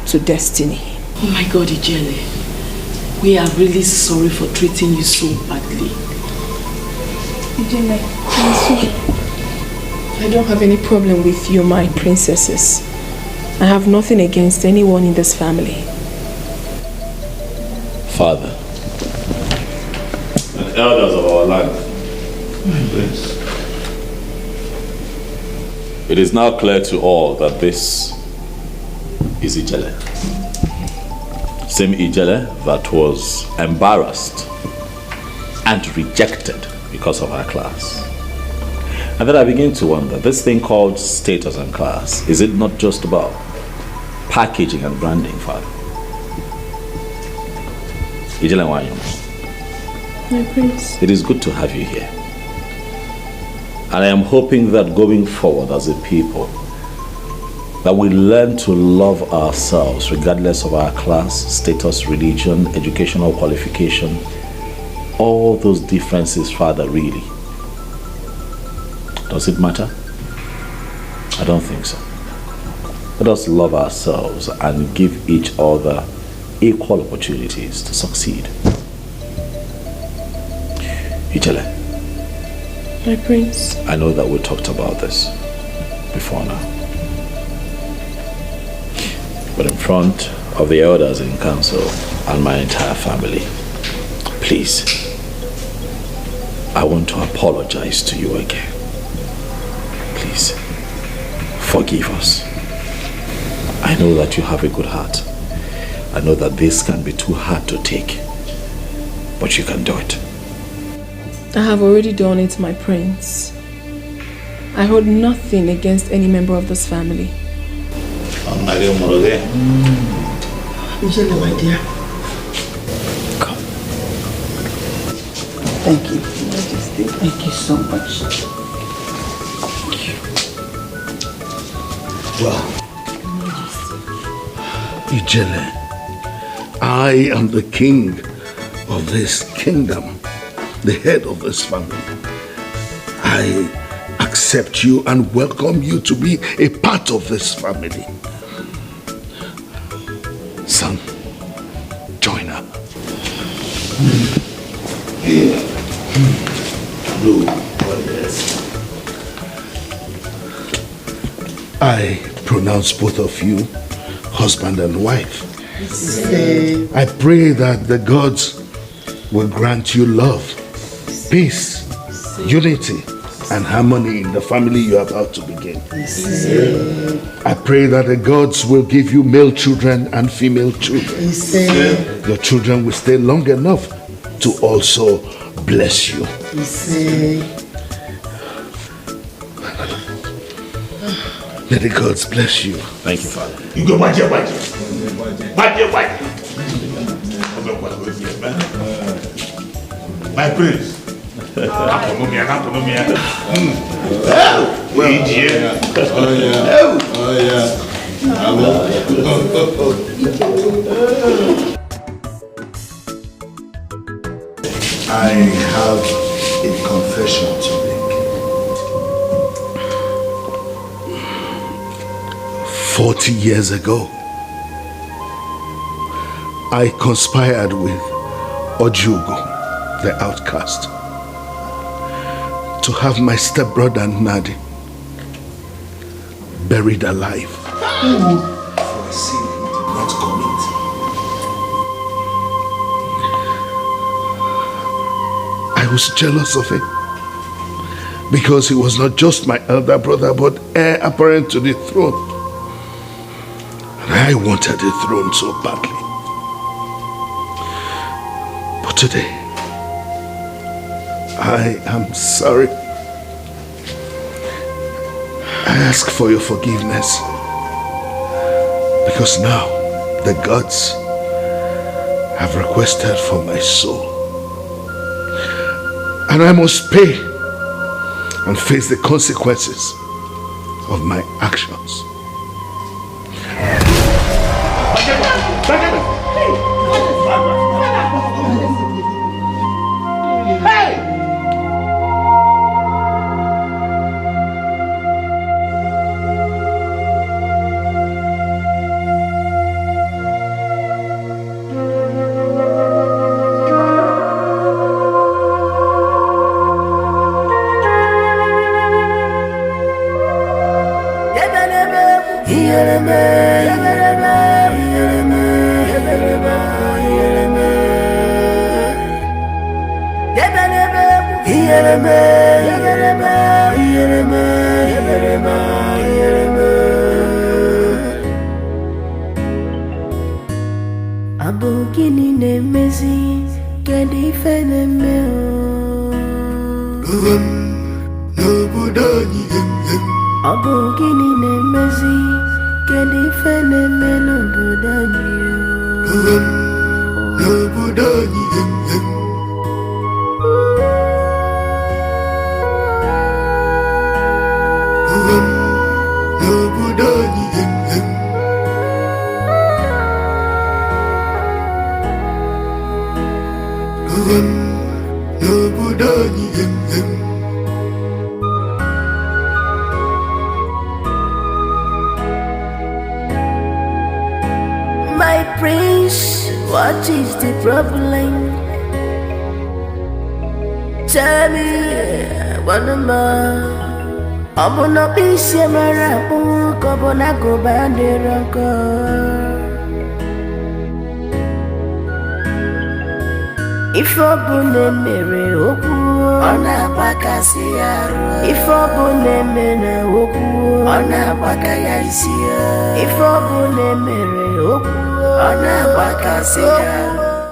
to destiny. Oh my God, Ijele. We are really sorry for treating you so badly. Ijele, I'm sorry. I don't have any problem with you, my princesses. I have nothing against anyone in this family. Father, and elders of our land, it is now clear to all that this is Ijele. Same Ijele that was embarrassed and rejected because of her class. And then I begin to wonder, this thing called status and class, is it not just about packaging and branding, Father? Ijele Wanyama, My prince. it is good to have you here. And I am hoping that going forward as a people, that we learn to love ourselves regardless of our class, status, religion, educational qualification, all those differences, Father, really. Does it matter? I don't think so. Let us love ourselves and give each other equal opportunities to succeed. Ijele. My prince. I know that we talked about this before now. But in front of the elders in council and my entire family, please, I want to apologize to you again. Please, forgive us. I know that you have a good heart. I know that this can be too hard to take, but you can do it. I have already done it, my prince. I hold nothing against any member of this family. Ijele, my dear. Come. Thank you, Majesty. Thank you so much. Thank you. Well, Ijele, I am the king of this kingdom, the head of this family. I accept you and welcome you to be a part of this family. Son, join her. Here. Blue. I pronounce both of you husband and wife. I pray that the gods will grant you love, peace, unity, and harmony in the family you are about to begin. I pray that the gods will give you male children and female children. Your children will stay long enough to also bless you. May the gods bless you. Thank you, Father. You go back here. My prince. I have a confession to make. 40 years ago, I conspired with Ojugo, the outcast, to have my stepbrother Nadi buried alive for a sin he did not commit. I was jealous of him because he was not just my elder brother but heir apparent to the throne. And I wanted the throne so badly. But today, I am sorry. I ask for your forgiveness because now the gods have requested for my soul. And I must pay and face the consequences of my actions. Nobody My prince, what is the problem? Tell me, one more. I'm gonna be Samara, I'm gonna go back there. If I bune mere oku, ona bakasi yaro. If I bune mere oku, ona bakaya isia. If I bune mere oku, ona bakasi yaro.